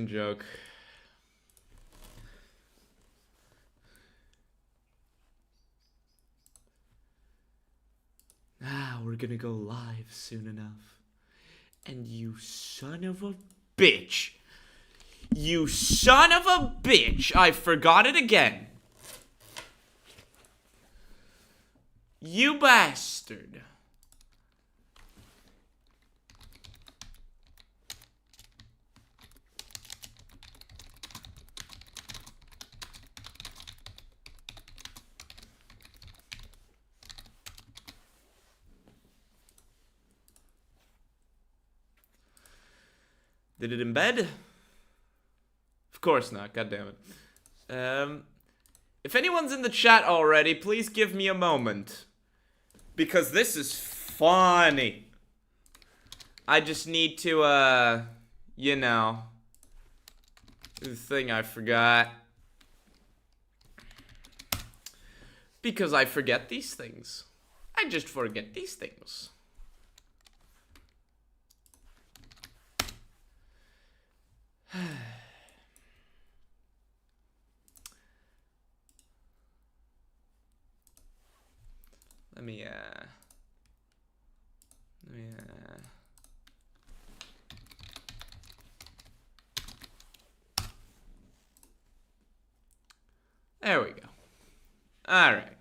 fucking joke. We're gonna go live soon enough. And you son of a bitch. You son of a bitch. I forgot it again. You bastard. Did it embed? Of course not, god damn it. If anyone's in the chat already, please give me a moment. Because this is funny. I just need to, you know, the thing I forgot. Because I forget these things. I just forget these things. Let me, there we go. Alright.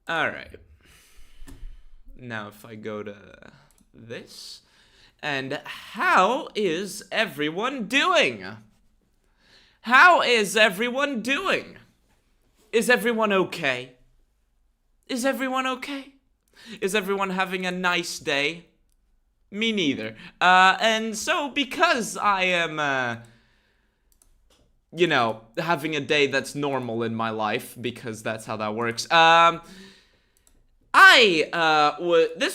Alright. Now if I go to this. And how is everyone doing? How is everyone doing? Is everyone okay? Is everyone okay? Is everyone having a nice day? Me neither. And so because I am, you know, having a day that's normal in my life, because that's how that works, this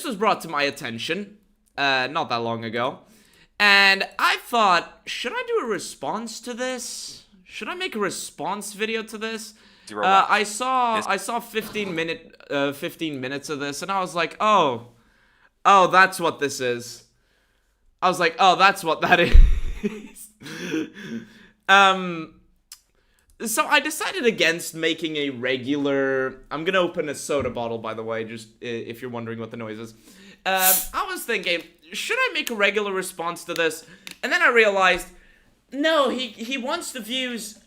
was brought to my attention, not that long ago, and I thought, should I do a response to this? Should I make a response video to this? I saw 15 minutes of this, and I was like, oh, that's what this is. I was like, oh, that's what that is. So I decided against making a regular. I'm gonna open a soda bottle, by the way, just if you're wondering what the noise is. I was thinking, should I make a regular response to this? And then I realized, no, he wants the views.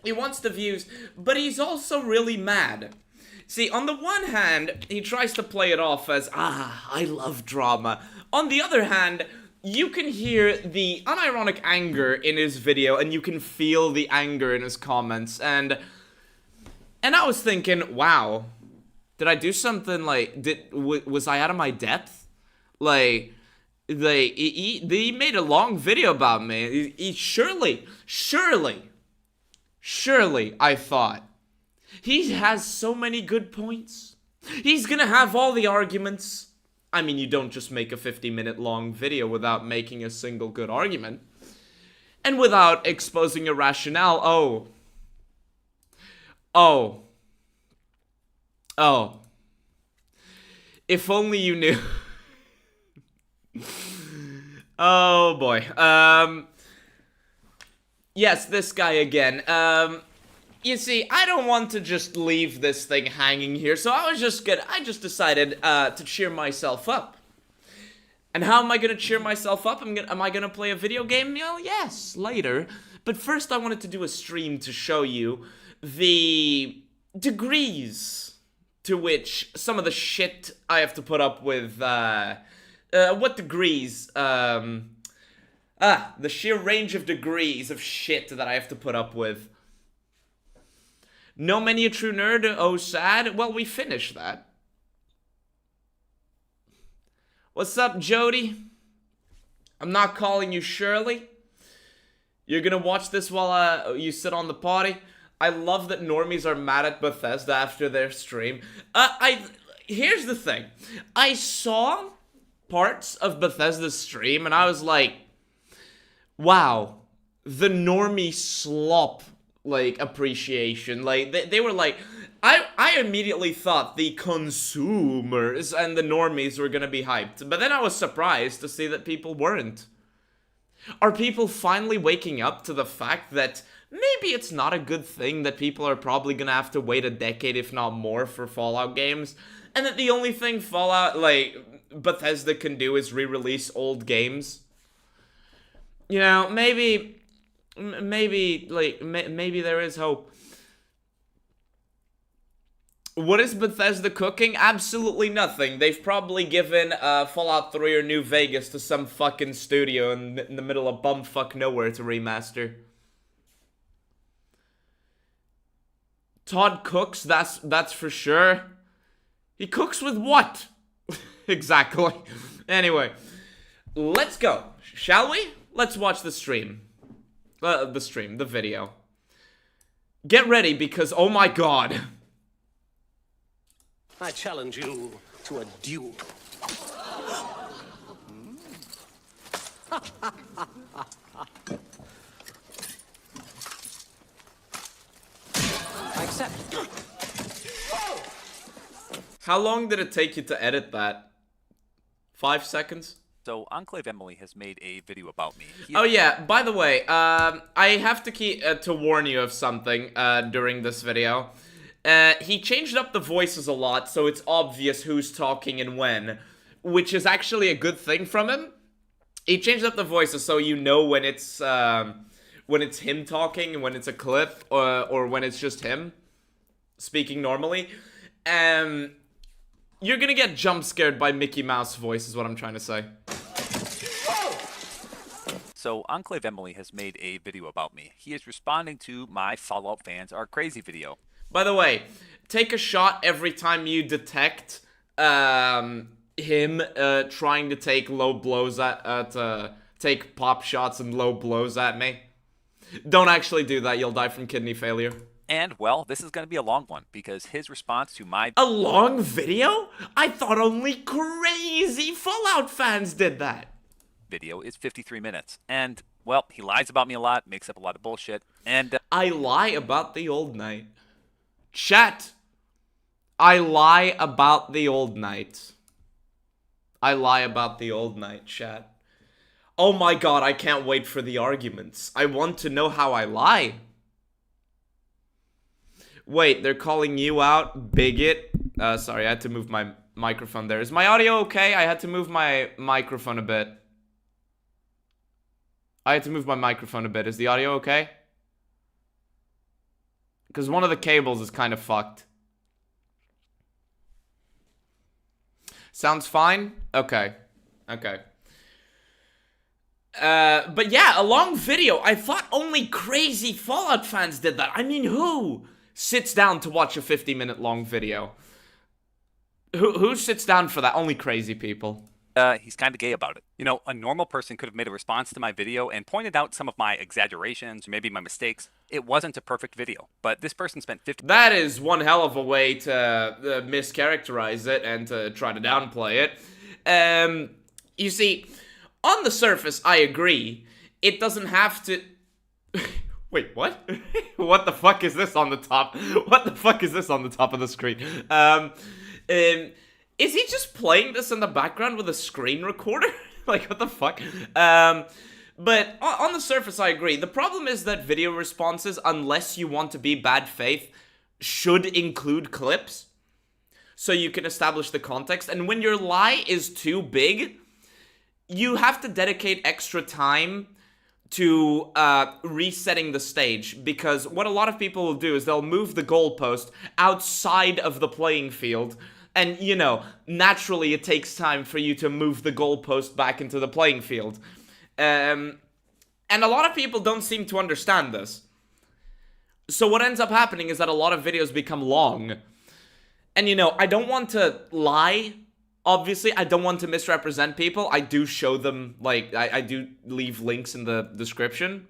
He wants the views, but he's also really mad. See, on the one hand, he tries to play it off as, I love drama. On the other hand, you can hear the unironic anger in his video, and you can feel the anger in his comments, and I was thinking, wow, did I do something, like, was I out of my depth? Like, he made a long video about me. Surely, I thought, he has so many good points. He's gonna have all the arguments. I mean, you don't just make a 50-minute long video without making a single good argument. And without exposing a rationale. Oh. If only you knew. Oh boy. Yes, this guy again. You see, I don't want to just leave this thing hanging here, so I just decided to cheer myself up. And how am I gonna cheer myself up? Am I gonna play a video game? Well, yes, later. But first I wanted to do a stream to show you the degrees to which some of the shit I have to put up with, what degrees, the sheer range of degrees of shit that I have to put up with. No many a true nerd, oh sad. Well, we finished that. What's up, Jody? I'm not calling you Shirley. You're gonna watch this while you sit on the potty. I love that normies are mad at Bethesda after their stream. Here's the thing. I saw parts of Bethesda's stream and I was like, wow, the normie slop, like, appreciation. Like, they were like, I immediately thought the consumers and the normies were gonna be hyped. But then I was surprised to see that people weren't. Are people finally waking up to the fact that maybe it's not a good thing that people are probably gonna have to wait a decade, if not more, for Fallout games? And that the only thing Fallout, like, Bethesda can do is re-release old games? You know, maybe there is hope. What is Bethesda cooking? Absolutely nothing. They've probably given Fallout 3 or New Vegas to some fucking studio in the middle of bumfuck nowhere to remaster. Todd cooks, that's for sure. He cooks with what? Exactly. Anyway, let's go. Shall we? Let's watch the stream. The video. Get ready because, oh my god. I challenge you to a duel. I accept. How long did it take you to edit that? 5 seconds? So, Enclave Emily has made a video about me. Oh yeah, by the way, I have to warn you of something during this video. He changed up the voices a lot, so it's obvious who's talking and when, which is actually a good thing from him. He changed up the voices so you know when it's him talking and when it's a clip, or when it's just him speaking normally. You're gonna get jump scared by Mickey Mouse voice is what I'm trying to say. So, Enclave Emily has made a video about me. He is responding to my Fallout fans are crazy video. By the way, take a shot every time you detect him trying to take low blows take pop shots and low blows at me. Don't actually do that, you'll die from kidney failure. And, well, this is going to be a long one, because his response to my A long video? I thought only crazy Fallout fans did that. video is 53 minutes. And, well, he lies about me a lot, makes up a lot of bullshit, and I lie about the old night. Chat. I lie about the old night. I lie about the old night, chat. Oh my god, I can't wait for the arguments. I want to know how I lie. Wait, they're calling you out, bigot. Sorry, I had to move my microphone there. Is my audio okay? I had to move my microphone a bit. Is the audio okay? Because one of the cables is kind of fucked. Sounds fine? Okay. Okay. But yeah, a long video. I thought only crazy Fallout fans did that. I mean, who sits down to watch a 50-minute long video? Who sits down for that? Only crazy people. he's kind of gay about it. You know, a normal person could have made a response to my video and pointed out some of my exaggerations, or maybe my mistakes. It wasn't a perfect video, but this person spent 50... That is one hell of a way to mischaracterize it and to try to downplay it. You see, on the surface, I agree. It doesn't have to... Wait, what? What the fuck is this on the top? What the fuck is this on the top of the screen? Is he just playing this in the background with a screen recorder? Like, what the fuck? But on the surface, I agree. The problem is that video responses, unless you want to be bad faith, should include clips, so you can establish the context. And when your lie is too big, you have to dedicate extra time to resetting the stage, because what a lot of people will do is they'll move the goalpost outside of the playing field, and, you know, naturally it takes time for you to move the goalpost back into the playing field. And a lot of people don't seem to understand this. So what ends up happening is that a lot of videos become long. And, you know, I don't want to lie. Obviously, I don't want to misrepresent people. I do show them, like, I do leave links in the description.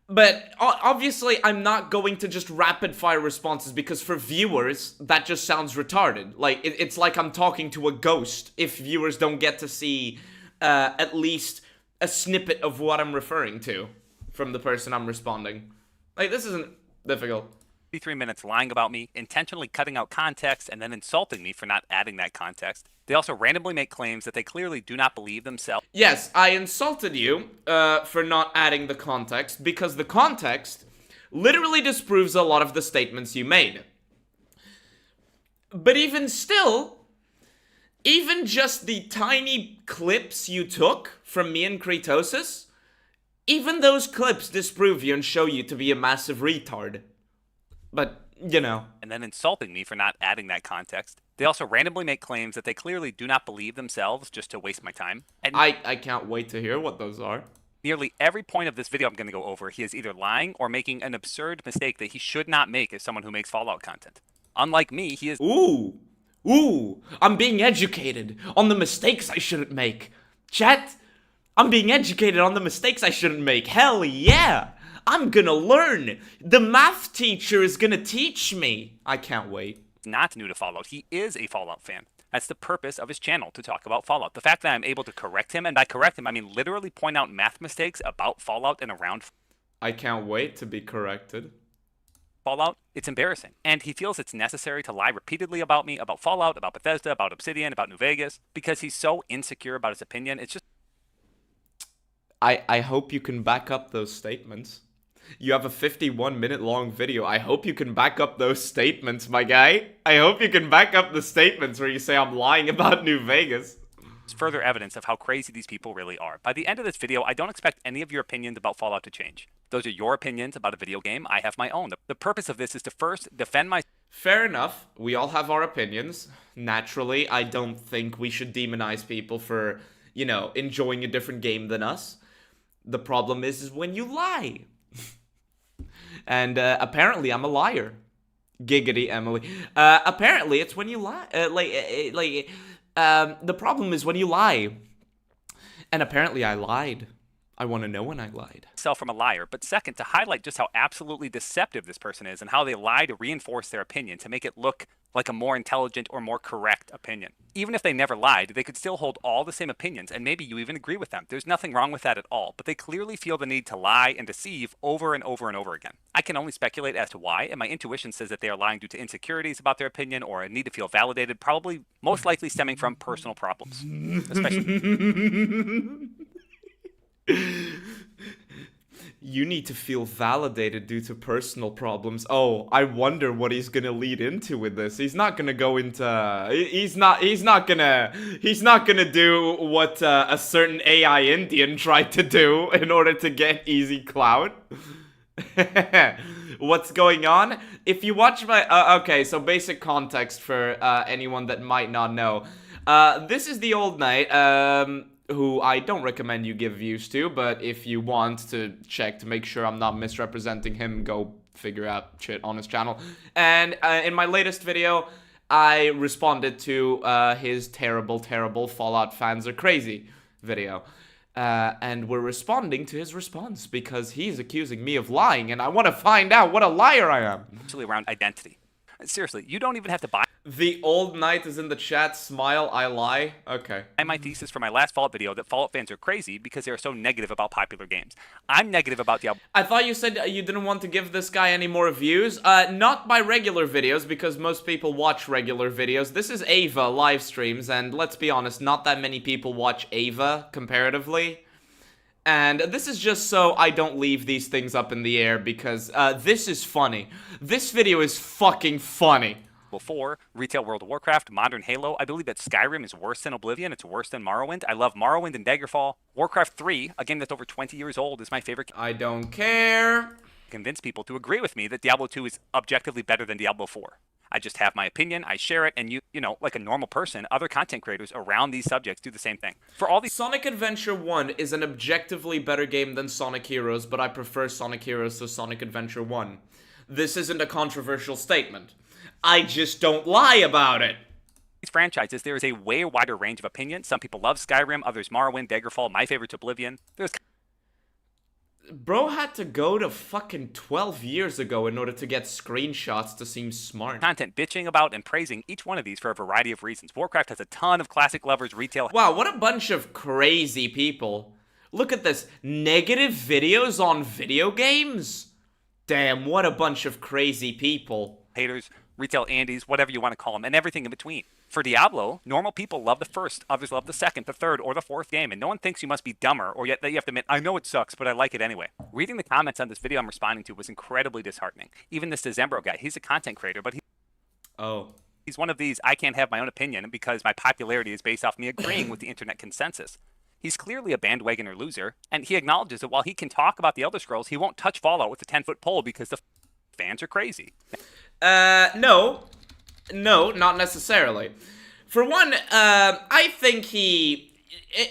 But obviously, I'm not going to just rapid-fire responses, because for viewers, that just sounds retarded. Like, it's like I'm talking to a ghost if viewers don't get to see at least a snippet of what I'm referring to from the person I'm responding. Like, this isn't difficult. 3 minutes lying about me, intentionally cutting out context, and then insulting me for not adding that context. They also randomly make claims that they clearly do not believe themselves. Yes, I insulted you for not adding the context, because the context literally disproves a lot of the statements you made. But even still, even just the tiny clips you took from me and Kretosis, even those clips disprove you and show you to be a massive retard. But, you know. And then insulting me for not adding that context. They also randomly make claims that they clearly do not believe themselves just to waste my time. And I can't wait to hear what those are. Nearly every point of this video I'm going to go over, he is either lying or making an absurd mistake that he should not make as someone who makes Fallout content. Unlike me, he is... Ooh, I'm being educated on the mistakes I shouldn't make. Chat, I'm being educated on the mistakes I shouldn't make. Hell yeah! I'm gonna learn. The math teacher is gonna teach me. I can't wait. Not new to Fallout. He is a Fallout fan. That's the purpose of his channel, to talk about Fallout. The fact that I'm able to correct him, and by correct him, I mean literally point out math mistakes about Fallout and around I can't wait to be corrected. Fallout, it's embarrassing. And he feels it's necessary to lie repeatedly about me, about Fallout, about Bethesda, about Obsidian, about New Vegas, because he's so insecure about his opinion. It's just... I hope you can back up those statements. You have a 51-minute long video. I hope you can back up those statements, my guy. I hope you can back up the statements where you say I'm lying about New Vegas. It's further evidence of how crazy these people really are. By the end of this video, I don't expect any of your opinions about Fallout to change. Those are your opinions about a video game. I have my own. The purpose of this is to first defend my... Fair enough. We all have our opinions. Naturally, I don't think we should demonize people for, you know, enjoying a different game than us. The problem is when you lie. And apparently I'm a liar. Giggity, Emily. Apparently it's when you lie. The problem is when you lie. And apparently I lied. I want to know when I lied. Self from a liar, but second, to highlight just how absolutely deceptive this person is and how they lie to reinforce their opinion, to make it look like a more intelligent or more correct opinion. Even if they never lied, they could still hold all the same opinions, and maybe you even agree with them. There's nothing wrong with that at all, but they clearly feel the need to lie and deceive over and over and over again. I can only speculate as to why, and my intuition says that they are lying due to insecurities about their opinion or a need to feel validated, probably most likely stemming from personal problems. Especially... You need to feel validated due to personal problems. Oh, I wonder what he's gonna lead into with this. He's not gonna go into... He's not gonna do what a certain AI Indian tried to do in order to get easy clout. What's going on? If you watch my... okay, so basic context for anyone that might not know. This is the old knight, who I don't recommend you give views to, but if you want to check to make sure I'm not misrepresenting him, go figure out shit on his channel. And in my latest video, I responded to his terrible Fallout fans are crazy video. And we're responding to his response because he's accusing me of lying, and I want to find out what a liar I am. Actually around identity. Seriously, you don't even have to buy... The old knight is in the chat. Smile, I lie. Okay. And my thesis for my last Fallout video that Fallout fans are crazy because they are so negative about popular games. I'm negative about Diablo. I thought you said you didn't want to give this guy any more views. Not by regular videos, because most people watch regular videos. This is EVAH live streams, and let's be honest, not that many people watch EVAH comparatively. And this is just so I don't leave these things up in the air, because this is funny. This video is fucking funny. 4, Retail World of Warcraft, Modern Halo. I believe that Skyrim is worse than Oblivion. It's worse than Morrowind. I love Morrowind and Daggerfall. Warcraft 3, a game that's over 20 years old, is my favorite. I don't care. Convince people to agree with me that Diablo 2 is objectively better than Diablo 4. I just have my opinion, I share it, and you know, like a normal person, other content creators around these subjects do the same thing. For all these... Sonic Adventure 1 is an objectively better game than Sonic Heroes, but I prefer Sonic Heroes to Sonic Adventure 1. This isn't a controversial statement. I just don't lie about it. These franchises, there is a way wider range of opinions. Some people love Skyrim, others Morrowind, Daggerfall, my favorite's Oblivion. Bro had to go to fucking 12 years ago in order to get screenshots to seem smart. Content bitching about and praising each one of these for a variety of reasons. Warcraft has a ton of classic lovers, retail... Wow, what a bunch of crazy people. Look at this. Negative videos on video games? damn, what a bunch of crazy people. Haters, retail Andes, whatever you want to call them, and everything in between. For Diablo, normal people love the first, others love the second, the third, or the fourth game, and no one thinks you must be dumber, or yet that you have to admit, I know it sucks, but I like it anyway. Reading the comments on this video I'm responding to was incredibly disheartening. Even this Dezembro guy, he's a content creator, but he's one of these, I can't have my own opinion because my popularity is based off me agreeing with the internet consensus. He's clearly a bandwagoner loser, and he acknowledges that while he can talk about the Elder Scrolls, he won't touch Fallout with a 10-foot pole because the fans are crazy. No, not necessarily. For one, I think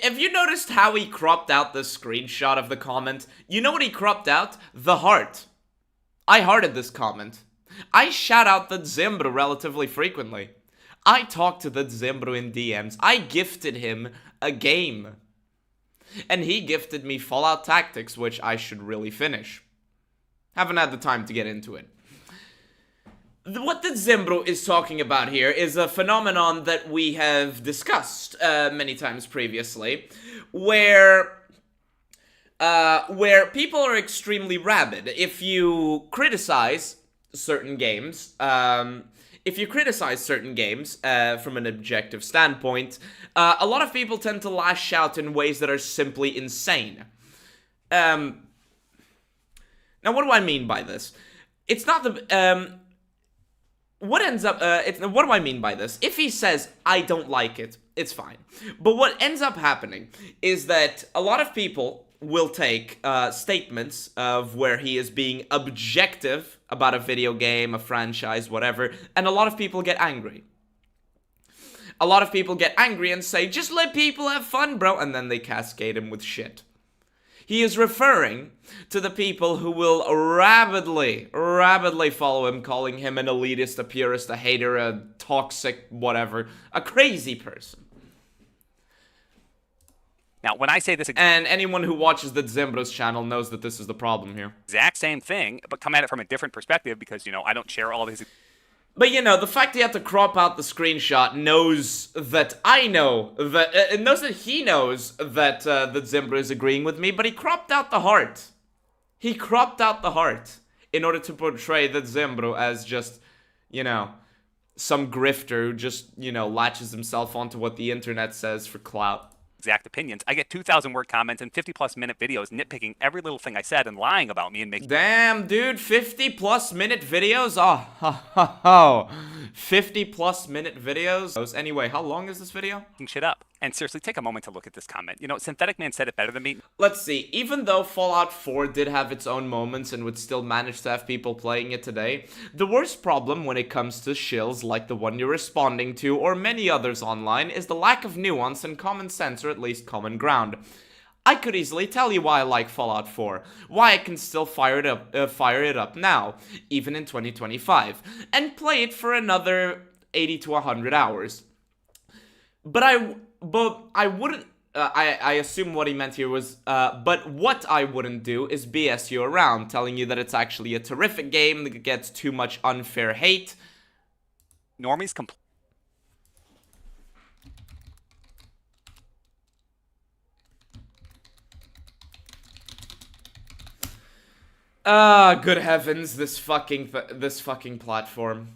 have you noticed how he cropped out the screenshot of the comment? You know what he cropped out? The heart. I hearted this comment. I shout out the Zimbro relatively frequently. I talk to the Zimbro in DMs. I gifted him a game. And he gifted me Fallout Tactics, which I should really finish. Haven't had the time to get into it. What the Zimbro is talking about here is a phenomenon that we have discussed many times previously, where people are extremely rabid. If you criticize certain games, from an objective standpoint, a lot of people tend to lash out in ways that are simply insane. Now, what do I mean by this? It's not the... what do I mean by this? If he says, I don't like it, it's fine. But what ends up happening is that a lot of people will take statements of where he is being objective about a video game, a franchise, whatever, and a lot of people get angry. A lot of people get angry and say, just let people have fun, bro, and then they cascade him with shit. He is referring to the people who will rabidly follow him, calling him an elitist, a purist, a hater, a toxic, whatever, a crazy person. Now, when I say this... And anyone who watches the Zimbro's channel knows that this is the problem here. Exact same thing, but come at it from a different perspective because, I don't share all of his... But, the fact he had to crop out the screenshot knows that I know that... it knows that he knows that the Zimbro is agreeing with me, but he cropped out the heart. He cropped out the heart in order to portray the Zimbro as just, some grifter who just, latches himself onto what the internet says for clout. Exact opinions. I get 2,000-word comments and 50-plus minute videos nitpicking every little thing I said and lying about me and making... Damn, dude, 50-plus minute videos? Oh, 50-plus minute videos? Anyway, how long is this video? Shit up. And seriously, take a moment to look at this comment. Synthetic Man said it better than me. Let's see. Even though Fallout 4 did have its own moments and would still manage to have people playing it today, the worst problem when it comes to shills like the one you're responding to or many others online is the lack of nuance and common sense, or at least common ground. I could easily tell you why I like Fallout 4, why I can still fire it up now, even in 2025, and play it for another 80 to 100 hours. But I wouldn't, I assume what he meant here was, but what I wouldn't do is BS you around, telling you that it's actually a terrific game that gets too much unfair hate. Normies good heavens, this fucking platform.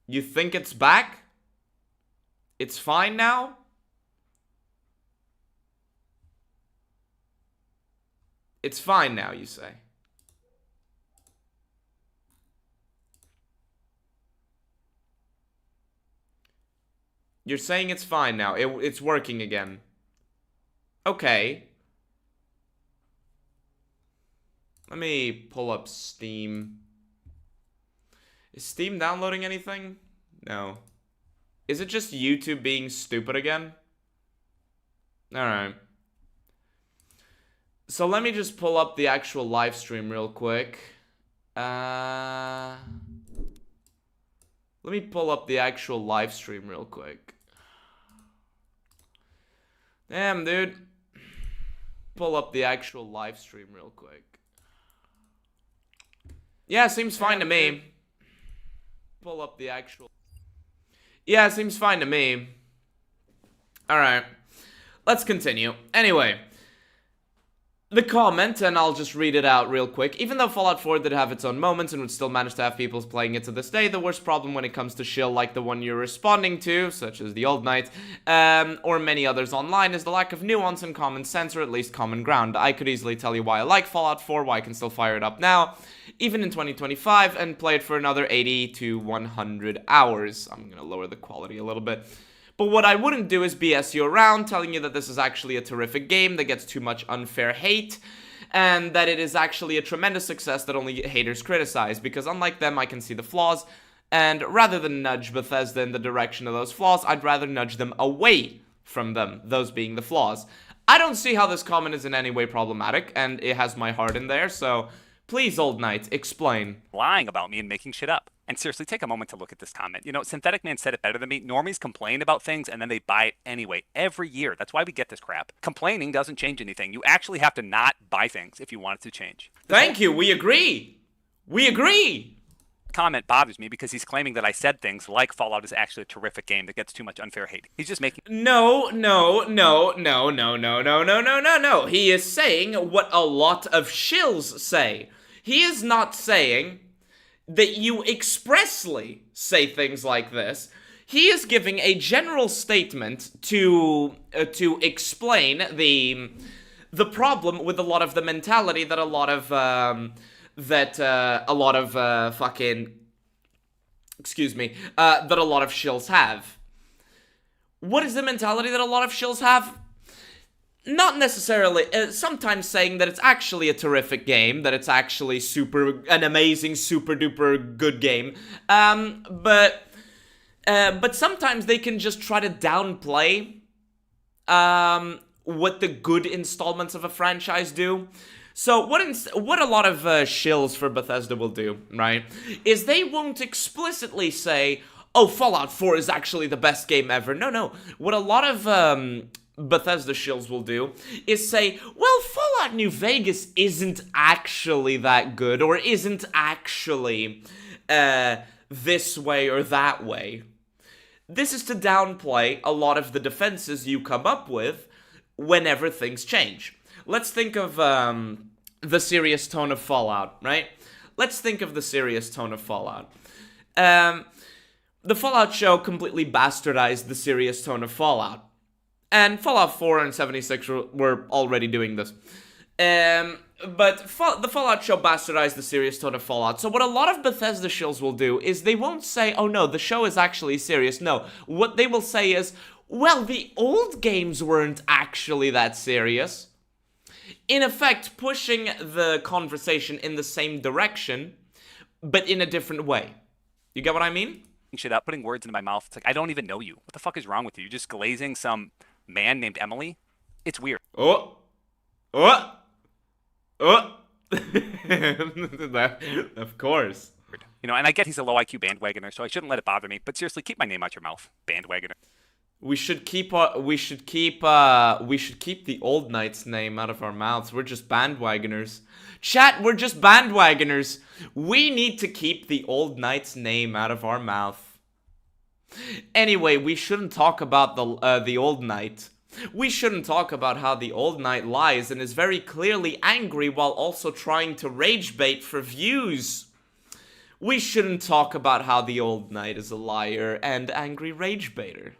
You think it's back? It's fine now? It's fine now, you say? You're saying it's fine now. It's working again. Okay. Let me pull up Steam. Is Steam downloading anything? No. Is it just YouTube being stupid again? Alright. So let me just pull up the actual live stream real quick. Let me pull up the actual live stream real quick. Damn, dude. Pull up the actual live stream real quick. Yeah, seems fine to me. Pull up the actual... Yeah, seems fine to me. Alright. Let's continue. Anyway. the comment, and I'll just read it out real quick. Even though Fallout 4 did have its own moments and would still manage to have people playing it to this day, the worst problem when it comes to shill like the one you're responding to, such as the Old Knight, or many others online, is the lack of nuance and common sense, or at least common ground. I could easily tell you why I like Fallout 4, why I can still fire it up now, even in 2025, and play it for another 80 to 100 hours. I'm gonna lower the quality a little bit. But what I wouldn't do is BS you around, telling you that this is actually a terrific game that gets too much unfair hate, and that it is actually a tremendous success that only haters criticize, because unlike them, I can see the flaws, and rather than nudge Bethesda in the direction of those flaws, I'd rather nudge them away from them, those being the flaws. I don't see how this comment is in any way problematic, and it has my heart in there, so please, Old Knight, explain. Lying about me and making shit up. And seriously, take a moment to look at this comment. You know, Synthetic Man said it better than me. Normies complain about things and then they buy it anyway, every year. That's why we get this crap. Complaining doesn't change anything. You actually have to not buy things if you want it to change. Thank you, we agree! We agree! Comment bothers me because he's claiming that I said things like Fallout is actually a terrific game that gets too much unfair hate. He's just making... No. He is saying what a lot of shills say. He is not saying that you expressly say things like this. He is giving a general statement to explain the problem with a lot of the mentality that a lot of shills have. What is the mentality that a lot of shills have? Not necessarily, sometimes saying that it's actually a terrific game, that it's actually an amazing, super duper good game, but sometimes they can just try to downplay, what the good installments of a franchise do. So what a lot of shills for Bethesda will do, right, is they won't explicitly say, oh, Fallout 4 is actually the best game ever. No. What a lot of Bethesda shills will do is say, well, Fallout New Vegas isn't actually that good, or isn't actually this way or that way. This is to downplay a lot of the defenses you come up with whenever things change. Let's think of the serious tone of Fallout, right? Let's think of the serious tone of Fallout. The Fallout show completely bastardized the serious tone of Fallout. And Fallout 4 and 76 were already doing this. But the Fallout show bastardized the serious tone of Fallout. So what a lot of Bethesda shills will do is they won't say, oh no, the show is actually serious. No, what they will say is, well, the old games weren't actually that serious. In effect, pushing the conversation in the same direction, but in a different way. You get what I mean? Shit up, putting words into my mouth. It's like, I don't even know you. What the fuck is wrong with you? You're just glazing some man named Emily? It's weird. Of course. You know, and I get he's a low IQ bandwagoner, so I shouldn't let it bother me. But seriously, keep my name out your mouth, bandwagoner. We should keep the Old Knight's name out of our mouths. We're just bandwagoners. Chat, we're just bandwagoners. We need to keep the Old Knight's name out of our mouth. Anyway, we shouldn't talk about the Old Knight. We shouldn't talk about how the Old Knight lies and is very clearly angry while also trying to rage bait for views. We shouldn't talk about how the Old Knight is a liar and angry rage baiter.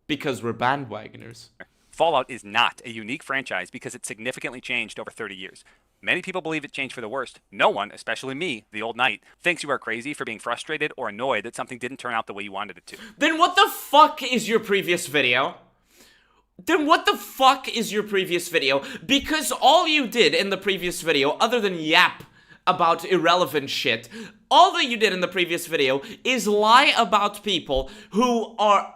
Because we're bandwagoners. Fallout is not a unique franchise because it significantly changed over 30 years. Many people believe it changed for the worst. No one, especially me, the Old Knight, thinks you are crazy for being frustrated or annoyed that something didn't turn out the way you wanted it to. Then what the fuck is your previous video? Because all you did in the previous video, other than yap about irrelevant shit, all that you did in the previous video is lie about people who are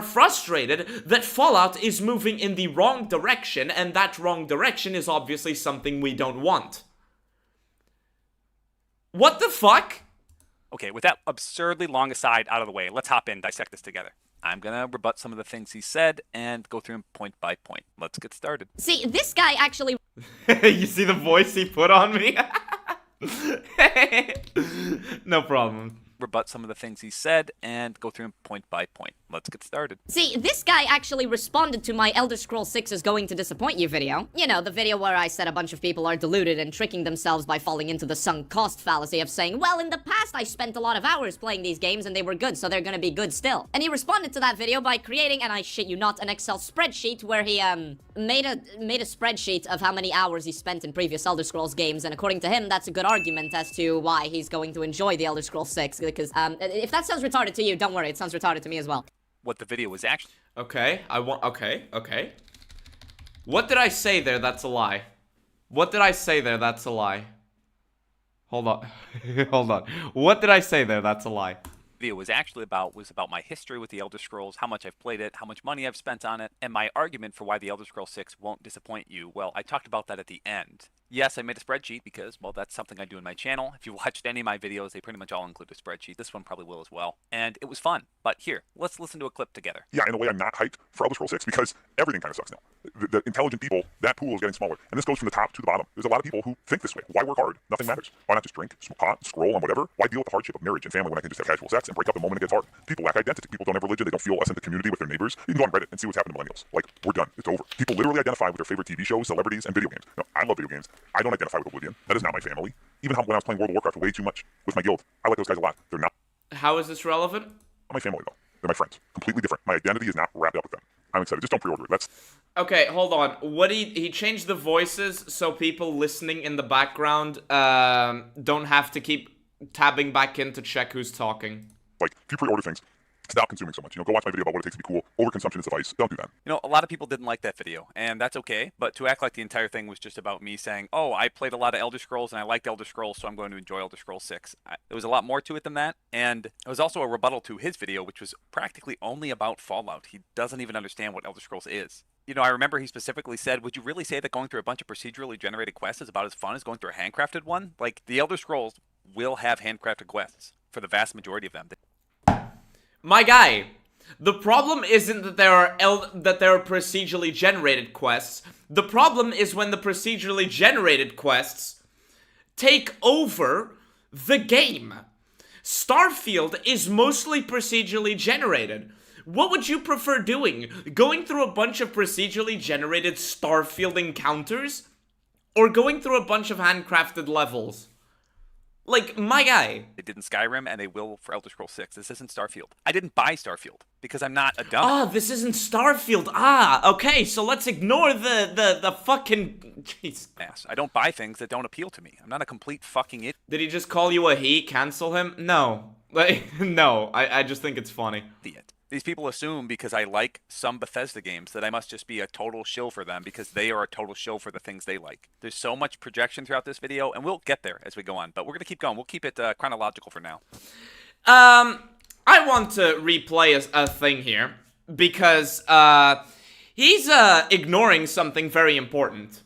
frustrated that Fallout is moving in the wrong direction, and that wrong direction is obviously something we don't want. What the fuck? Okay, with that absurdly long aside out of the way, let's hop in and dissect this together. I'm gonna rebut some of the things he said and go through them point by point. Let's get started. See, this guy actually... You see the voice he put on me? No problem. Rebut some of the things he said and go through them point by point. Let's get started. See, this guy actually responded to my Elder Scrolls 6 is going to disappoint you video. You know, the video where I said a bunch of people are deluded and tricking themselves by falling into the sunk cost fallacy of saying, well, in the past I spent a lot of hours playing these games and they were good, so they're gonna be good still. And he responded to that video by creating, and I shit you not, an Excel spreadsheet where he, made a spreadsheet of how many hours he spent in previous Elder Scrolls games, and according to him, that's a good argument as to why he's going to enjoy the Elder Scrolls 6, because, if that sounds retarded to you, don't worry, it sounds retarded to me as well. What the video was actually... Okay, okay. What did I say there that's a lie? What did I say there that's a lie? Hold on. Hold on. What did I say there that's a lie? Video was actually about my history with the Elder Scrolls, how much I've played it, how much money I've spent on it, and my argument for why the Elder Scrolls 6 won't disappoint you. Well, I talked about that at the end. Yes, I made a spreadsheet because, well, that's something I do in my channel. If you watched any of my videos, they pretty much all include a spreadsheet. This one probably will as well. And it was fun. But here, let's listen to a clip together. Yeah, in a way I'm not hyped for Elder Scrolls 6 because everything kind of sucks now. The intelligent people, that pool is getting smaller. And this goes from the top to the bottom. There's a lot of people who think this way. Why work hard? Nothing matters. Why not just drink, smoke pot, scroll on whatever? Why deal with the hardship of marriage and family when I can just have casual sex and break up the moment it gets hard? People lack identity. People don't have religion. They don't feel a sense of community with their neighbors. You can go on Reddit and see what's happened to millennials. Like, we're done. It's over. People literally identify with their favorite TV shows, celebrities, and video games. No, I love video games. I don't identify with Oblivion. That is not my family. Even when I was playing World of Warcraft way too much with my guild, I like those guys a lot. They're not How is this relevant? my family, though. They're my friends. Completely different. My identity is not wrapped up with them. I'm excited. Just don't pre-order it. That's... Okay, hold on. What he changed the voices so people listening in the background don't have to keep tabbing back in to check who's talking. Like, if you pre-order things, stop consuming so much. You know, go watch my video about what it takes to be cool. Overconsumption is a vice. Don't do that. You know, a lot of people didn't like that video, and that's okay, but to act like the entire thing was just about me saying, oh, I played a lot of Elder Scrolls and I liked Elder Scrolls, so I'm going to enjoy Elder Scrolls 6. There was a lot more to it than that, and it was also a rebuttal to his video, which was practically only about Fallout. He doesn't even understand what Elder Scrolls is. You know, I remember he specifically said, would you really say that going through a bunch of procedurally generated quests is about as fun as going through a handcrafted one? Like, the Elder Scrolls will have handcrafted quests for the vast majority of them. My guy, the problem isn't that there are procedurally generated quests. The problem is when the procedurally generated quests take over the game. Starfield is mostly procedurally generated. What would you prefer doing? Going through a bunch of procedurally generated Starfield encounters? Or going through a bunch of handcrafted levels? Like, my guy. They did in Skyrim, and they will for Elder Scrolls 6. This isn't Starfield. I didn't buy Starfield, because I'm not a dumb. Ah, this isn't Starfield. Okay, so let's ignore the fucking... Jeez. I don't buy things that don't appeal to me. I'm not a complete fucking idiot. Did he just call you a he? Cancel him? No. Like, no, I just think it's funny. These people assume because I like some Bethesda games that I must just be a total shill for them because they are a total shill for the things they like. There's so much projection throughout this video, and we'll get there as we go on, but we're going to keep going. We'll keep it chronological for now. I want to replay a thing here because he's ignoring something very important.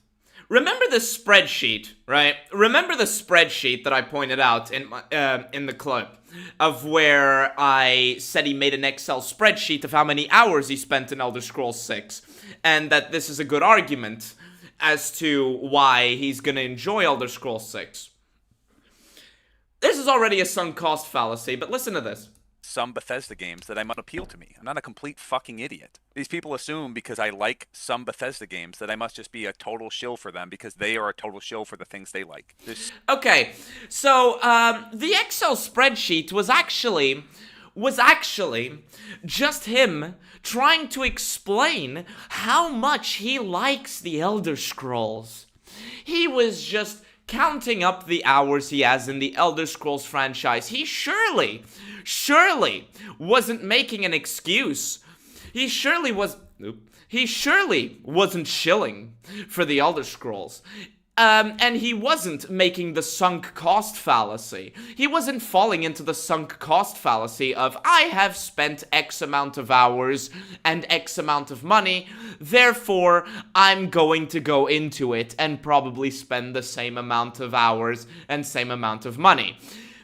Remember the spreadsheet, right? Remember the spreadsheet that I pointed out in the clip of where I said he made an Excel spreadsheet of how many hours he spent in Elder Scrolls 6, and that this is a good argument as to why he's gonna enjoy Elder Scrolls 6. This is already a sunk cost fallacy, but listen to this. Some Bethesda games that I might appeal to me. I'm not a complete fucking idiot. These people assume because I like some Bethesda games that I must just be a total shill for them because they are a total shill for the things they like. Okay, so the Excel spreadsheet was actually just him trying to explain how much he likes the Elder Scrolls. He was just counting up the hours he has in the Elder Scrolls franchise. He surely wasn't making an excuse. He surely wasn't shilling for the Elder Scrolls. And he wasn't making the sunk cost fallacy. He wasn't falling into the sunk cost fallacy of, I have spent X amount of hours and X amount of money, therefore I'm going to go into it and probably spend the same amount of hours and same amount of money.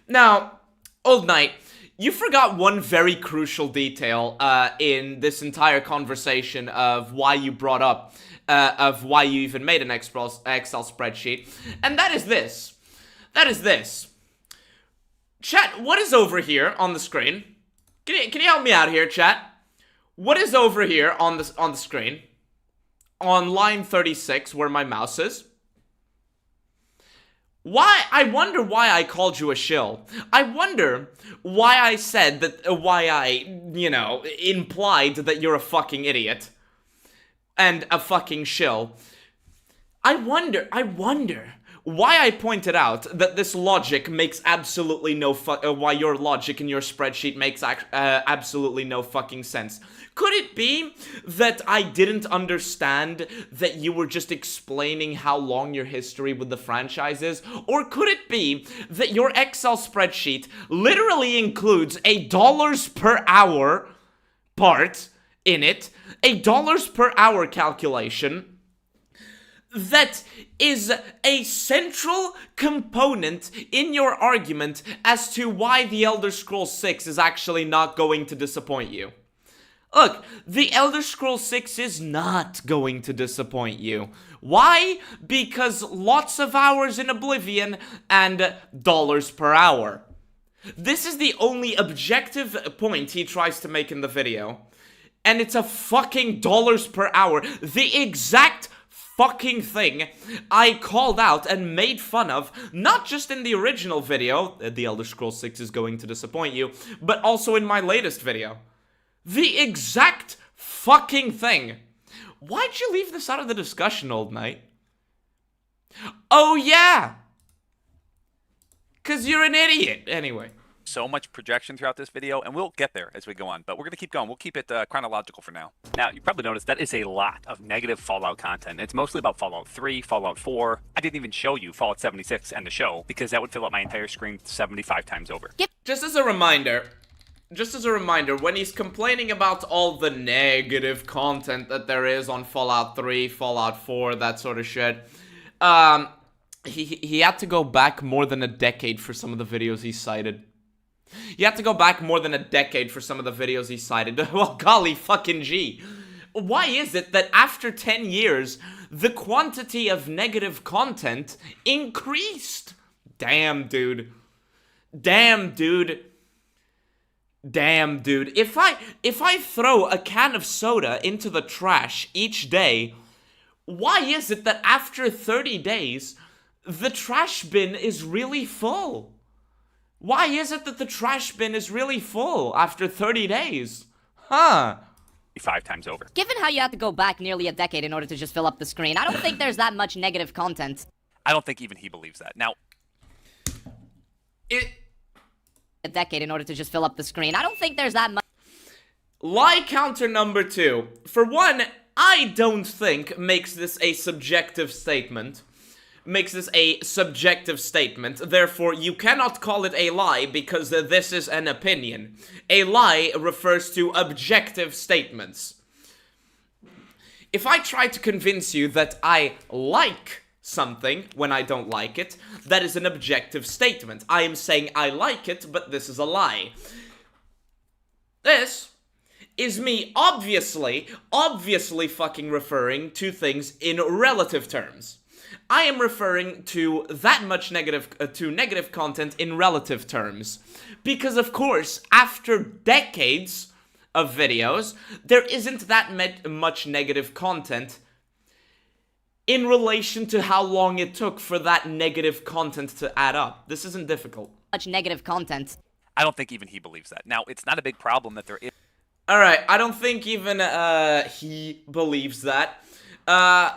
Now, Old Knight, you forgot one very crucial detail in this entire conversation of why you brought up of why you even made an Excel spreadsheet, and that is this. Chat, what is over here on the screen? Can you help me out here, chat? what is over here on the screen? On line 36, where my mouse is. I wonder why I called you a shill. I wonder why I said that, why I, implied that you're a fucking idiot. And a fucking shill. I wonder why I pointed out that this logic makes absolutely no why your logic in your spreadsheet makes absolutely no fucking sense. Could it be that I didn't understand that you were just explaining how long your history with the franchise is? Or could it be that your Excel spreadsheet literally includes a dollars per hour part in it, a dollars per hour calculation, that is a central component in your argument as to why The Elder Scrolls 6 is actually not going to disappoint you? Look, The Elder Scrolls 6 is not going to disappoint you. Why? Because lots of hours in Oblivion and dollars per hour. This is the only objective point he tries to make in the video. And it's a fucking dollars per hour. The exact fucking thing I called out and made fun of, not just in the original video, The Elder Scrolls 6 is going to disappoint you, but also in my latest video. The exact fucking thing. Why'd you leave this out of the discussion, old knight? Oh yeah! 'Cause you're an idiot. Anyway. So much projection throughout this video, and we'll get there as we go on, but we're going to keep going. We'll keep it chronological for now. Now, you probably noticed that is a lot of negative Fallout content. It's mostly about Fallout 3, Fallout 4. I didn't even show you Fallout 76 and the show, because that would fill up my entire screen 75 times over. Just as a reminder, when he's complaining about all the negative content that there is on Fallout 3, Fallout 4, that sort of shit, he had to go back more than a decade for some of the videos he cited. You have to go back more than a decade for some of the videos he cited. Well, golly fucking gee. Why is it that after 10 years, the quantity of negative content increased? Damn, dude. Damn, dude. Damn, dude. If I throw a can of soda into the trash each day, why is it that after 30 days, the trash bin is really full? Why is it that the trash bin is really full after 30 days? Huh. 5 times over. Given how you have to go back nearly a decade in order to just fill up the screen, I don't think there's that much negative content. I don't think even he believes that. Now, A decade in order to just fill up the screen. I don't think there's that much. Lie counter number 2. For one, I don't think makes this a subjective statement. Therefore, you cannot call it a lie because this is an opinion. A lie refers to objective statements. If I try to convince you that I like something when I don't like it, that is an objective statement. I am saying I like it, but this is a lie. This is me obviously fucking referring to things in relative terms. I am referring to that much negative content in relative terms. Because of course, after decades of videos, there isn't that much negative content in relation to how long it took for that negative content to add up. This isn't difficult. Much negative content. I don't think even he believes that. Now, it's not a big problem that there is. Alright, I don't think even he believes that.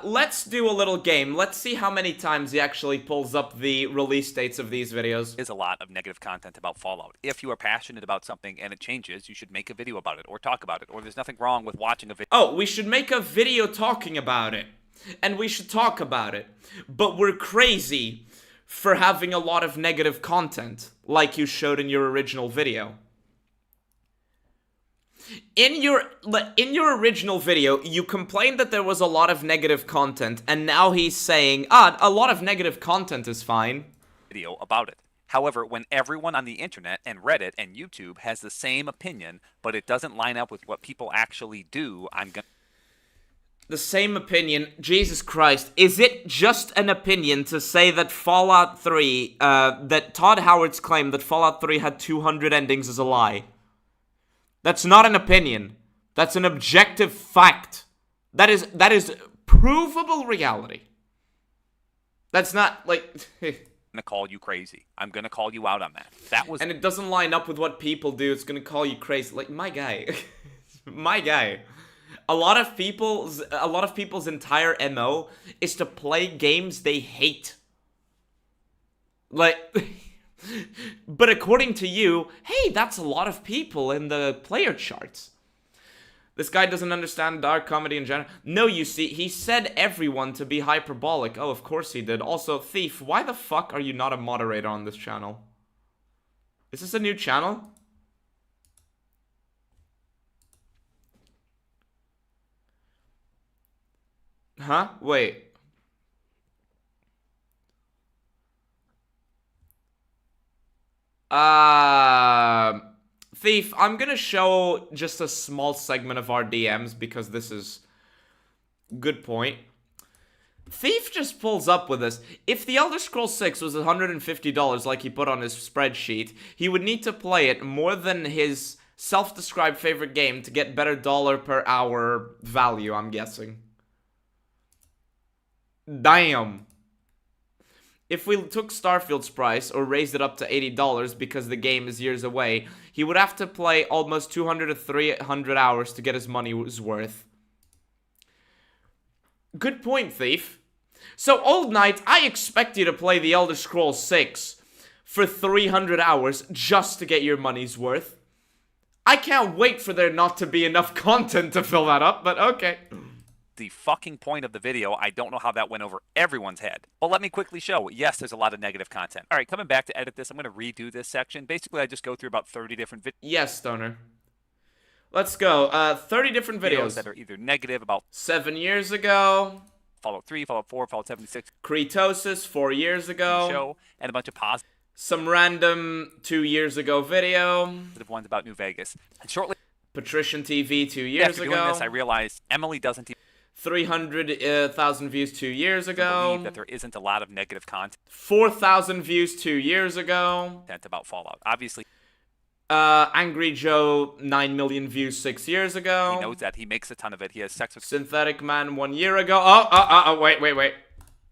Let's do a little game. Let's see how many times he actually pulls up the release dates of these videos. Is a lot of negative content about Fallout. If you are passionate about something and it changes, you should make a video about it or talk about it, or there's nothing wrong with watching a video. Oh, we should make a video talking about it. And we should talk about it. But we're crazy for having a lot of negative content, like you showed in your original video. In your original video, you complained that there was a lot of negative content, and now he's saying, a lot of negative content is fine. Video about it. However, when everyone on the internet and Reddit and YouTube has the same opinion, but it doesn't line up with what people actually do, I'm gonna... The same opinion? Jesus Christ. Is it just an opinion to say that Fallout 3, that Todd Howard's claim that Fallout 3 had 200 endings is a lie? That's not an opinion. That's an objective fact. That is provable reality. That's not like gonna call you crazy. I'm gonna call you out on that. That was and it doesn't line up with what people do. It's gonna call you crazy. Like, my guy. My guy. A lot of people's entire MO is to play games they hate. Like, but according to you, hey, that's a lot of people in the player charts. This guy doesn't understand dark comedy in general. No, you see, he said everyone to be hyperbolic. Oh, of course he did. Also, Thief, why the fuck are you not a moderator on this channel? Is this a new channel? Huh? Wait. Thief, I'm gonna show just a small segment of our DMs because this is... Good point. Thief just pulls up with this. If the Elder Scrolls 6 was $150 like he put on his spreadsheet, he would need to play it more than his self-described favorite game to get better dollar per hour value, I'm guessing. Damn. If we took Starfield's price or raised it up to $80 because the game is years away, he would have to play almost 200 to 300 hours to get his money's worth. Good point, Thief. So, Old Knight, I expect you to play the Elder Scrolls 6 for 300 hours just to get your money's worth. I can't wait for there not to be enough content to fill that up, but okay. the fucking point of the video. I don't know how that went over everyone's head. But let me quickly show. Yes, there's a lot of negative content. All right, coming back to edit this, I'm going to redo this section. Basically, I just go through about 30 different videos. Yes, Stoner. Let's go. 30 different videos that are either negative about 7 years ago. Fallout 3, Fallout 4, Fallout 76. Cretosis 4 years ago. Show, and a bunch of positive some random 2 years ago video. ones about New Vegas. And shortly Patrician TV 2 years after ago. doing this, I realized Emily doesn't even 300,000 views 2 years ago. believe that there isn't a lot of negative 4,000 views 2 years ago. content about Fallout. Obviously, Angry Joe 9 million views 6 years ago. he knows that. He makes a ton of it. He has sex with Synthetic Man 1 year ago. Wait.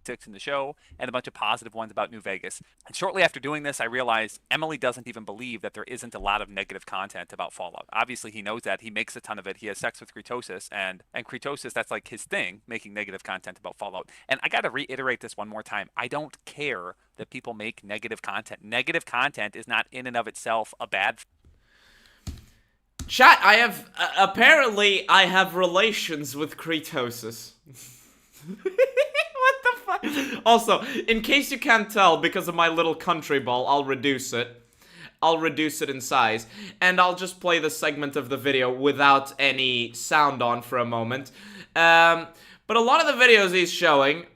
six in the show, and a bunch of positive ones about New Vegas. And shortly after doing this, I realized Emily doesn't even believe that there isn't a lot of negative content about Fallout. Obviously, he knows that. He makes a ton of it. He has sex with Cretosis, and Cretosis, that's like his thing, making negative content about Fallout. And I gotta reiterate this one more time. I don't care that people make negative content. Negative content is not in and of itself a bad Chat, I have... apparently, I have relations with Cretosis. What the fuck? Also, in case you can't tell, because of my little country ball, I'll reduce it. I'll reduce it in size. And I'll just play the segment of the video without any sound on for a moment. But a lot of the videos he's showing...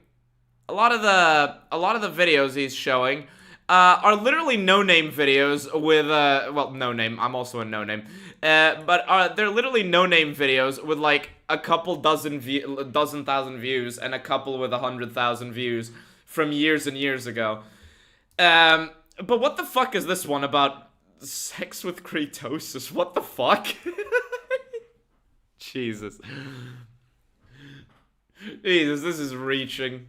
A lot of the videos he's showing... are literally no-name videos with, well, no-name, I'm also a no-name, but they're literally no-name videos with, like, a couple dozen thousand views and a couple with 100,000 views from years and years ago. But what the fuck is this one about sex with Cretosis? What the fuck? Jesus. Jesus, this is reaching.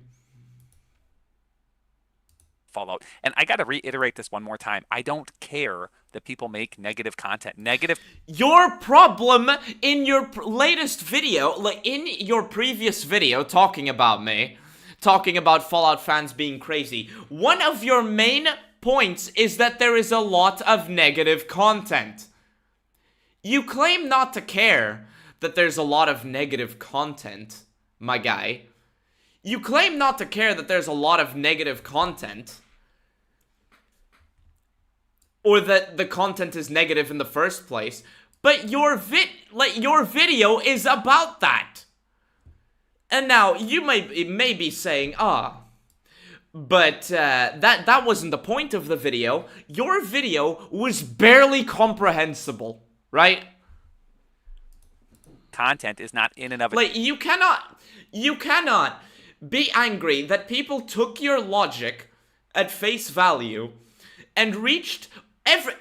Fallout. And I gotta reiterate this one more time. I don't care that people make negative content. Your problem in your latest video, like in your previous video talking about me, talking about Fallout fans being crazy, one of your main points is that there is a lot of negative content. You claim not to care that there's a lot of negative content, my guy. You claim not to care that there's a lot of negative content. Or that the content is negative in the first place. But your video is about that. And now, you may be saying, but that wasn't the point of the video. Your video was barely comprehensible, right? Content is not in and of like, you cannot be angry that people took your logic at face value and reached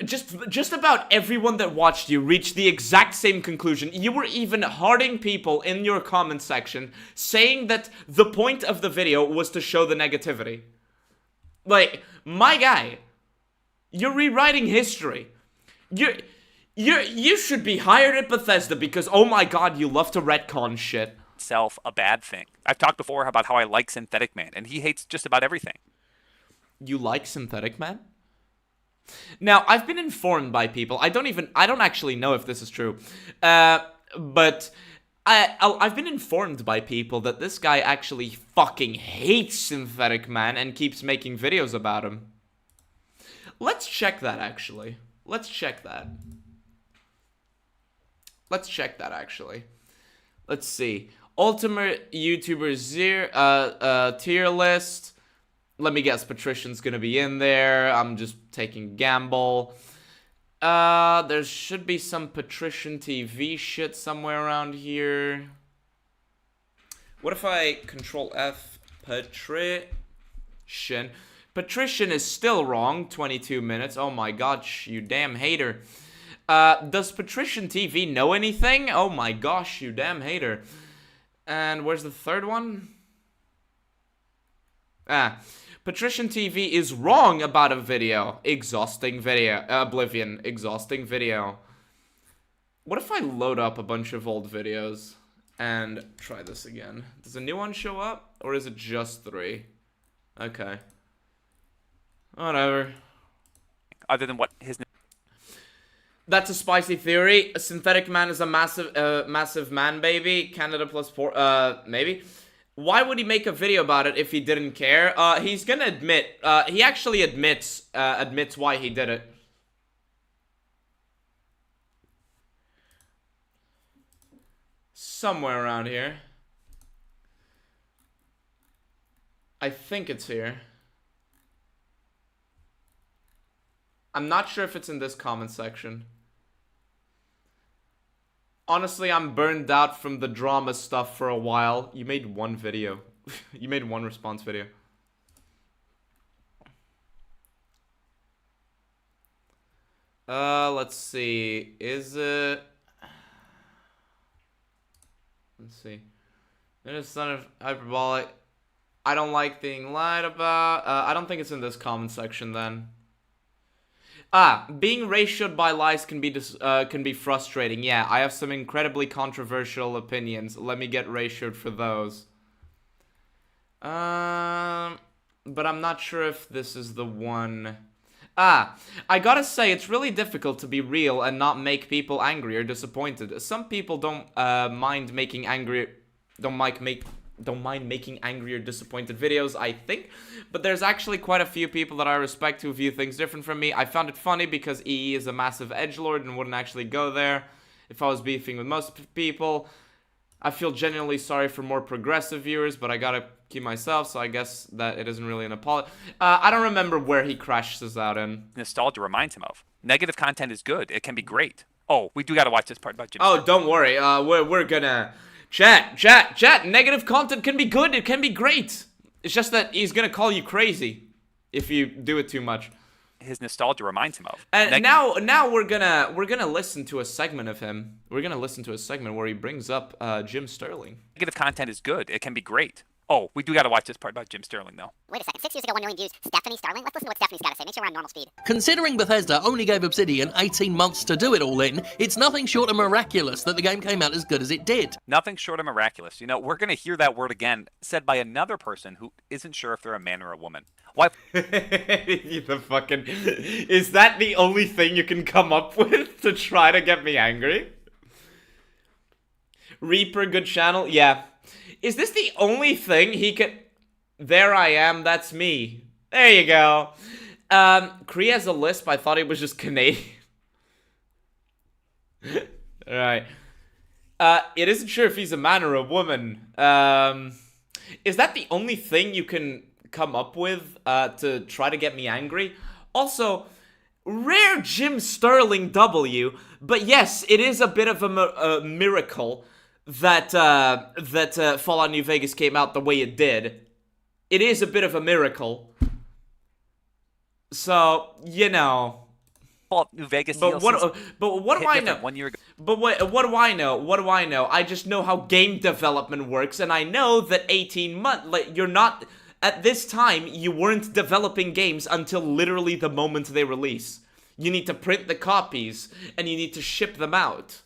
Just about everyone that watched you reached the exact same conclusion. You were even hearting people in your comment section saying that the point of the video was to show the negativity. Like, my guy, you're rewriting history. You should be hired at Bethesda because, oh my god, you love to retcon shit. Itself a bad thing. I've talked before about how I like Synthetic Man, and he hates just about everything. You like Synthetic Man? Now, I've been informed by people, I don't actually know if this is true, but I've been informed by people that this guy actually fucking hates Synthetic Man and keeps making videos about him. Let's check that, actually. Let's check that. Let's see. Ultimate YouTuber tier list. Let me guess, Patrician's gonna be in there. I'm just taking a gamble. There should be some Patrician TV shit somewhere around here. What if I Control F Patrician? Patrician is still wrong. 22 minutes. Oh my gosh, you damn hater. Does Patrician TV know anything? Oh my gosh, you damn hater. And where's the third one? Patrician TV is wrong about a video. Exhausting video. Oblivion. Exhausting video. What if I load up a bunch of old videos and try this again? Does a new one show up? Or is it just 3? Okay. Whatever. Other than what his... That's a spicy theory. A Synthetic Man is a massive man baby. Canada plus 4. Maybe. Why would he make a video about it if he didn't care? He's gonna admit. He actually admits why he did it. Somewhere around here. I think it's here. I'm not sure if it's in this comment section. Honestly, I'm burned out from the drama stuff for a while. You made one video. You made one response video. Let's see. Is it... Let's see. It is son of hyperbolic. I don't like being lied about. I don't think it's in this comment section then. Being ratioed by lies can be frustrating. Yeah, I have some incredibly controversial opinions. Let me get ratioed for those. But I'm not sure if this is the one. I gotta say, it's really difficult to be real and not make people angry or disappointed. Some people don't mind making angry or disappointed videos, I think. But there's actually quite a few people that I respect who view things different from me. I found it funny because EE is a massive edgelord and wouldn't actually go there if I was beefing with most people. I feel genuinely sorry for more progressive viewers, but I gotta keep myself, so I guess that it isn't really an apology. I don't remember where he crashes out in. Nostalgia reminds him of. Negative content is good. It can be great. Oh, we do gotta watch this part about Jim. Oh, don't worry. We're gonna... Chat, negative content can be good, it can be great. It's just that he's gonna call you crazy if you do it too much. His nostalgia reminds him of. And now we're gonna listen to a segment of him. We're gonna listen to a segment where he brings up Jim Sterling. Negative content is good, it can be great. Oh, we do gotta watch this part about Jim Sterling, though. Wait a second. 6 years ago, 1 million views. Stephanie Sterling? Let's listen to what Stephanie's got to say. Make sure we're on normal speed. Considering Bethesda only gave Obsidian 18 months to do it all in, it's nothing short of miraculous that the game came out as good as it did. Nothing short of miraculous. You know, we're gonna hear that word again, said by another person who isn't sure if they're a man or a woman. Why? The fucking... Is that the only thing you can come up with to try to get me angry? Reaper, good channel? Yeah. Is this the only thing he can... There I am, that's me. There you go. Kree has a lisp, I thought he was just Canadian. Alright. It isn't sure if he's a man or a woman. Is that the only thing you can come up with to try to get me angry? Also, rare Jim Sterling W, but yes, it is a bit of a miracle that Fallout New Vegas came out the way it did. It is a bit of a miracle. So, you know. Fallout New Vegas But DLCs what do hit I different know? 1 year ago. But what do I know? What do I know? I just know how game development works, and I know that 18 months, like, you're not, at this time, you weren't developing games until literally the moment they release. You need to print the copies, and you need to ship them out.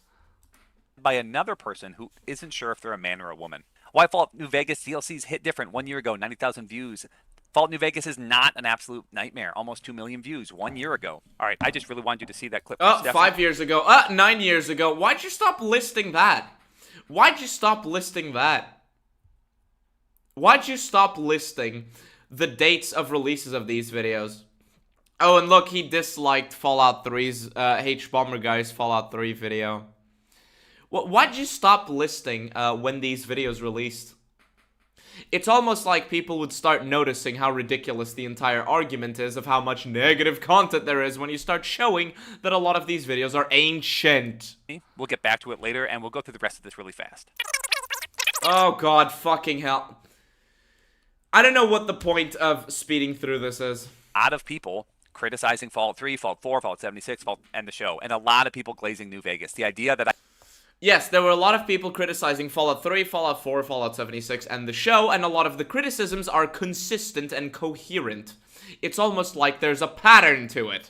By another person who isn't sure if they're a man or a woman. Why Fallout New Vegas DLCs hit different 1 year ago, 90,000 views. Fallout New Vegas is not an absolute nightmare. Almost 2 million views 1 year ago. All right, I just really wanted you to see that clip. Oh, 5 years ago. 9 years ago. Why'd you stop listing that? Why'd you stop listing that? Why'd you stop listing the dates of releases of these videos? Oh, and look, he disliked Fallout 3's, H-Bomber Guy's Fallout 3 video. Why'd you stop listing, when these videos released? It's almost like people would start noticing how ridiculous the entire argument is of how much negative content there is when you start showing that a lot of these videos are ancient. We'll get back to it later, and we'll go through the rest of this really fast. Oh god, fucking hell. I don't know what the point of speeding through this is. A lot of people criticizing Fallout 3, Fallout 4, Fallout 76, and the show, and a lot of people glazing New Vegas. The idea that Yes, there were a lot of people criticizing Fallout 3, Fallout 4, Fallout 76, and the show, and a lot of the criticisms are consistent and coherent. It's almost like there's a pattern to it.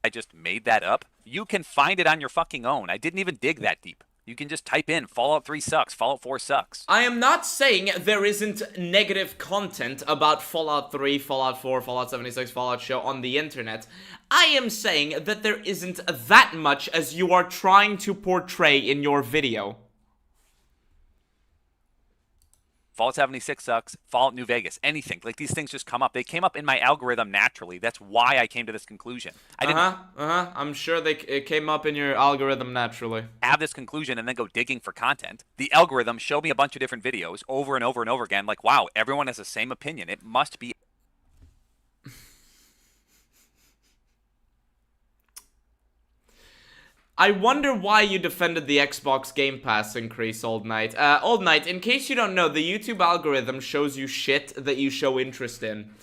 I just made that up. You can find it on your fucking own. I didn't even dig that deep. You can just type in Fallout 3 sucks, Fallout 4 sucks. I am not saying there isn't negative content about Fallout 3, Fallout 4, Fallout 76, Fallout show on the internet. I am saying that there isn't that much as you are trying to portray in your video. Fallout 76 sucks, Fallout New Vegas, anything. Like, these things just come up. They came up in my algorithm naturally. That's why I came to this conclusion. I didn't I'm sure it came up in your algorithm naturally. have this conclusion and then go digging for content. The algorithm showed me a bunch of different videos over and over and over again. Like, wow, everyone has the same opinion. It must be. I wonder why you defended the Xbox Game Pass increase, Old Knight. Old Knight, in case you don't know, the YouTube algorithm shows you shit that you show interest in.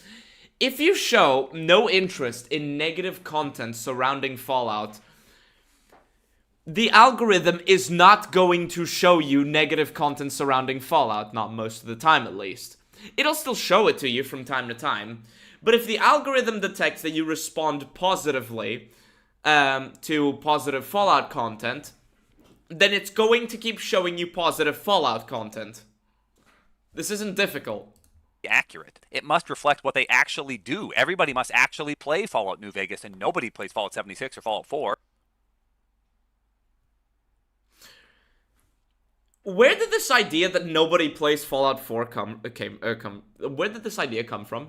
If you show no interest in negative content surrounding Fallout, the algorithm is not going to show you negative content surrounding Fallout, not most of the time at least. It'll still show it to you from time to time, but if the algorithm detects that you respond positively to positive Fallout content, then it's going to keep showing you positive Fallout content. This isn't difficult. Accurate. It must reflect what they actually do. Everybody must actually play Fallout New Vegas, and nobody plays Fallout 76 or Fallout 4. Where did this idea that nobody plays Fallout 4 where did this idea come from?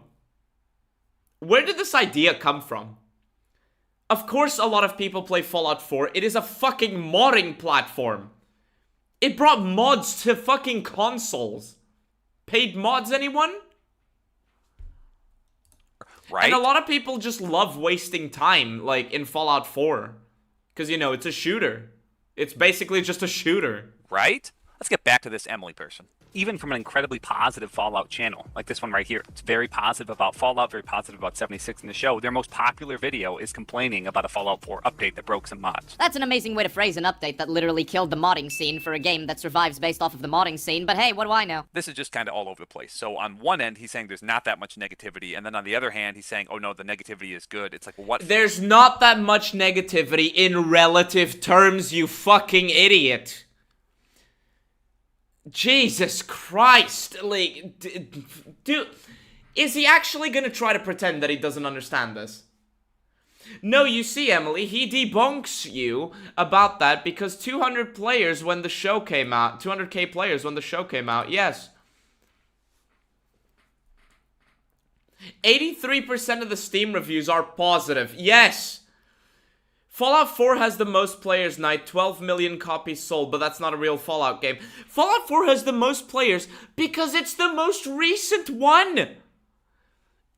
Where did this idea come from? Of course a lot of people play Fallout 4. It is a fucking modding platform. It brought mods to fucking consoles. Paid mods, anyone? Right? And a lot of people just love wasting time, like, in Fallout 4. Because, you know, it's a shooter. It's basically just a shooter. Right? Let's get back to this Emily person. Even from an incredibly positive Fallout channel, like this one right here. It's very positive about Fallout, very positive about 76 in the show. Their most popular video is complaining about a Fallout 4 update that broke some mods. That's an amazing way to phrase an update that literally killed the modding scene for a game that survives based off of the modding scene, but hey, what do I know? This is just kind of all over the place. So on one end, he's saying there's not that much negativity, and then on the other hand, he's saying, oh no, the negativity is good. It's like, what? There's not that much negativity in relative terms, you fucking idiot. Jesus Christ, like, dude, is he actually gonna try to pretend that he doesn't understand this? No, you see, Emily, he debunks you about that because 200 players when the show came out, 200k players when the show came out, yes. 83% of the Steam reviews are positive, yes. Fallout 4 has the most players, Knight, 12 million copies sold, but that's not a real Fallout game. Fallout 4 has the most players because it's the most recent one.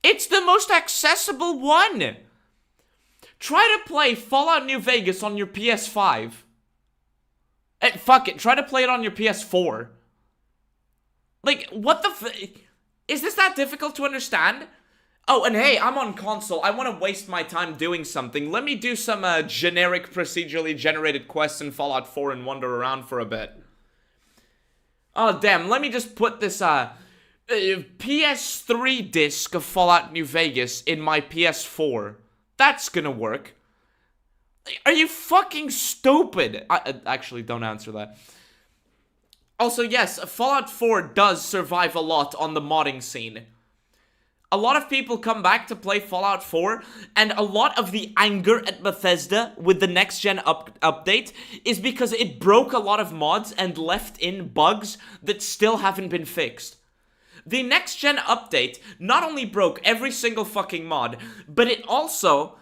It's the most accessible one. Try to play Fallout New Vegas on your PS5. Fuck it, try to play it on your PS4. Like, what the is this that difficult to understand? Oh, and hey, I'm on console. I want to waste my time doing something. Let me do some generic procedurally generated quests in Fallout 4 and wander around for a bit. Oh, damn. Let me just put this PS3 disc of Fallout New Vegas in my PS4. That's gonna work. Are you fucking stupid? Actually, don't answer that. Also, yes, Fallout 4 does survive a lot on the modding scene. A lot of people come back to play Fallout 4, and a lot of the anger at Bethesda with the next-gen update is because it broke a lot of mods and left in bugs that still haven't been fixed. The next-gen update not only broke every single fucking mod, but it also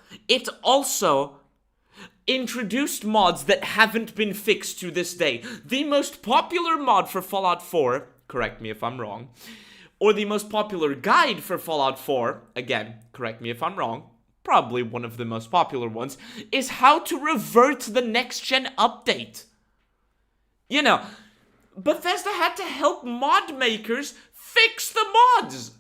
introduced mods that haven't been fixed to this day. The most popular mod for Fallout 4, correct me if I'm wrong, or the most popular guide for Fallout 4, again, correct me if I'm wrong, probably one of the most popular ones, is how to revert the next-gen update. You know, Bethesda had to help mod makers fix the mods.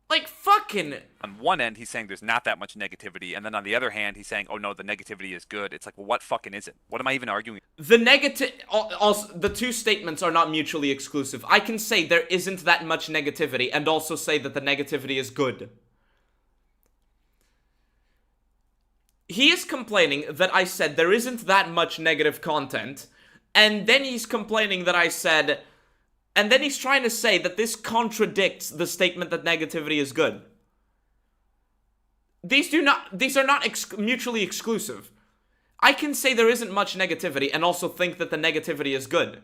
Like, fucking... On one end, he's saying there's not that much negativity, and then on the other hand, he's saying, oh no, the negativity is good. It's like, well, what fucking is it? What am I even arguing? Also, the two statements are not mutually exclusive. I can say there isn't that much negativity, and also say that the negativity is good. He is complaining that I said there isn't that much negative content, and then he's complaining that I said... And then he's trying to say that this contradicts the statement that negativity is good. These are not mutually exclusive. I can say there isn't much negativity and also think that the negativity is good.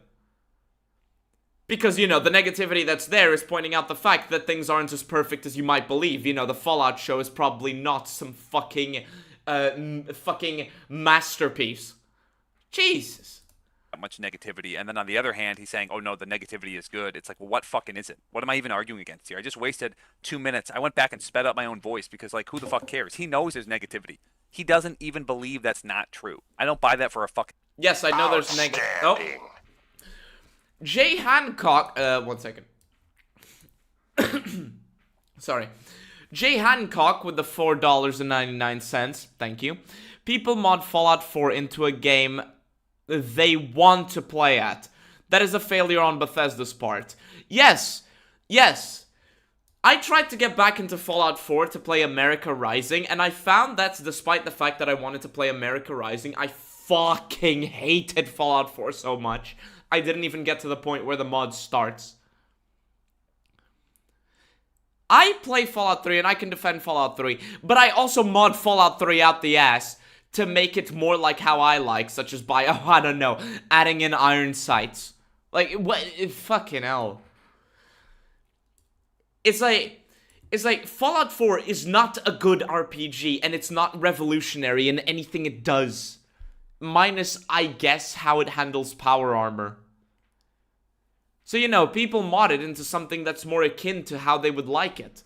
Because, you know, the negativity that's there is pointing out the fact that things aren't as perfect as you might believe. You know, the Fallout show is probably not some fucking masterpiece. Jesus. Much negativity, and then on the other hand, he's saying, oh no, the negativity is good. It's like, well, what fucking is it? What am I even arguing against here? I just wasted 2 minutes. I went back and sped up my own voice because, like, who the fuck cares? He knows there's negativity. He doesn't even believe that's not true. I don't buy that for a fucking... Yes, I know there's negative... Oh. Jay Hancock... one second. Sorry. Jay Hancock with the $4.99. Thank you. People mod Fallout 4 into a game they want to play at. That is a failure on Bethesda's part. Yes. I tried to get back into Fallout 4 to play America Rising, and I found that despite the fact that I wanted to play America Rising, I fucking hated Fallout 4 so much. I didn't even get to the point where the mod starts. I play Fallout 3 and I can defend Fallout 3, but I also mod Fallout 3 out the ass to make it more like how I like, such as by, oh, I don't know, adding in iron sights. Like, what? Fucking hell. It's like Fallout 4 is not a good RPG, and it's not revolutionary in anything it does. Minus, I guess, how it handles power armor. So, you know, people mod it into something that's more akin to how they would like it.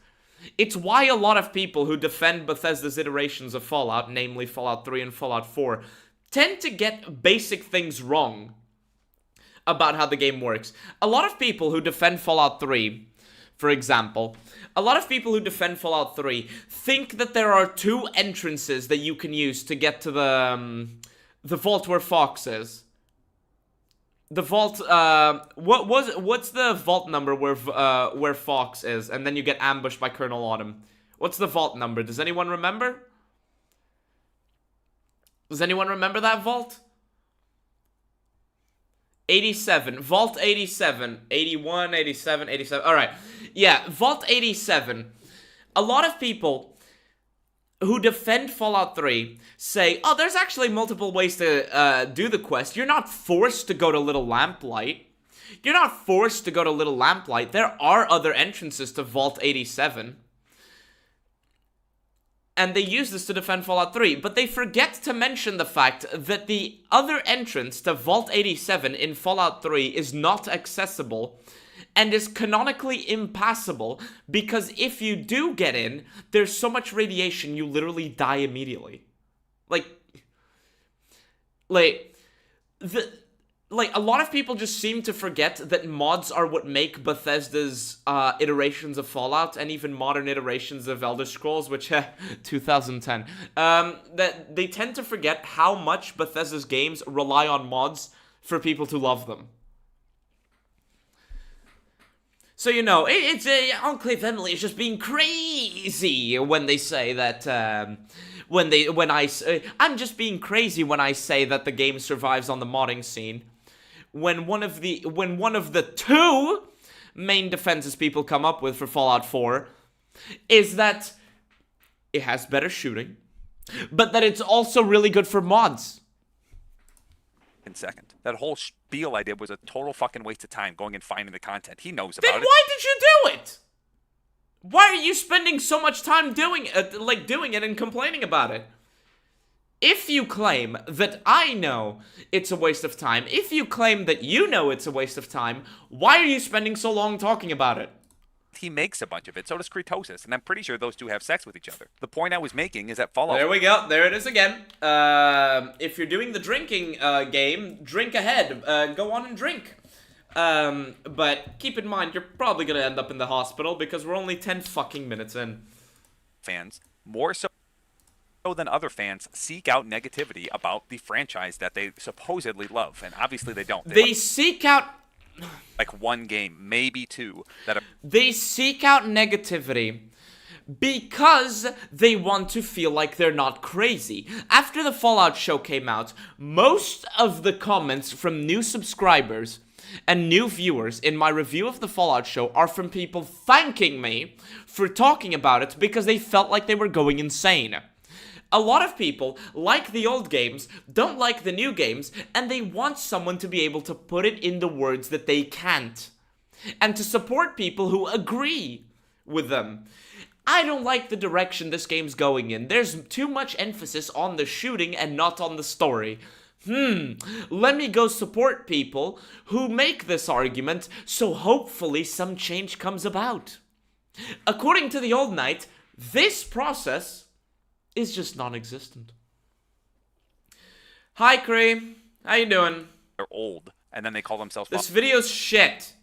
It's why a lot of people who defend Bethesda's iterations of Fallout, namely Fallout 3 and Fallout 4, tend to get basic things wrong about how the game works. A lot of people who defend Fallout 3, for example, think that there are two entrances that you can use to get to the vault where Fox is. The vault, what's the vault number where Fox is, and then you get ambushed by Colonel Autumn? What's the vault number? Does anyone remember? Does anyone remember that vault? 87. Vault 87. 81, 87, 87. Alright. Yeah, Vault 87. A lot of people who defend Fallout 3 say, oh, there's actually multiple ways to do the quest. You're not forced to go to Little Lamplight. There are other entrances to Vault 87. And they use this to defend Fallout 3, but they forget to mention the fact that the other entrance to Vault 87 in Fallout 3 is not accessible and is canonically impassable because if you do get in, there's so much radiation you literally die immediately. like, a lot of people just seem to forget that mods are what make Bethesda's iterations of Fallout and even modern iterations of Elder Scrolls, which 2010. That they tend to forget how much Bethesda's games rely on mods for people to love them. So, you know, it's Enclave Emily is just being crazy when they say that, I'm just being crazy when I say that the game survives on the modding scene. When one of the two main defenses people come up with for Fallout 4 is that it has better shooting, but that it's also really good for mods. Second. That whole spiel I did was a total fucking waste of time going and finding the content. He knows Then about it. why did you do it? Why are you spending so much time doing it and complaining about it? If you claim that I know it's a waste of time, if you claim that you know it's a waste of time, why are you spending so long talking about it? He makes a bunch of it, so does Kretosis, and I'm pretty sure those two have sex with each other. The point I was making is that Fallout... There we go. There it is again. If you're doing the drinking game, drink ahead. Go on and drink. But keep in mind, you're probably gonna end up in the hospital because we're only 10 fucking minutes in. Fans, more so than other fans, seek out negativity about the franchise that they supposedly love, and obviously they don't. They seek out... like one game, maybe two, that are... They seek out negativity because they want to feel like they're not crazy. After the Fallout show came out, most of the comments from new subscribers and new viewers in my review of the Fallout show are from people thanking me for talking about it because they felt like they were going insane. A lot of people like the old games, don't like the new games, and they want someone to be able to put it in the words that they can't. And to support people who agree with them. I don't like the direction this game's going in. There's too much emphasis on the shooting and not on the story. Let me go support people who make this argument, so hopefully some change comes about. According to the Old Knight, this process is just non-existent. Hi, Cree. How you doing? they're old, and then they call themselves... This video's shit.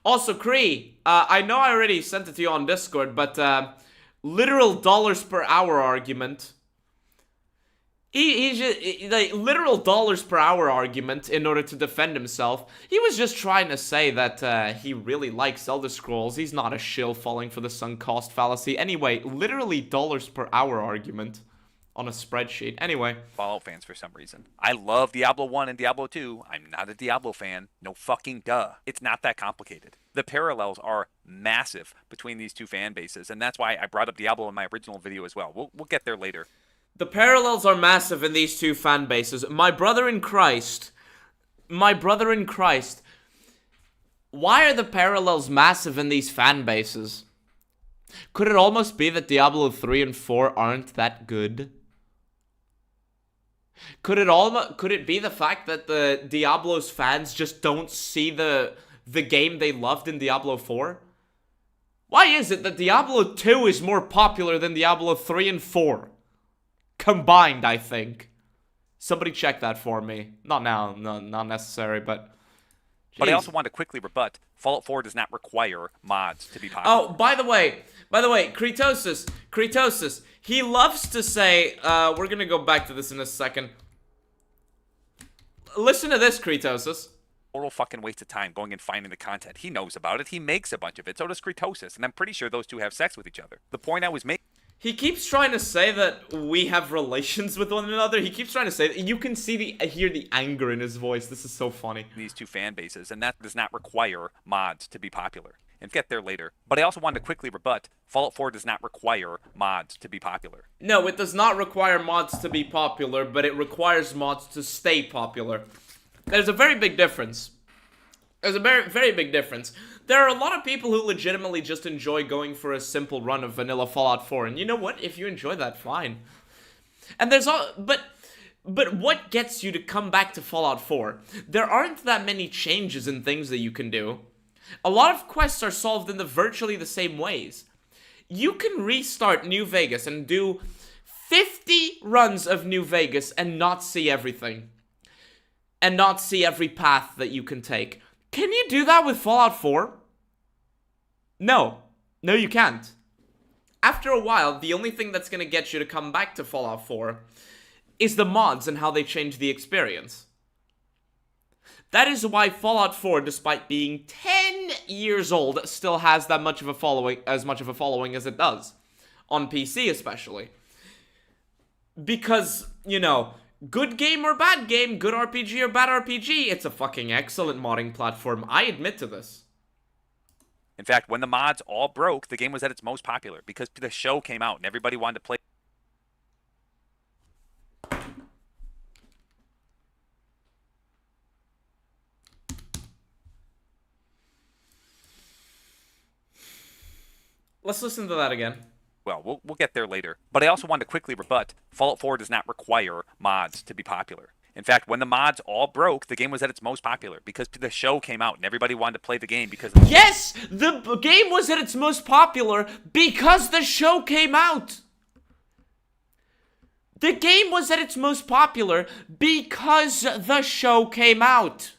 Also, Cree, I know I already sent it to you on Discord, but literal dollars per hour argument... He just, like, literal dollars per hour argument in order to defend himself. He was just trying to say that he really likes Elder Scrolls. He's not a shill falling for the sunk cost fallacy. Anyway, literally dollars per hour argument on a spreadsheet. Anyway. Fallout fans for some reason. I love Diablo 1 and Diablo 2. I'm not a Diablo fan. No fucking duh. It's not that complicated. The parallels are massive between these two fan bases, and that's why I brought up Diablo in my original video as well. We'll get there later. The parallels are massive in these two fan bases. My brother in Christ, why are the parallels massive in these fan bases? Could it almost be that Diablo 3 and 4 aren't that good? Could it be the fact that the Diablo's fans just don't see the game they loved in Diablo 4? Why is it that Diablo 2 is more popular than Diablo 3 and 4? Combined, I think. Somebody check that for me. Not now, no, not necessary, but... Jeez. But I also want to quickly rebut, Fallout 4 does not require mods to be popular. Oh, by the way, Kretosis, he loves to say, we're gonna go back to this in a second. Listen to this, Kretosis. Total fucking waste of time going and finding the content. He knows about it, he makes a bunch of it, so does Kretosis, and I'm pretty sure those two have sex with each other. The point I was making... He keeps trying to say that we have relations with one another. He keeps trying to say that. You can hear the anger in his voice. This is so funny. These two fan bases, and that does not require mods to be popular. And get there later. But I also wanted to quickly rebut, Fallout 4 does not require mods to be popular. No, it does not require mods to be popular, but it requires mods to stay popular. There's a very big difference. There's a very, very big difference. There are a lot of people who legitimately just enjoy going for a simple run of vanilla Fallout 4, and you know what? If you enjoy that, fine. And there's all, but what gets you to come back to Fallout 4? There aren't that many changes in things that you can do. A lot of quests are solved in virtually the same ways. You can restart New Vegas and do 50 runs of New Vegas and not see everything. and not see every path that you can take. Can you do that with Fallout 4? No. No, you can't. After a while, the only thing that's gonna get you to come back to Fallout 4 is the mods and how they change the experience. That is why Fallout 4, despite being 10 years old, still has that much of a following, as much of a following as it does. On PC especially. Because, you know, good game or bad game, good RPG or bad RPG, it's a fucking excellent modding platform. I admit to this. In fact, when the mods all broke, the game was at its most popular because the show came out and everybody wanted to play. Let's listen to that again. Well, we'll get there later. But I also want to quickly rebut, Fallout 4 does not require mods to be popular. In fact, when the mods all broke, the game was at its most popular because the show came out and everybody wanted to play the game because... Yes! The game was at its most popular because the show came out! The game was at its most popular because the show came out.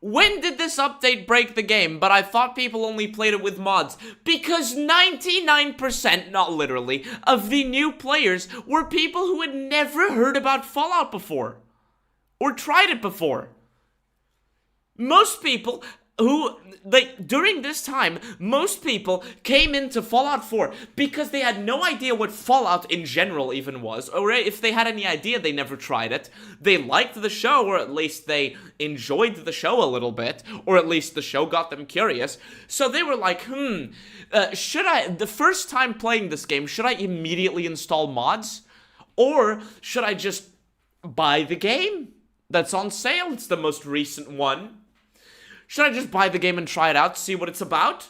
When did this update break the game, but I thought people only played it with mods? Because 99%, not literally, of the new players were people who had never heard about Fallout before. Or tried it before. Most people who, like, during this time, most people came into Fallout 4 because they had no idea what Fallout in general even was, or if they had any idea, they never tried it. They liked the show, or at least they enjoyed the show a little bit, or at least the show got them curious. So they were like, should I, the first time playing this game, should I immediately install mods? Or should I just buy the game that's on sale? It's the most recent one. Should I just buy the game and try it out to see what it's about?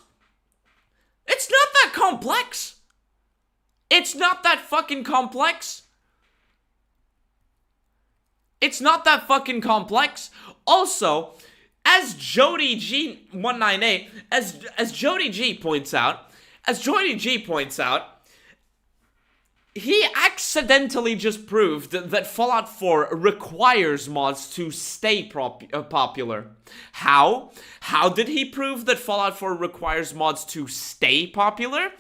It's not that complex. It's not that fucking complex. It's not that fucking complex. Also, as Jody G198, as Jody G points out, he accidentally just proved that Fallout 4 requires mods to stay popular. How? How did he prove that Fallout 4 requires mods to stay popular?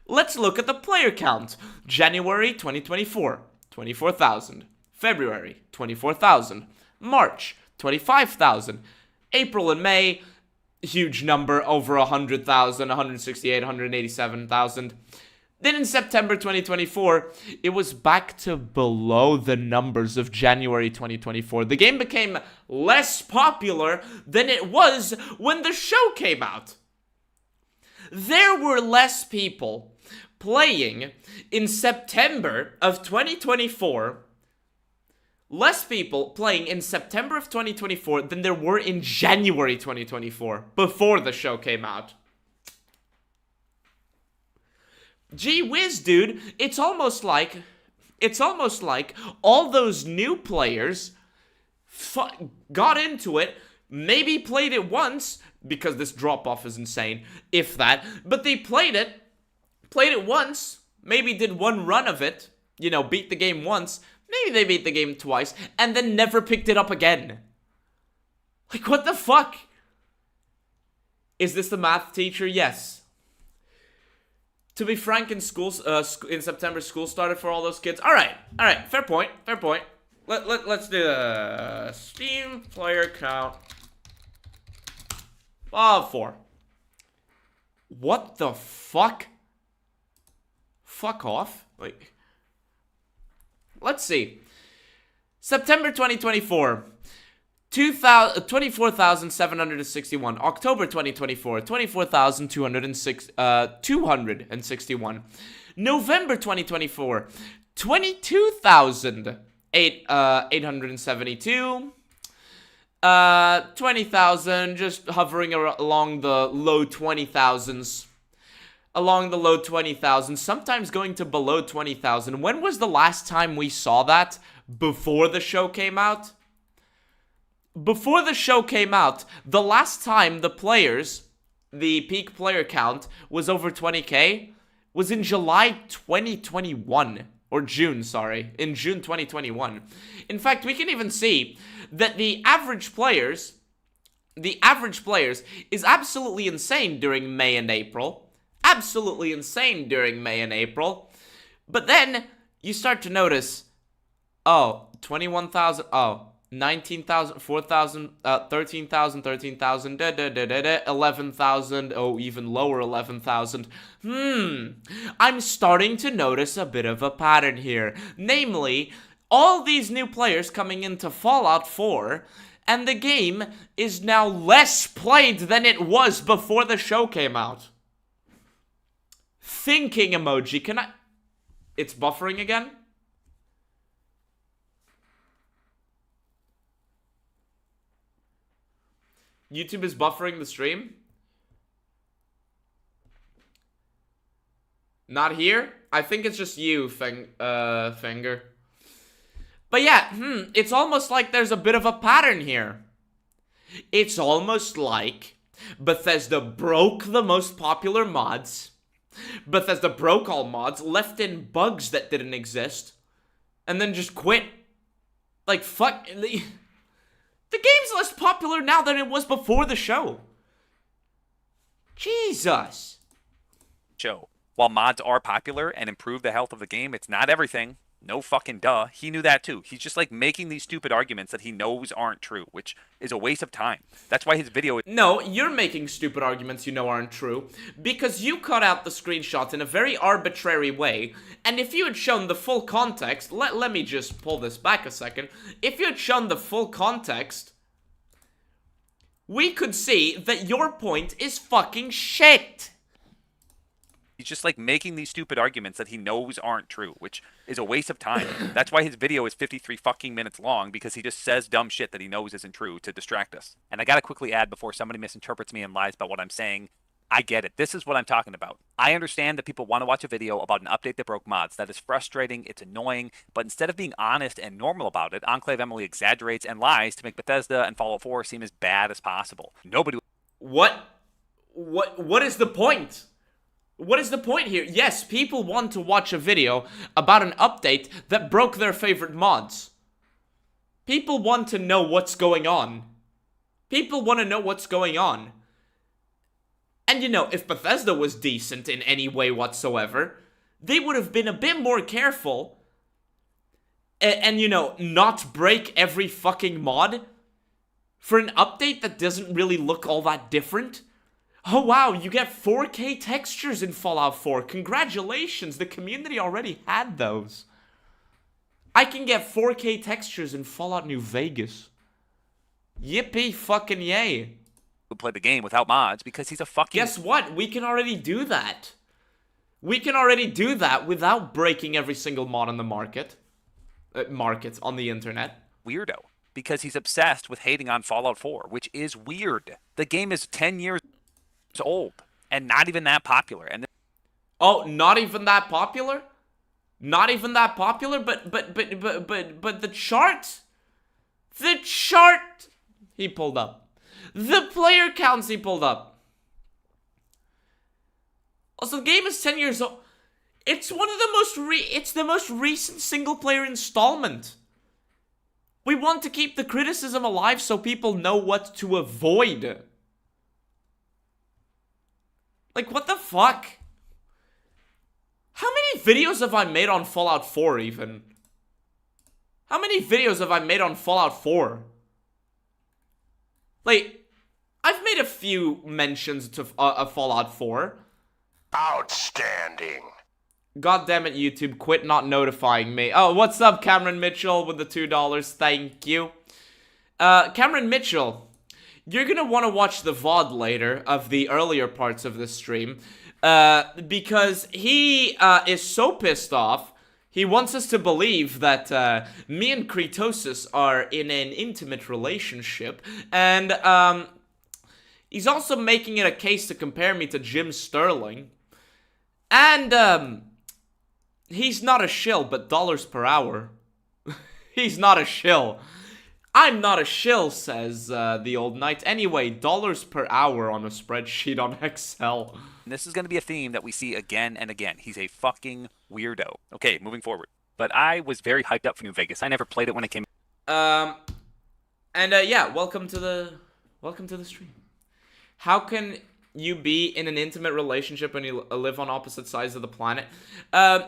Let's look at the player count. January 2024, 24,000. February, 24,000. March, 25,000. April and May, huge number, over 100,000, 168, 187,000. Then in September 2024, it was back to below the numbers of January 2024. The game became less popular than it was when the show came out. There were less people playing in September of 2024. Less people playing in September of 2024 than there were in January 2024, before the show came out. Gee whiz, dude, it's almost like all those new players got into it, maybe played it once, because this drop-off is insane, if that, but they played it once, maybe did one run of it, you know, beat the game once, maybe they beat the game twice, and then never picked it up again. Like, what the fuck? Is this the math teacher? Yes. To be frank, in September, school started for all those kids. All right, fair point. Let's do the Steam player count of 4. What the fuck? Fuck off. Like, let's see. September 2024. 24,761. October 2024, 24,261. November 2024, 22,872. 20,000, just hovering along the low 20,000s. Along the low 20,000s, sometimes going to below 20,000. When was the last time we saw that? Before the show came out? Before the show came out, the last time the peak player count was over 20k was in July 2021. Or June, sorry. In June 2021. In fact, we can even see that the average players is absolutely insane during May and April. Absolutely insane during May and April. But then you start to notice, oh, 21,000, oh, 19,000, 4,000, 13,000, 13,000, 11,000, oh, even lower 11,000. I'm starting to notice a bit of a pattern here. Namely, all these new players coming into Fallout 4, and the game is now less played than it was before the show came out. Thinking emoji, can I... It's buffering again? YouTube is buffering the stream? Not here? I think it's just you, Finger. But yeah, it's almost like there's a bit of a pattern here. It's almost like Bethesda broke the most popular mods. Bethesda broke all mods, left in bugs that didn't exist, and then just quit. Like, fuck... The game's less popular now than it was before the show. Jesus. Show. While mods are popular and improve the health of the game, it's not everything. No fucking duh. He knew that too. He's just like making these stupid arguments that he knows aren't true, which is a waste of time. That's why his video is... No, you're making stupid arguments you know aren't true, because you cut out the screenshots in a very arbitrary way, and if you had shown the full context, let me just pull this back a second. If you had shown the full context, we could see that your point is fucking shit. He's just like making these stupid arguments that he knows aren't true, which is a waste of time. That's why his video is 53 fucking minutes long, because he just says dumb shit that he knows isn't true to distract us. And I gotta quickly add before somebody misinterprets me and lies about what I'm saying, I get it. This is what I'm talking about. I understand that people want to watch a video about an update that broke mods. That is frustrating, it's annoying, but instead of being honest and normal about it, Enclave Emily exaggerates and lies to make Bethesda and Fallout 4 seem as bad as possible. Nobody... What is the point? What is the point here? Yes, people want to watch a video about an update that broke their favorite mods. People want to know what's going on. People want to know what's going on. And you know, if Bethesda was decent in any way whatsoever, they would have been a bit more careful and you know, not break every fucking mod for an update that doesn't really look all that different. Oh wow, you get 4K textures in Fallout 4. Congratulations, the community already had those. I can get 4K textures in Fallout New Vegas. Yippee fucking yay. would play the game without mods because he's a fucking... Guess what? We can already do that. We can already do that without breaking every single mod on the market. On the internet. Weirdo. Because he's obsessed with hating on Fallout 4, which is weird. The game is 10 years old and not even that popular. And oh, not even that popular? Not even that popular? But the chart he pulled up. The player counts he pulled up. Also, the game is 10 years old. It's one of the it's the most recent single player installment. We want to keep the criticism alive so people know what to avoid. Like, what the fuck? How many videos have I made on Fallout 4 even? How many videos have I made on Fallout 4? Like, I've made a few mentions to Fallout 4. Outstanding. God damn it, YouTube, quit not notifying me. Oh, what's up, Cameron Mitchell, with the $2. Thank you. Cameron Mitchell, you're gonna want to watch the VOD later of the earlier parts of the stream, because he is so pissed off. He wants us to believe that me and Kretosis are in an intimate relationship, and he's also making it a case to compare me to Jim Sterling. And he's not a shill, but dollars per hour. He's not a shill. I'm not a shill, says the old knight. Anyway, dollars per hour on a spreadsheet on Excel. this is going to be a theme that we see again and again. He's a fucking weirdo. Okay, moving forward. but I was very hyped up for New Vegas. I never played it when it came. Yeah, welcome to the stream. How can you be in an intimate relationship when you live on opposite sides of the planet?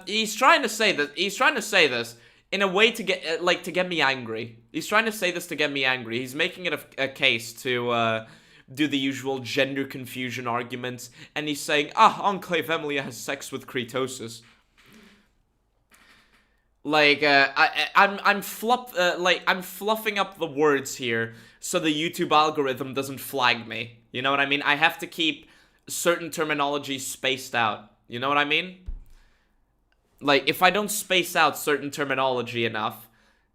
He's trying to say that. He's trying to say this in a way to get to get me angry. He's trying to say this to get me angry. He's making it a case to do the usual gender confusion arguments, and he's saying, Enclave Emily has sex with Kretosis. I'm fluffing up the words here so the YouTube algorithm doesn't flag me. You know what I mean? I have to keep certain terminology spaced out. You know what I mean? Like, if I don't space out certain terminology enough,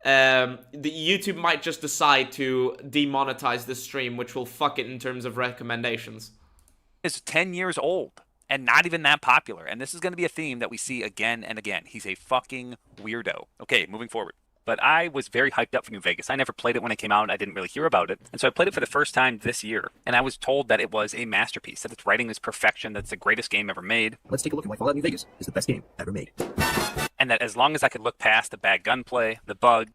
the YouTube might just decide to demonetize the stream, which will fuck it in terms of recommendations. Is 10 years old and not even that popular. And this is going to be a theme that we see again and again. He's a fucking weirdo. Okay, moving forward. But I was very hyped up for New Vegas. I never played it when it came out. I didn't really hear about it. And so I played it for the first time this year. And I was told that it was a masterpiece, that its writing is perfection, that's the greatest game ever made. Let's take a look at why Fallout New Vegas is the best game ever made. And that as long as I could look past the bad gunplay, the bug.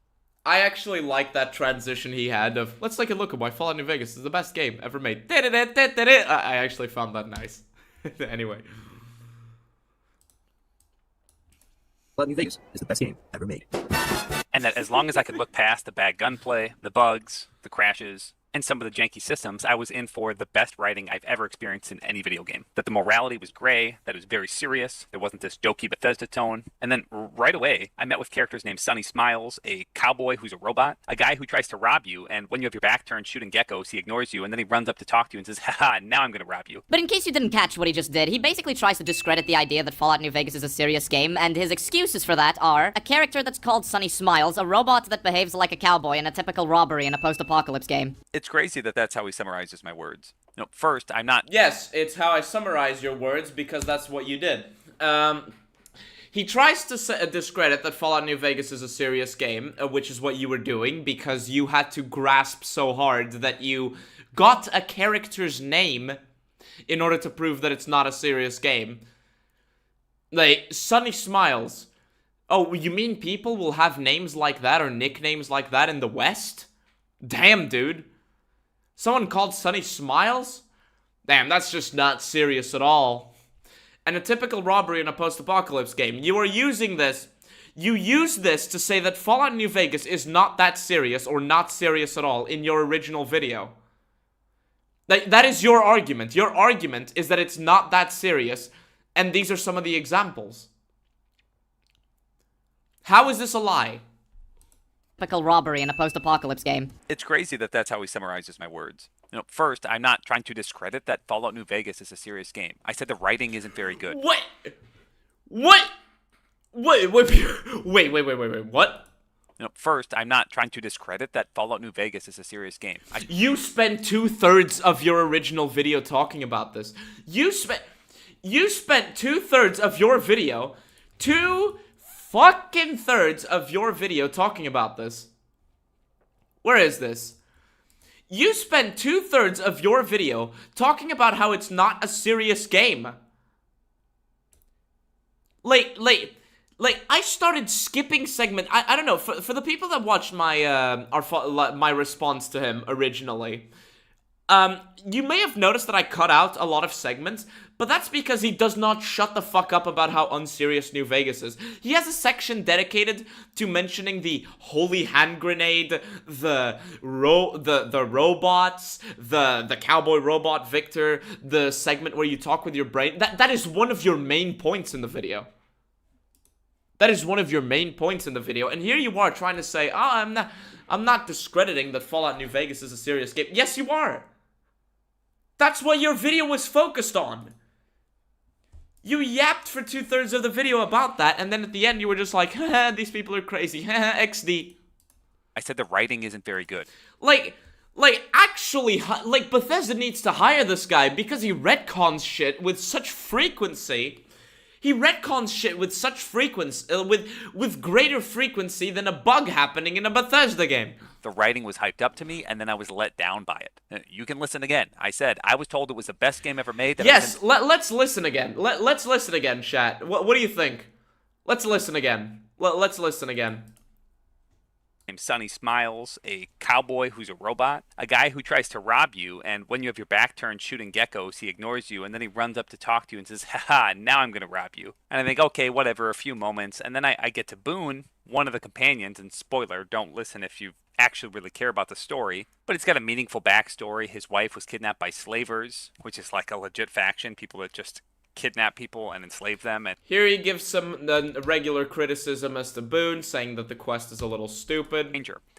I actually like that transition he had of, let's take a look at why Fallout New Vegas is the best game ever made. I actually found that nice. Anyway. Fallout New Vegas is the best game ever made. And that as long as I could look past the bad gunplay, the bugs, the crashes, and some of the janky systems, I was in for the best writing I've ever experienced in any video game. That the morality was gray, that it was very serious, there wasn't this jokey Bethesda tone. And then right away, I met with characters named Sunny Smiles, a cowboy who's a robot, a guy who tries to rob you, and when you have your back turned shooting geckos, he ignores you, and then he runs up to talk to you and says, haha, now I'm gonna rob you. But in case you didn't catch what he just did, he basically tries to discredit the idea that Fallout New Vegas is a serious game, and his excuses for that are a character that's called Sunny Smiles, a robot that behaves like a cowboy, and a typical robbery in a post-apocalypse game. It's crazy that that's how he summarizes my words. No, first, I'm not... Yes, it's how I summarize your words because that's what you did. He tries to discredit that Fallout New Vegas is a serious game, which is what you were doing because you had to grasp so hard that you got a character's name in order to prove that it's not a serious game. Like, Sunny Smiles. Oh, you mean people will have names like that or nicknames like that in the West? Damn, dude. Someone called Sunny Smiles? Damn, that's just not serious at all. And a typical robbery in a post-apocalypse game. You are using this. You use this to say that Fallout New Vegas is not that serious or not serious at all in your original video. That is your argument. Your argument is that it's not that serious, and these are some of the examples. How is this a lie? Typical robbery in a post-apocalypse game. It's crazy that that's how he summarizes my words. You know, first, I'm not trying to discredit that Fallout New Vegas is a serious game. I said the writing isn't very good. What? What? Wait, what? You know, first, I'm not trying to discredit that Fallout New Vegas is a serious game. You spent 2/3 of your original video talking about this. You spent 2/3 of your video, 2/3 of your video talking about this. Where is this? You spent 2/3 of your video talking about how it's not a serious game. Like, I started skipping segment. I don't know, for the people that watched my, my response to him originally, you may have noticed that I cut out a lot of segments, but that's because he does not shut the fuck up about how unserious New Vegas is. He has a section dedicated to mentioning the holy hand grenade, the robots, the cowboy robot Victor, the segment where you talk with your brain. That is one of your main points in the video. That is one of your main points in the video, and here you are trying to say, oh, I'm not discrediting that Fallout New Vegas is a serious game. Yes, you are. That's what your video was focused on. You yapped for 2/3 of the video about that, and then at the end you were just like, haha, these people are crazy, haha, XD. I said the writing isn't very good. Actually, Bethesda needs to hire this guy because he retcons shit with such frequency. He retcons shit with such frequency, with greater frequency than a bug happening in a Bethesda game. The writing was hyped up to me, and then I was let down by it. You can listen again. I said, I was told it was the best game ever made. Yes, let's listen again. Let's listen again, chat. What do you think? Let's listen again. Let's listen again. Sonny Smiles, a cowboy who's a robot, a guy who tries to rob you, and when you have your back turned shooting geckos, he ignores you, and then he runs up to talk to you and says, haha, now I'm gonna rob you. And I think, okay, whatever, a few moments, and then I get to Boone, one of the companions, and spoiler, don't listen if you actually really care about the story, but it's got a meaningful backstory. His wife was kidnapped by slavers, which is like a legit faction, people that just kidnap people and enslave them. And here he gives some regular criticism as to Boone, saying that the quest is a little stupid.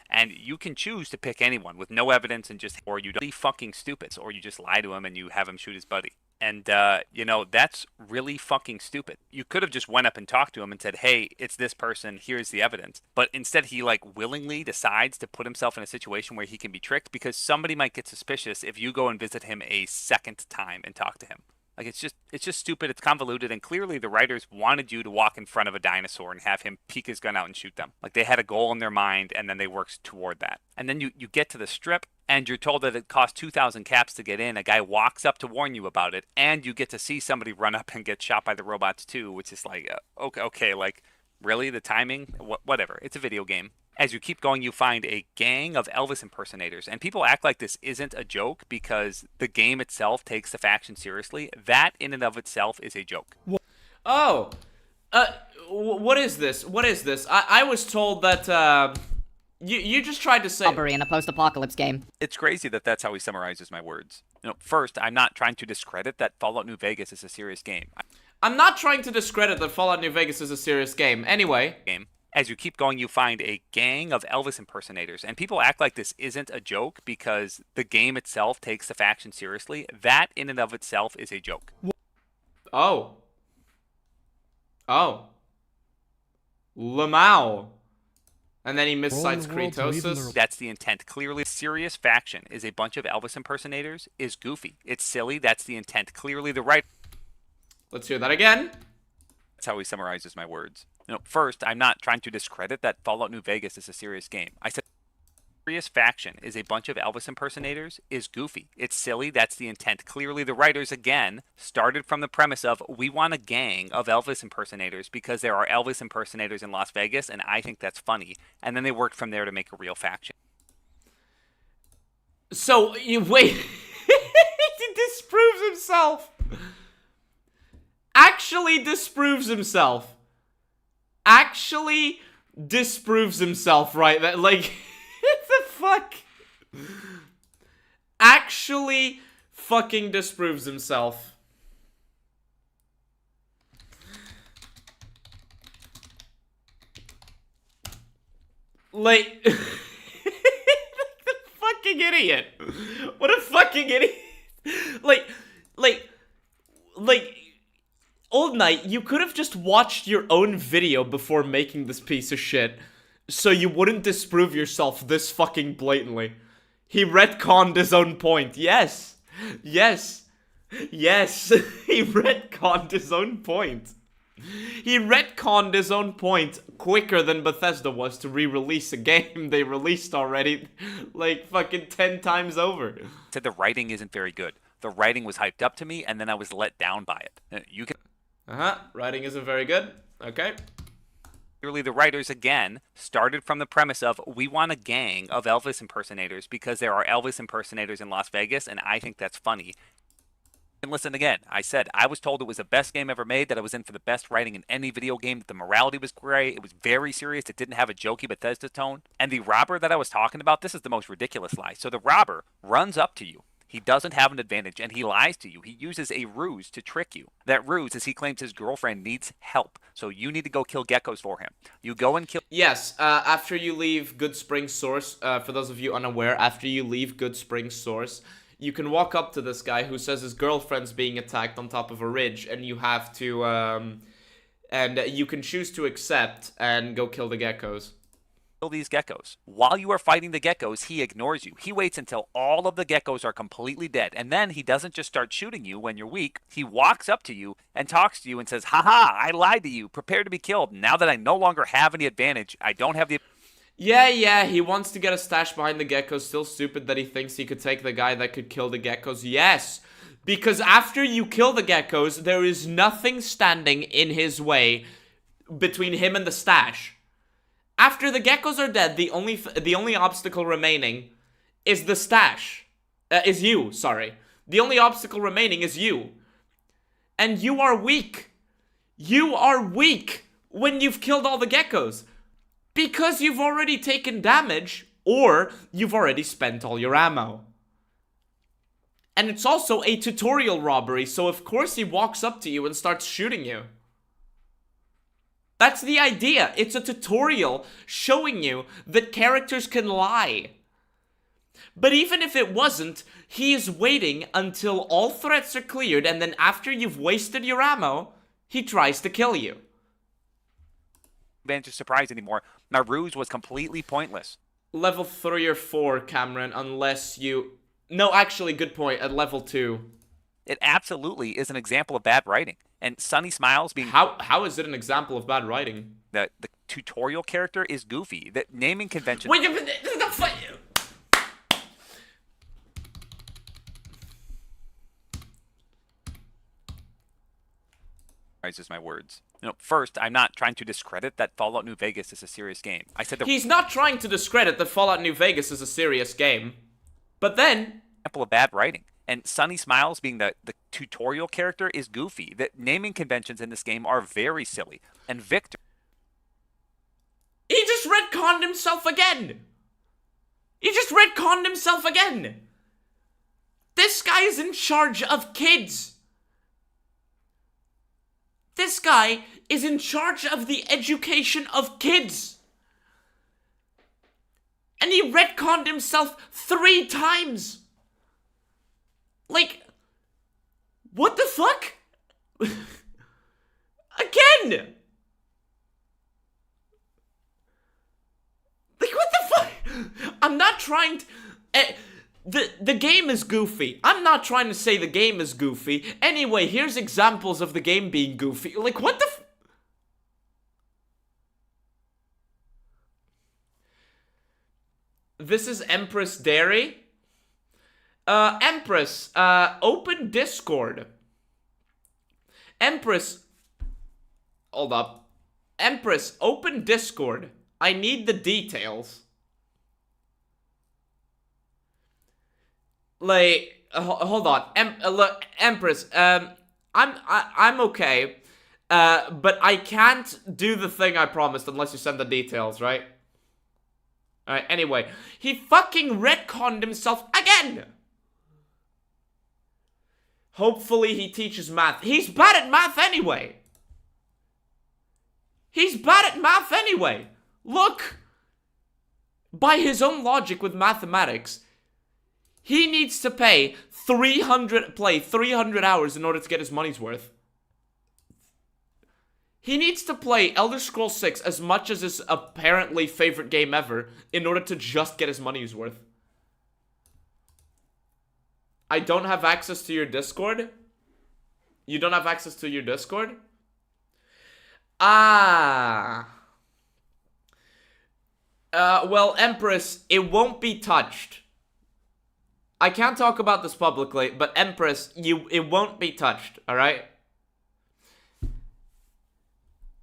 And you can choose to pick anyone with no evidence and just, or you don't be fucking stupid, or you just lie to him and you have him shoot his buddy. And, you know, that's really fucking stupid. You could have just went up and talked to him and said, hey, it's this person, here's the evidence. But instead he, like, willingly decides to put himself in a situation where he can be tricked because somebody might get suspicious if you go and visit him a second time and talk to him. Like, it's just stupid, it's convoluted, and clearly the writers wanted you to walk in front of a dinosaur and have him peek his gun out and shoot them. Like, they had a goal in their mind, and then they worked toward that. And then you get to the strip, and you're told that it costs 2,000 caps to get in. A guy walks up to warn you about it, and you get to see somebody run up and get shot by the robots too, which is like, okay, like, really? The timing? Whatever. It's a video game. As you keep going, you find a gang of Elvis impersonators, and people act like this isn't a joke because the game itself takes the faction seriously. That, in and of itself, is a joke. Oh, what is this? What is this? I was told that, you just tried to say... Robbery in a post-apocalypse game. It's crazy that that's how he summarizes my words. You know, first, I'm not trying to discredit that Fallout New Vegas is a serious game. I'm not trying to discredit that Fallout New Vegas is a serious game. Anyway... As you keep going, you find a gang of Elvis impersonators, and people act like this isn't a joke because the game itself takes the faction seriously. That, in and of itself, is a joke. Oh. Lamau. And then he miscites Kretosis. That's the intent. Clearly, serious faction is a bunch of Elvis impersonators is goofy. It's silly. That's the intent. Clearly, the right... Let's hear that again. That's how he summarizes my words. You know, first, I'm not trying to discredit that Fallout New Vegas is a serious game. I said serious faction is a bunch of Elvis impersonators is goofy. It's silly. That's the intent. Clearly, the writers, again, started from the premise of we want a gang of Elvis impersonators because there are Elvis impersonators in Las Vegas, and I think that's funny. And then they worked from there to make a real faction. So, wait. He disproves himself. Actually disproves himself. Actually disproves himself, right? That, like, what the fuck? Actually fucking disproves himself. Like, the fucking idiot. What a fucking idiot. Like, Old Knight, you could have just watched your own video before making this piece of shit, so you wouldn't disprove yourself this fucking blatantly. He retconned his own point. Yes. Yes. Yes. He retconned his own point. He retconned his own point quicker than Bethesda was to re-release a game they released already, like, fucking 10 times over. Said the writing isn't very good. The writing was hyped up to me, and then I was let down by it. You can... Writing isn't very good. Okay. Clearly, the writers, again, started from the premise of we want a gang of Elvis impersonators because there are Elvis impersonators in Las Vegas, and I think that's funny. And listen again, I said I was told it was the best game ever made, that I was in for the best writing in any video game, that the morality was great, it was very serious, it didn't have a jokey Bethesda tone. And the robber that I was talking about, this is the most ridiculous lie. So the robber runs up to you. He doesn't have an advantage, and he lies to you. He uses a ruse to trick you. That ruse is he claims his girlfriend needs help, so you need to go kill geckos for him. You go and kill... Yes, after you leave Good Spring Source, for those of you unaware, after you leave Good Spring Source, you can walk up to this guy who says his girlfriend's being attacked on top of a ridge, and you have to, and you can choose to accept and go kill the geckos. These geckos. While you are fighting the geckos, he ignores you. He waits until all of the geckos are completely dead, and then he doesn't just start shooting you when you're weak. He walks up to you and talks to you and says, haha, I lied to you. Prepare to be killed. Now that I no longer have any advantage, I don't have the... Yeah, he wants to get a stash behind the geckos. Still stupid that he thinks he could take the guy that could kill the geckos. Yes, because after you kill the geckos, there is nothing standing in his way between him and the stash. After the geckos are dead, the only obstacle remaining is the stash. Is you, sorry. The only obstacle remaining is you. And you are weak. You are weak when you've killed all the geckos. Because you've already taken damage, or you've already spent all your ammo. And it's also a tutorial robbery, so of course he walks up to you and starts shooting you. That's the idea. It's a tutorial showing you that characters can lie. But even if it wasn't, he is waiting until all threats are cleared, and then after you've wasted your ammo, he tries to kill you. Been to surprise anymore. My ruse was completely pointless. Level 3 or 4, Cameron, unless you... No, actually, good point, at level 2. It absolutely is an example of bad writing. And Sunny Smiles being... How is it an example of bad writing? The tutorial character is goofy. The naming convention... Wait, my words. First, I'm not trying to discredit that Fallout New Vegas is a serious game. I said he's not trying to discredit that Fallout New Vegas is a serious game. But then... Example of bad writing. And Sunny Smiles being the tutorial character is goofy. The naming conventions in this game are very silly. And Victor... He just retconned himself again! He just retconned himself again! This guy is in charge of kids! This guy is in charge of the education of kids! And he retconned himself 3 times! Like, what the fuck? Again! Like, what the fuck? I'm not trying to... The game is goofy. I'm not trying to say the game is goofy. Anyway, here's examples of the game being goofy. Like, what the f... This is Empress Dairy. Empress, open Discord. Empress, hold up. Empress, open Discord. I need the details. Like, hold on. Look, Empress, I'm okay. But I can't do the thing I promised unless you send the details, right? Alright, anyway. He fucking retconned himself again! Hopefully he teaches math. He's bad at math anyway! He's bad at math anyway! Look! By his own logic with mathematics, he needs to play 300 hours in order to get his money's worth. He needs to play Elder Scrolls 6 as much as his apparently favorite game ever in order to just get his money's worth. I don't have access to your Discord? You don't have access to your Discord? Ah. Well, Empress, it won't be touched. I can't talk about this publicly, but Empress, it won't be touched, alright?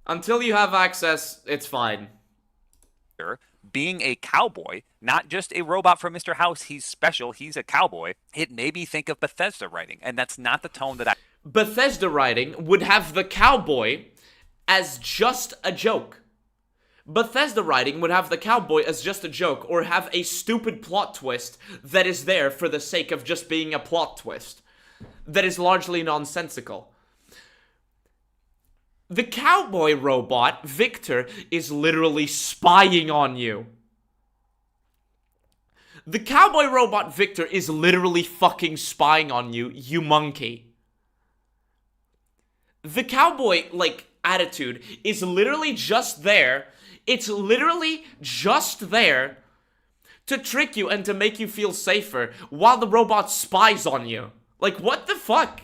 Until you have access, it's fine. Being a cowboy, not just a robot from Mr. House, he's special, he's a cowboy, it made me think of Bethesda writing, and that's not the tone that I... Bethesda writing would have the cowboy as just a joke. Bethesda writing would have the cowboy as just a joke, or have a stupid plot twist that is there for the sake of just being a plot twist. That is largely nonsensical. The cowboy robot, Victor, is literally spying on you. The cowboy robot, Victor, is literally fucking spying on you, you monkey. The cowboy, attitude is literally just there. It's literally just there to trick you and to make you feel safer while the robot spies on you. Like, what the fuck?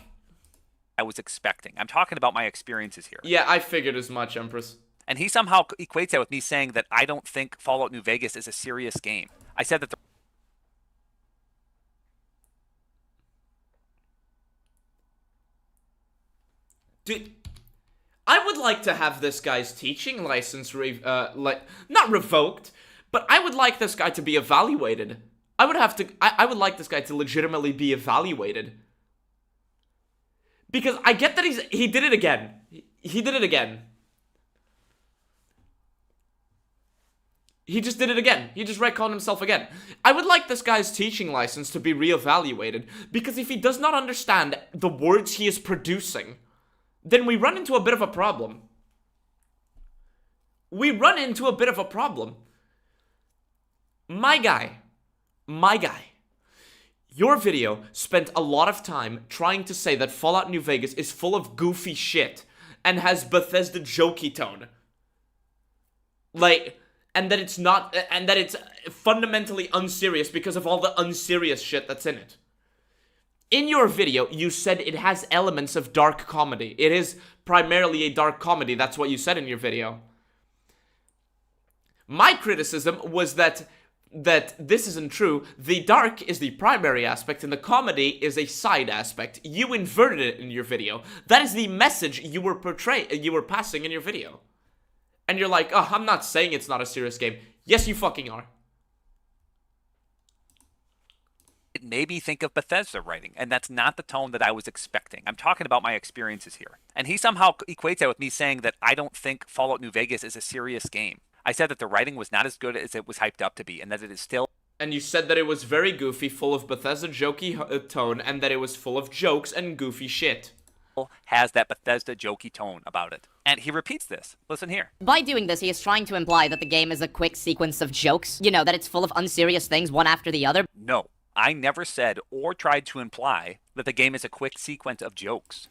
I was expecting. I'm talking about my experiences here. Yeah, I figured as much, Empress. And he somehow equates that with me saying that I don't think Fallout New Vegas is a serious game. I said that Dude, I would like to have this guy's teaching license, not revoked, but I would like this guy to be evaluated. I would like this guy to legitimately be evaluated. Because I get that he did it again. He did it again. He just did it again. He just retconned himself again. I would like this guy's teaching license to be reevaluated, because if he does not understand the words he is producing, then we run into a bit of a problem. We run into a bit of a problem. My guy, your video spent a lot of time trying to say that Fallout New Vegas is full of goofy shit and has Bethesda jokey tone. Like, and that it's not, and that it's fundamentally unserious because of all the unserious shit that's in it. In your video, you said it has elements of dark comedy. It is primarily a dark comedy. That's what you said in your video. My criticism was that this isn't true. The dark is the primary aspect and the comedy is a side aspect. You inverted it in your video. That is the message you were passing in your video. And you're like, oh, I'm not saying it's not a serious game. Yes, you fucking are. It made me think of Bethesda writing, and that's not the tone that I was expecting. I'm talking about my experiences here. And he somehow equates that with me saying that I don't think Fallout New Vegas is a serious game. I said that the writing was not as good as it was hyped up to be, and that it is still... And you said that it was very goofy, full of Bethesda jokey tone, and that it was full of jokes and goofy shit. Has that Bethesda jokey tone about it. And he repeats this. Listen here. By doing this, he is trying to imply that the game is a quick sequence of jokes. You know, that it's full of unserious things one after the other. No, I never said or tried to imply that the game is a quick sequence of jokes.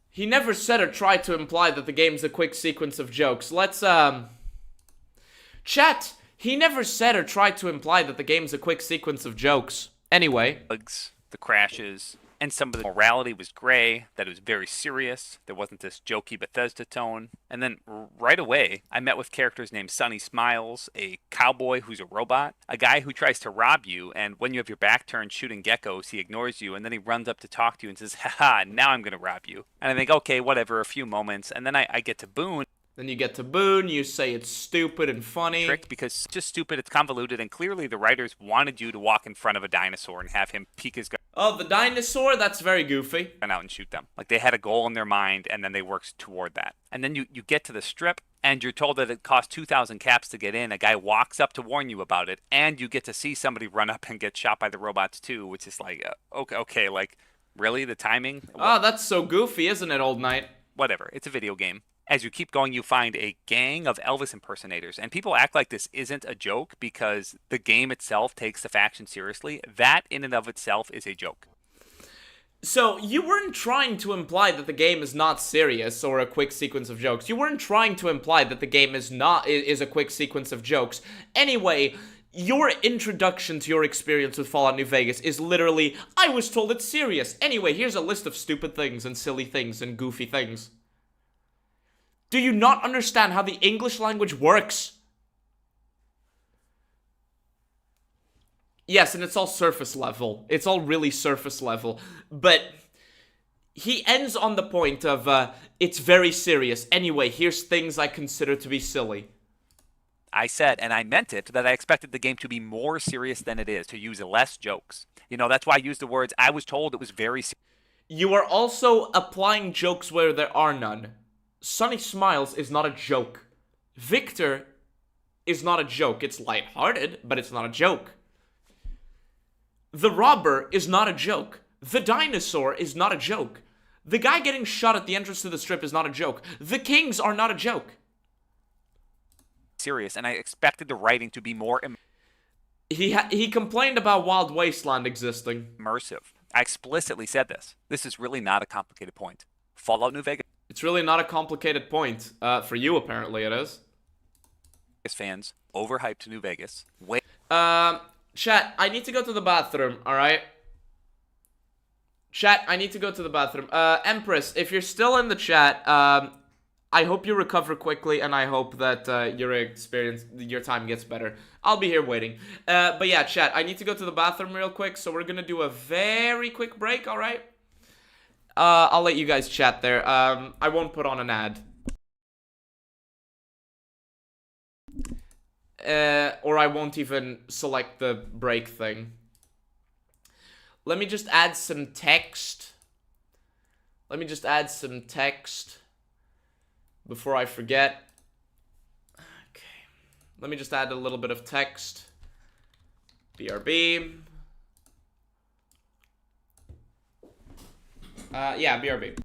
He never said or tried to imply that the game's a quick sequence of jokes. Let's, Chat, he never said or tried to imply that the game's a quick sequence of jokes. Anyway. Bugs, the crashes, and some of the morality was gray, that it was very serious, there wasn't this jokey Bethesda tone. And then right away, I met with characters named Sunny Smiles, a cowboy who's a robot, a guy who tries to rob you, and when you have your back turned shooting geckos, he ignores you, and then he runs up to talk to you and says, haha, now I'm gonna rob you. And I think, okay, whatever, a few moments, and then I get to Boone. Then you get to Boone, you say it's stupid and funny. Trick, because it's just stupid, it's convoluted, and clearly the writers wanted you to walk in front of a dinosaur and have him peek his gun. Oh, the dinosaur? That's very goofy. And out and shoot them. Like, they had a goal in their mind, and then they worked toward that. And then you get to the strip, and you're told that it costs 2,000 caps to get in. A guy walks up to warn you about it, and you get to see somebody run up and get shot by the robots too, which is like, okay, like, really? The timing? Oh, that's so goofy, isn't it, Old Knight? Whatever, it's a video game. As you keep going, you find a gang of Elvis impersonators, and people act like this isn't a joke because the game itself takes the faction seriously. That, in and of itself, is a joke. So, you weren't trying to imply that the game is not serious or a quick sequence of jokes. You weren't trying to imply that the game is a quick sequence of jokes. Anyway, your introduction to your experience with Fallout New Vegas is literally, I was told it's serious. Anyway, here's a list of stupid things and silly things and goofy things. Do you not understand how the English language works? Yes, and it's all surface level. It's all really surface level. But he ends on the point of, it's very serious. Anyway, here's things I consider to be silly. I said, and I meant it, that I expected the game to be more serious than it is, to use less jokes. You know, that's why I used the words, I was told it was very serious. You are also applying jokes where there are none. Sunny Smiles is not a joke. Victor is not a joke. It's lighthearted, but it's not a joke. The robber is not a joke. The dinosaur is not a joke. The guy getting shot at the entrance to the strip is not a joke. The kings are not a joke. Serious, and I expected the writing to be more He complained about Wild Wasteland existing. Immersive. I explicitly said this. This is really not a complicated point. Fallout New Vegas. It's really not a complicated point. For you, apparently, it is. Fans, overhyped New Vegas. Wait. Chat, I need to go to the bathroom, alright? Chat, I need to go to the bathroom. Empress, if you're still in the chat, I hope you recover quickly, and I hope that your time gets better. I'll be here waiting. But yeah, chat, I need to go to the bathroom real quick, so we're gonna do a very quick break, alright? I'll let you guys chat there. I won't put on an ad. Or I won't even select the break thing. Let me just add some text. Before I forget. Okay. Let me just add a little bit of text. BRB. Yeah, BRB.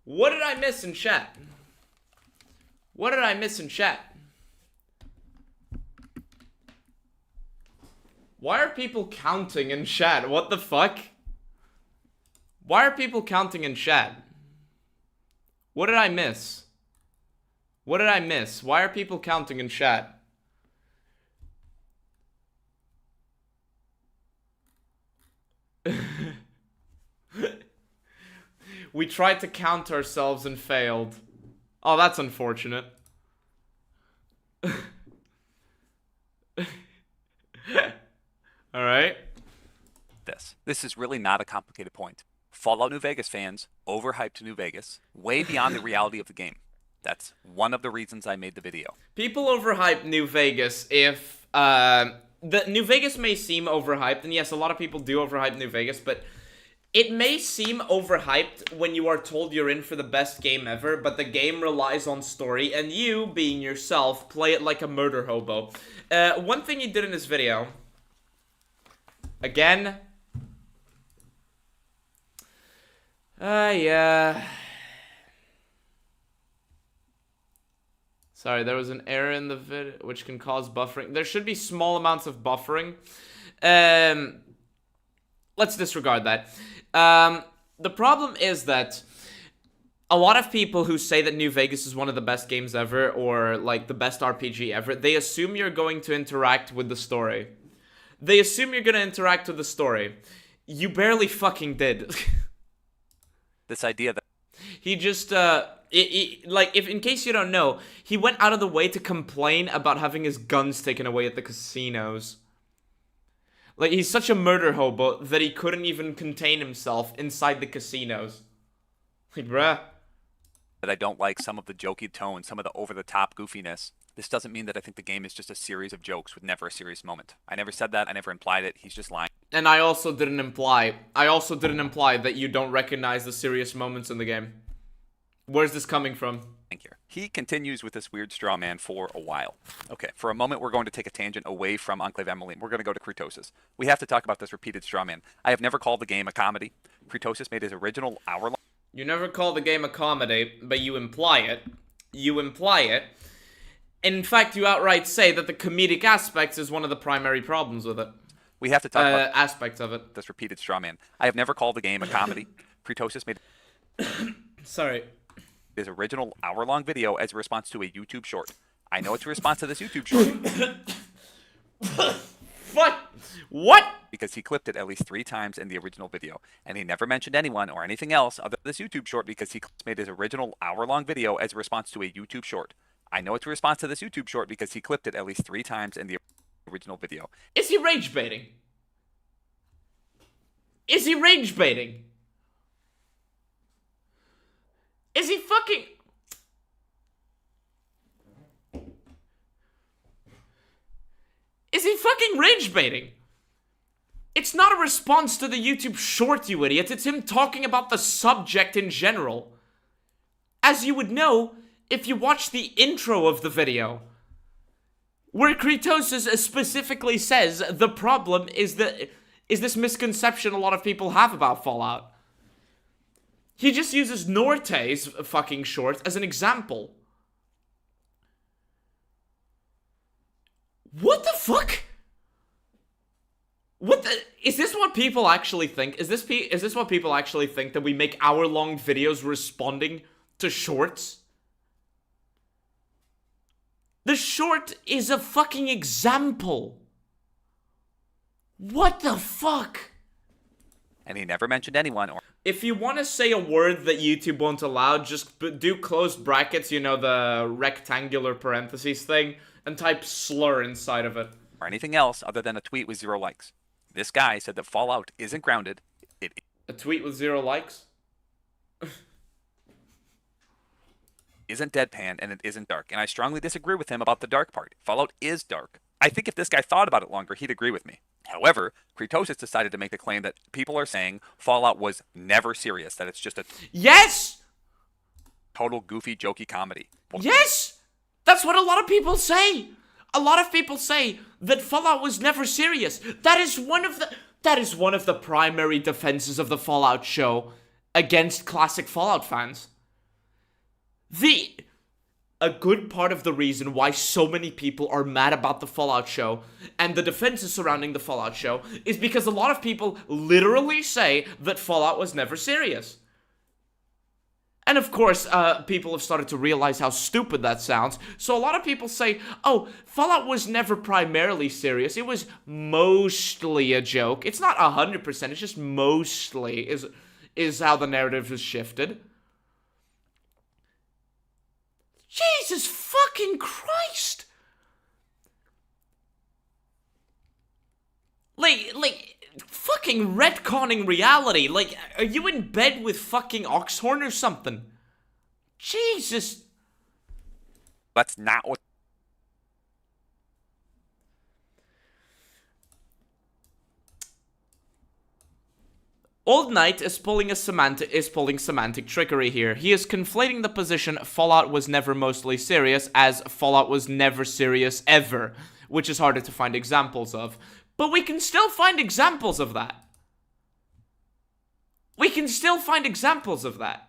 What did I miss in chat? What did I miss in chat? Why are people counting in chat? What the fuck? Why are people counting in chat? What did I miss? What did I miss? Why are people counting in chat? We tried to count ourselves and failed. Oh, that's unfortunate. Alright. This is really not a complicated point. Fallout New Vegas fans overhyped New Vegas way beyond the reality of the game. That's one of the reasons I made the video. People overhype New Vegas if, the New Vegas may seem overhyped, and yes, a lot of people do overhype New Vegas, but it may seem overhyped when you are told you're in for the best game ever, but the game relies on story, and you, being yourself, play it like a murder hobo. One thing he did in this video, again, yeah. Sorry, there was an error in the vid, which can cause buffering. There should be small amounts of buffering. let's disregard that. The problem is that a lot of people who say that New Vegas is one of the best games ever, or like the best RPG ever, they assume you're going to interact with the story. They assume you're going to interact with the story. You barely fucking did. This idea that He just, like, if in case you don't know, he went out of the way to complain about having his guns taken away at the casinos. Like, he's such a murder hobo that he couldn't even contain himself inside the casinos. Like, bruh. I don't like some of the jokey tone, some of the over-the-top goofiness. This doesn't mean that I think the game is just a series of jokes with never a serious moment. I never said that. I never implied it. He's just lying. And I also didn't imply that you don't recognize the serious moments in the game. Where's this coming from? Here. He continues with this weird straw man for a while. Okay, for a moment, we're going to take a tangent away from Enclave Emmeline. We're going to go to Kurtosis. We have to talk about this repeated straw man. I have never called the game a comedy. Kurtosis made his original hour-long... You never call the game a comedy, but you imply it. You imply it. In fact, you outright say that the comedic aspects is one of the primary problems with it. We have to talk about aspects of it. this repeated straw man. I have never called the game a comedy. Kurtosis made Sorry. his original hour-long video as a response to a YouTube short. I know it's a response to this YouTube short. What? Because he clipped it at least 3 times in the original video. And he never mentioned anyone or anything else other than this YouTube short because he made his original hour-long video as a response to a YouTube short. I know it's a response to this YouTube short because he clipped it at least 3 times in the original video. Is he rage baiting? Is he rage baiting? Is he fucking... Is he fucking rage baiting? It's not a response to the YouTube short, you idiot. It's him talking about the subject in general. As you would know if you watch the intro of the video, where Kurtosis specifically says the problem is this misconception a lot of people have about Fallout. He just uses Norte's fucking short as an example. What the fuck? What the... Is this what people actually think? Is this what people actually think, that we make hour-long videos responding to shorts? The short is a fucking example. What the fuck? And he never mentioned anyone or... If you want to say a word that YouTube won't allow, just do closed brackets, you know, the rectangular parentheses thing, and type slur inside of it. or anything else other than a tweet with 0 likes. This guy said that Fallout isn't grounded. A tweet with 0 likes? Isn't deadpan, and it isn't dark. And I strongly disagree with him about the dark part. Fallout is dark. I think if this guy thought about it longer, he'd agree with me. However, Kurtosis decided to make the claim that people are saying Fallout was never serious, that it's just a Yes! total goofy, jokey comedy. Well, Yes! That's what a lot of people say! A lot of people say that Fallout was never serious. That is one of the primary defenses of the Fallout show against classic Fallout fans. A good part of the reason why so many people are mad about the Fallout show and the defenses surrounding the Fallout show is because a lot of people literally say that Fallout was never serious. And of course, people have started to realize how stupid that sounds. So a lot of people say, oh, Fallout was never primarily serious. It was mostly a joke. It's not 100%, it's just mostly is how the narrative has shifted. Jesus fucking Christ! Like, fucking retconning reality. Like, are you in bed with fucking Oxhorn or something? Jesus. that's not what... Old Knight is pulling semantic trickery here. He is conflating the position Fallout was never mostly serious as Fallout was never serious ever, which is harder to find examples of. But we can still find examples of that. We can still find examples of that.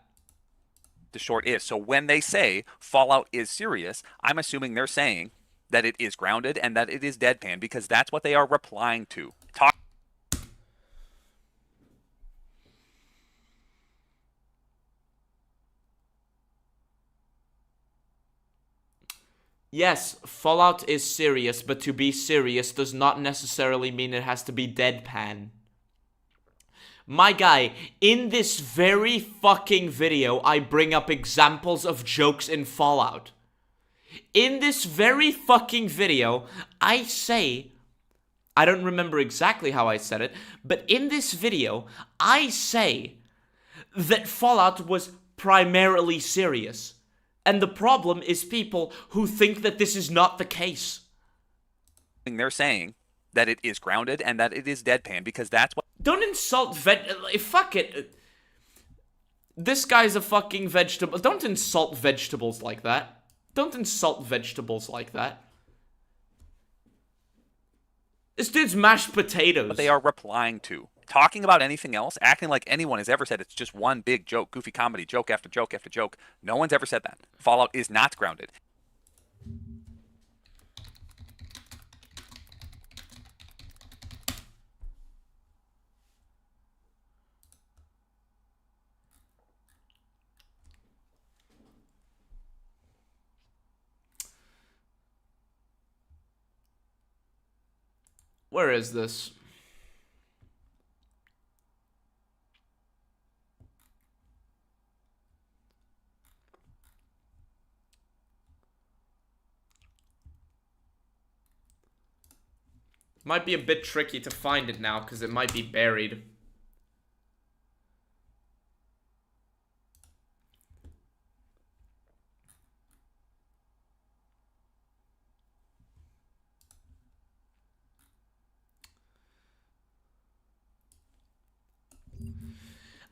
the short is. So when they say Fallout is serious, I'm assuming they're saying that it is grounded and that it is deadpan because that's what they are replying to. Yes, Fallout is serious, but to be serious does not necessarily mean it has to be deadpan. My guy, in this very fucking video, I bring up examples of jokes in Fallout. In this very fucking video, I say, I don't remember exactly how I said it, but in this video, I say that Fallout was primarily serious. And the problem is people who think that this is not the case. They're saying that it is grounded and that it is deadpan because that's what... Don't insult fuck it. This guy's a fucking vegetable. Don't insult vegetables like that. Don't insult vegetables like that. This dude's mashed potatoes. They are replying to. Talking about anything else, acting like anyone has ever said it's just one big joke, goofy comedy, joke after joke after joke. No one's ever said that. Fallout is not grounded. Where is this? Might be a bit tricky to find it now because it might be buried.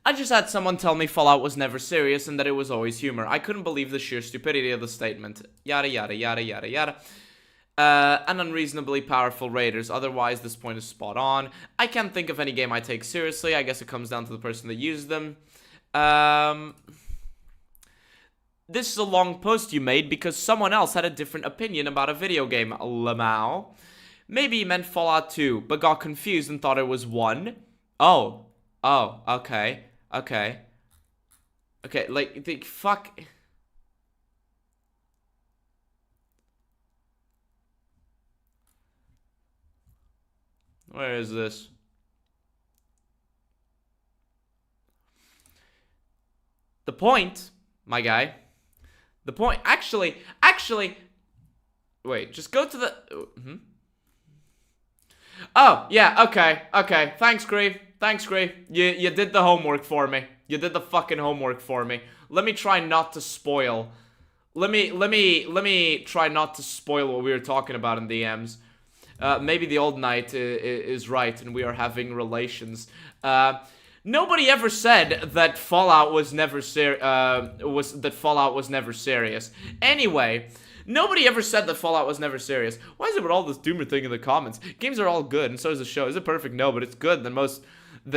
I just had someone tell me Fallout was never serious and that it was always humor. I couldn't believe the sheer stupidity of the statement. Yada yada yada yada yada. And unreasonably powerful raiders. Otherwise, this point is spot on. I can't think of any game I take seriously. I guess it comes down to the person that used them. This is a long post you made because someone else had a different opinion about a video game, Lamau. Maybe he meant Fallout 2, but got confused and thought it was 1. Oh, okay. Okay, like, the fuck... Where is this? The point, my guy. The point, actually, wait, just go to the, Oh, yeah, okay, thanks, Gree. You did the homework for me. You did the fucking homework for me. Let me try not to spoil. Let me try not to spoil what we were talking about in DMs. Maybe the old knight is right and we are having relations. Nobody ever said that Fallout was never Fallout was never serious. Anyway, nobody ever said that Fallout was never serious. Why is it with all this doomer thing in the comments? Games are all good and so is the show. Is it perfect? No, but it's good than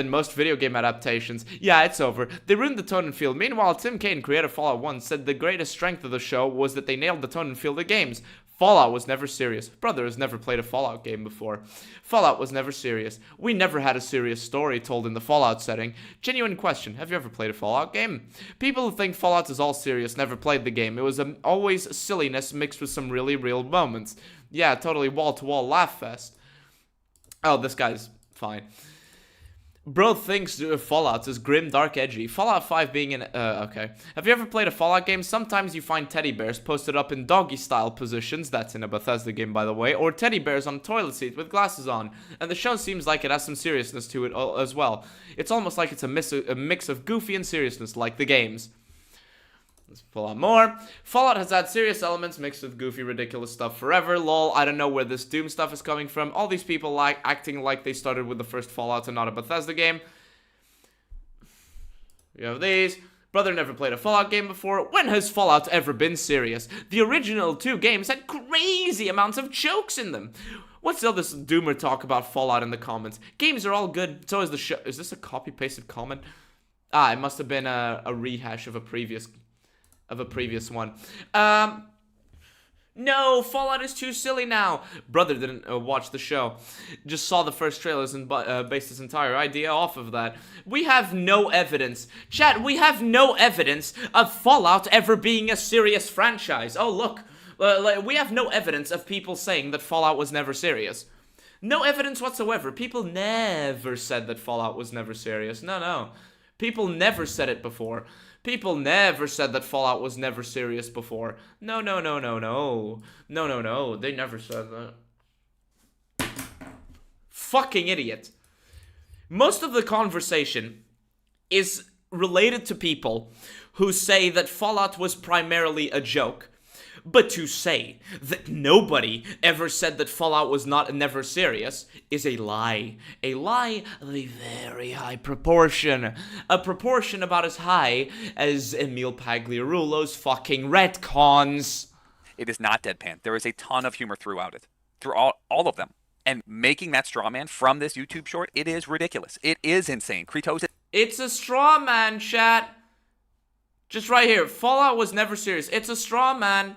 most video game adaptations. Yeah, it's over. They ruined the tone and feel. Meanwhile, Tim Kaine, creator of Fallout 1, said the greatest strength of the show was that they nailed the tone and feel of the games. Fallout was never serious. Brother has never played a Fallout game before. Fallout was never serious. We never had a serious story told in the Fallout setting. Genuine question, have you ever played a Fallout game? People who think Fallout is all serious never played the game. It was always silliness mixed with some really real moments. Yeah, totally wall-to-wall laugh fest. Oh, this guy's fine. Bro thinks Fallout is grim, dark, edgy. Fallout 5 being an... okay. Have you ever played a Fallout game? Sometimes you find teddy bears posted up in doggy-style positions. That's in a Bethesda game, by the way. Or teddy bears on a toilet seat with glasses on. And the show seems like it has some seriousness to it as well. It's almost like it's a mix of goofy and seriousness, like the games. Let's pull out more. Fallout has had serious elements mixed with goofy, ridiculous stuff forever. Lol, I don't know where this Doom stuff is coming from. All these people acting like they started with the first Fallout and not a Bethesda game. You have these. Brother never played a Fallout game before. When has Fallout ever been serious? The original 2 games had crazy amounts of jokes in them. What's all this doomer talk about Fallout in the comments? Games are all good. So is the show. Is this a copy-pasted comment? Ah, it must have been a rehash of a previous one. No, Fallout is too silly now. Brother didn't watch the show. Just saw the first trailers and based his entire idea off of that. We have no evidence. Chat, we have no evidence of Fallout ever being a serious franchise. Oh, look. Like, we have no evidence of people saying that Fallout was never serious. No evidence whatsoever. People never said that Fallout was never serious. No. People never said it before. People never said that Fallout was never serious before. No. They never said that. Fucking idiot. Most of the conversation is related to people who say that Fallout was primarily a joke. But to say that nobody ever said that Fallout was never serious is a lie. A lie of a very high proportion. A proportion about as high as Emil Pagliarulo's fucking retcons. It is not deadpan. There is a ton of humor throughout it. Through all of them. And making that straw man from this YouTube short, it is ridiculous. It is insane. Kratos. It's a straw man, chat. Just right here. Fallout was never serious. It's a straw man.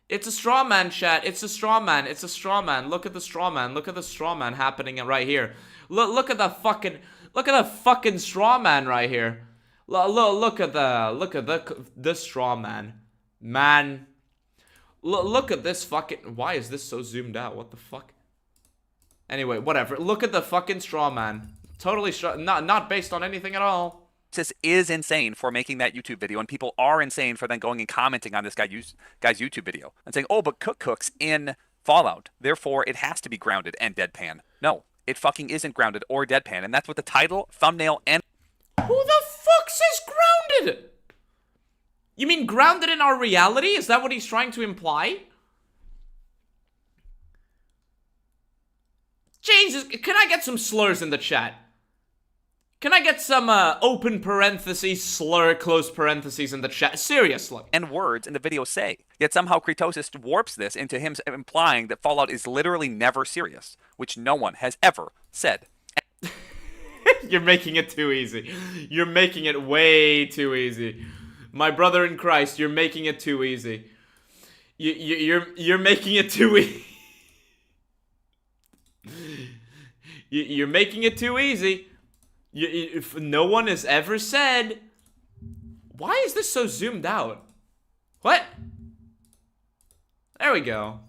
It's a straw man, chat. It's a straw man. It's a straw man. Look at the straw man. Look at the straw man happening right here. Look at the fucking straw man right here. Look at the straw man. Man. Look at this fucking. Why is this so zoomed out? What the fuck? Anyway, whatever. Look at the fucking straw man. Totally not based on anything at all. This is insane for making that YouTube video, and people are insane for then going and commenting on this guy's YouTube video and saying, oh, but Cook cooks in Fallout, therefore it has to be grounded and deadpan. No, it fucking isn't grounded or deadpan, and that's what the title, thumbnail, and... Who the fuck says grounded? You mean grounded in our reality? Is that what he's trying to imply? Jesus, can I get some slurs in the chat? Can I get some open parentheses, slur, close parentheses in the chat? Seriously. And words in the video say. Yet somehow Kratos warps this into him implying that Fallout is literally never serious, which no one has ever said. You're making it too easy. You're making it way too easy. My brother in Christ, you're making it too easy. You're making it too easy. You're making it too easy. If no one has ever said... Why is this so zoomed out? What? There we go.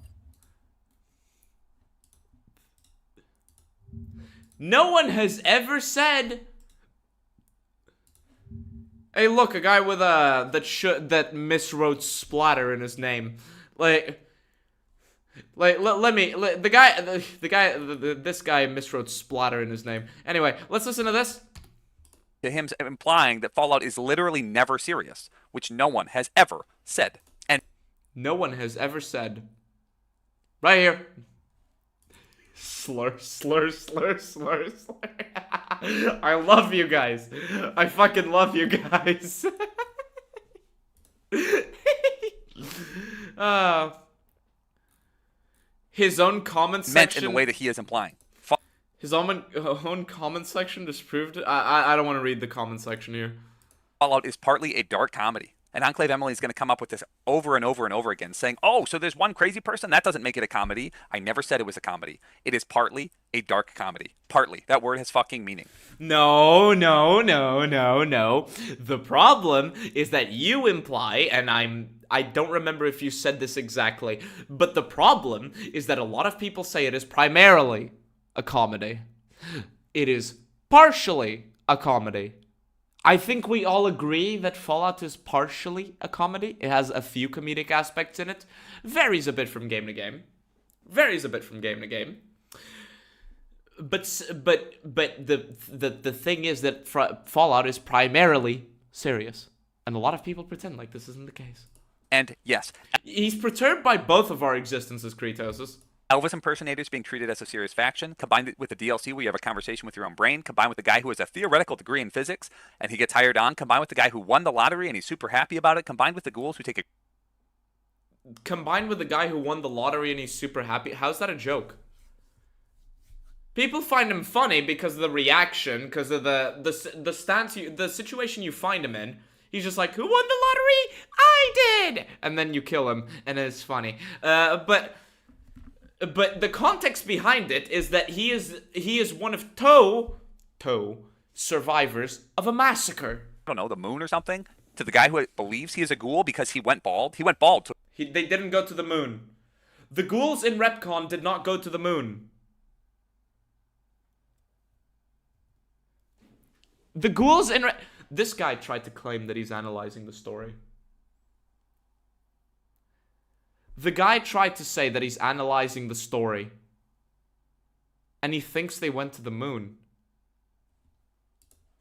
No one has ever said... Hey, look, a guy with that miswrote splatter in his name. This guy miswrote splatter in his name. Anyway, let's listen to this. To him implying that Fallout is literally never serious, which no one has ever said. And no one has ever said. Right here. Slur, slur, slur, slur, slur. I love you guys. I fucking love you guys. His own comment section. Meant in the way that he is implying. His own comment section disproved it. I don't want to read the comment section here. Fallout is partly a dark comedy. And Enclave Emily is going to come up with this over and over and over again, saying, oh, so there's one crazy person? That doesn't make it a comedy. I never said it was a comedy. It is partly a dark comedy. Partly. That word has fucking meaning. No. The problem is that you imply, and I don't remember if you said this exactly, but the problem is that a lot of people say it is primarily a comedy. It is partially a comedy. I think we all agree that Fallout is partially a comedy. It has a few comedic aspects in it. Varies a bit from game to game. But the thing is that Fallout is primarily serious. And a lot of people pretend like this isn't the case. And yes. He's perturbed by both of our existences, Kretoses. Elvis impersonators being treated as a serious faction, combined with the DLC where you have a conversation with your own brain, combined with the guy who has a theoretical degree in physics and he gets hired on, combined with the guy who won the lottery and he's super happy about it, combined with the ghouls who take a... Combined with the guy who won the lottery and he's super happy? How's that a joke? People find him funny because of the reaction, because of the stance, the situation you find him in. He's just like, who won the lottery? I did! And then you kill him, and it's funny. But the context behind it is that he is one of two survivors of a massacre. I don't know, the moon or something? To the guy who believes he is a ghoul because he went bald? He went bald. They didn't go to the moon. The ghouls in Repcon did not go to the moon. The ghouls in This guy tried to claim that he's analyzing the story. The guy tried to say that he's analyzing the story. And he thinks they went to the moon.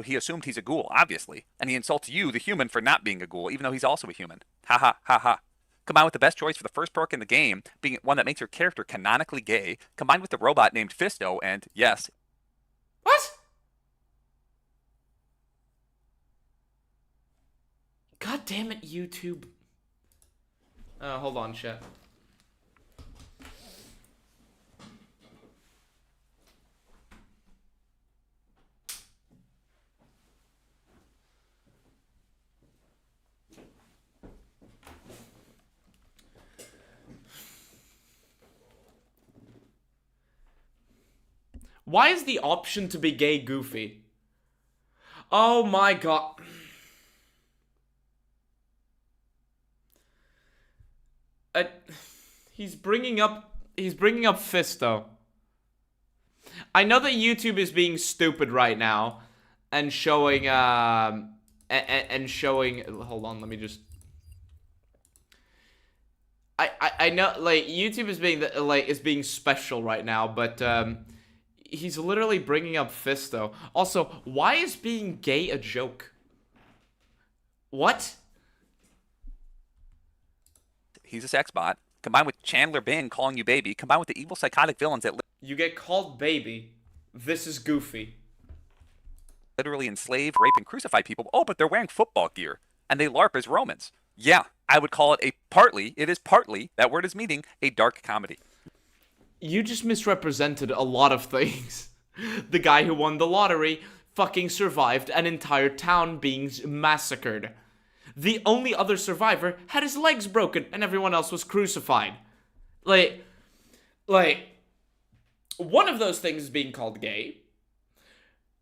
He assumed he's a ghoul, obviously. And he insults you, the human, for not being a ghoul, even though he's also a human. Ha ha ha ha. Combined with the best choice for the first perk in the game, being one that makes your character canonically gay, combined with the robot named Fisto, and yes. What? God damn it, YouTube. Hold on, chat. Why is the option to be gay goofy? Oh my god. He's bringing up Fisto. I know that YouTube is being stupid right now and showing hold on, let me just I know like YouTube is being special right now, but he's literally bringing up Fisto. Also, why is being gay a joke? What? He's a sex bot. Combined with Chandler Bing calling you baby, combined with the evil psychotic villains that You get called baby. This is goofy. literally enslave, rape, and crucify people. Oh, but they're wearing football gear. And they LARP as Romans. Yeah, I would call it it is partly, that word is meaning, a dark comedy. You just misrepresented a lot of things. The guy who won the lottery fucking survived an entire town being massacred. The only other survivor had his legs broken and everyone else was crucified. Like, one of those things is being called gay.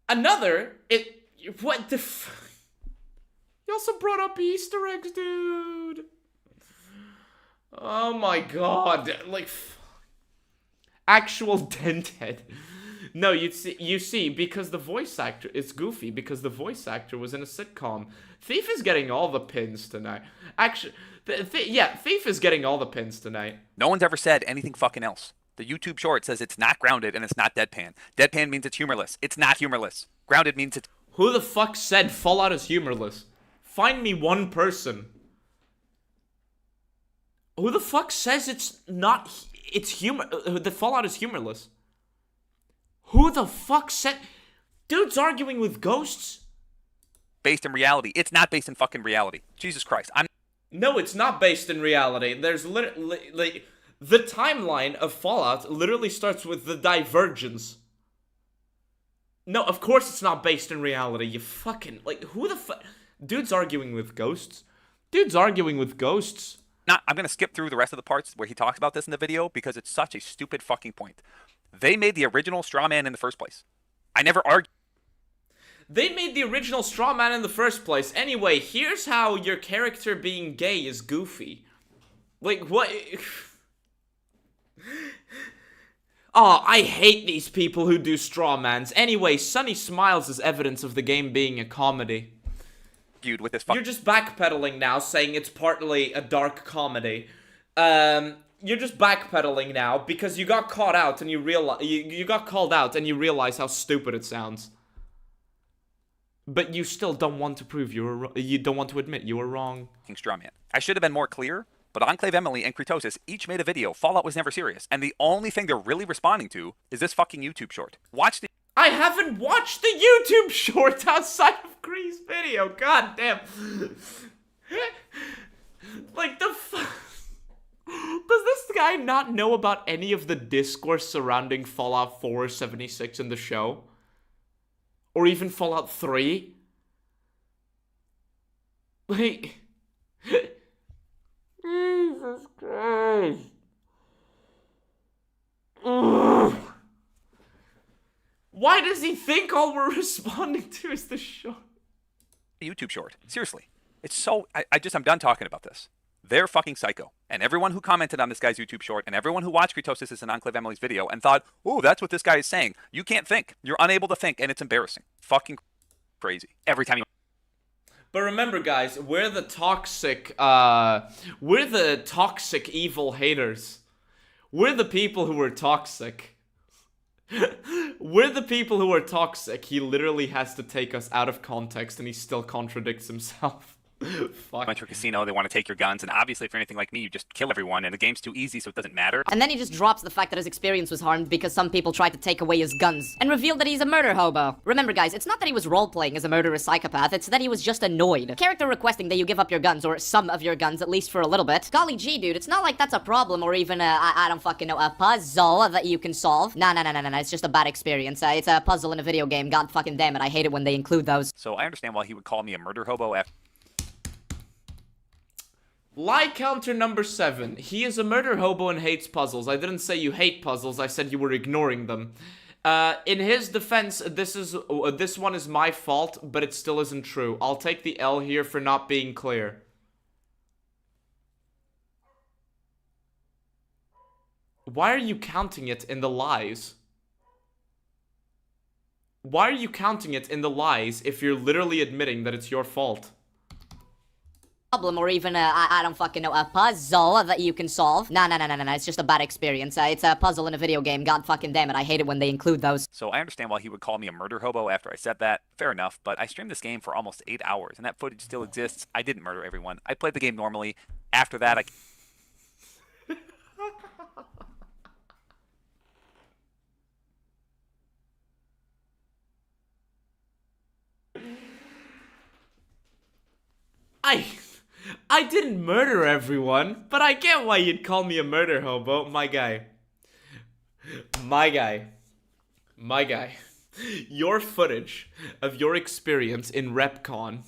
Another, what the You also brought up Easter eggs, dude. Oh my god, like, actual denthead. No, you see, because the voice actor, it's goofy, because the voice actor was in a sitcom. Thief is getting all the pins tonight. Actually, yeah, Thief is getting all the pins tonight. No one's ever said anything fucking else. The YouTube short says it's not grounded and it's not deadpan. Deadpan means it's humorless. It's not humorless. Grounded means it's... Who the fuck said Fallout is humorless? Find me one person. Who the fuck says it's not... It's humor... The Fallout is humorless? Who the fuck said... Dude's arguing with ghosts? Based in reality. It's not based in fucking reality. Jesus Christ. No, it's not based in reality. There's literally... The timeline of Fallout literally starts with the Divergence. No, of course it's not based in reality. You fucking... Like, who the fuck... Dude's arguing with ghosts? Dude's arguing with ghosts? I'm going to skip through the rest of the parts where he talks about this in the video because it's such a stupid fucking point. They made the original straw man in the first place. I never argued. They made the original straw man in the first place. Anyway, here's how your character being gay is goofy. Like, what... Oh, I hate these people who do straw mans. Anyway, Sunny smiles as evidence of the game being a comedy. With this You're just backpedaling now, saying it's partly a dark comedy. You're just backpedaling now because you got caught out and you realize you got called out and you realize how stupid it sounds. But you still don't want to prove you don't want to admit you were wrong. Straw man. I should have been more clear, but Enclave Emily and Kritosis each made a video. Fallout was never serious, and the only thing they're really responding to is this fucking YouTube short. Watch the... I haven't watched the YouTube short outside of Gree's video. God damn. Like, the Does this guy not know about any of the discourse surrounding Fallout 476 in the show? Or even Fallout 3? Like... Jesus Christ. Ugh. Why does he think all we're responding to is the short? YouTube short. Seriously. It's so, I'm done talking about this. They're fucking psycho. And everyone who commented on this guy's YouTube short and everyone who watched Gretosis and Enclave Emily's video and thought, oh, that's what this guy is saying. You can't think. You're unable to think, and it's embarrassing. Fucking crazy. Every time you... But remember, guys, we're the toxic evil haters. We're the people who are toxic. We're the people who are toxic. He literally has to take us out of context and he still contradicts himself. Fuck. Went to a casino, they want to take your guns, and obviously if you're anything like me, you just kill everyone, and the game's too easy, so it doesn't matter. And then he just drops the fact that his experience was harmed because some people tried to take away his guns, and revealed that he's a murder hobo. Remember guys, it's not that he was role-playing as a murderous psychopath, it's that he was just annoyed. Character requesting that you give up your guns, or some of your guns, at least for a little bit. Golly gee, dude, it's not like that's a problem, or even I don't fucking know, a puzzle that you can solve. Nah, it's just a bad experience. It's a puzzle in a video game, god fucking damn it, I hate it when they include those. So I understand why he would call me a murder hobo after... Lie counter number 7. He is a murder hobo and hates puzzles. I didn't say you hate puzzles, I said you were ignoring them. In his defense, this one is my fault, but it still isn't true. I'll take the L here for not being clear. Why are you counting it in the lies? Why are you counting it in the lies if you're literally admitting that it's your fault? Problem, or even I don't fucking know, a puzzle that you can solve. Nah, it's just a bad experience. It's a puzzle in a video game, god fucking damn it, I hate it when they include those. So I understand why he would call me a murder hobo after I said that. Fair enough, but I streamed this game for almost 8 hours, and that footage still exists. I didn't murder everyone. I played the game normally. After that, I didn't murder everyone, but I get why you'd call me a murder hobo. My guy. Your footage of your experience in RepCon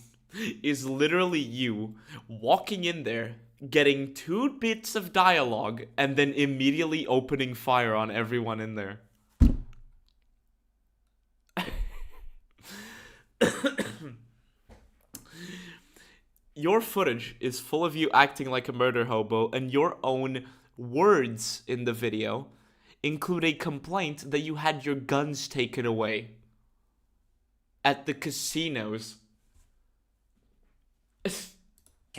is literally you walking in there, getting 2 bits of dialogue, and then immediately opening fire on everyone in there. Your footage is full of you acting like a murder hobo, and your own words in the video include a complaint that you had your guns taken away at the casinos.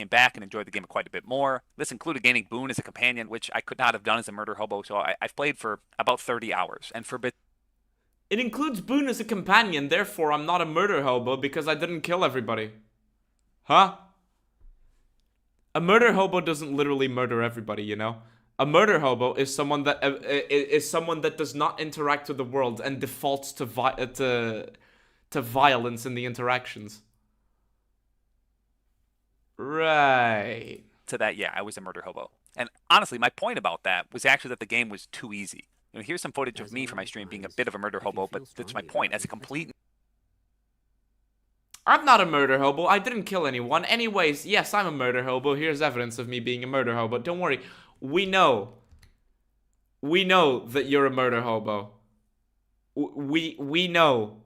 came back and enjoyed the game quite a bit more. This included gaining Boone as a companion, which I could not have done as a murder hobo, so I've played for about 30 hours. And for bit... It includes Boone as a companion, therefore I'm not a murder hobo because I didn't kill everybody. Huh? A murder hobo doesn't literally murder everybody, you know? A murder hobo is someone that does not interact with the world and defaults to violence in the interactions. Right. To that, yeah, I was a murder hobo. And honestly, my point about that was actually that the game was too easy. You know, here's some footage of me from my stream being a bit of a murder hobo, but that's my point. As a complete... I'm not a murder hobo. I didn't kill anyone. Anyways, yes, I'm a murder hobo. Here's evidence of me being a murder hobo. Don't worry. We know that you're a murder hobo. We know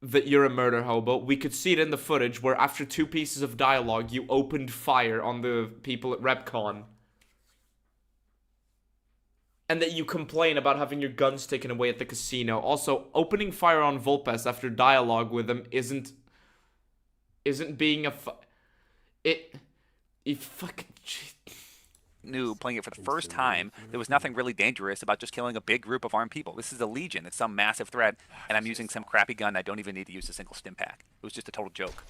that you're a murder hobo. We could see it in the footage where after 2 pieces of dialogue, you opened fire on the people at RepCon. And that you complain about having your guns taken away at the casino. Also, opening fire on Vulpes after dialogue with him isn't being a fucking noob playing it for the first time. There was nothing really dangerous about just killing a big group of armed people. This is a legion. It's some massive threat, and I'm using some crappy gun. I don't even need to use a single stim pack. It was just a total joke.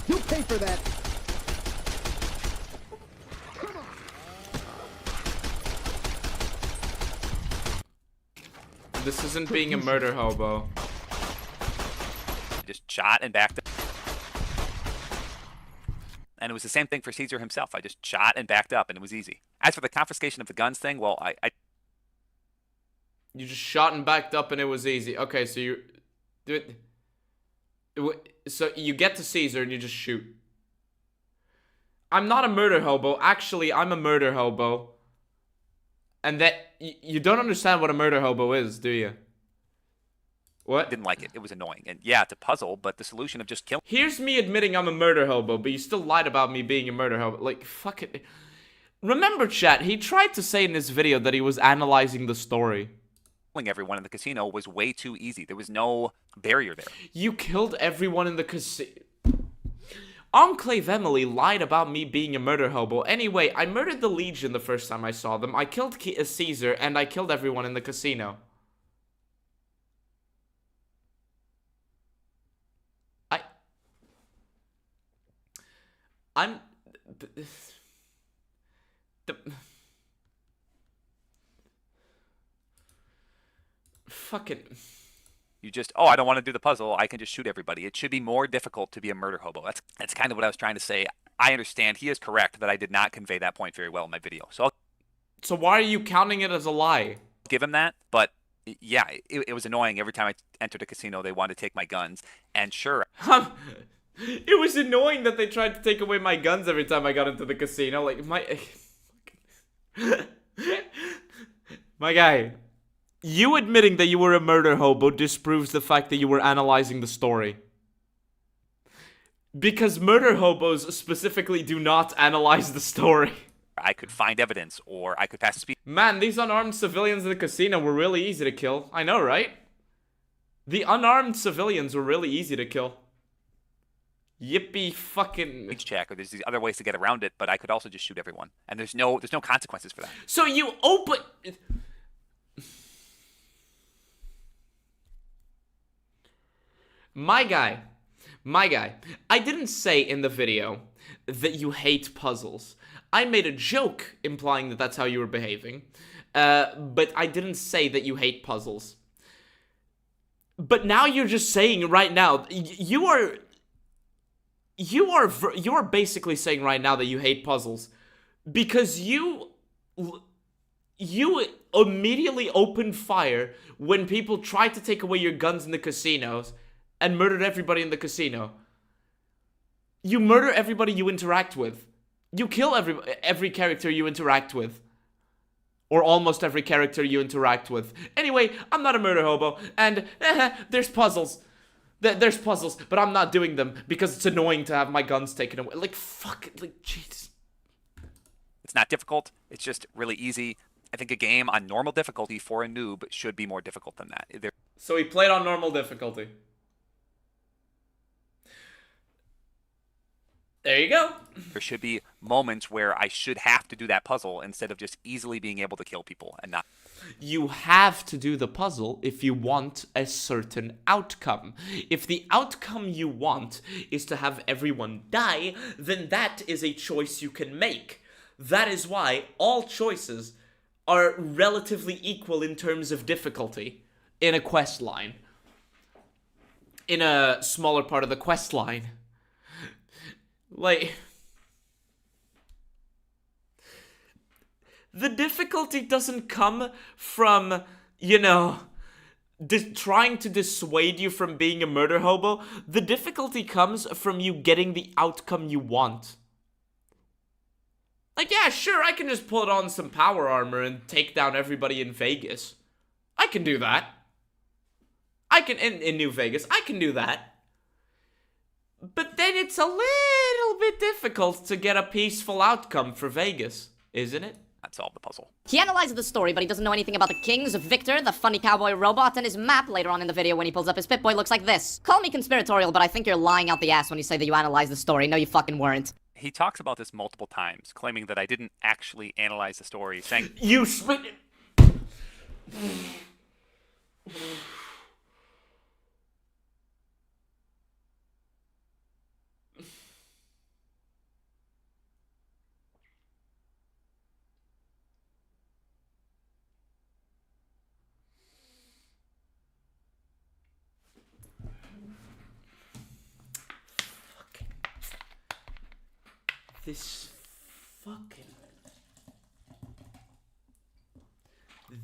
You'll pay for that. This isn't being a murder hobo. I just shot and backed up. And it was the same thing for Caesar himself. I just shot and backed up, and it was easy. As for the confiscation of the guns thing, well, You just shot and backed up, and it was easy. Okay, so you... So you get to Caesar, and you just shoot. I'm not a murder hobo. Actually, I'm a murder hobo. And that... You don't understand what a murder hobo is, do you? What? Didn't like it. It was annoying. And yeah, it's a puzzle, but the solution of just killing... Here's me admitting I'm a murder hobo, but you still lied about me being a murder hobo. Like, fuck it. Remember, chat, he tried to say in this video that he was analyzing the story. Killing everyone in the casino was way too easy. There was no barrier there. You killed everyone in the casino. Enclave Emily lied about me being a murder hobo. Anyway, I murdered the Legion the first time I saw them. I killed Caesar, and I killed everyone in the casino. I'm... Fucking... You just, oh, I don't want to do the puzzle. I can just shoot everybody. It should be more difficult to be a murder hobo. That's kind of what I was trying to say. I understand. He is correct that I did not convey that point very well in my video. So why are you counting it as a lie? Give him that, but yeah, it was annoying. Every time I entered a casino, they wanted to take my guns. And sure... It was annoying that they tried to take away my guns every time I got into the casino. Like, my guy, you admitting that you were a murder hobo disproves the fact that you were analyzing the story. Because murder hobos specifically do not analyze the story. I could find evidence, or I could pass a speed. Man, these unarmed civilians in the casino were really easy to kill. I know, right? The unarmed civilians were really easy to kill. Yippee fucking... check, or there's these other ways to get around it, but I could also just shoot everyone. And there's no consequences for that. So you open... My guy, I didn't say in the video that you hate puzzles. I made a joke implying that that's how you were behaving, but I didn't say that you hate puzzles. But now you're just saying right now, you are basically saying right now that you hate puzzles because you immediately opened fire when people tried to take away your guns in the casinos and murdered everybody in the casino. You murder everybody you interact with. You kill every character you interact with. Or almost every character you interact with. Anyway, I'm not a murder hobo, and there's puzzles. There's puzzles, but I'm not doing them because it's annoying to have my guns taken away. Like, fuck it, like, jeez. It's not difficult. It's just really easy. I think a game on normal difficulty for a noob should be more difficult than that. So he played on normal difficulty. There you go. There should be moments where I should have to do that puzzle instead of just easily being able to kill people and not. You have to do the puzzle if you want a certain outcome. If the outcome you want is to have everyone die, then that is a choice you can make. That is why all choices are relatively equal in terms of difficulty in a quest line. In a smaller part of the quest line. Like, the difficulty doesn't come from, you know, trying to dissuade you from being a murder hobo. The difficulty comes from you getting the outcome you want. Like, yeah, sure, I can just put on some power armor and take down everybody in Vegas. I can do that. I can, in New Vegas, I can do that. But then it's a little bit difficult to get a peaceful outcome for Vegas, isn't it? Not solve the puzzle. He analyzes the story, but he doesn't know anything about the kings, Victor, the funny cowboy robot, and his map. Later on in the video when he pulls up his Pip-Boy looks like this. Call me conspiratorial, but I think you're lying out the ass when you say that you analyzed the story. No, you fucking weren't. He talks about this multiple times, claiming that I didn't actually analyze the story, saying... You spit...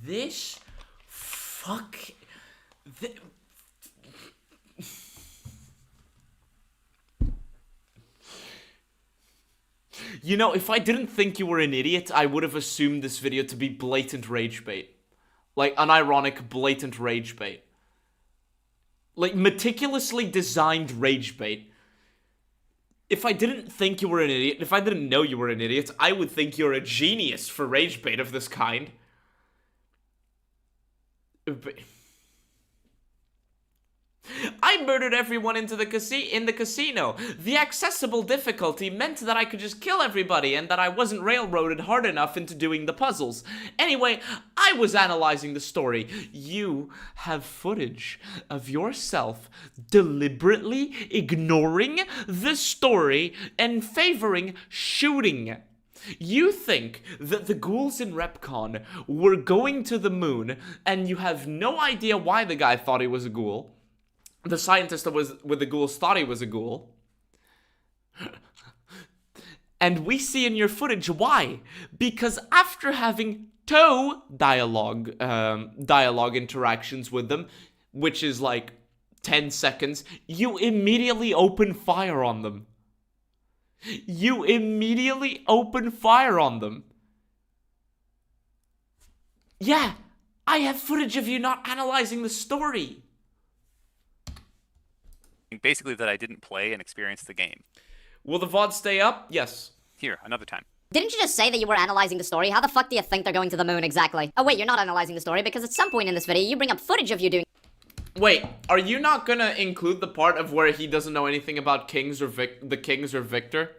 This fuck... You know, if I didn't think you were an idiot, I would have assumed this video to be blatant rage bait. Like, unironic, blatant rage bait. Like, meticulously designed rage bait. If I didn't think you were an idiot, if I didn't know you were an idiot, I would think you're a genius for rage bait of this kind. I murdered everyone in the casino. The accessible difficulty meant that I could just kill everybody and that I wasn't railroaded hard enough into doing the puzzles. Anyway, I was analyzing the story. You have footage of yourself deliberately ignoring the story and favoring shooting. You think that the ghouls in Repcon were going to the moon, and you have no idea why the guy thought he was a ghoul. The scientist that was with the ghouls thought he was a ghoul. And we see in your footage why. Because after having two dialogue interactions with them, which is like 10 seconds, you immediately open fire on them. You immediately open fire on them. Yeah, I have footage of you not analyzing the story. Basically that I didn't play and experience the game. Will the VOD stay up? Yes. Here, another time. Didn't you just say that you were analyzing the story? How the fuck do you think they're going to the moon exactly? Oh wait, you're not analyzing the story because at some point in this video you bring up footage of you doing... Wait, are you not gonna include the part of where he doesn't know anything about Kings or the Kings or Victor?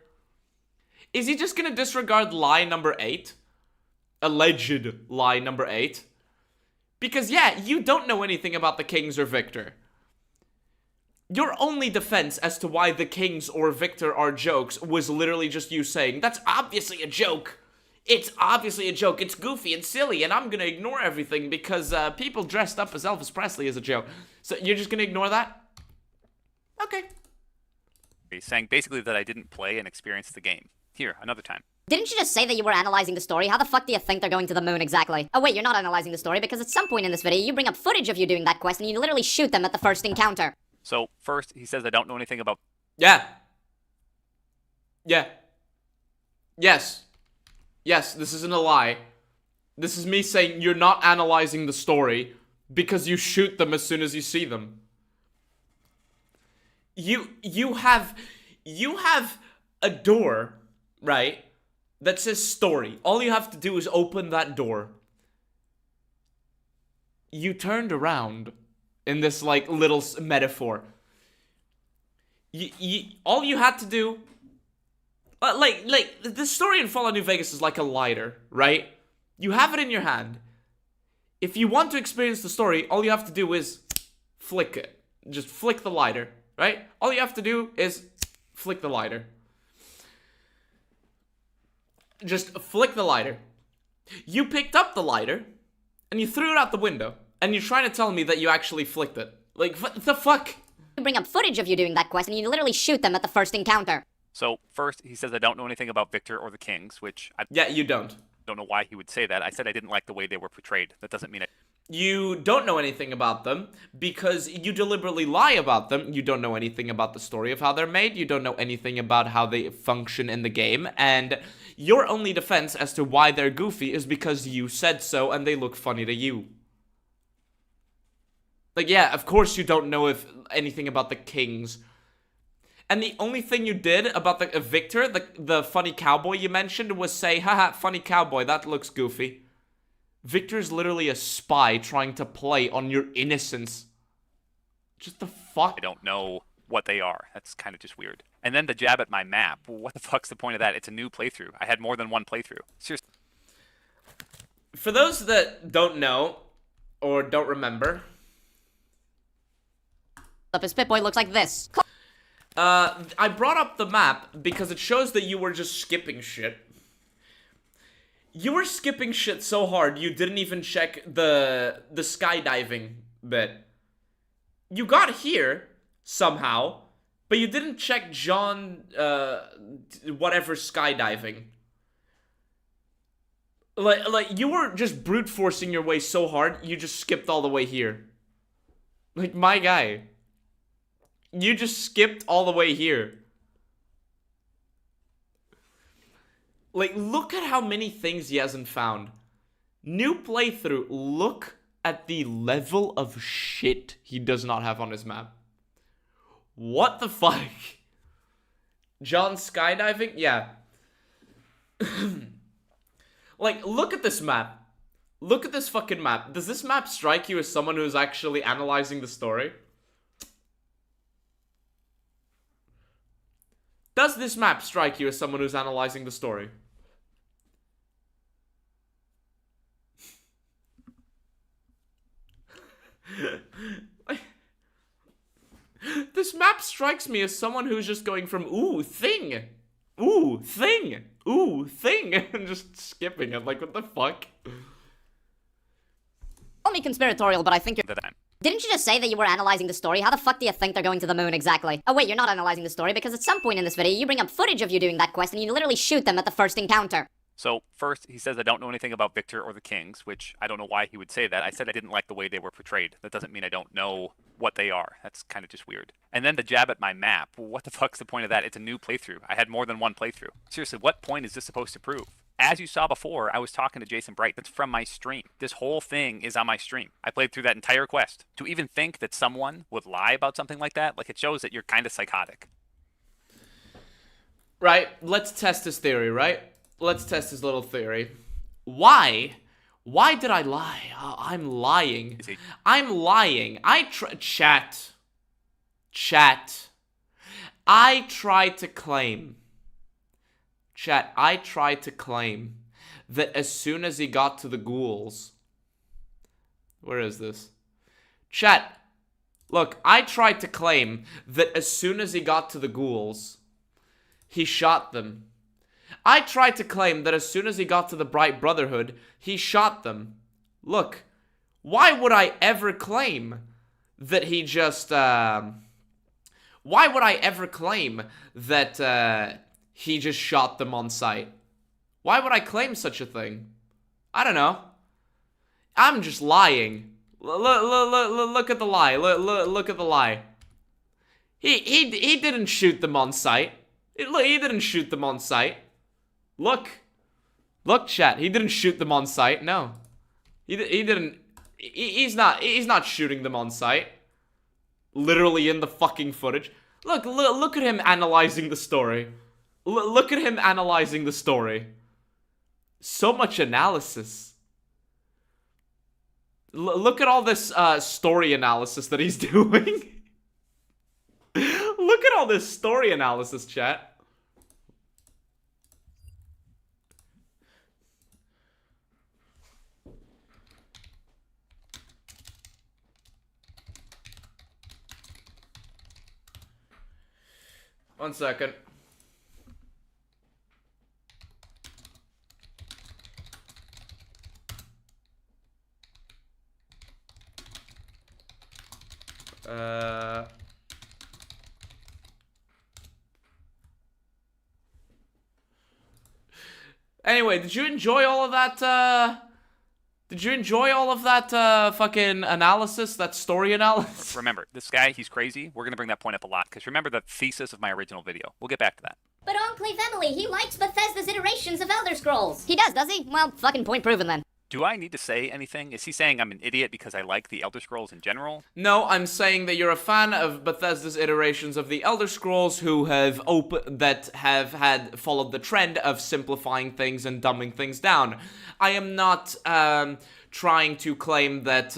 Is he just gonna disregard lie number 8? Alleged lie number 8? Because yeah, you don't know anything about the Kings or Victor. Your only defense as to why the Kings or Victor are jokes was literally just you saying, that's obviously a joke. It's obviously a joke. It's goofy and silly, and I'm gonna ignore everything because people dressed up as Elvis Presley is a joke. So you're just gonna ignore that? Okay. He's saying basically that I didn't play and experience the game. Here, another time. Didn't you just say that you were analyzing the story? How the fuck do you think they're going to the moon exactly? Oh wait, you're not analyzing the story because at some point in this video you bring up footage of you doing that quest and you literally shoot them at the first encounter. So, first, he says I don't know anything about... Yeah. Yeah. Yes. Yes, this isn't a lie. This is me saying you're not analyzing the story because you shoot them as soon as you see them. You have a door, right, that says story. All you have to do is open that door. You turned around. In this, like, little metaphor. All you had to do... Like, the story in Fallout New Vegas is like a lighter, right? You have it in your hand. If you want to experience the story, all you have to do is flick it. Just flick the lighter, right? All you have to do is flick the lighter. Just flick the lighter. You picked up the lighter, and you threw it out the window. And you're trying to tell me that you actually flicked it. Like, what the fuck? You bring up footage of you doing that quest and you literally shoot them at the first encounter. So, first, he says I don't know anything about Victor or the Kings, which I Yeah, you don't. don't know why he would say that. I said I didn't like the way they were portrayed. That doesn't mean it. You don't know anything about them because you deliberately lie about them. You don't know anything about the story of how they're made. You don't know anything about how they function in the game. And your only defense as to why they're goofy is because you said so and they look funny to you. Like, yeah, of course you don't know anything about the Kings. And the only thing you did about the Victor, the funny cowboy you mentioned, was say, haha, funny cowboy, that looks goofy. Victor's literally a spy trying to play on your innocence. Just the fuck? I don't know what they are. That's kind of just weird. And then the jab at my map. Well, what the fuck's the point of that? It's a new playthrough. I had more than one playthrough. Seriously. For those that don't know, or don't remember... His Pip-Boy looks like this. I brought up the map because it shows that you were just skipping shit. You were skipping shit so hard you didn't even check the skydiving bit. You got here, somehow, but you didn't check John, whatever skydiving. Like, you were just brute forcing your way so hard, you just skipped all the way here. Like, my guy. You just skipped all the way here. Like, look at how many things he hasn't found. New playthrough. Look at the level of shit he does not have on his map. What the fuck? John skydiving? Yeah. Like, look at this map. Look at this fucking map. Does this map strike you as someone who's actually analyzing the story? Does this map strike you as someone who's analyzing the story? This map strikes me as someone who's just going from ooh, thing, ooh, thing, ooh, thing, and just skipping it. Like, what the fuck? Call me conspiratorial, but I think you're... Time. Didn't you just say that you were analyzing the story? How the fuck do you think they're going to the moon exactly? Oh wait, you're not analyzing the story because at some point in this video, you bring up footage of you doing that quest and you literally shoot them at the first encounter. So first, he says I don't know anything about Victor or the Kings, which I don't know why he would say that. I said I didn't like the way they were portrayed. That doesn't mean I don't know what they are. That's kind of just weird. And then the jab at my map. Well, what the fuck's the point of that? It's a new playthrough. I had more than one playthrough. Seriously, what point is this supposed to prove? As you saw before, I was talking to Jason Bright. That's from my stream. This whole thing is on my stream. I played through that entire quest. To even think that someone would lie about something like that, like, it shows that you're kind of psychotic. Right, let's test his theory, right? Let's test his little theory. Why? Why did I lie? I'm lying. I'm lying. Chat. I tried to claim. Chat, I tried to claim that as soon as he got to the ghouls... Where is this? Chat, look, I tried to claim that as soon as he got to the ghouls, he shot them. I tried to claim that as soon as he got to the Bright Brotherhood, he shot them. Look, why would I ever claim that he just, Why would I ever claim that, he just shot them on sight? Why would I claim such a thing? I don't know. I'm just lying. Look at the lie. Look at the lie. He didn't shoot them on sight. He didn't shoot them on sight. Look, chat. He didn't shoot them on sight. No, he didn't. He's not shooting them on sight. Literally in the fucking footage. Look at him analyzing the story. Look at him analyzing the story. So much analysis. Look at all this story analysis that he's doing. Look at all this story analysis, chat. One second. Anyway, did you enjoy all of that, Did you enjoy all of that, fucking analysis, that story analysis? Remember, this guy, he's crazy. We're going to bring that point up a lot, because remember the thesis of my original video. We'll get back to that. But Enclave Emily, he likes Bethesda's iterations of Elder Scrolls. He does he? Well, fucking point proven then. Do I need to say anything? Is he saying I'm an idiot because I like the Elder Scrolls in general? No, I'm saying that you're a fan of Bethesda's iterations of the Elder Scrolls who have had followed the trend of simplifying things and dumbing things down. I am not trying to claim that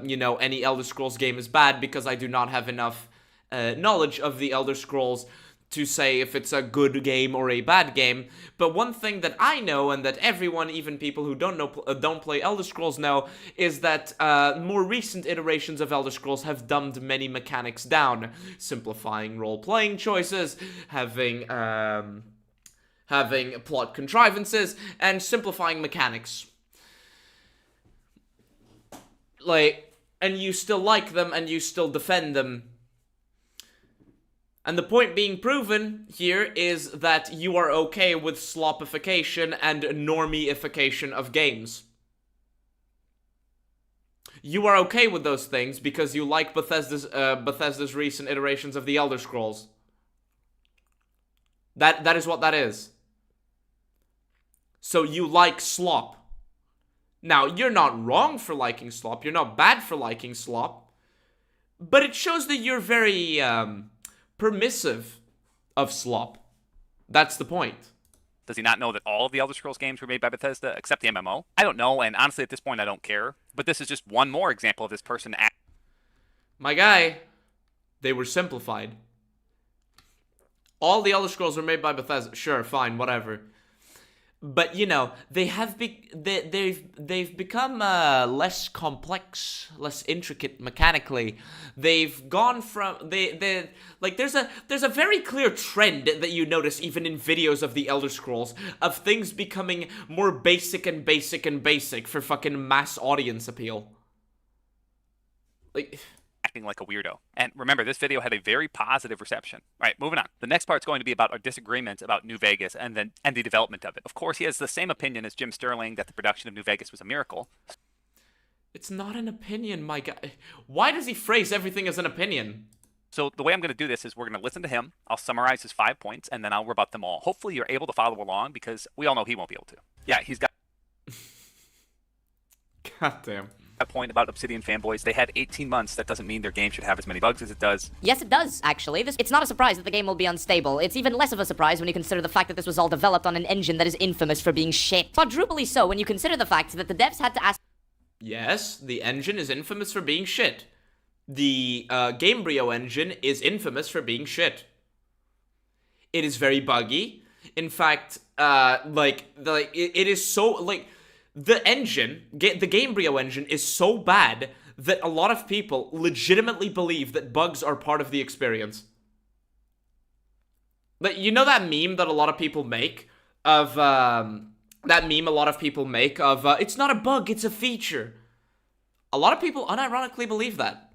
you know, any Elder Scrolls game is bad because I do not have enough knowledge of the Elder Scrolls to say if it's a good game or a bad game. But one thing that I know, and that everyone, even people who don't play Elder Scrolls know, is that more recent iterations of Elder Scrolls have dumbed many mechanics down, simplifying role-playing choices, having plot contrivances, and simplifying mechanics. Like, and you still like them, and you still defend them. And the point being proven here is that you are okay with slopification and normieification of games. You are okay with those things because you like Bethesda's recent iterations of the Elder Scrolls. That is what that is. So you like slop. Now, you're not wrong for liking slop. You're not bad for liking slop. But it shows that you're very permissive of slop. That's the point. Does he not know that all of the Elder Scrolls games were made by Bethesda except the MMO? I don't know, and honestly at this point I don't care. But this is just one more example of this person My guy, they were simplified. All the Elder Scrolls were made by Bethesda. Sure, fine, whatever. But you know, they've become less complex, less intricate mechanically. They've gone from like there's a very clear trend that you notice even in videos of the Elder Scrolls of things becoming more basic and basic and basic for fucking mass audience appeal. Like acting like a weirdo. And remember, this video had a very positive reception. All right, moving on. The next part's going to be about our disagreement about New Vegas and the development of it. Of course, he has the same opinion as Jim Sterling that the production of New Vegas was a miracle. It's not an opinion, my guy. Why does he phrase everything as an opinion? So the way I'm going to do this is we're going to listen to him. I'll summarize his 5 points, and then I'll rebut them all. Hopefully, you're able to follow along because we all know he won't be able to. Yeah, he's got God damn. A point about Obsidian fanboys. They had 18 months. That doesn't mean their game should have as many bugs as it does. Yes, it does, actually. It's not a surprise that the game will be unstable. It's even less of a surprise when you consider the fact that this was all developed on an engine that is infamous for being shit. Quadruply so when you consider the fact that the devs had to ask... Yes, the engine is infamous for being shit. The Gamebryo engine is infamous for being shit. It is very buggy. In fact, it is so, like... The engine, the Gamebryo engine, is so bad that a lot of people legitimately believe that bugs are part of the experience. Like, you know that meme that a lot of people make of, it's not a bug, it's a feature. A lot of people unironically believe that.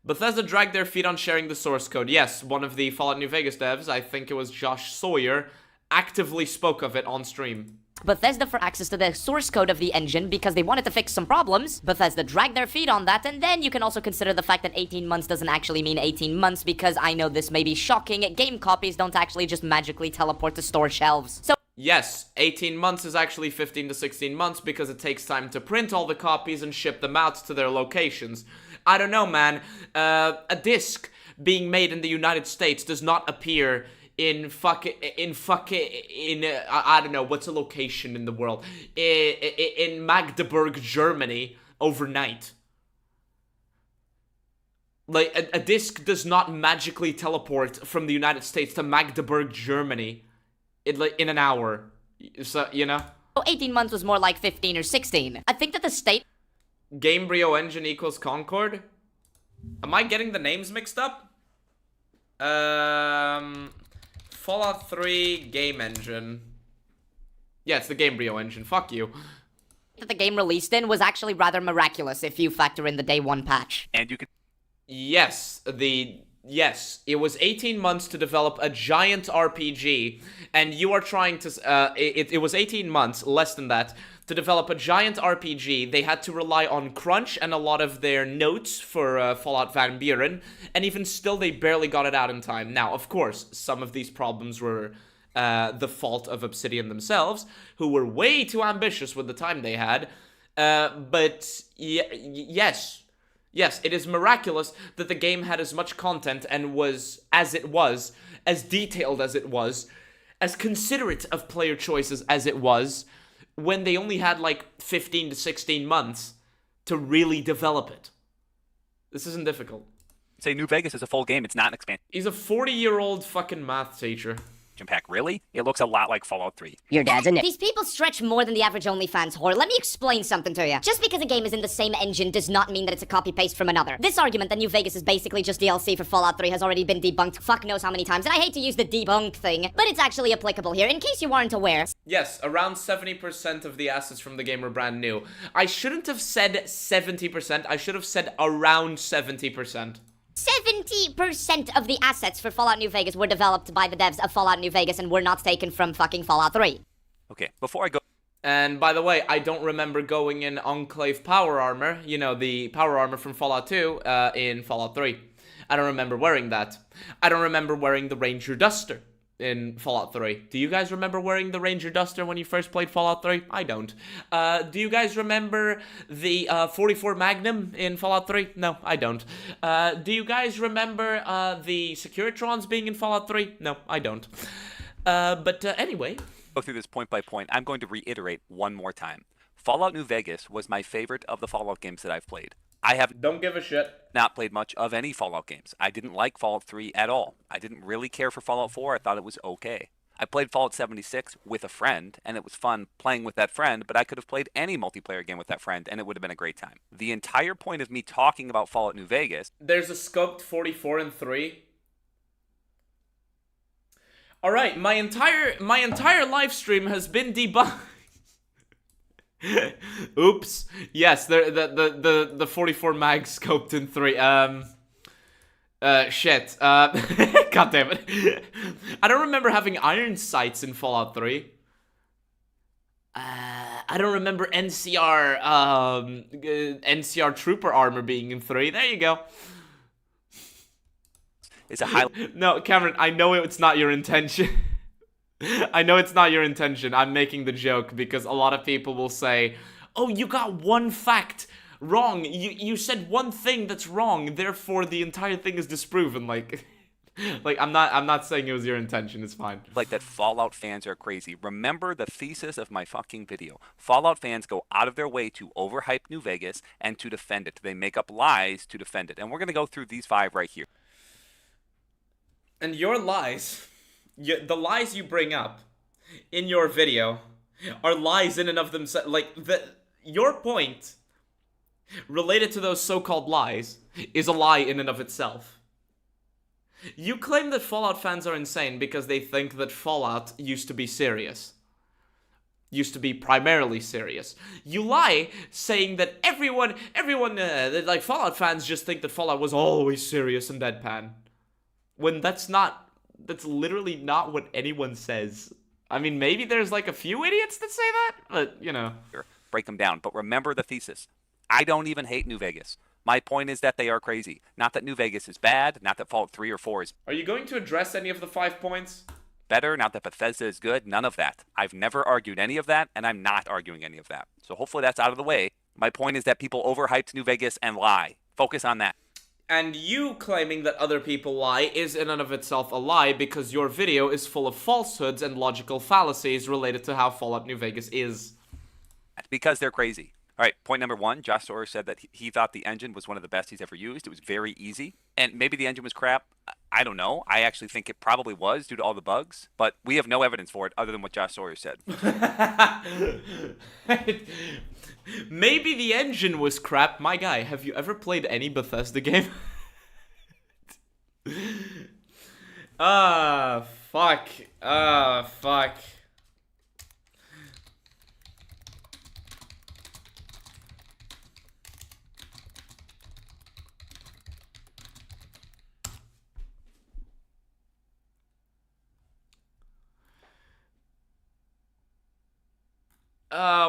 Bethesda dragged their feet on sharing the source code. Yes, one of the Fallout New Vegas devs, I think it was Josh Sawyer, actively spoke of it on stream. Bethesda for access to the source code of the engine because they wanted to fix some problems. Bethesda dragged their feet on that, and then you can also consider the fact that 18 months doesn't actually mean 18 months because I know this may be shocking. Game copies don't actually just magically teleport to store shelves. So yes, 18 months is actually 15 to 16 months because it takes time to print all the copies and ship them out to their locations. I don't know, man. A disc being made in the United States does not appear in I don't know, what's a location in the world? In Magdeburg, Germany, overnight. Like, a disc does not magically teleport from the United States to Magdeburg, Germany in an hour. So, you know? 18 months was more like 15 or 16. I think that the state... Gamebryo engine equals Concord? Am I getting the names mixed up? Fallout 3 game engine. Yeah, it's the Gamebryo engine. Fuck you. That the game released in was actually rather miraculous if you factor in the day one patch. And you could... Yes, it was 18 months to develop a giant RPG, and you are trying to, it was 18 months, less than that, to develop a giant RPG. They had to rely on crunch and a lot of their notes for Fallout Van Buren, and even still they barely got it out in time. Now, of course, some of these problems were the fault of Obsidian themselves, who were way too ambitious with the time they had, but yes, it is miraculous that the game had as much content and was, as detailed as it was, as considerate of player choices as it was, when they only had like 15 to 16 months to really develop it. This isn't difficult. Say New Vegas is a full game, it's not an expansion He's a 40-year-old fucking math teacher. pack. Really? It looks a lot like Fallout 3. Your dad's a These people stretch more than the average OnlyFans whore. Let me explain something to you. Just because a game is in the same engine does not mean that it's a copy-paste from another. This argument that New Vegas is basically just DLC for Fallout 3 has already been debunked fuck knows how many times, and I hate to use the debunk thing, but it's actually applicable here, in case you aren't aware. Yes, around 70% of the assets from the game are brand new. I shouldn't have said 70%, I should have said around 70%. 70% of the assets for Fallout New Vegas were developed by the devs of Fallout New Vegas and were not taken from fucking Fallout 3. Okay, before I go... And by the way, I don't remember going in Enclave power armor, you know, the power armor from Fallout 2, in Fallout 3. I don't remember wearing that. I don't remember wearing the Ranger Duster in Fallout 3? Do you guys remember wearing the Ranger Duster when you first played Fallout 3? I don't. Do you guys remember the 44 Magnum in Fallout 3? No, I don't. Do you guys remember the Securitrons being in Fallout 3? No, I don't. But anyway. Go through this point by point. I'm going to reiterate one more time. Fallout New Vegas was my favorite of the Fallout games that I've played. I have Don't give a shit. not played much of any Fallout games. I didn't like Fallout 3 at all. I didn't really care for Fallout 4. I thought it was okay. I played Fallout 76 with a friend, and it was fun playing with that friend, but I could have played any multiplayer game with that friend, and it would have been a great time. The entire point of me talking about Fallout New Vegas... There's a scoped 44 and 3. Alright, my entire live stream has been debunked. Oops. Yes, the 44 mag scoped in 3. Shit. God damn it. I don't remember having iron sights in Fallout 3. I don't remember NCR trooper armor being in 3. There you go. It's a high... No, Cameron, I know it's not your intention. I know it's not your intention. I'm making the joke because a lot of people will say, "Oh, you got one fact wrong. You said one thing that's wrong. Therefore, the entire thing is disproven." Like I'm not saying it was your intention. It's fine. Like that Fallout fans are crazy. Remember the thesis of my fucking video. Fallout fans go out of their way to overhype New Vegas and to defend it. They make up lies to defend it. And we're going to go through these 5 right here. And your lies, the lies you bring up in your video are lies in and of themselves. Like, your point related to those so-called lies is a lie in and of itself. You claim that Fallout fans are insane because they think that Fallout used to be serious. Used to be primarily serious. You lie saying that everyone, like Fallout fans just think that Fallout was always serious and deadpan. When that's literally not what anyone says. I mean, maybe there's like a few idiots that say that, but you know. Break them down, but remember the thesis. I don't even hate New Vegas. My point is that they are crazy. Not that New Vegas is bad, not that Fallout 3 or 4 is... Are you going to address any of the 5 points? Better, not that Bethesda is good, none of that. I've never argued any of that, and I'm not arguing any of that. So hopefully that's out of the way. My point is that people overhyped New Vegas and lie. Focus on that. And you claiming that other people lie is in and of itself a lie because your video is full of falsehoods and logical fallacies related to how Fallout New Vegas is. Because they're crazy. All right, point number 1, Josh Sawyer said that he thought the engine was one of the best he's ever used. It was very easy. And maybe the engine was crap. I don't know. I actually think it probably was due to all the bugs. But we have no evidence for it other than what Josh Sawyer said. Maybe the engine was crap. My guy, have you ever played any Bethesda game? Fuck. Fuck.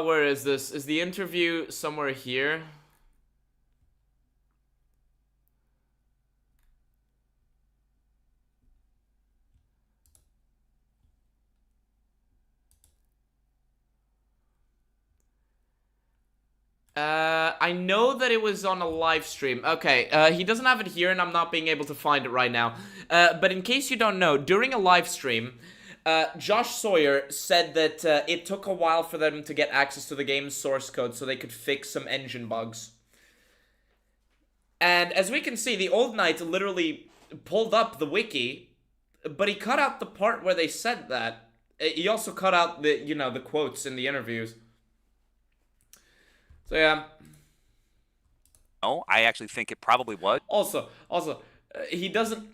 Where is this? Is the interview somewhere here? I know that it was on a live stream. Okay, he doesn't have it here and I'm not being able to find it right now. But in case you don't know, during a live stream, Josh Sawyer said that it took a while for them to get access to the game's source code so they could fix some engine bugs. And as we can see, the old knight literally pulled up the wiki, but he cut out the part where they said that. He also cut out the, you know, the quotes in the interviews. So yeah. No, I actually think it probably was. Also, he doesn't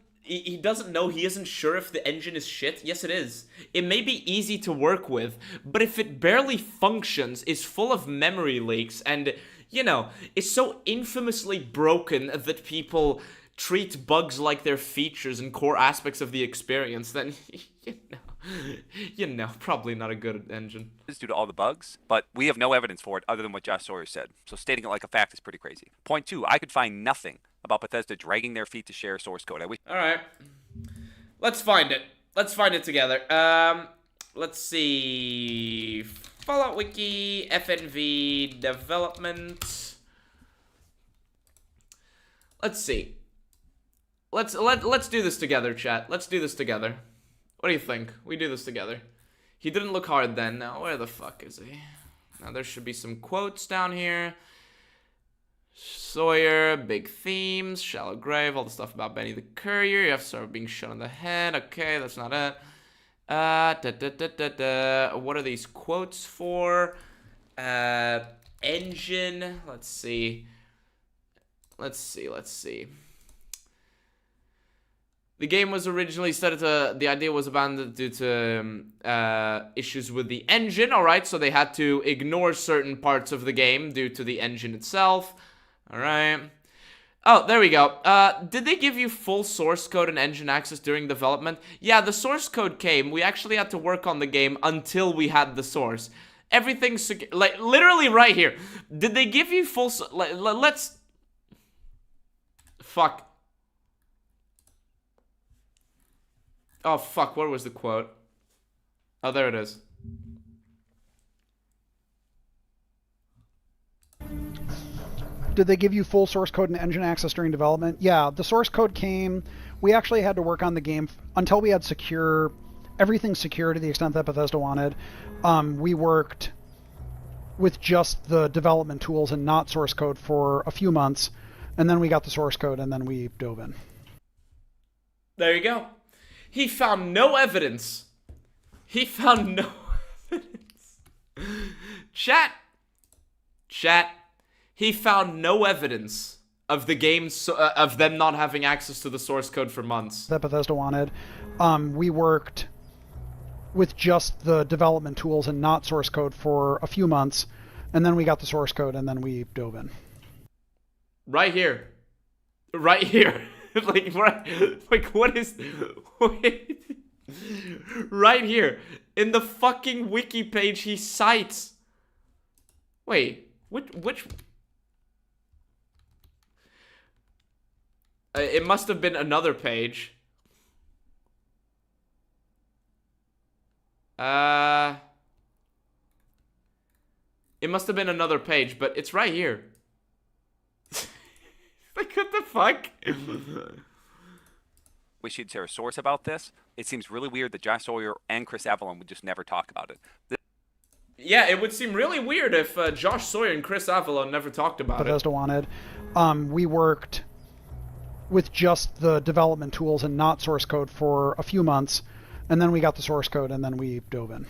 know, he isn't sure if the engine is shit. Yes, it is. It may be easy to work with, but if it barely functions, is full of memory leaks, and, you know, is so infamously broken that people treat bugs like they're features and core aspects of the experience, then, you know, probably not a good engine. Due to all the bugs, but we have no evidence for it other than what Josh Sawyer said. So stating it like a fact is pretty crazy. Point 2, I could find nothing about Bethesda dragging their feet to share source code. Alright. Let's find it. Let's find it together. Let's see. Fallout Wiki, FNV, development. Let's see. Let's do this together, chat. Let's do this together. What do you think? We do this together. He didn't look hard then. Now, where the fuck is he? Now, there should be some quotes down here. Sawyer, big themes, shallow grave, all the stuff about Benny the Courier. You have to start being shot on the head. Okay, that's not it. What are these quotes for? Engine. Let's see. Let's see. The game was originally started to... The idea was abandoned due to issues with the engine. Alright, so they had to ignore certain parts of the game due to the engine itself. Alright. Oh, there we go. Did they give you full source code and engine access during development? Yeah, the source code came. We actually had to work on the game until we had the source. Everything's... Like, literally right here. Did they give you full... Let's... Fuck. Oh, fuck, where was the quote? Oh, there it is. Did they give you full source code and engine access during development? Yeah, the source code came. We actually had to work on the game until we had everything secure to the extent that Bethesda wanted. We worked with just the development tools and not source code for a few months, and then we got the source code, and then we dove in. There you go. He found no evidence. He found no evidence. Chat. He found no evidence of the game's of them not having access to the source code for months. That Bethesda wanted. We worked with just the development tools and not source code for a few months, and then we got the source code, and then we dove in. Right here. Right here. Like, what is... Wait. Right here. In the fucking wiki page he cites. Wait. Which... it must have been another page. It must have been another page, but it's right here. Like, what the fuck? Wish you'd share a source about this. It seems really weird that Josh Sawyer and Chris Avellone would just never talk about it. Yeah, it would seem really weird if Josh Sawyer and Chris Avellone never talked about Bethesda wanted. We worked with just the development tools and not source code for a few months, and then we got the source code, and then we dove in.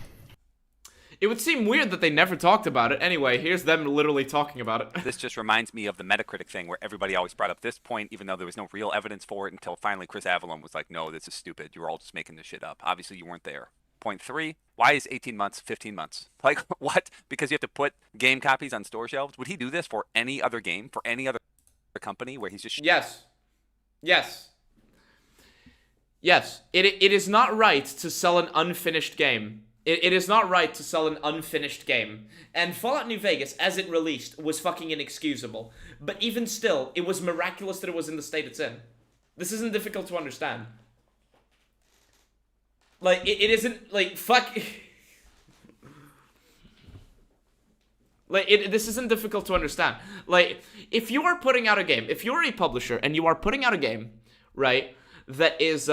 It would seem weird that they never talked about it. Anyway, here's them literally talking about it. This just reminds me of the Metacritic thing where everybody always brought up this point, even though there was no real evidence for it, until finally Chris Avellone was like, no, this is stupid. You were all just making this shit up. Obviously, you weren't there. Point 3, why is 18 months 15 months? Like, what? Because you have to put game copies on store shelves? Would he do this for any other game, for any other company where he's just... Yes. It is not right to sell an unfinished game. It is not right to sell an unfinished game. And Fallout New Vegas, as it released, was fucking inexcusable. But even still, it was miraculous that it was in the state it's in. This isn't difficult to understand. Like, it isn't, like, fuck... Like, this isn't difficult to understand. Like, if you are putting out a game, if you're a publisher and you are putting out a game, right, that is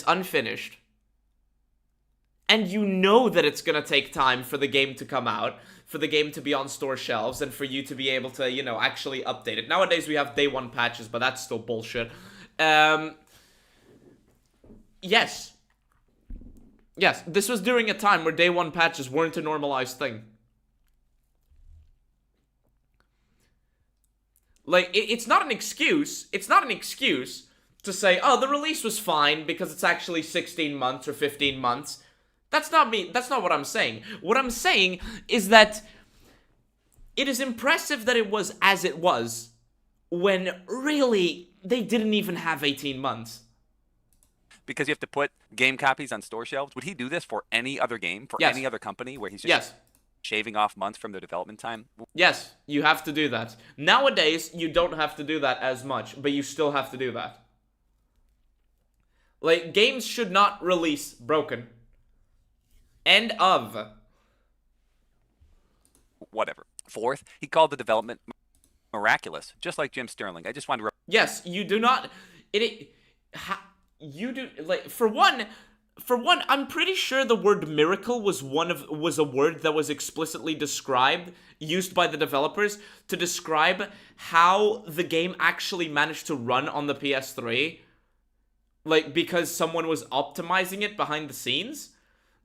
unfinished, and you know that it's gonna take time for the game to come out, for the game to be on store shelves, and for you to be able to, you know, actually update it. Nowadays we have day one patches, but that's still bullshit. Yes, this was during a time where day one patches weren't a normalized thing. Like, it's not an excuse. It's not an excuse to say, oh, the release was fine because it's actually 16 months or 15 months. That's not me. That's not what I'm saying. What I'm saying is that it is impressive that it was as it was when really they didn't even have 18 months. Because you have to put game copies on store shelves. Would he do this for any other game, for any other company where he's just shaving off months from the development time? Yes, you have to do that. Nowadays, you don't have to do that as much, but you still have to do that. Like, games should not release broken. End of. Whatever. Fourth, he called the development miraculous, just like Jim Sterling. I just wanted to... Yes, you do not... you do... Like, for one, I'm pretty sure the word miracle was a word that was explicitly used by the developers to describe how the game actually managed to run on the PS3. Like, because someone was optimizing it behind the scenes.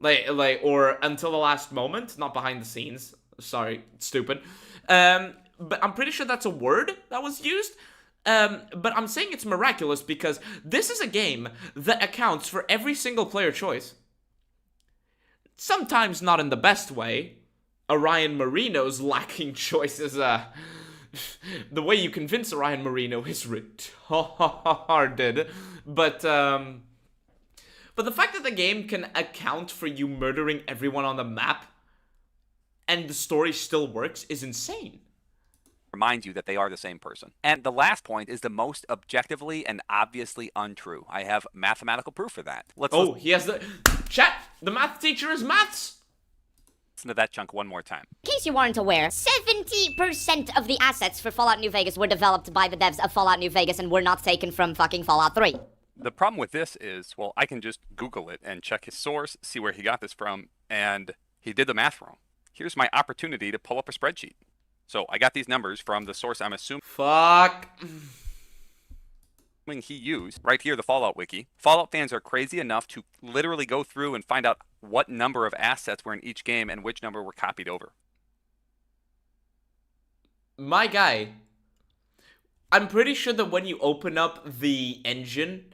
Or until the last moment, not behind the scenes. Sorry, stupid. But I'm pretty sure that's a word that was used. But I'm saying it's miraculous because this is a game that accounts for every single player choice. Sometimes not in the best way. Orion Marino's lacking choices, the way you convince Orion Marino is retarded. But the fact that the game can account for you murdering everyone on the map and the story still works is insane. Remind you that they are the same person. And the last point is the most objectively and obviously untrue. I have mathematical proof for that. He has the... Chat! The math teacher is maths! Listen to that chunk one more time. In case you weren't aware, 70% of the assets for Fallout New Vegas were developed by the devs of Fallout New Vegas and were not taken from fucking Fallout 3. The problem with this is, well, I can just Google it and check his source, see where he got this from, and he did the math wrong. Here's my opportunity to pull up a spreadsheet. So I got these numbers from the source I'm assuming he used. Right here, the Fallout Wiki. Fallout fans are crazy enough to literally go through and find out what number of assets were in each game and which number were copied over. My guy, I'm pretty sure that when you open up the engine,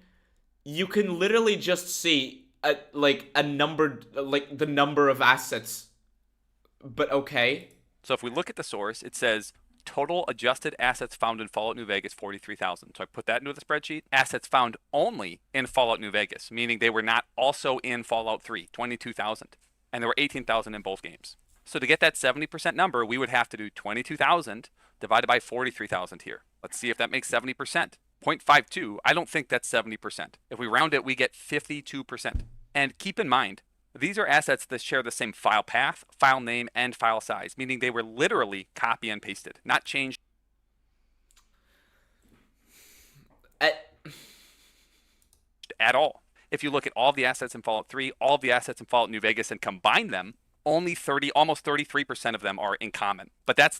you can literally just see the number of assets. But okay. So if we look at the source, it says total adjusted assets found in Fallout New Vegas, 43,000. So I put that into the spreadsheet. Assets found only in Fallout New Vegas, meaning they were not also in Fallout 3, 22,000. And there were 18,000 in both games. So to get that 70% number, we would have to do 22,000 divided by 43,000 here. Let's see if that makes 70%. 0.52, I don't think that's 70%. If we round it, we get 52%. And keep in mind, these are assets that share the same file path, file name, and file size, meaning they were literally copy and pasted, not changed at all. If you look at all the assets in Fallout 3, all the assets in Fallout New Vegas, and combine them, only almost 33% of them are in common. But that's...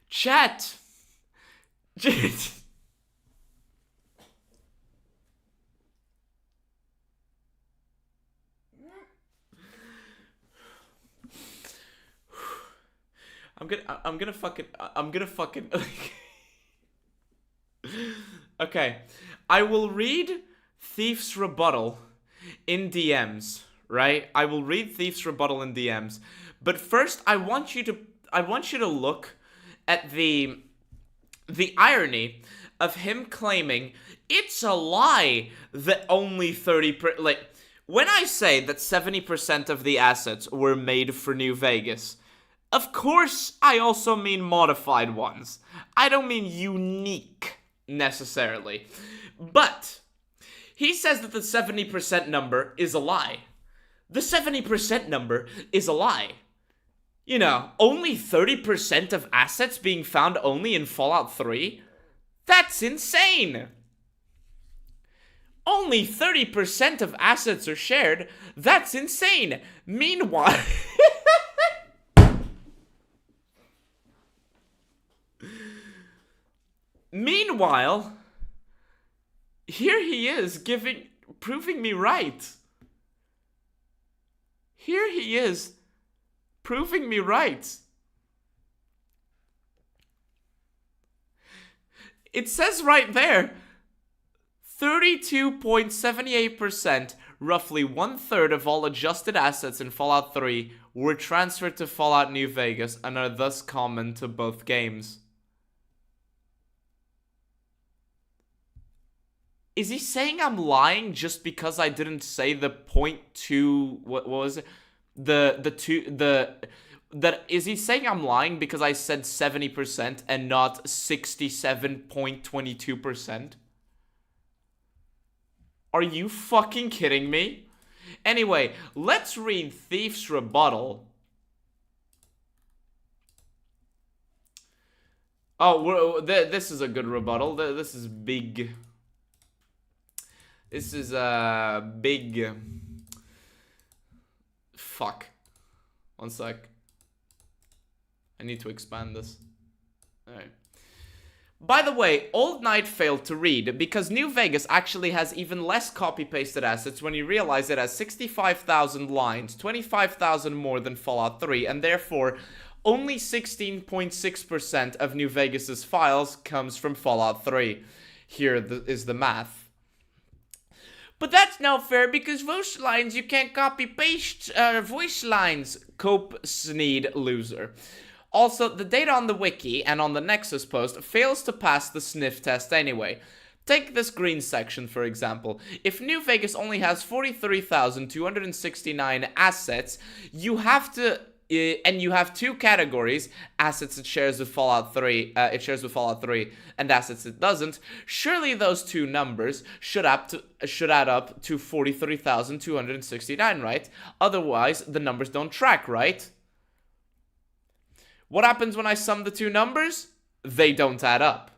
Chat. I'm gonna fucking Okay. I will read Thief's rebuttal in DMs, right? I will read Thief's rebuttal in DMs. But first I want you to look at the irony of him claiming it's a lie that only 30%, like, when I say that 70% of the assets were made for New Vegas, of course I also mean modified ones. I don't mean unique, necessarily. But he says that the 70% number is a lie. The 70% number is a lie. You know, only 30% of assets being found only in Fallout 3? That's insane! only 30% of assets are shared. That's insane. Meanwhile... Meanwhile, here he is proving me right. Here he is proving me right. It says right there, 32.78%, roughly 1/3 of all adjusted assets in Fallout 3 were transferred to Fallout New Vegas and are thus common to both games. Is he saying I'm lying just because I didn't say the 0.2, what was it? Is he saying I'm lying because I said 70% and not 67.22%? Are you fucking kidding me? Anyway, let's read Thief's rebuttal. Oh, this is a good rebuttal. This is big. This is a big... Fuck. One sec. I need to expand this. Alright. By the way, Old Knight failed to read because New Vegas actually has even less copy-pasted assets when you realize it has 65,000 lines, 25,000 more than Fallout 3, and therefore only 16.6% of New Vegas's files comes from Fallout 3. Here is the math. But that's not fair because voice lines you can't copy-paste voice lines, Cope Sneed loser. Also, the data on the wiki and on the Nexus post fails to pass the sniff test anyway. Take this green section, for example. If New Vegas only has 43,269 assets, you have to... and you have two categories, assets it shares with Fallout 3, and assets it doesn't. Surely those two numbers should add up to 43,269, right? Otherwise, the numbers don't track, right? What happens when I sum the two numbers? They don't add up.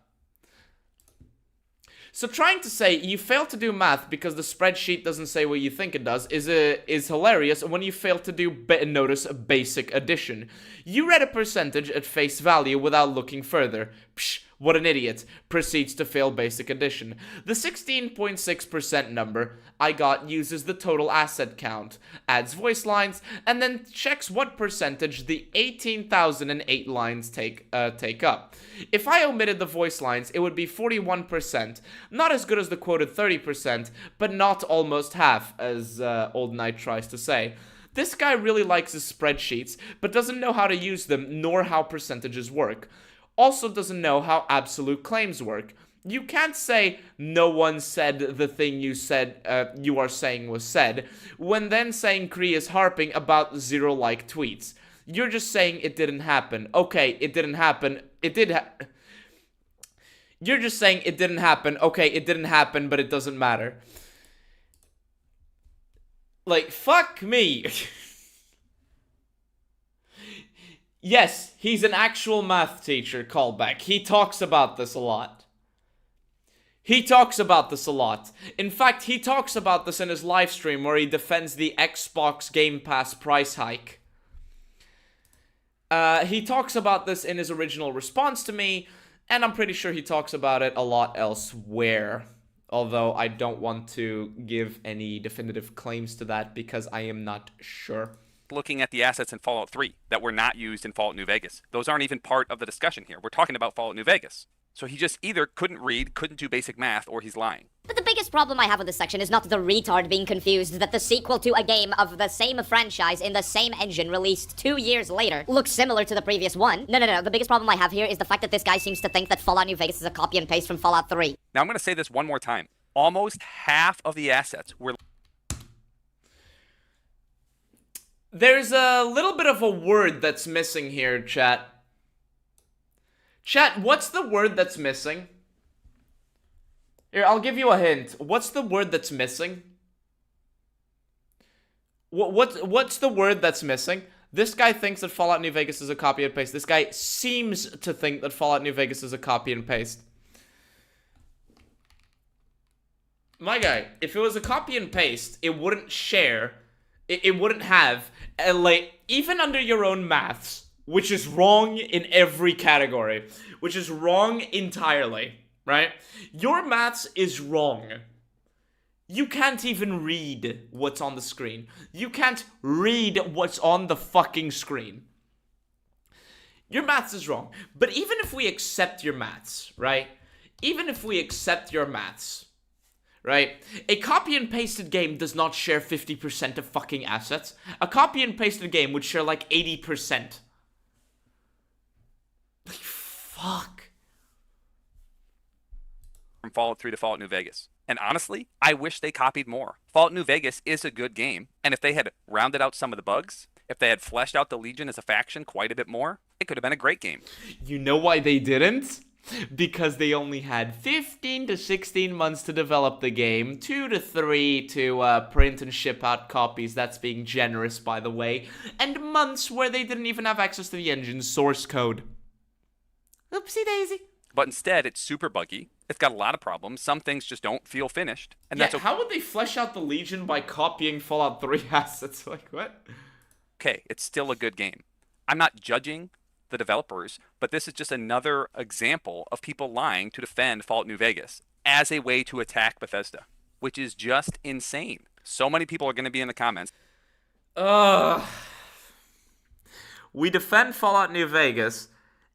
So trying to say you fail to do math because the spreadsheet doesn't say what you think it does is hilarious when you fail to do notice basic addition. You read a percentage at face value without looking further. Psh, what an idiot. Proceeds to fail basic addition. The 16.6% number I got uses the total asset count, adds voice lines, and then checks what percentage the 18,008 lines take up. If I omitted the voice lines, it would be 41%. Not as good as the quoted 30%, but not almost half, as Old Knight tries to say. This guy really likes his spreadsheets, but doesn't know how to use them, nor how percentages work. Also doesn't know how absolute claims work. You can't say no one said the thing you are saying was said, when then saying Kree is harping about 0-like tweets. You're just saying it didn't happen. Okay, it didn't happen. You're just saying it didn't happen. Okay, it didn't happen, but it doesn't matter. Like, fuck me. Yes, he's an actual math teacher, callback. He talks about this a lot. In fact, he talks about this in his live stream where he defends the Xbox Game Pass price hike. He talks about this in his original response to me, and I'm pretty sure he talks about it a lot elsewhere. Although I don't want to give any definitive claims to that because I am not sure. Looking at the assets in Fallout 3 that were not used in Fallout New Vegas. Those aren't even part of the discussion here. We're talking about Fallout New Vegas. So he just either couldn't read, couldn't do basic math, or he's lying. But the biggest problem I have with this section is not the retard being confused that the sequel to a game of the same franchise in the same engine released 2 years later looks similar to the previous one. No. The biggest problem I have here is the fact that this guy seems to think that Fallout New Vegas is a copy and paste from Fallout 3. Now I'm going to say this one more time. Almost half of the assets were... There's a little bit of a word that's missing here, chat. Chat, what's the word that's missing? Here, I'll give you a hint. What's the word that's missing? What's the word that's missing? This guy thinks that Fallout New Vegas is a copy and paste. This guy seems to think that Fallout New Vegas is a copy and paste. My guy, if it was a copy and paste, it wouldn't share, it wouldn't have, like, even under your own maths, which is wrong in every category, which is wrong entirely, right? Your maths is wrong. You can't even read what's on the screen. You can't read what's on the fucking screen. Your maths is wrong. But even if we accept your maths, right? Even if we accept your maths, right? A copy and pasted game does not share 50% of fucking assets. A copy and pasted game would share like 80%. Like, fuck. From Fallout 3 to Fallout New Vegas. And honestly, I wish they copied more. Fallout New Vegas is a good game, and if they had rounded out some of the bugs, if they had fleshed out the Legion as a faction quite a bit more, it could have been a great game. You know why they didn't? Because they only had 15 to 16 months to develop the game, 2 to 3 to print and ship out copies, that's being generous by the way, and months where they didn't even have access to the engine's source code. Oopsie daisy. But instead, it's super buggy. It's got a lot of problems. Some things just don't feel finished. And that's okay. How would they flesh out the Legion by copying Fallout 3 assets? Like, what? Okay, it's still a good game. I'm not judging the developers, but this is just another example of people lying to defend Fallout New Vegas as a way to attack Bethesda, which is just insane. So many people are going to be in the comments. We defend Fallout New Vegas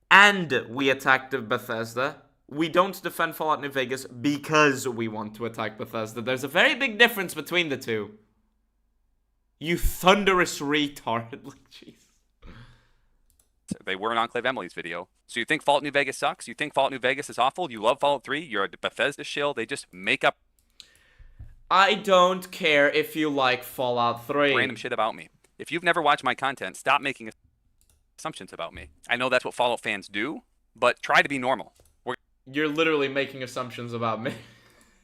and we attack Bethesda. We don't defend Fallout New Vegas because we want to attack Bethesda. There's a very big difference between the two. You thunderous retard. Like, jeez. They were in Enclave Emily's video. So you think Fallout New Vegas sucks? You think Fallout New Vegas is awful? You love Fallout 3? You're a Bethesda shill? They just make up... I don't care if you like Fallout 3. Random shit about me. If you've never watched my content, stop making assumptions about me. I know that's what Fallout fans do, but try to be normal. You're literally making assumptions about me.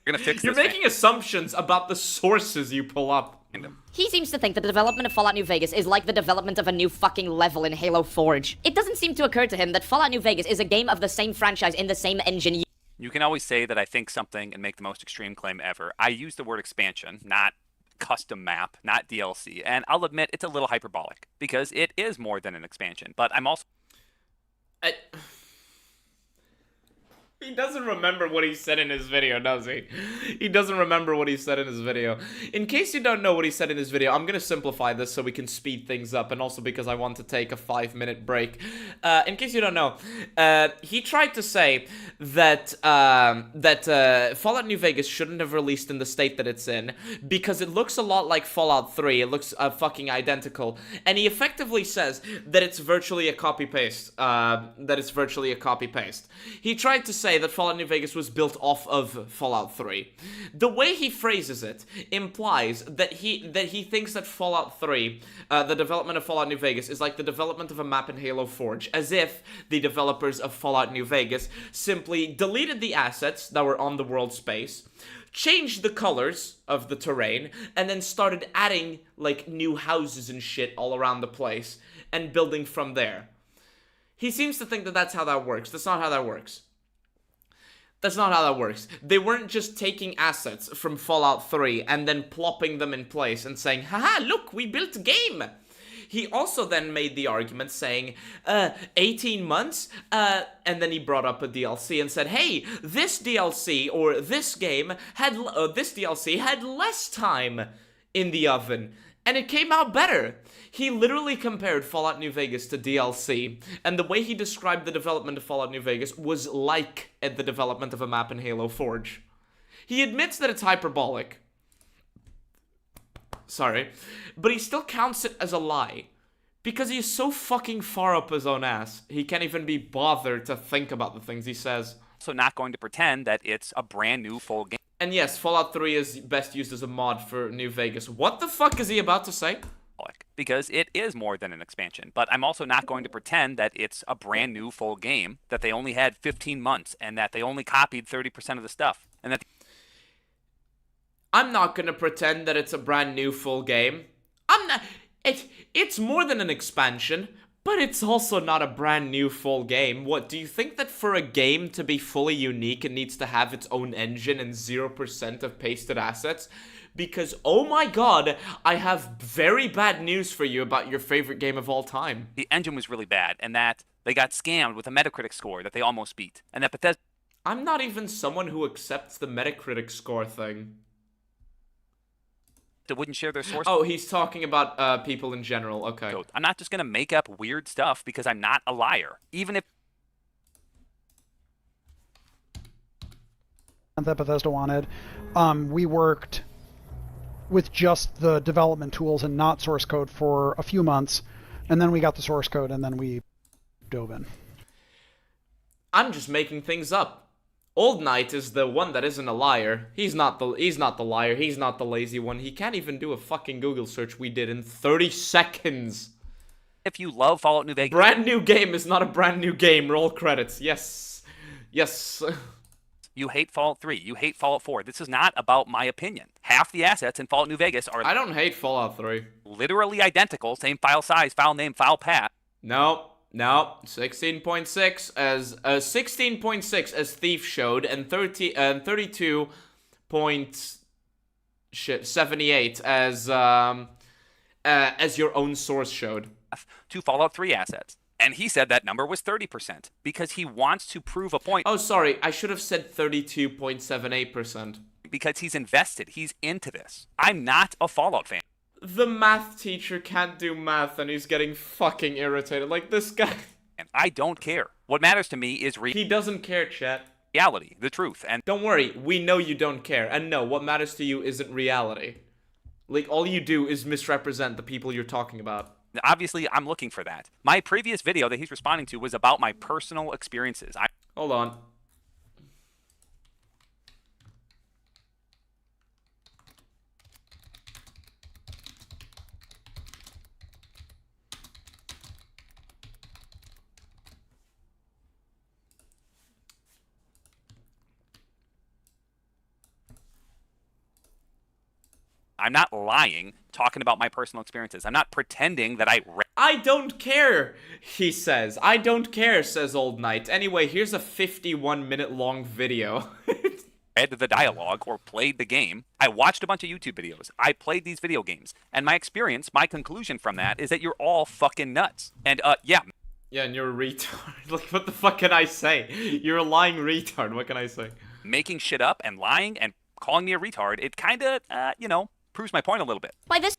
We're gonna fix You're this. making assumptions about the sources you pull up. He seems to think that the development of Fallout New Vegas is like the development of a new fucking level in Halo Forge. It doesn't seem to occur to him that Fallout New Vegas is a game of the same franchise in the same engine. You can always say that I think something and make the most extreme claim ever. I use the word expansion, not custom map, not DLC, and I'll admit it's a little hyperbolic, because it is more than an expansion, but I'm also... He doesn't remember what he said in his video, does he? He doesn't remember what he said in his video. In case you don't know what he said in his video, I'm gonna simplify this so we can speed things up, and also because I want to take a 5-minute break. In case you don't know, he tried to say that Fallout New Vegas shouldn't have released in the state that it's in because it looks a lot like Fallout 3. It looks fucking identical, and he effectively says that it's virtually a copy-paste. He tried to say that Fallout New Vegas was built off of Fallout 3. The way he phrases it implies that he thinks that Fallout 3, the development of Fallout New Vegas, is like the development of a map in Halo Forge, as if the developers of Fallout New Vegas simply deleted the assets that were on the world space, changed the colors of the terrain, and then started adding, like, new houses and shit all around the place, and building from there. He seems to think that that's how that works. That's not how that works. That's not how that works. They weren't just taking assets from Fallout 3 and then plopping them in place and saying, haha, look, we built a game. He also then made the argument saying, 18 months? And then he brought up a DLC and said, hey, this DLC or this game had, this DLC had less time in the oven. And it came out better. He literally compared Fallout New Vegas to DLC, and the way he described the development of Fallout New Vegas was like the development of a map in Halo Forge. He admits that it's hyperbolic. Sorry. But he still counts it as a lie. Because he's so fucking far up his own ass, he can't even be bothered to think about the things he says. So not going to pretend that it's a brand new full game. And yes, Fallout 3 is best used as a mod for New Vegas. What the fuck is he about to say? Because it is more than an expansion. But I'm also not going to pretend that it's a brand new full game, that they only had 15 months, and that they only copied 30% of the stuff. And that I'm not gonna pretend that it's a brand new full game. I'm not... It's more than an expansion, But it's also not a brand new full game. What, do you think that for a game to be fully unique, it needs to have its own engine and 0% of pasted assets? Because, oh my god, I have very bad news for you about your favorite game of all time. The engine was really bad, and that they got scammed with a Metacritic score that they almost beat. And that Bethesda... I'm not even someone who accepts the Metacritic score thing. They wouldn't share their source. Oh, he's talking about people in general. Okay. I'm not just going to make up weird stuff because I'm not a liar. Even if... That Bethesda wanted. We worked with just the development tools and not source code for a few months, and then we got the source code, and then we dove in. I'm just making things up. Old Knight is the one that isn't a liar. He's not the liar. He's not the lazy one. He can't even do a fucking Google search we did in 30 seconds. If you love Fallout New Vegas... Brand new game is not a brand new game. Roll credits. Yes. Yes. You hate Fallout 3. You hate Fallout 4. This is not about my opinion. Half the assets in Fallout New Vegas are... I don't hate Fallout 3. Literally identical. Same file size, file name, file path. No. 16.6 as 16.6 as Thief showed, and 32.78 as your own source showed. To Fallout 3 assets. And he said that number was 30% because he wants to prove a point. Oh, sorry. I should have said 32.78%. Because he's invested. He's into this. I'm not a Fallout fan. The math teacher can't do math and he's getting fucking irritated. Like, this guy... And I don't care. What matters to me is He doesn't care, chat. reality, the truth, and... Don't worry, we know you don't care. And no, what matters to you isn't reality. Like, all you do is misrepresent the people you're talking about. Obviously, I'm looking for that. My previous video that he's responding to was about my personal experiences. Hold on. I'm not lying, talking about my personal experiences. I'm not pretending that I don't care, he says. I don't care, says Old Knight. Anyway, here's a 51-minute long video. read the dialogue or played the game. I watched a bunch of YouTube videos. I played these video games. And my experience, my conclusion from that is that you're all fucking nuts. And, yeah. Yeah, and you're a retard. Like, what the fuck can I say? You're a lying retard. What can I say? Making shit up and lying and calling me a retard, it kind of, you know, proves my point a little bit. By this...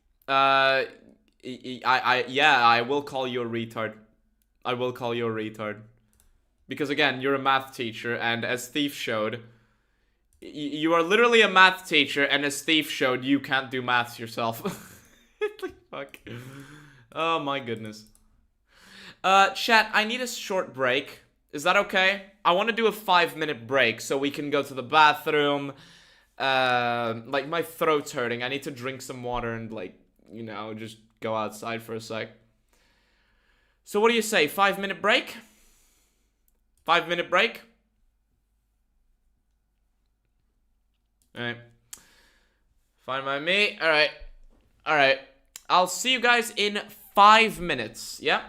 Yeah, I will call you a retard. I will call you a retard. Because, again, you're a math teacher, and as Thief showed, you are literally a math teacher, and as Thief showed, you can't do maths yourself. Like, fuck. Oh, my goodness. Chat, I need a short break. Is that okay? I want to do a 5-minute break so we can go to the bathroom. Like, my throat's hurting. I need to drink some water and, like, you know, just go outside for a sec. So what do you say? 5-minute break? 5-minute break? Alright. Fine by me. Alright. Alright. I'll see you guys in 5 minutes. Yeah?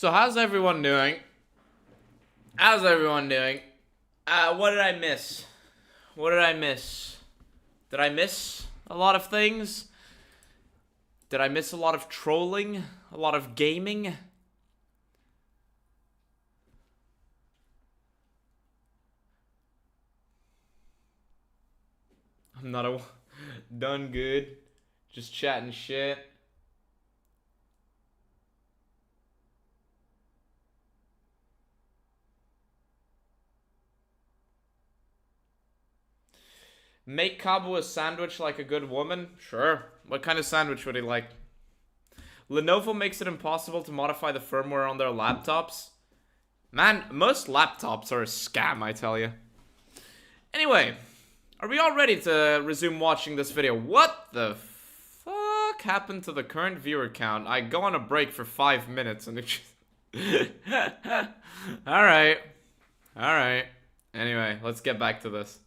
So how's everyone doing? How's everyone doing? What did I miss? What did I miss? Did I miss a lot of things? Did I miss a lot of trolling? A lot of gaming? I'm not a... Done good. Just chatting shit. Make Cabo a sandwich like a good woman? Sure. What kind of sandwich would he like? Lenovo makes it impossible to modify the firmware on their laptops. Man, most laptops are a scam, I tell you. Anyway, are we all ready to resume watching this video? What the fuck happened to the current viewer count? I go on a break for 5 minutes and it just... Alright. Alright. Anyway, let's get back to this.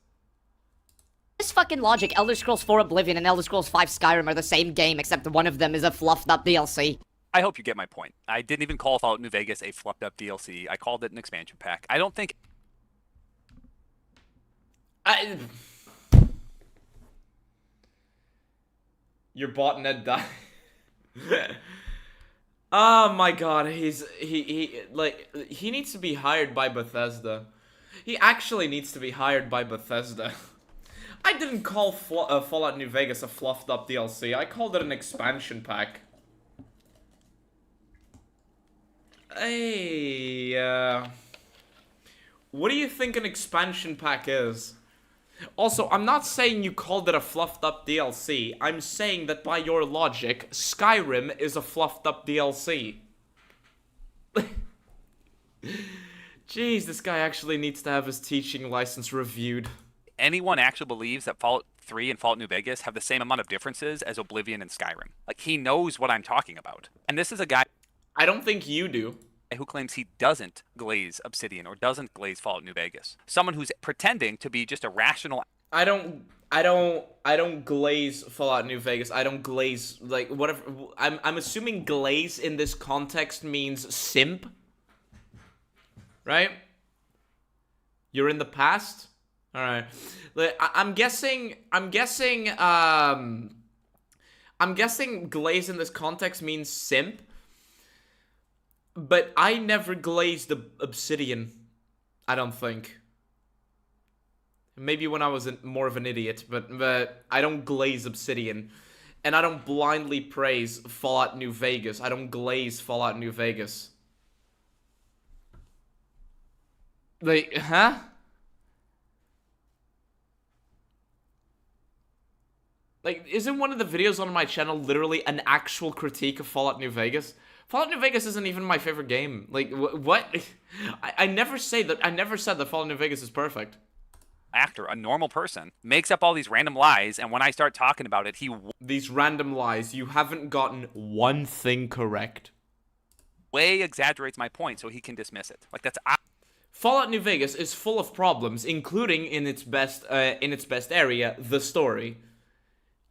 This fucking logic, Elder Scrolls 4 Oblivion and Elder Scrolls 5 Skyrim are the same game, except one of them is a fluffed up DLC. I hope you get my point. I didn't even call Fallout New Vegas a fluffed up DLC. I called it an expansion pack. I don't think... Your botnet died. Oh my god, he needs to be hired by Bethesda. He actually needs to be hired by Bethesda. I didn't call Fallout New Vegas a fluffed up DLC. I called it an expansion pack. Hey, what do you think an expansion pack is? Also, I'm not saying you called it a fluffed up DLC. I'm saying that by your logic, Skyrim is a fluffed up DLC. Jeez, this guy actually needs to have his teaching license reviewed. Anyone actually believes that Fallout 3 and Fallout New Vegas have the same amount of differences as Oblivion and Skyrim. Like, he knows what I'm talking about. And this is a guy... I don't think you do. ...who claims he doesn't glaze Obsidian or doesn't glaze Fallout New Vegas. Someone who's pretending to be just a rational... I don't glaze Fallout New Vegas. I don't glaze, like, whatever. I'm assuming glaze in this context means simp. Right? You're in the past? Alright. I'm guessing glaze in this context means simp. But I never glazed the Obsidian. I don't think. Maybe when I was more of an idiot, but I don't glaze Obsidian. And I don't blindly praise Fallout New Vegas. I don't glaze Fallout New Vegas. Like, huh? Like, isn't one of the videos on my channel literally an actual critique of Fallout New Vegas? Fallout New Vegas isn't even my favorite game. Like, what? I never say that. I never said that Fallout New Vegas is perfect. Actor, a normal person, makes up all these random lies, and when I start talking about it, These random lies, you haven't gotten one thing correct. Way exaggerates my point so he can dismiss it. Like, that's... Fallout New Vegas is full of problems, including in its best area, the story.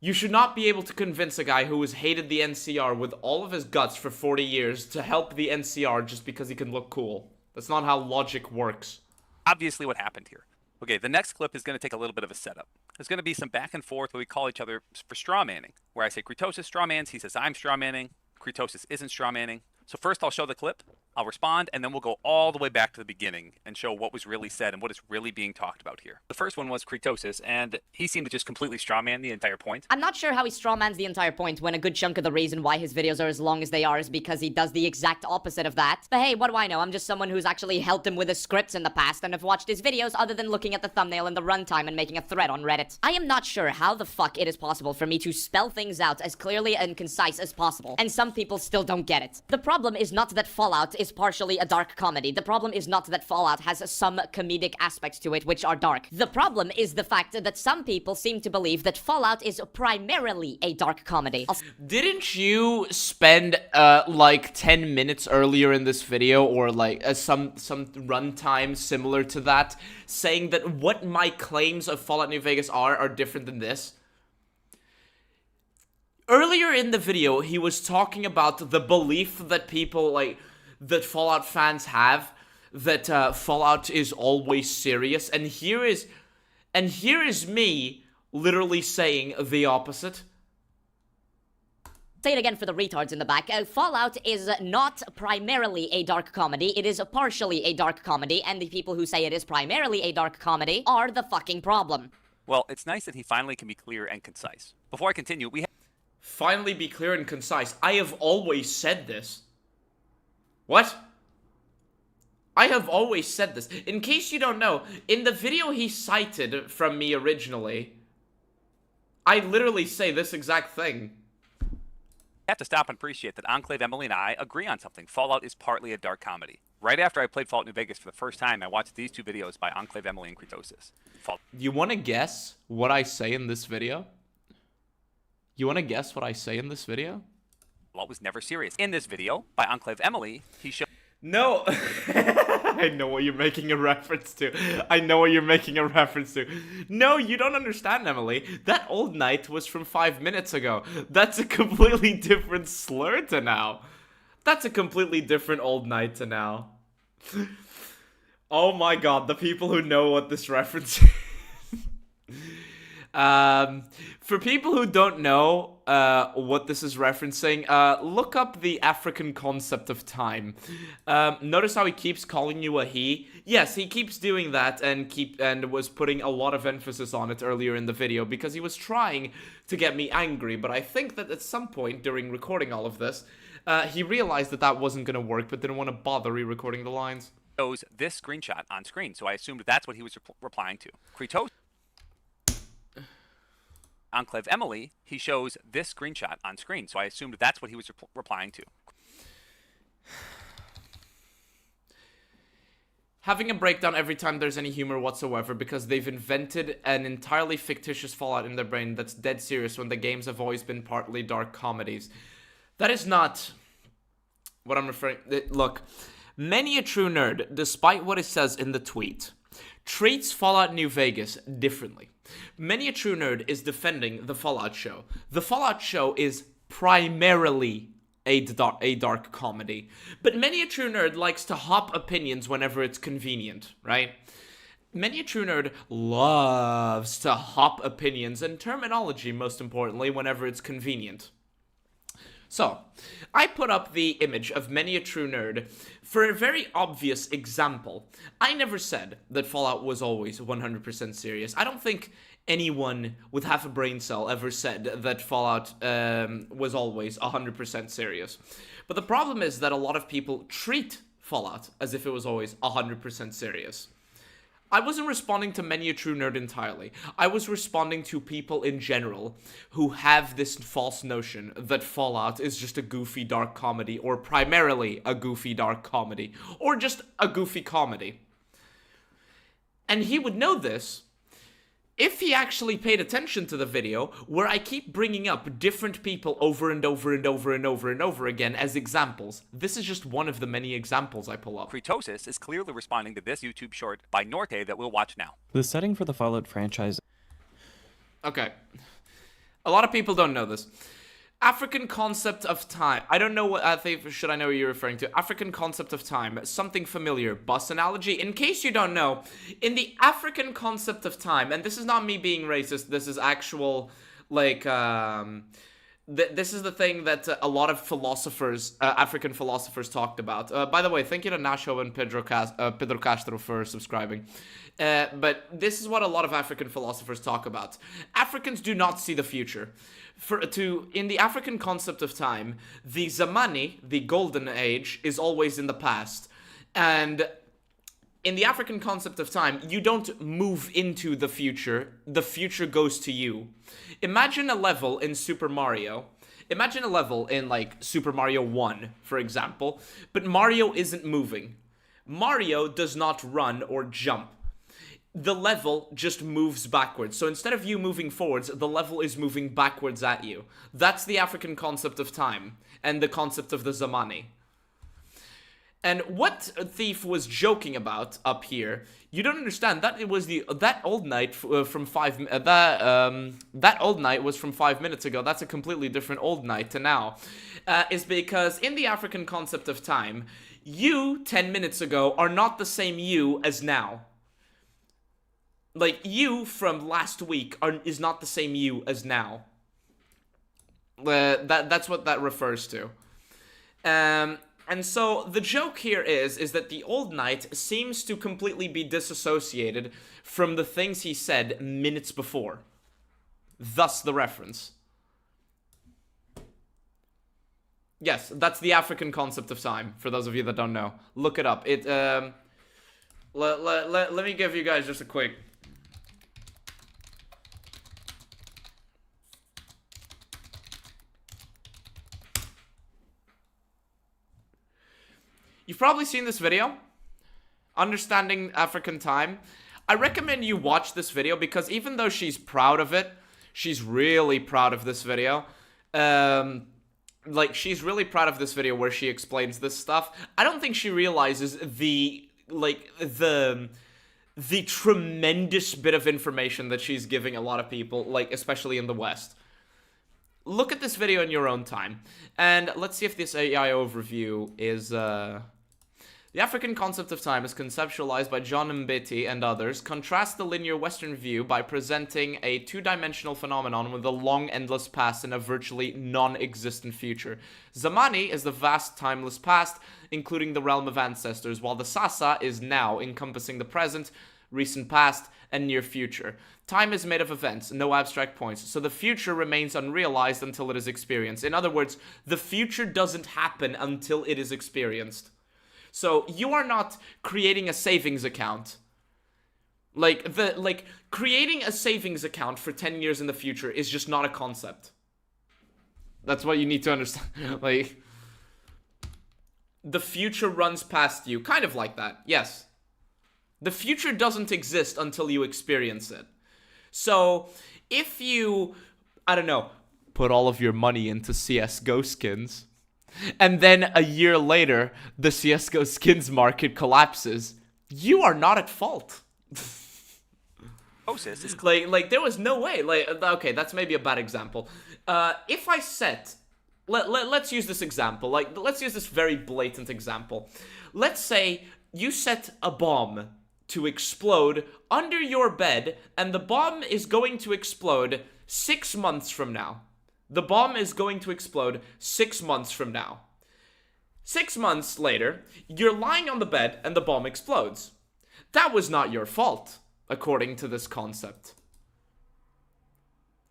You should not be able to convince a guy who has hated the NCR with all of his guts for 40 years to help the NCR just because he can look cool. That's not how logic works. Obviously what happened here. Okay, the next clip is going to take a little bit of a setup. There's going to be some back and forth where we call each other for straw manning, where I say Kritosis straw mans, he says I'm straw manning, Kritosis isn't straw manning. So first I'll show the clip, I'll respond, and then we'll go all the way back to the beginning and show what was really said and what is really being talked about here. The first one was Kritosis, and he seemed to just completely strawman the entire point. I'm not sure how he strawmans the entire point when a good chunk of the reason why his videos are as long as they are is because he does the exact opposite of that. But hey, what do I know? I'm just someone who's actually helped him with his scripts in the past and have watched his videos other than looking at the thumbnail and the runtime and making a thread on Reddit. I am not sure how the fuck it is possible for me to spell things out as clearly and concise as possible, and some people still don't get it. The problem is not that Fallout is partially a dark comedy. The problem is not that Fallout has some comedic aspects to it which are dark. The problem is the fact that some people seem to believe that Fallout is primarily a dark comedy. Didn't you spend like 10 minutes earlier in this video, or like some runtime similar to that, saying that what my claims of Fallout New Vegas are different than this? Earlier in the video, he was talking about the belief that people, like, that Fallout fans have, that Fallout is always serious, and here is me literally saying the opposite. Say it again for the retards in the back. Fallout is not primarily a dark comedy. It is partially a dark comedy, and the people who say it is primarily a dark comedy are the fucking problem. Well, it's nice that he finally can be clear and concise. Before I continue, we Finally be clear and concise. I have always said this. What? I have always said this. In case you don't know, in the video he cited from me originally, I literally say this exact thing. have to stop and appreciate that Enclave Emily and I agree on something. Fallout is partly a dark comedy. Right after I played Fallout New Vegas for the first time, I watched these two videos by Enclave Emily and Kritosis. You want to guess what I say in this video? You want to guess what I say in this video? Fallout was never serious. In this video by Enclave Emily, he showed... No. I know what you're making a reference to. I know what you're making a reference to. No, you don't understand, Emily. That old night was from 5 minutes ago. That's a completely different slur to now. That's a completely different old night to now. Oh my god, the people who know what this reference is. For people who don't know what this is referencing, look up the African concept of time. Notice how he keeps calling you a he. Yes, he keeps doing that and was putting a lot of emphasis on it earlier in the video because he was trying to get me angry. But I think that at some point during recording all of this, he realized that that wasn't going to work, but didn't want to bother re-recording the lines. Shows this screenshot on screen, so I assumed that's what he was replying to. Kritosis. Enclave Emily, he shows this screenshot on screen, so I assumed that's what he was replying to. Having a breakdown every time there's any humor whatsoever because they've invented an entirely fictitious Fallout in their brain that's dead serious when the games have always been partly dark comedies. That is not what I'm referring... Look, many a true nerd, despite what it says in the tweet, treats Fallout New Vegas differently. Many a true nerd is defending the Fallout show. The Fallout show is primarily a dark comedy. But many a true nerd likes to hop opinions whenever it's convenient, right? Many a true nerd loves to hop opinions and terminology, most importantly, whenever it's convenient. So, I put up the image of many a true nerd for a very obvious example. I never said that Fallout was always 100% serious. I don't think anyone with half a brain cell ever said that Fallout was always 100% serious. But the problem is that a lot of people treat Fallout as if it was always 100% serious. I wasn't responding to many a true nerd entirely. I was responding to people in general who have this false notion that Fallout is just a goofy dark comedy, or primarily a goofy dark comedy, or just a goofy comedy. And he would know this if he actually paid attention to the video where I keep bringing up different people over and over and over and over and over again as examples. This is just one of the many examples I pull up. Kritosis is clearly responding to this YouTube short by Norte that we'll watch now. The setting for the Fallout franchise... Okay. A lot of people don't know this. African concept of time. I don't know what I think. Should I know what you're referring to? African concept of time. Something familiar. Bus analogy. In case you don't know, in the African concept of time, and this is not me being racist. This is actual, like, this is the thing that a lot of philosophers, African philosophers, talked about. By the way, thank you to Nasho and Pedro Castro for subscribing. But this is what a lot of African philosophers talk about. Africans do not see the future. In the African concept of time, the Zamani, the golden age, is always in the past. And in the African concept of time, you don't move into the future goes to you. Imagine a level in Super Mario. Imagine a level in, like, Super Mario 1, for example, but Mario isn't moving. Mario does not run or jump. The level just moves backwards. So instead of you moving forwards, the level is moving backwards at you. That's the African concept of time and the concept of the Zamani. And what Thief was joking about up here, you don't understand. That it was that old night from 5 that old night was from 5 minutes ago. That's a completely different old night to now. Is because in the African concept of time, You 10 minutes ago are not the same you as now. Like, you from last week is not the same you as now. That's what that refers to. And so the joke here is that the old knight seems to completely be disassociated from the things he said minutes before. Thus the reference. Yes, that's the African concept of time, for those of you that don't know. Look it up. Let me give you guys just a quick... You've probably seen this video, Understanding African Time. I recommend you watch this video because even though she's proud of it, she's really proud of this video. Like, she's really proud of this video where she explains this stuff. I don't think she realizes the tremendous bit of information that she's giving a lot of people, like, especially in the West. Look at this video in your own time. And let's see if this AI overview is, The African concept of time is conceptualized by John Mbiti and others. Contrast the linear Western view by presenting a two-dimensional phenomenon with a long, endless past and a virtually non-existent future. Zamani is the vast, timeless past, including the realm of ancestors, while the Sasa is now, encompassing the present, recent past, and near future. Time is made of events, no abstract points, so the future remains unrealized until it is experienced. In other words, the future doesn't happen until it is experienced. So you are not creating a savings account. Like creating a savings account for 10 years in the future is just not a concept. That's what you need to understand. Like, the future runs past you, kind of like that. Yes. The future doesn't exist until you experience it. So, if you, I don't know, put all of your money into CSGO skins, and then a year later, the CSGO skins market collapses, you are not at fault. Like, there was no way. Like, okay, that's maybe a bad example. If I set, let's use this example. Like, let's use this very blatant example. Let's say you set a bomb to explode under your bed, and the bomb is going to explode 6 months from now. The bomb is going to explode 6 months from now. 6 months later, you're lying on the bed and the bomb explodes. That was not your fault, according to this concept.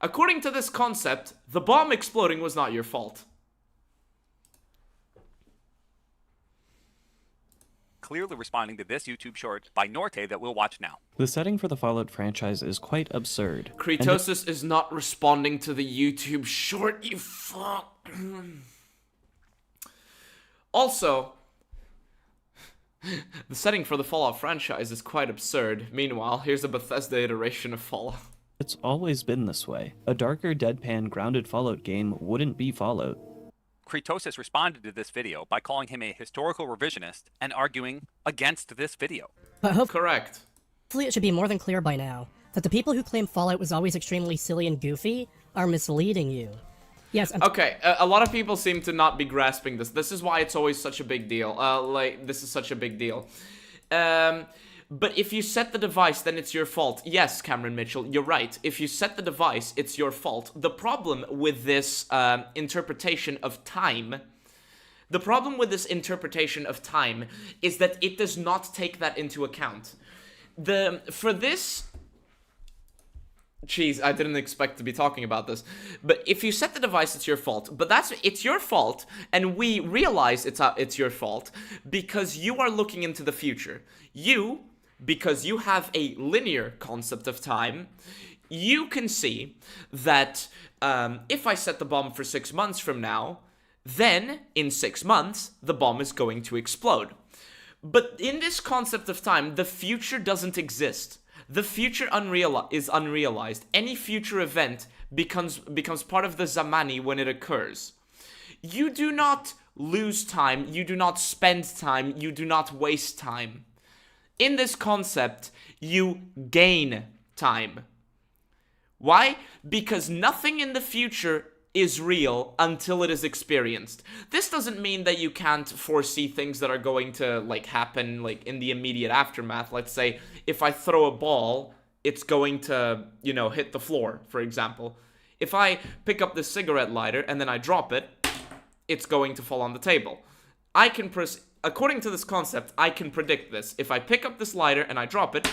According to this concept, the bomb exploding was not your fault. Clearly responding to this YouTube short by Norte that we'll watch now. The setting for the Fallout franchise is quite absurd. Kretosis is not responding to the YouTube short, you fuck. Also, the setting for the Fallout franchise is quite absurd. Meanwhile, here's a Bethesda iteration of Fallout. It's always been this way. A darker, deadpan, grounded Fallout game wouldn't be Fallout. Kretosis responded to this video by calling him a historical revisionist and arguing against this video. But correct. Hopefully it should be more than clear by now that the people who claim Fallout was always extremely silly and goofy are misleading you. Yes, okay, a lot of people seem to not be grasping this. This is why it's always such a big deal. This is such a big deal. But if you set the device, then it's your fault. Yes, Cameron Mitchell, you're right. If you set the device, it's your fault. The problem with this interpretation of time... The problem with this interpretation of time is that it does not take that into account. For this... Jeez, I didn't expect to be talking about this. But if you set the device, it's your fault. But it's your fault, and we realize it's your fault because you are looking into the future. Because you have a linear concept of time, you can see that if I set the bomb for 6 months from now, then in 6 months, the bomb is going to explode. But in this concept of time, the future doesn't exist. The future is unrealized. Any future event becomes part of the Zamani when it occurs. You do not lose time, you do not spend time, you do not waste time. In this concept, you gain time. Why? Because nothing in the future is real until it is experienced. This doesn't mean that you can't foresee things that are going to, like, happen, like, in the immediate aftermath. Let's say, if I throw a ball, it's going to, you know, hit the floor, for example. If I pick up this cigarette lighter and then I drop it, it's going to fall on the table. I can according to this concept, I can predict this. If I pick up this lighter and I drop it,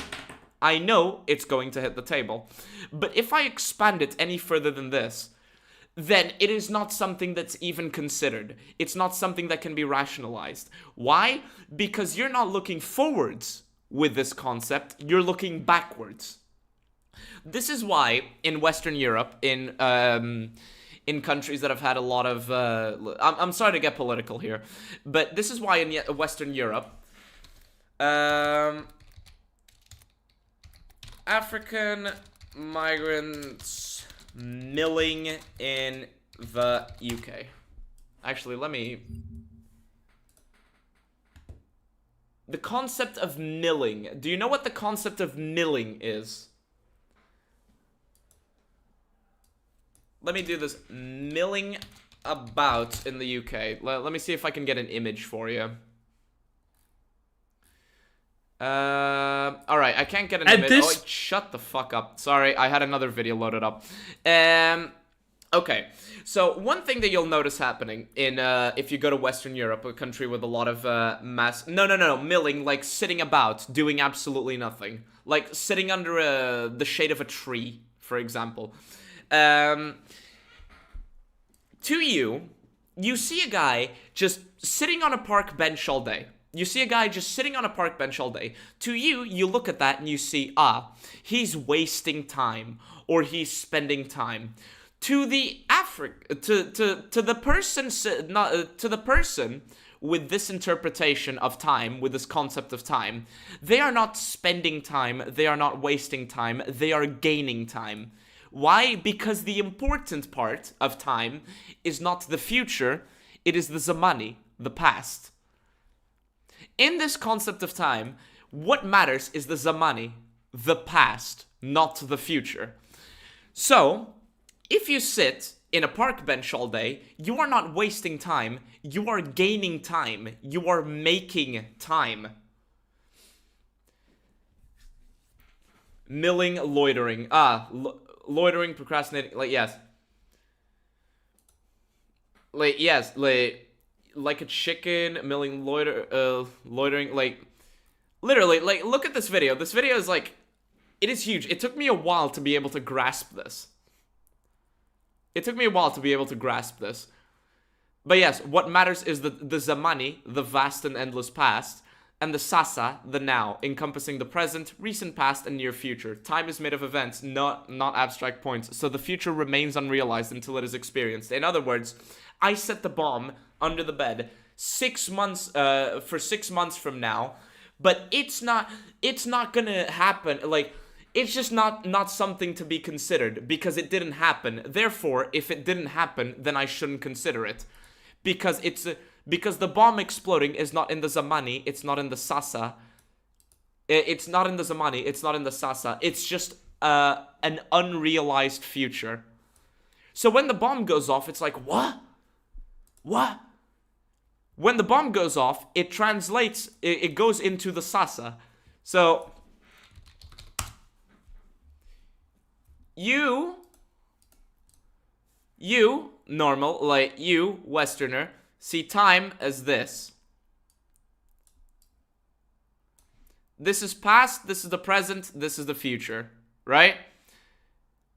I know it's going to hit the table. But if I expand it any further than this, then it is not something that's even considered. It's not something that can be rationalized. Why? Because you're not looking forwards with this concept, you're looking backwards. This is why in Western Europe, in countries that have had a lot of... I'm sorry to get political here, but this is why in Western Europe, African migrants milling in the UK. Actually, let me... The concept of milling. Do you know what the concept of milling is? Let me do this. Milling about in the UK. Let me see if I can get an image for you. Alright, I can't get an image. Oh, shut the fuck up. Sorry, I had another video loaded up. Okay, so one thing that you'll notice happening in, if you go to Western Europe, a country with a lot of, milling, like sitting about, doing absolutely nothing. Like sitting under the shade of a tree, for example. To you see a guy just sitting on a park bench all day. You see a guy just sitting on a park bench all day. To you, you look at that and you see, he's wasting time, or he's spending time. To the to the person with this interpretation of time, with this concept of time, they are not spending time, they are not wasting time, they are gaining time. Why? Because the important part of time is not the future, it is the zamani, the past. In this concept of time, what matters is the zamani, the past, not the future. So, if you sit in a park bench all day, you are not wasting time, you are gaining time, you are making time. Milling, loitering. Loitering, procrastinating, like, yes. Like, yes, like a chicken, milling, loitering, like, literally, like, look at this video. This video is, like, it is huge. It took me a while to be able to grasp this. But yes, what matters is the zamani, the vast and endless past, and the sasa, the now, encompassing the present, recent past, and near future. Time is made of events, not abstract points, so the future remains unrealized until it is experienced. In other words, I set the bomb under the bed 6 months, for 6 months from now, but it's not gonna happen, like, it's just not something to be considered, because it didn't happen. Therefore, if it didn't happen, then I shouldn't consider it. Because because the bomb exploding is not in the zamani, it's not in the sasa. It's not in the zamani, it's not in the sasa. It's just an unrealized future. So when the bomb goes off, it's like, what? What? When the bomb goes off, it translates, it goes into the sasa. So you, normal, like you, Westerner, see time as this. This is past, this is the present, this is the future, right?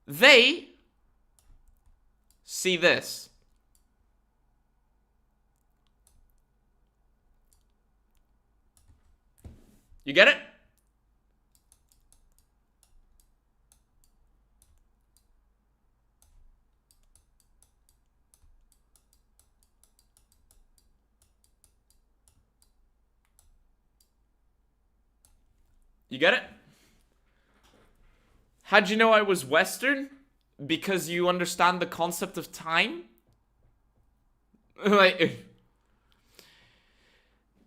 They see this. You get it? You get it? How'd you know I was Western? Because you understand the concept of time? Like,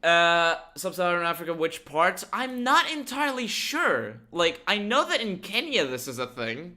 Sub-Saharan Africa, which parts? I'm not entirely sure. Like, I know that in Kenya this is a thing.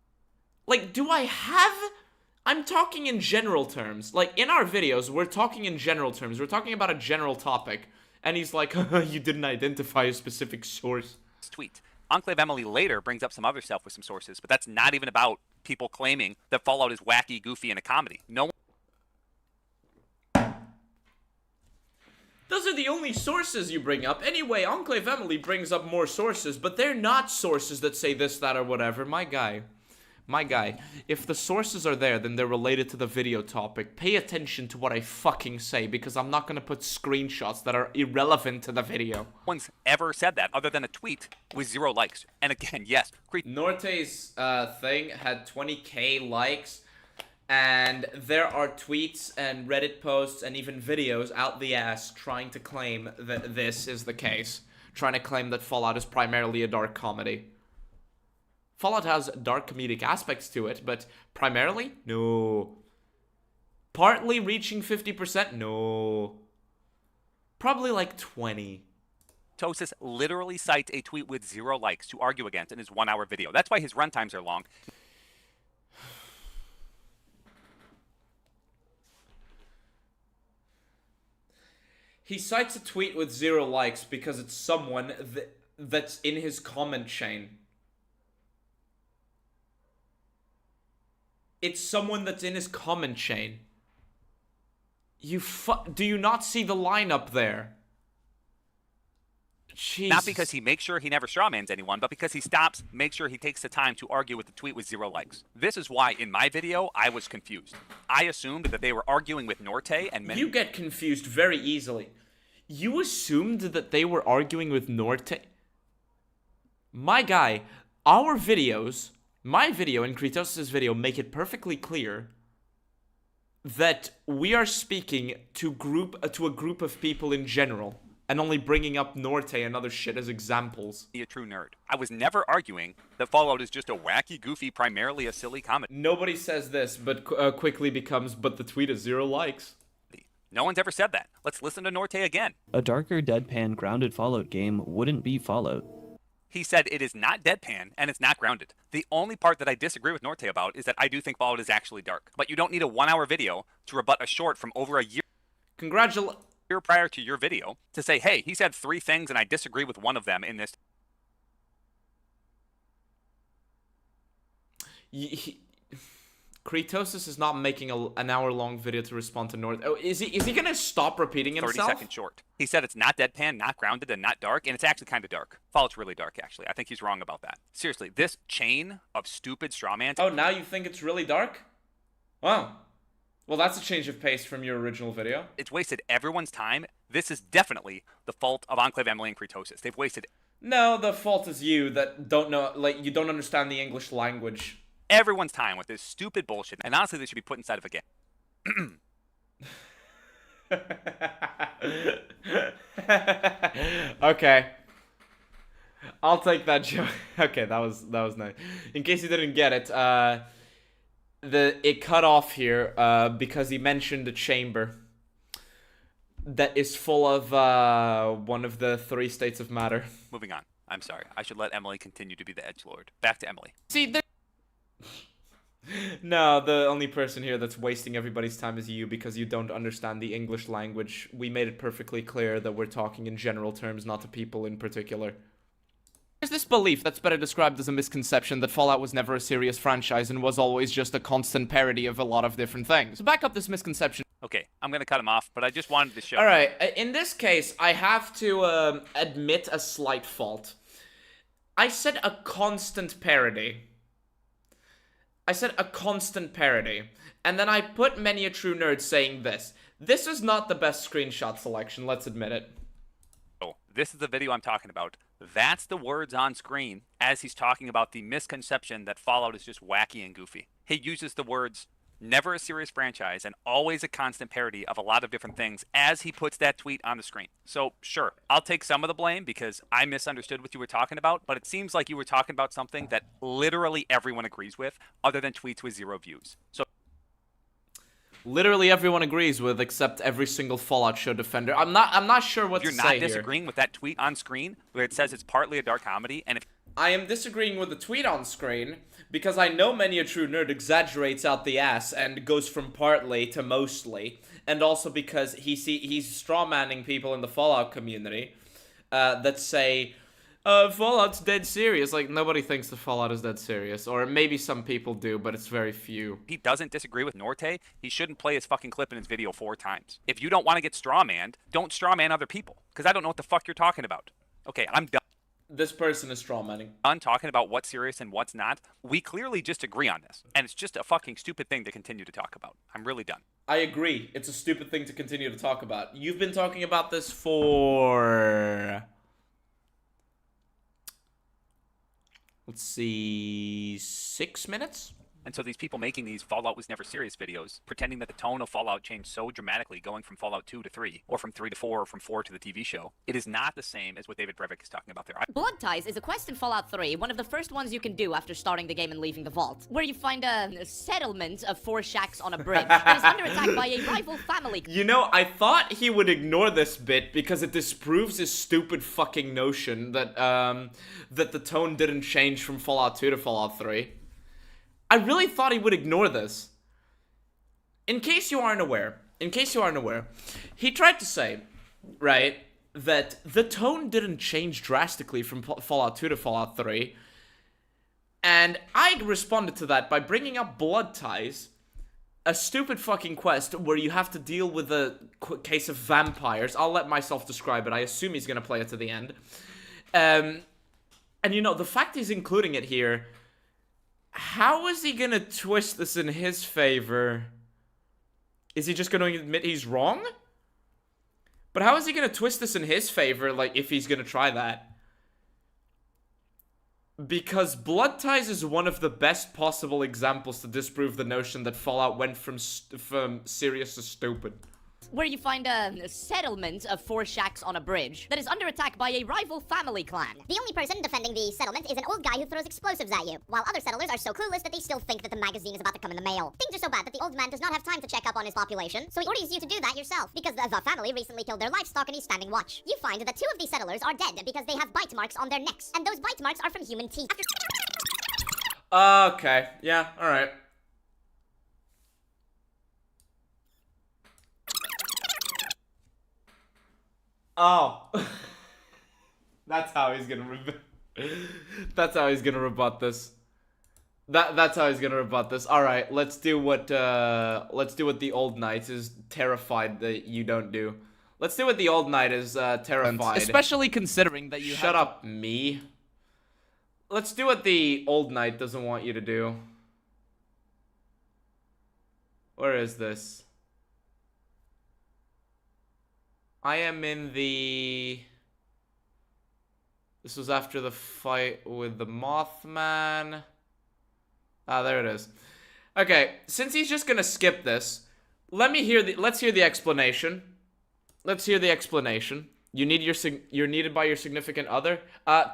Like, do I have... I'm talking in general terms. Like, in our videos, we're talking in general terms. We're talking about a general topic. And he's like, you didn't identify a specific source. Tweet. Enclave Emily later brings up some other stuff with some sources, but that's not even about people claiming that Fallout is wacky, goofy, and a comedy. No one... Those are the only sources you bring up. Anyway, Enclave Emily brings up more sources, but they're not sources that say this, that, or whatever. My guy, if the sources are there, then they're related to the video topic. Pay attention to what I fucking say, because I'm not gonna put screenshots that are irrelevant to the video. No one's ever said that, other than a tweet with 0 likes. And again, yes, Norte's thing had 20k likes. And there are tweets and Reddit posts and even videos out the ass trying to claim that this is the case. Trying to claim that Fallout is primarily a dark comedy. Fallout has dark comedic aspects to it, but primarily? No. Partly reaching 50%? No. Probably like 20. Tosis literally cites a tweet with 0 likes to argue against in his 1-hour video. That's why his runtimes are long. He cites a tweet with 0 likes because it's someone that's in his comment chain. It's someone that's in his comment chain. Do you not see the lineup there? Jesus. Not because he makes sure he never strawmans anyone, but because he makes sure he takes the time to argue with the tweet with 0 likes. This is why, in my video, I was confused. I assumed that they were arguing with Norte and many... You get confused very easily. You assumed that they were arguing with Norte? My guy, our videos, my video and Kretos's video make it perfectly clear that we are speaking to a group of people in general. And only bringing up Norte and other shit as examples. A true nerd. I was never arguing that Fallout is just a wacky, goofy, primarily a silly comedy. Nobody says this, but quickly becomes, but the tweet is 0 likes. No one's ever said that. Let's listen to Norte again. A darker, deadpan, grounded Fallout game wouldn't be Fallout. He said it is not deadpan and it's not grounded. The only part that I disagree with Norte about is that I do think Fallout is actually dark. But you don't need a 1-hour video to rebut a short from over a year. Prior to your video to say, hey, he said 3 things and I disagree with one of them in this. Kretosis is not making an hour-long video to respond to North. Oh, is he gonna stop repeating himself? 30-second short. He said it's not deadpan, not grounded, and not dark, and it's actually kind of dark. Fallout's really dark, actually. I think he's wrong about that. Seriously, this chain of stupid strawmans. Oh, now you think it's really dark? Wow. Well, that's a change of pace from your original video. It's wasted everyone's time. This is definitely the fault of Enclave Emily and Kretosis. They've wasted... No, the fault is you that don't know, like, you don't understand the English language. Everyone's time with this stupid bullshit, and honestly, they should be put inside of a game. Okay. I'll take that joke. Okay, that was nice. In case you didn't get it, it cut off here because he mentioned a chamber that is full of one of the 3 states of matter. Moving on. I'm sorry. I should let Emily continue to be the edgelord. Back to Emily. See, no, the only person here that's wasting everybody's time is you because you don't understand the English language. We made it perfectly clear that we're talking in general terms, not to people in particular. There's this belief that's better described as a misconception that Fallout was never a serious franchise and was always just a constant parody of a lot of different things. So back up this misconception. Okay, I'm gonna cut him off, but I just wanted to show... Alright, in this case, I have to admit a slight fault. I said a constant parody. And then I put many a true nerd saying this. This is not the best screenshot selection, let's admit it. Oh, this is the video I'm talking about. That's the words on screen as he's talking about the misconception that Fallout is just wacky and goofy. He uses the words, never a serious franchise, and always a constant parody of a lot of different things as he puts that tweet on the screen. So, sure, I'll take some of the blame because I misunderstood what you were talking about, but it seems like you were talking about something that literally everyone agrees with, other than tweets with 0 views. So, literally everyone agrees with, except every single Fallout show defender. I'm not sure what to say here. You're not disagreeing with that tweet on screen where it says it's partly a dark comedy, and if... I am disagreeing with the tweet on screen because I know many a true nerd exaggerates out the ass and goes from partly to mostly, and also because he's strawmanning people in the Fallout community that say, Fallout's dead serious. Like, nobody thinks the Fallout is dead serious. Or maybe some people do, but it's very few. He doesn't disagree with Norte. He shouldn't play his fucking clip in his video 4 times. If you don't want to get strawmanned, don't strawman other people. Because I don't know what the fuck you're talking about. Okay, I'm done. This person is strawmanning. Done talking about what's serious and what's not. We clearly just agree on this. And it's just a fucking stupid thing to continue to talk about. I'm really done. I agree. It's a stupid thing to continue to talk about. You've been talking about this for... let's see, 6 minutes? And so these people making these Fallout was never serious videos, pretending that the tone of Fallout changed so dramatically going from Fallout 2 to 3, or from 3 to 4, or from 4 to the TV show, it is not the same as what David Brevik is talking about there. Blood Ties is a quest in Fallout 3, one of the first ones you can do after starting the game and leaving the vault, where you find a settlement of 4 shacks on a bridge that is under attack by a rival family. You know, I thought he would ignore this bit because it disproves his stupid fucking notion that, that the tone didn't change from Fallout 2 to Fallout 3. I really thought he would ignore this. In case you aren't aware, he tried to say, right, that the tone didn't change drastically from Fallout 2 to Fallout 3. And I responded to that by bringing up Blood Ties, a stupid fucking quest where you have to deal with a case of vampires. I'll let myself describe it. I assume he's gonna play it to the end. And you know, the fact he's including it here, how is he gonna twist this in his favor? Is he just gonna admit he's wrong? But how is he gonna twist this in his favor, like, if he's gonna try that? Because Blood Ties is one of the best possible examples to disprove the notion that Fallout went from serious to stupid. Where you find a settlement of 4 shacks on a bridge that is under attack by a rival family clan. The only person defending the settlement is an old guy who throws explosives at you, while other settlers are so clueless that they still think that the magazine is about to come in the mail. Things are so bad that the old man does not have time to check up on his population, so he orders you to do that yourself, because the family recently killed their livestock and he's standing watch. You find that 2 of these settlers are dead because they have bite marks on their necks, and those bite marks are from human teeth. Okay, yeah, alright. Oh. That's how he's gonna that's how he's gonna rebut this. That's how he's gonna rebut this. Alright, let's do what the old knight is terrified that you don't do. Let's do what the old knight is terrified. Especially considering that you Shut up, me. Let's do what the old knight doesn't want you to do. Where is this? I am in the... This was after the fight with the Mothman. Ah, there it is. Okay, since he's just gonna skip this, let's hear the explanation. Let's hear the explanation. You're needed by your significant other.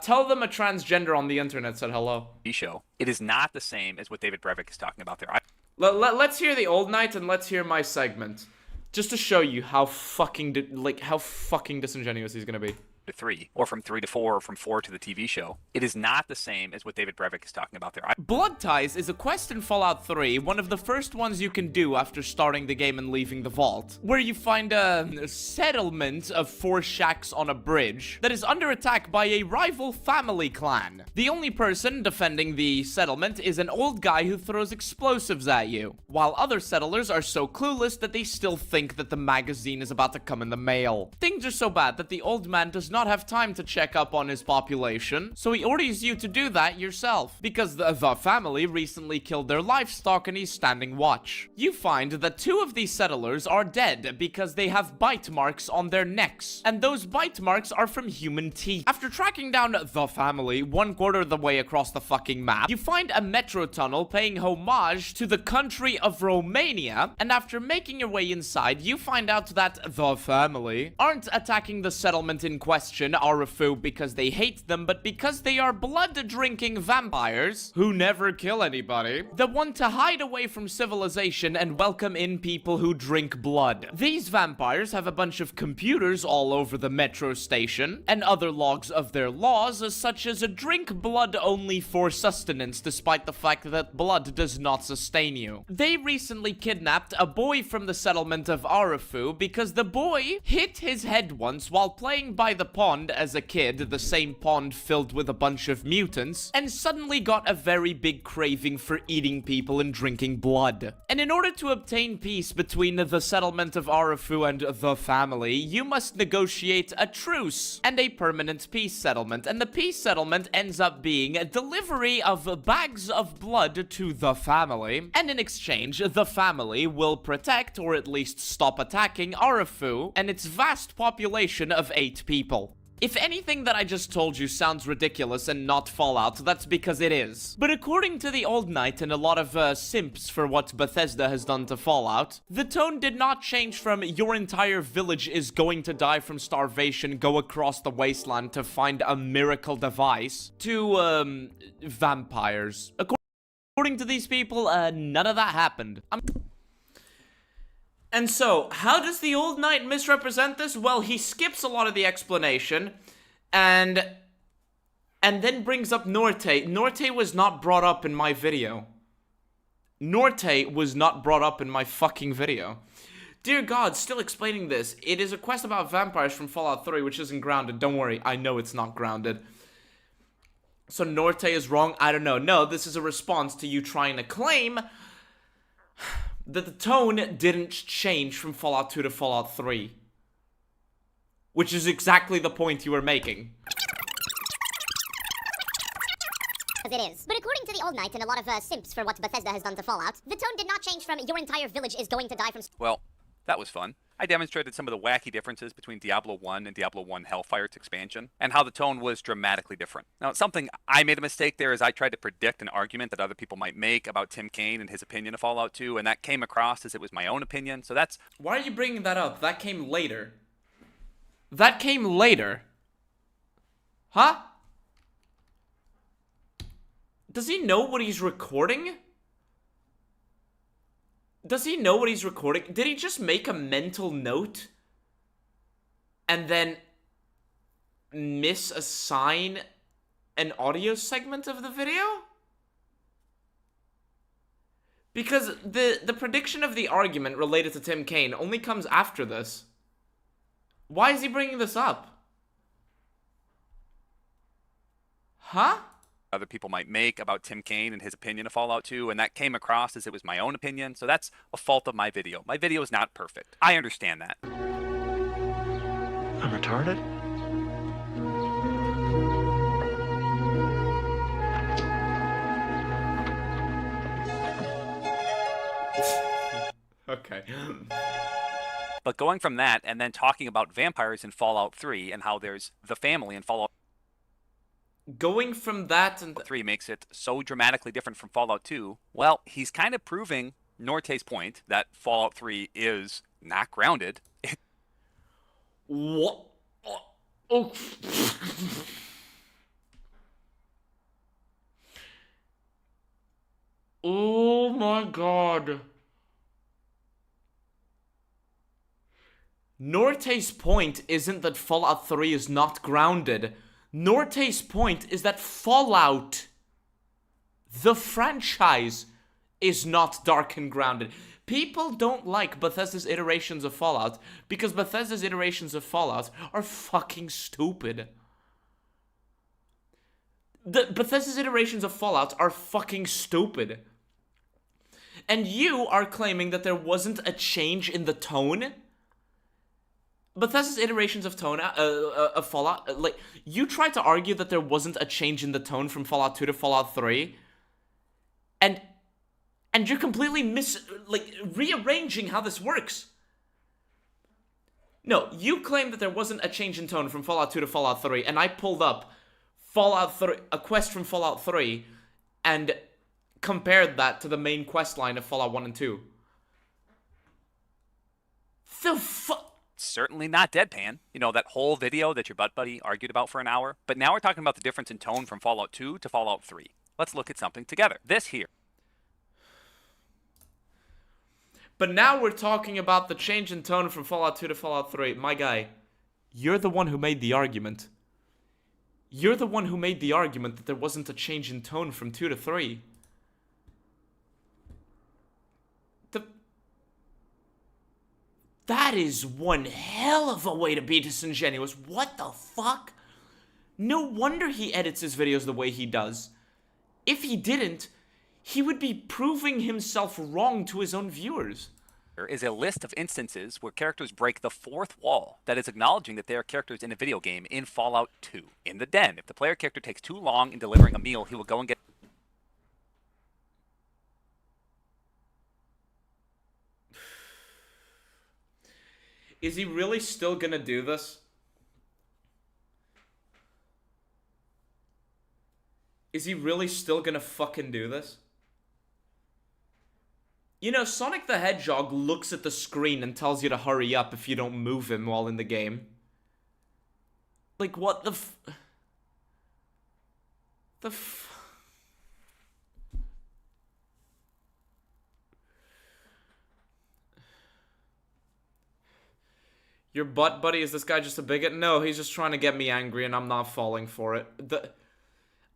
Tell them a transgender on the internet said hello. Show. It is not the same as what David Brevik is talking about there. Let's hear the old knight and let's hear my segment. Just to show you how fucking disingenuous he's gonna be. To 3, or from 3 to 4, or from 4 to the TV show. It is not the same as what David Brevik is talking about there. Blood Ties is a quest in Fallout 3, one of the first ones you can do after starting the game and leaving the vault, where you find a settlement of 4 shacks on a bridge that is under attack by a rival family clan. The only person defending the settlement is an old guy who throws explosives at you, while other settlers are so clueless that they still think that the magazine is about to come in the mail. Things are so bad that the old man does not have time to check up on his population, so he orders you to do that yourself, because the family recently killed their livestock and he's standing watch. You find that 2 of these settlers are dead because they have bite marks on their necks, and those bite marks are from human teeth. After tracking down the family 1/4 of the way across the fucking map, you find a metro tunnel paying homage to the country of Romania, and after making your way inside, you find out that the family aren't attacking the settlement in question question Arufu because they hate them, but because they are blood-drinking vampires who never kill anybody that want to hide away from civilization and welcome in people who drink blood. These vampires have a bunch of computers all over the metro station and other logs of their laws, such as drink blood only for sustenance, despite the fact that blood does not sustain you. They recently kidnapped a boy from the settlement of Arufu because the boy hit his head once while playing by the pond as a kid, the same pond filled with a bunch of mutants, and suddenly got a very big craving for eating people and drinking blood. And in order to obtain peace between the settlement of Arufu and the family, you must negotiate a truce and a permanent peace settlement, and the peace settlement ends up being a delivery of bags of blood to the family, and in exchange, the family will protect, or at least stop attacking, Arufu and its vast population of 8 people. If anything that I just told you sounds ridiculous and not Fallout, that's because it is. But according to the Old Knight and a lot of simps for what Bethesda has done to Fallout, the tone did not change from your entire village is going to die from starvation, go across the wasteland to find a miracle device, to, vampires. According to these people, none of that happened. And so, how does the Old Knight misrepresent this? Well, he skips a lot of the explanation, and then brings up Norte. Norte was not brought up in my video. Norte was not brought up in my fucking video. Dear God, still explaining this. It is a quest about vampires from Fallout 3, which isn't grounded. Don't worry, I know it's not grounded. So Norte is wrong? I don't know. No, this is a response to you trying to claim that the tone didn't change from Fallout 2 to Fallout 3. Which is exactly the point you were making. As it is. But according to the Old Knight and a lot of simps for what Bethesda has done to Fallout, the tone did not change from your entire village is going to die from... Well, that was fun. I demonstrated some of the wacky differences between Diablo 1 and Diablo 1 Hellfire's expansion, and how the tone was dramatically different. Now, something I made a mistake there is I tried to predict an argument that other people might make about Tim Kaine and his opinion of Fallout 2, and that came across as it was my own opinion, so that's... Why are you bringing that up? That came later. That came later. Huh? Does he know what he's recording? Does he know what he's recording? Did he just make a mental note? And then misassign an audio segment of the video? Because the prediction of the argument related to Tim Kaine only comes after this. Why is he bringing this up? Huh? Other people might make about Tim Kaine and his opinion of Fallout 2, and that came across as it was my own opinion, so that's a fault of my video. My video is not perfect. I understand that. I'm retarded? Okay. But going from that, and then talking about vampires in Fallout 3, and how there's the family in Fallout Going from that and 3 makes it so dramatically different from Fallout 2, well, he's kind of proving Norte's point that Fallout 3 is not grounded. What? Oh. Oh my God. Norte's point isn't that Fallout 3 is not grounded. Norte's point is that Fallout, the franchise, is not dark and grounded. People don't like Bethesda's iterations of Fallout because Bethesda's iterations of Fallout are fucking stupid. Bethesda's iterations of Fallout are fucking stupid. And you are claiming that there wasn't a change in the tone? Bethesda's iterations of tone, of Fallout, like, you tried to argue that there wasn't a change in the tone from Fallout 2 to Fallout 3, and you're completely rearranging how this works. No, you claim that there wasn't a change in tone from Fallout 2 to Fallout 3, and I pulled up Fallout 3, a quest from Fallout 3, and compared that to the main quest line of Fallout 1 and 2. The fuck? certainly not deadpan. You know, that whole video that your butt buddy argued about for an hour. But now we're talking about the difference in tone from Fallout 2 to Fallout 3. Let's look at something together. This here. But now we're talking about the change in tone from Fallout 2 to Fallout 3. My guy, you're the one who made the argument. You're the one who made the argument that there wasn't a change in tone from 2 to 3. That is one hell of a way to be disingenuous. What the fuck? No wonder he edits his videos the way he does. If he didn't, he would be proving himself wrong to his own viewers. There is a list of instances where characters break the fourth wall, that is acknowledging that they are characters in a video game in Fallout 2. In the den, if the player character takes too long in delivering a meal, he will go and get... Is he really still gonna do this? Is he really still gonna fucking do this? You know, Sonic the Hedgehog looks at the screen and tells you to hurry up if you don't move him while in the game. Like, what the Your butt buddy, is this guy just a bigot? No, he's just trying to get me angry and I'm not falling for it.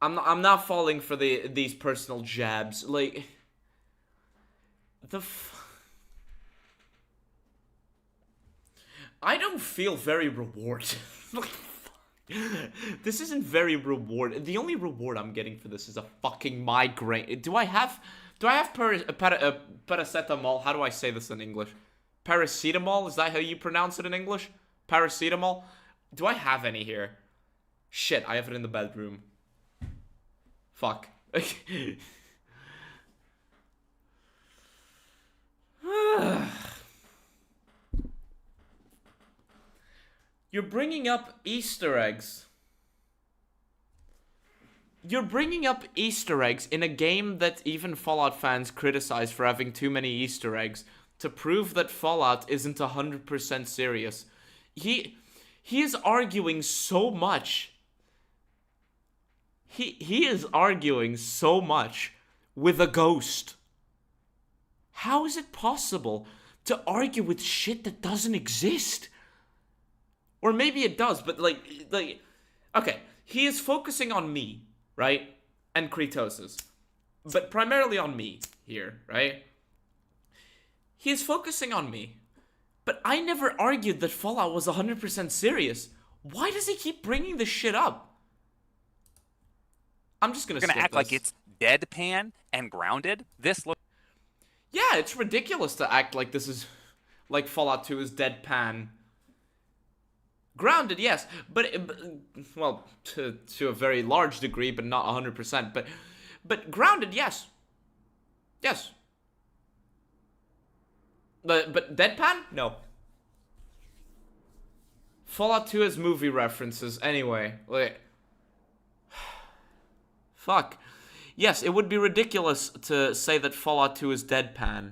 I'm not falling for these personal jabs. Like, I don't feel very rewarded. This isn't very reward. The only reward I'm getting for this is a fucking migraine. Do I have paracetamol? How do I say this in English? Paracetamol? Is that how you pronounce it in English? Paracetamol? Do I have any here? Shit, I have it in the bedroom. Fuck. You're bringing up Easter eggs. You're bringing up Easter eggs in a game that even Fallout fans criticize for having too many Easter eggs to prove that Fallout isn't 100% serious. He is arguing so much. He is arguing so much with a ghost. How is it possible to argue with shit that doesn't exist? Or maybe it does, but like, okay, he is focusing on me, right? And Kritosis. But primarily on me here, right? He is focusing on me. But I never argued that Fallout was 100% serious. Why does he keep bringing this shit up? I'm just gonna act like it's deadpan and grounded. This look. Yeah, it's ridiculous to act like this is like Fallout 2 is deadpan. Grounded, yes, but well, to a very large degree, but not 100%. But grounded, yes, yes. But deadpan, no. Fallout 2 has movie references anyway. Like, fuck. Yes, it would be ridiculous to say that Fallout 2 is deadpan.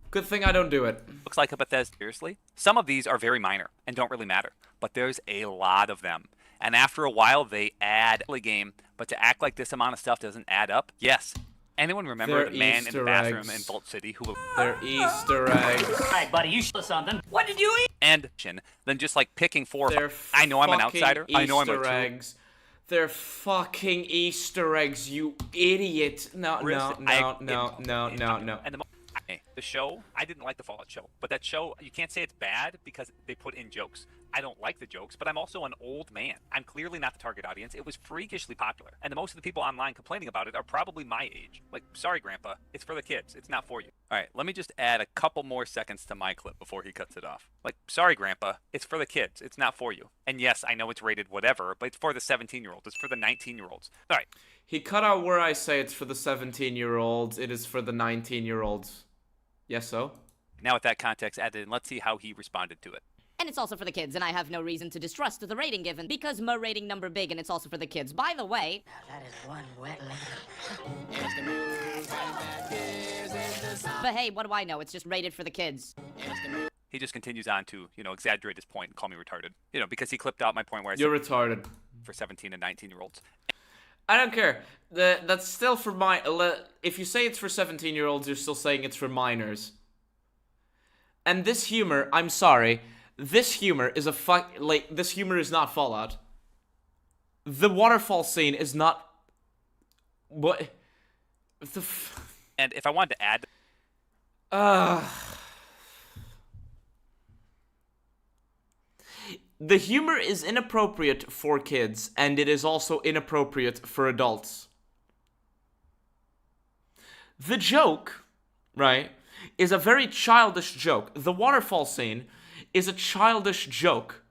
Good thing I don't do it. Looks like a Bethesda, seriously. Some of these are very minor and don't really matter, but there's a lot of them. And after a while, they add the game, but to act like this amount of stuff doesn't add up, yes. Anyone remember the man in the bathroom in Vault City who... They're Easter eggs. Alright, buddy, you show something. What did you eat? And then just like picking four... I know I'm an outsider. I know I'm a eggs. They're fucking Easter eggs, you idiot. No. And the show, I didn't like the Fallout show, but that show, you can't say it's bad because they put in jokes. I don't like the jokes, but I'm also an old man. I'm clearly not the target audience. It was freakishly popular, and most of the people online complaining about it are probably my age. Like, sorry, Grandpa, it's for the kids. It's not for you. All right, let me just add a couple more seconds to my clip before he cuts it off. Like, sorry, Grandpa, it's for the kids. It's not for you. And yes, I know it's rated whatever, but it's for the 17-year-olds. It's for the 19-year-olds. All right. He cut out where I say it's for the 17-year-olds. It is for the 19-year-olds. Yes, so? Now with that context added in, let's see how he responded to it. And it's also for the kids, and I have no reason to distrust the rating given, because my rating number big, and it's also for the kids. By the way... Now that is one wet But hey, what do I know? It's just rated for the kids. he just continues on to, exaggerate his point and call me retarded. Because he clipped out my point where I You're said retarded. for 17 and 19-year-olds. I don't care. That's still for if you say it's for 17-year-olds, you're still saying it's for minors. And this humor, I'm sorry, this humor is this humor is not Fallout. The waterfall scene is not... What? And if I wanted to add... The humor is inappropriate for kids, and it is also inappropriate for adults. The joke, right, is a very childish joke. The waterfall scene is a childish joke.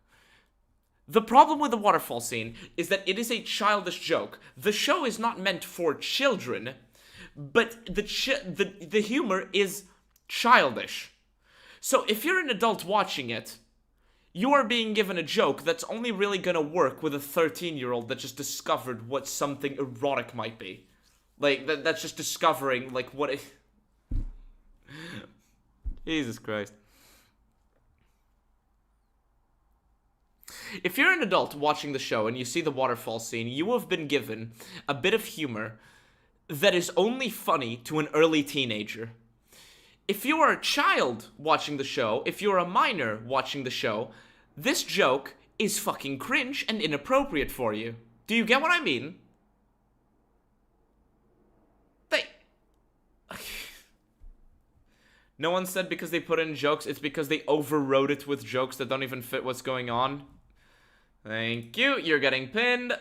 The problem with the waterfall scene is that it is a childish joke. The show is not meant for children, but the humor is childish. So if you're an adult watching it, you are being given a joke that's only really gonna work with a 13-year-old that just discovered what something erotic might be. Like, that's just discovering, like, what it... Jesus Christ. If you're an adult watching the show and you see the waterfall scene, you have been given a bit of humor that is only funny to an early teenager. If you are a child watching the show, if you're a minor watching the show, this joke is fucking cringe and inappropriate for you. Do you get what I mean? No one said because they put in jokes, it's because they overrode it with jokes that don't even fit what's going on. Thank you, you're getting pinned.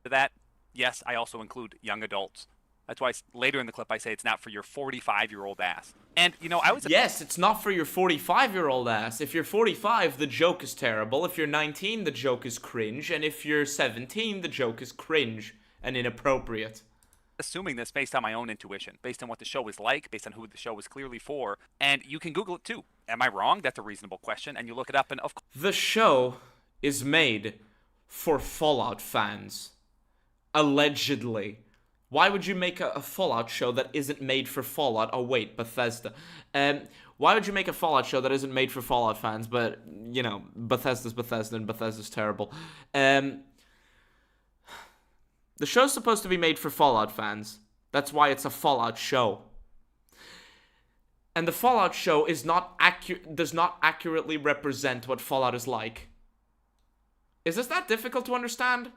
To that, yes, I also include young adults. That's why later in the clip I say it's not for your 45-year-old ass. And, I was... Yes, it's not for your 45-year-old ass. If you're 45, the joke is terrible. If you're 19, the joke is cringe. And if you're 17, the joke is cringe and inappropriate. Assuming this based on my own intuition, based on what the show is like, based on who the show is clearly for, and you can Google it too. Am I wrong? That's a reasonable question, and you look it up and of course... The show is made for Fallout fans. Allegedly. Why would you make a Fallout show that isn't made for Fallout? Oh wait, Bethesda. Why would you make a Fallout show that isn't made for Fallout fans, but, Bethesda's Bethesda and Bethesda's terrible. The show's supposed to be made for Fallout fans. That's why it's a Fallout show. And the Fallout show is does not accurately represent what Fallout is like. Is this that difficult to understand?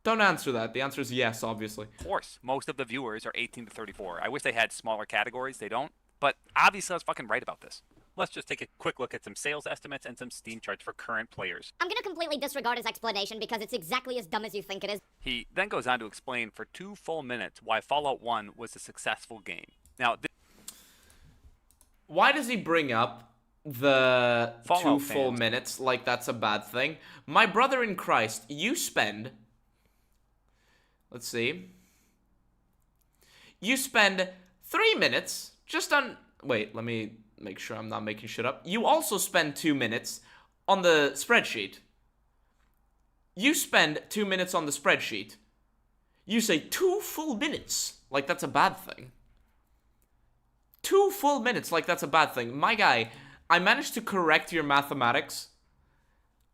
Don't answer that. The answer is yes, obviously. Of course. Most of the viewers are 18 to 34. I wish they had smaller categories. They don't. But obviously I was fucking right about this. Let's just take a quick look at some sales estimates and some Steam charts for current players. I'm gonna completely disregard his explanation because it's exactly as dumb as you think it is. He then goes on to explain for 2 full minutes why Fallout 1 was a successful game. Now, why does he bring up the Fallout 2 full fans. minutes like that's a bad thing? My brother in Christ, you spend... Let's see. You spend 3 minutes just on... Wait, let me make sure I'm not making shit up. You also spend 2 minutes on the spreadsheet. You spend 2 minutes on the spreadsheet. You say 2 full minutes like that's a bad thing. 2 full minutes like that's a bad thing. My guy, I managed to correct your mathematics.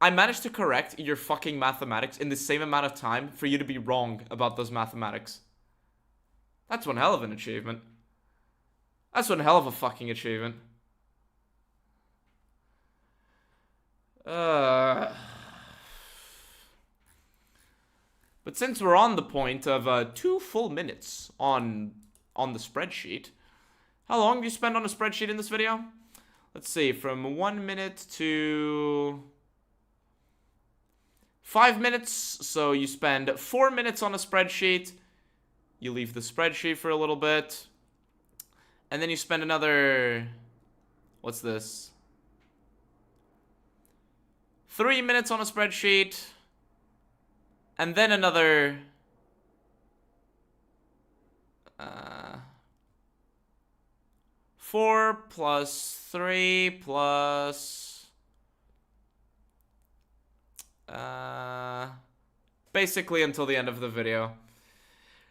I managed to correct your fucking mathematics in the same amount of time for you to be wrong about those mathematics. That's one hell of an achievement. That's one hell of a fucking achievement. But since we're on the point of 2 full minutes on the spreadsheet, how long do you spend on a spreadsheet in this video? Let's see, from 1 minute to 5 minutes. So you spend 4 minutes on a spreadsheet. You leave the spreadsheet for a little bit. And then you spend another... What's this? 3 minutes on a spreadsheet. And then another... 4 plus 3 plus... basically until the end of the video.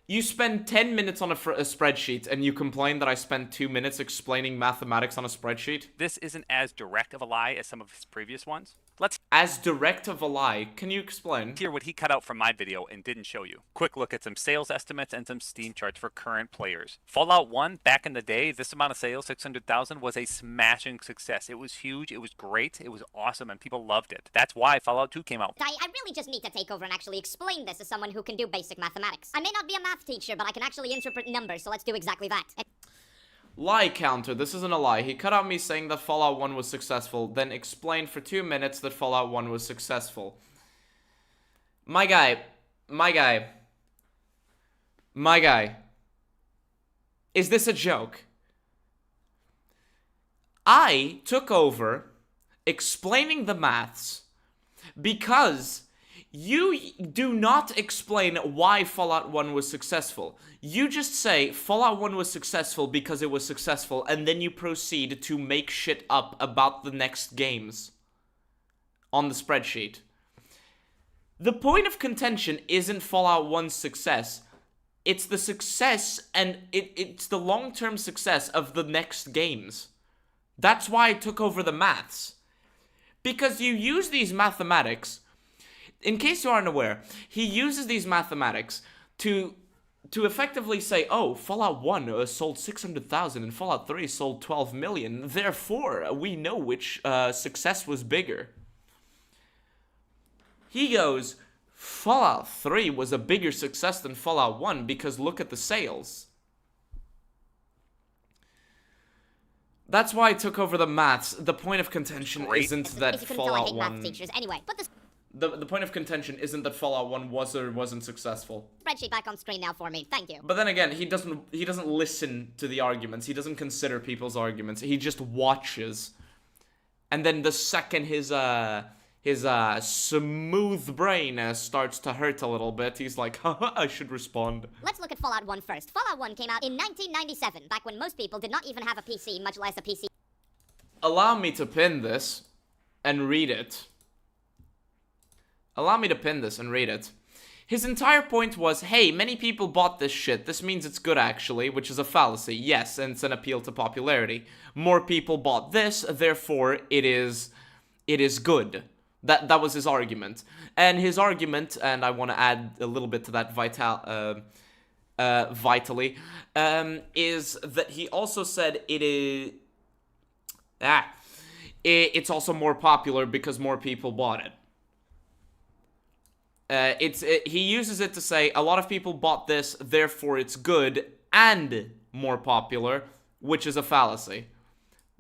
You spend 10 minutes on a spreadsheet, and you complain that I spent 2 minutes explaining mathematics on a spreadsheet? This isn't as direct of a lie as some of his previous ones. Let's As direct of a lie? Can you explain? hear what he cut out from my video and didn't show you. Quick look at some sales estimates and some Steam charts for current players. Fallout 1, back in the day, this amount of sales, 600,000, was a smashing success. It was huge, it was great, it was awesome, and people loved it. That's why Fallout 2 came out. I really just need to take over and actually explain this as someone who can do basic mathematics. I may not be a math teacher, but I can actually interpret numbers, so let's do exactly that. Lie counter, this isn't a lie. He cut out me saying that Fallout 1 was successful, then explained for 2 minutes that Fallout 1 was successful. My guy. Is this a joke? I took over explaining the maths because you do not explain why Fallout 1 was successful. You just say Fallout 1 was successful because it was successful, and then you proceed to make shit up about the next games on the spreadsheet. The point of contention isn't Fallout 1's success. It's the success, and it's the long-term success of the next games. That's why I took over the maths. Because you use these mathematics. In case you aren't aware, he uses these mathematics to effectively say, oh, Fallout 1 sold 600,000 and Fallout 3 sold 12 million. Therefore, we know which success was bigger. He goes, Fallout 3 was a bigger success than Fallout 1 because look at the sales. That's why I took over the maths. The point of contention isn't that Fallout 1... math teachers anyway, but this The point of contention isn't that Fallout 1 was or wasn't successful. spreadsheet back on screen now for me. Thank you. But then again, he doesn't listen to the arguments. He doesn't consider people's arguments. He just watches. And then the second his smooth brain starts to hurt a little bit, he's like, haha, I should respond. Let's look at Fallout 1 first. Fallout 1 came out in 1997, back when most people did not even have a PC, much less a PC. Allow me to pin this and read it. Allow me to pin this and read it. His entire point was, hey, many people bought this shit. This means it's good, actually, which is a fallacy. Yes, and it's an appeal to popularity. More people bought this, therefore it is good. That was his argument. And his argument, and I want to add a little bit to that vitally, is that he also said it's also more popular because more people bought it. He uses it to say a lot of people bought this, therefore it's good and more popular, which is a fallacy.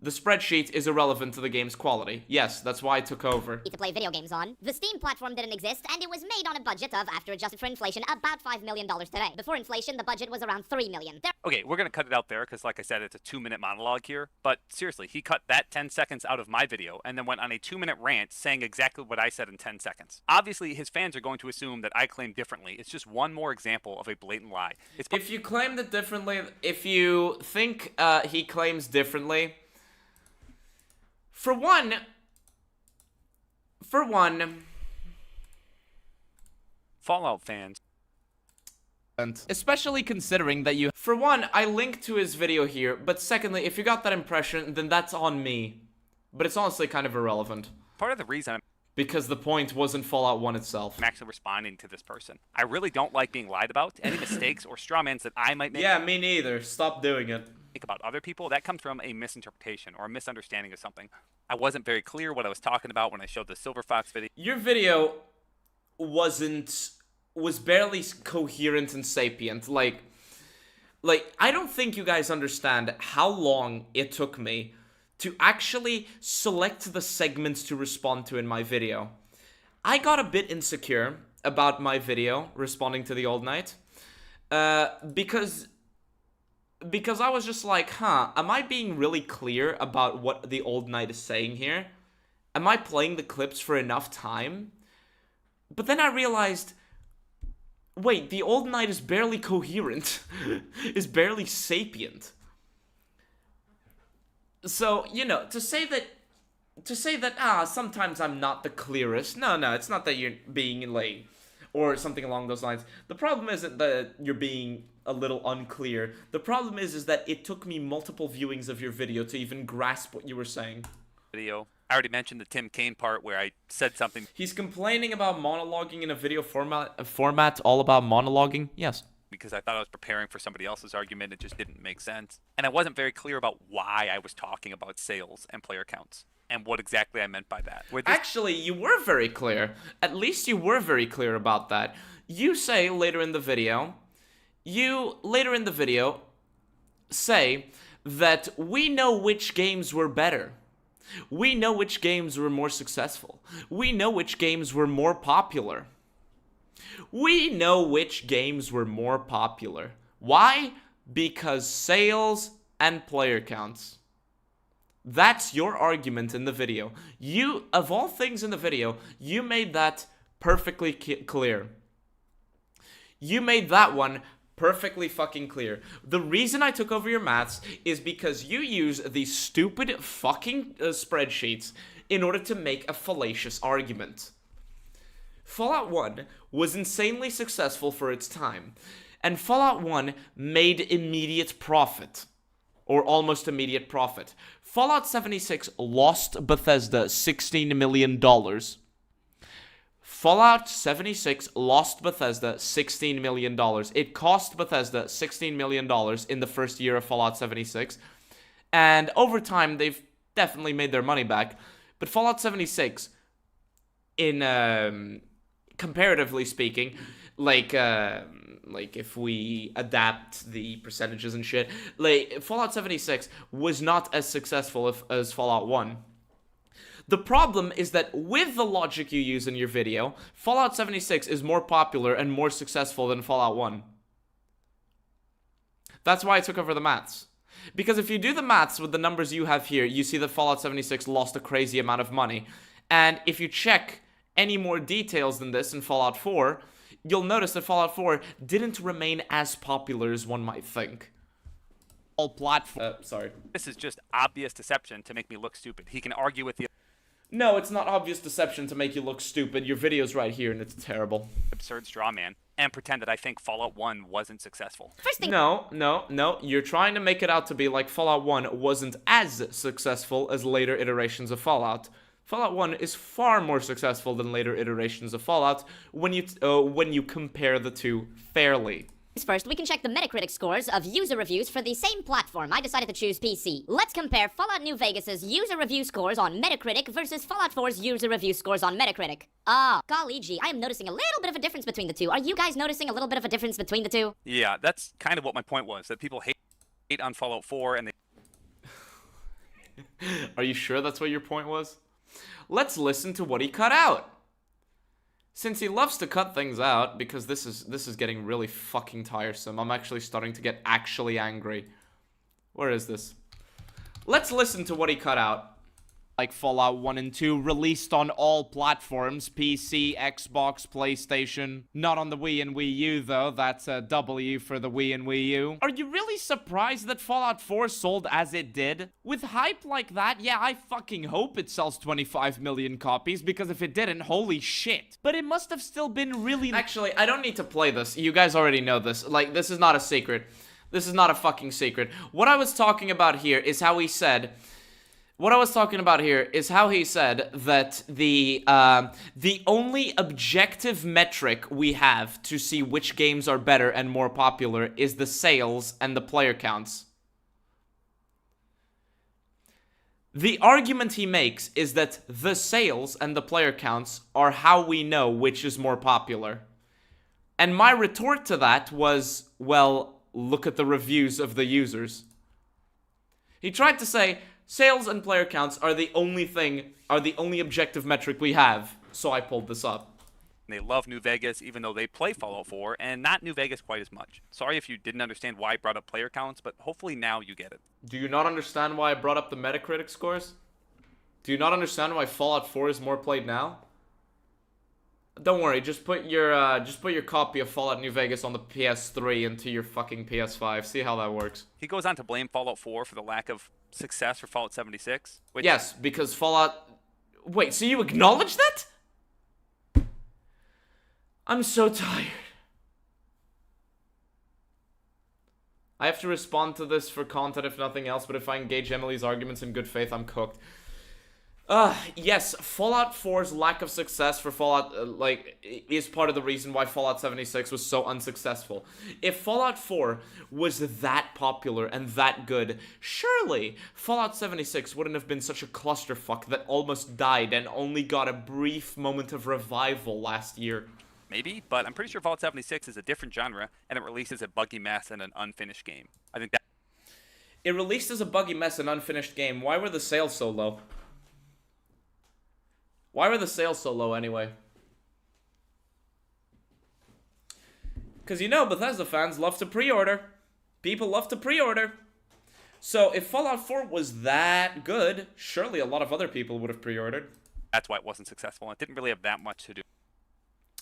The spreadsheet is irrelevant to the game's quality. Yes, that's why I took over. To play video games on. The Steam platform didn't exist, and it was made on a budget of, after adjusted for inflation, about $5 million today. Before inflation, the budget was around $3 million. Okay, we're going to cut it out there because, like I said, it's a 2-minute monologue here. But seriously, he cut that 10 seconds out of my video and then went on a 2-minute rant saying exactly what I said in 10 seconds. Obviously, his fans are going to assume that I claim differently. It's just one more example of a blatant lie. If you claimed it differently, if you think he claims differently... For one, Fallout fans, especially considering that you... For one, I linked to his video here, but secondly, if you got that impression, then that's on me. But it's honestly kind of irrelevant. Part of the reason because the point wasn't Fallout 1 itself. I'm actually responding to this person. I really don't like being lied about. Any mistakes or strawmans that I might make... Yeah, me neither. Stop doing it. About other people, that comes from a misinterpretation or a misunderstanding of something. I wasn't very clear what I was talking about when I showed the Silver Fox video. Your video was barely coherent and sapient. Like I don't think you guys understand how long it took me to actually select the segments to respond to in my video. I got a bit insecure about my video responding to the Old Knight because I was just like, am I being really clear about what the Old Knight is saying here? Am I playing the clips for enough time? But then I realized, wait, the Old Knight is barely coherent, is barely sapient. So, you know, to say that, sometimes I'm not the clearest, no, it's not that you're being like, or something along those lines. The problem isn't that you're being a little unclear. The problem is that it took me multiple viewings of your video to even grasp what you were saying. Video. I already mentioned the Tim Kaine part where I said something. He's complaining about monologuing in a video format all about monologuing? Yes. Because I thought I was preparing for somebody else's argument. It just didn't make sense. And I wasn't very clear about why I was talking about sales and player counts and what exactly I meght by that. Actually, you were very clear. At least you were very clear about that. You say later in the video, say that we know which games were better. We know which games were more successful. We know which games were more popular. We know which games were more popular. Why? Because sales and player counts. That's your argument in the video. You, of all things in the video, you made that perfectly clear. You made that one perfectly fucking clear. The reason I took over your maths is because you use these stupid fucking spreadsheets in order to make a fallacious argument. Fallout 1 was insanely successful for its time, and Fallout 1 made immediate profit, or almost immediate profit. Fallout 76 lost Bethesda $16 million. Fallout 76 lost Bethesda $16 million. It cost Bethesda $16 million in the first year of Fallout 76, and over time they've definitely made their money back. But Fallout 76, in comparatively speaking, like if we adapt the percentages and shit, like Fallout 76 was not as successful as Fallout 1. The problem is that with the logic you use in your video, Fallout 76 is more popular and more successful than Fallout 1. That's why I took over the maths. Because if you do the maths with the numbers you have here, you see that Fallout 76 lost a crazy amount of money. And if you check any more details than this in Fallout 4, you'll notice that Fallout 4 didn't remain as popular as one might think. All platform. Sorry. This is just obvious deception to make me look stupid. He can argue with the... No, it's not obvious deception to make you look stupid. Your video's right here, and it's terrible. Absurd straw man, and pretend that I think Fallout 1 wasn't successful. First thing... No. You're trying to make it out to be like Fallout 1 wasn't as successful as later iterations of Fallout. Fallout 1 is far more successful than later iterations of Fallout when you compare the two fairly. First, we can check the Metacritic scores of user reviews for the same platform. I decided to choose PC. Let's compare Fallout New Vegas's user review scores on Metacritic versus Fallout 4's user review scores on Metacritic. Golly gee, I am noticing a little bit of a difference between the two. Are you guys noticing a little bit of a difference between the two? Yeah, that's kind of what my point was, that people hate on Fallout 4 and they... Are you sure that's what your point was? Let's listen to what he cut out. Since he loves to cut things out, because this is getting really fucking tiresome. I'm actually starting to get actually angry. Where is this? Let's listen to what he cut out. Like Fallout 1 and 2, released on all platforms, PC, Xbox, PlayStation. Not on the Wii and Wii U, though. That's a W for the Wii and Wii U. Are you really surprised that Fallout 4 sold as it did? With hype like that, yeah, I fucking hope it sells 25 million copies, because if it didn't, holy shit. But it must have still been really... Actually, I don't need to play this. You guys already know this. Like, this is not a secret. This is not a fucking secret. What I was talking about here is how he said... that the only objective metric we have to see which games are better and more popular is the sales and the player counts. The argument he makes is that the sales and the player counts are how we know which is more popular. And my retort to that was, well, look at the reviews of the users. He tried to say... sales and player counts are the only objective metric we have, so I pulled this up. They love New Vegas, even though they play Fallout 4, and not New Vegas quite as much. Sorry if you didn't understand why I brought up player counts, but hopefully now you get it. Do you not understand why I brought up the Metacritic scores? Do you not understand why Fallout 4 is more played now? Don't worry, just put your copy of Fallout New Vegas on the PS3 into your fucking PS5. See how that works. He goes on to blame Fallout 4 for the lack of success for Fallout 76. Which... Yes, because Fallout... Wait, so you acknowledge that? I'm so tired. I have to respond to this for content if nothing else, but if I engage Emily's arguments in good faith, I'm cooked. Yes, Fallout 4's lack of success for Fallout, is part of the reason why Fallout 76 was so unsuccessful. If Fallout 4 was that popular and that good, surely Fallout 76 wouldn't have been such a clusterfuck that almost died and only got a brief moment of revival last year. Maybe, but I'm pretty sure Fallout 76 is a different genre, and it releases a buggy mess and an unfinished game. I think that... It released as a buggy mess and unfinished game. Why were the sales so low? Why were the sales so low anyway? Because, you know, Bethesda fans love to pre-order. People love to pre-order. So, if Fallout 4 was that good, surely a lot of other people would have pre-ordered. That's why it wasn't successful. It didn't really have that much to do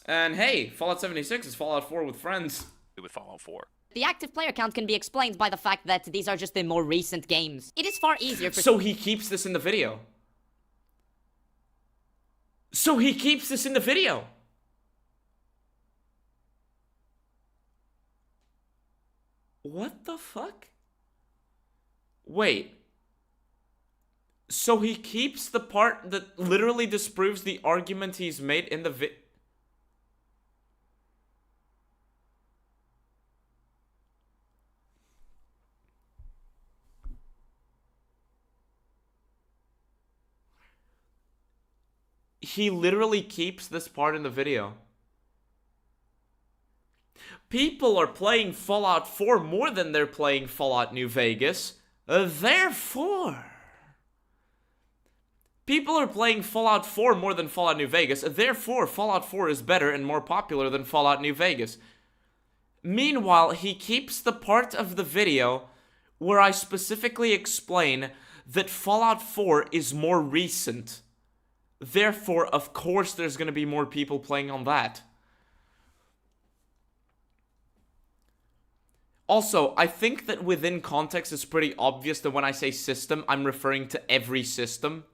And hey, Fallout 76 is Fallout 4 with friends. with Fallout 4. The active player count can be explained by the fact that these are just the more recent games. It is far easier for... So he keeps this in the video. So he keeps this in the video. What the fuck? Wait. So he keeps the part that literally disproves the argument he's made in the He literally keeps this part in the video. People are playing Fallout 4 more than they're playing Fallout New Vegas. Therefore... People are playing Fallout 4 more than Fallout New Vegas. Therefore, Fallout 4 is better and more popular than Fallout New Vegas. Meanwhile, he keeps the part of the video where I specifically explain that Fallout 4 is more recent. Therefore, of course, there's going to be more people playing on that. Also, I think that within context, it's pretty obvious that when I say system, I'm referring to every system.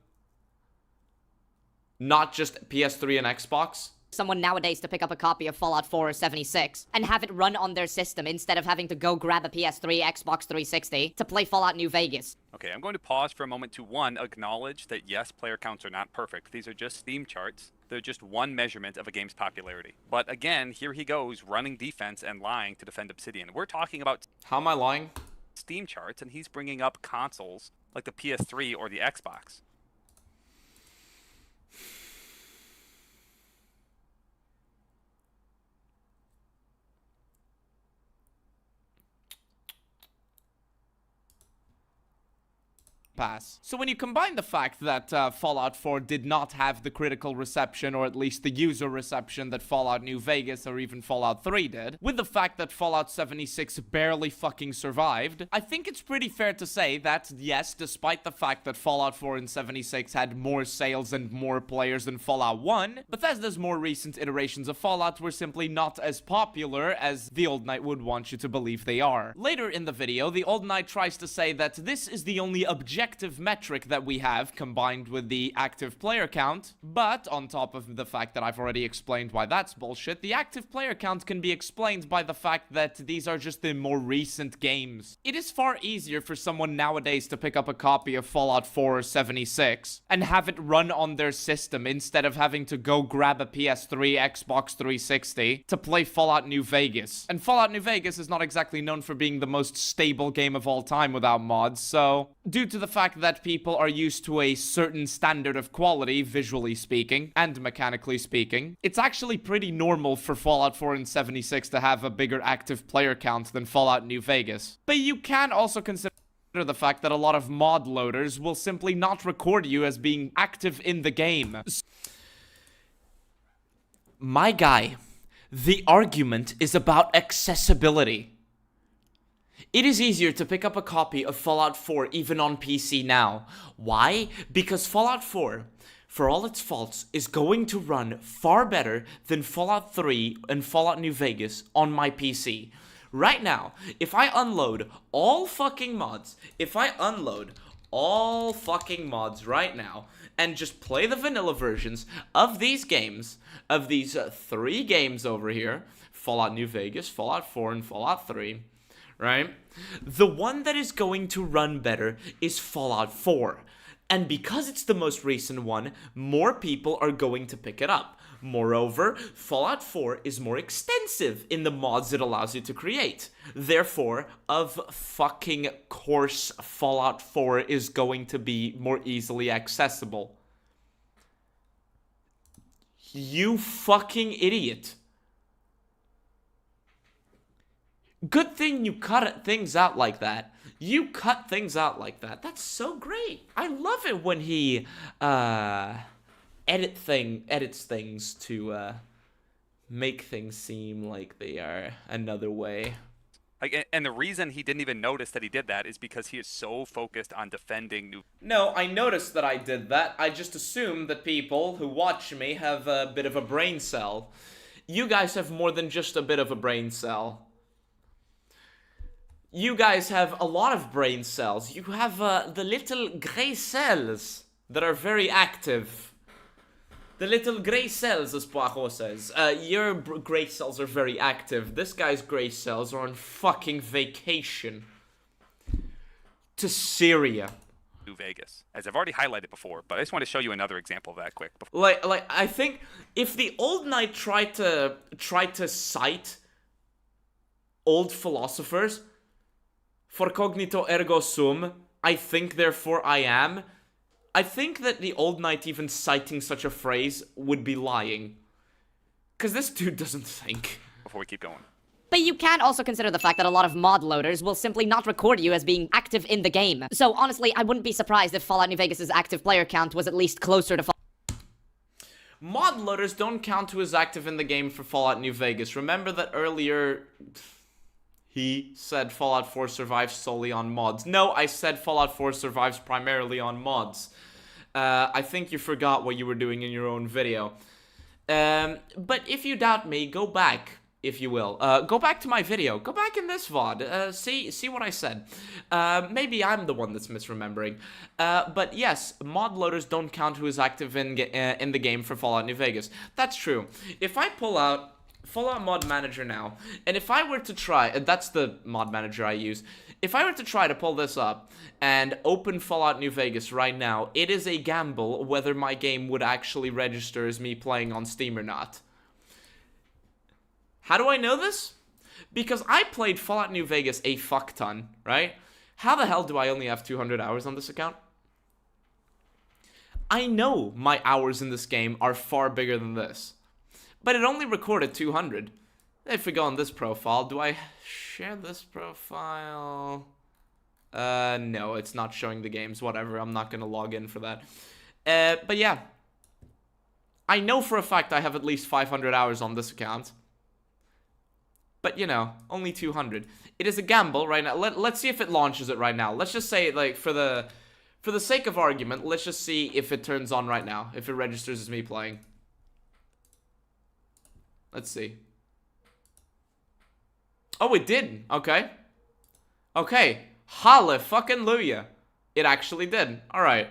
Not just PS3 and Xbox. Someone nowadays to pick up a copy of Fallout 4 or 76 and have it run on their system instead of having to go grab a PS3, Xbox 360 to play Fallout New Vegas. Okay, I'm going to pause for a moment to, one, acknowledge that yes, player counts are not perfect. These are just Steam charts. They're just one measurement of a game's popularity. But again, here he goes, running defense and lying to defend Obsidian. We're talking about... How am I lying? Steam charts, and he's bringing up consoles like the PS3 or the Xbox. Pass. So when you combine the fact that Fallout 4 did not have the critical reception, or at least the user reception that Fallout New Vegas or even Fallout 3 did, with the fact that Fallout 76 barely fucking survived, I think it's pretty fair to say that, yes, despite the fact that Fallout 4 and 76 had more sales and more players than Fallout 1, Bethesda's more recent iterations of Fallout were simply not as popular as the Old Knight would want you to believe they are. Later in the video, the Old Knight tries to say that this is the only objective metric that we have combined with the active player count, but on top of the fact that I've already explained why that's bullshit, the active player count can be explained by the fact that these are just the more recent games. It is far easier for someone nowadays to pick up a copy of Fallout 4 or 76 and have it run on their system instead of having to go grab a PS3, Xbox 360 to play Fallout New Vegas. And Fallout New Vegas is not exactly known for being the most stable game of all time without mods, so due to the fact that people are used to a certain standard of quality, visually speaking, and mechanically speaking, it's actually pretty normal for Fallout 4 and 76 to have a bigger active player count than Fallout New Vegas. But you can also consider the fact that a lot of mod loaders will simply not record you as being active in the game. My guy, the argument is about accessibility. It is easier to pick up a copy of Fallout 4 even on PC now. Why? Because Fallout 4, for all its faults, is going to run far better than Fallout 3 and Fallout New Vegas on my PC. Right now, if I unload all fucking mods, right now, and just play the vanilla versions of these games, of these 3 games over here, Fallout New Vegas, Fallout 4, and Fallout 3, right? The one that is going to run better is Fallout 4. And because it's the most recent one, more people are going to pick it up. Moreover, Fallout 4 is more extensive in the mods it allows you to create. Therefore, of fucking course, Fallout 4 is going to be more easily accessible. You fucking idiot. Good thing you cut things out like that. You cut things out like that. That's so great. I love it when he, edits things to make things seem like they are another way. Like, and the reason he didn't even notice that he did that is because he is so focused on defending New. No, I noticed that I did that. I just assume that people who watch me have a bit of a brain cell. You guys have more than just a bit of a brain cell. You guys have a lot of brain cells. You have the little gray cells that are very active. The little gray cells, as Poirot says. Your gray cells are very active. This guy's gray cells are on fucking vacation. To Syria. New Vegas, as I've already highlighted before, but I just want to show you another example of that quick. Like I think if the old knight tried to cite old philosophers, for cognito ergo sum, I think therefore I am, I think that the old knight even citing such a phrase would be lying. Because this dude doesn't think. Before we keep going. But you can also consider the fact that a lot of mod loaders will simply not record you as being active in the game. So honestly, I wouldn't be surprised if Fallout New Vegas' active player count was at least closer to mod loaders don't count who is active in the game for Fallout New Vegas. Remember that earlier he said Fallout 4 survives solely on mods. No, I said Fallout 4 survives primarily on mods. I think you forgot what you were doing in your own video. But if you doubt me, go back, if you will. Go back to my video. Go back in this VOD. See what I said. Maybe I'm the one that's misremembering. But yes, mod loaders don't count who is active in the game for Fallout New Vegas. That's true. If I pull out Fallout Mod Manager now, and if I were to try, that's the mod manager I use, if I were to try to pull this up and open Fallout New Vegas right now, it is a gamble whether my game would actually register as me playing on Steam or not. How do I know this? Because I played Fallout New Vegas a fuck ton, right? How the hell do I only have 200 hours on this account? I know my hours in this game are far bigger than this. But it only recorded 200. If we go on this profile, do I share this profile? No, it's not showing the games. Whatever, I'm not gonna log in for that. But yeah. I know for a fact I have at least 500 hours on this account. But, you know, only 200. It is a gamble right now. Let's see if it launches it right now. Let's just say, like, for the sake of argument, let's just see if it turns on right now. If it registers as me playing. Let's see. Oh, it did. Okay. Okay. Hallelujah. It actually did. Alright.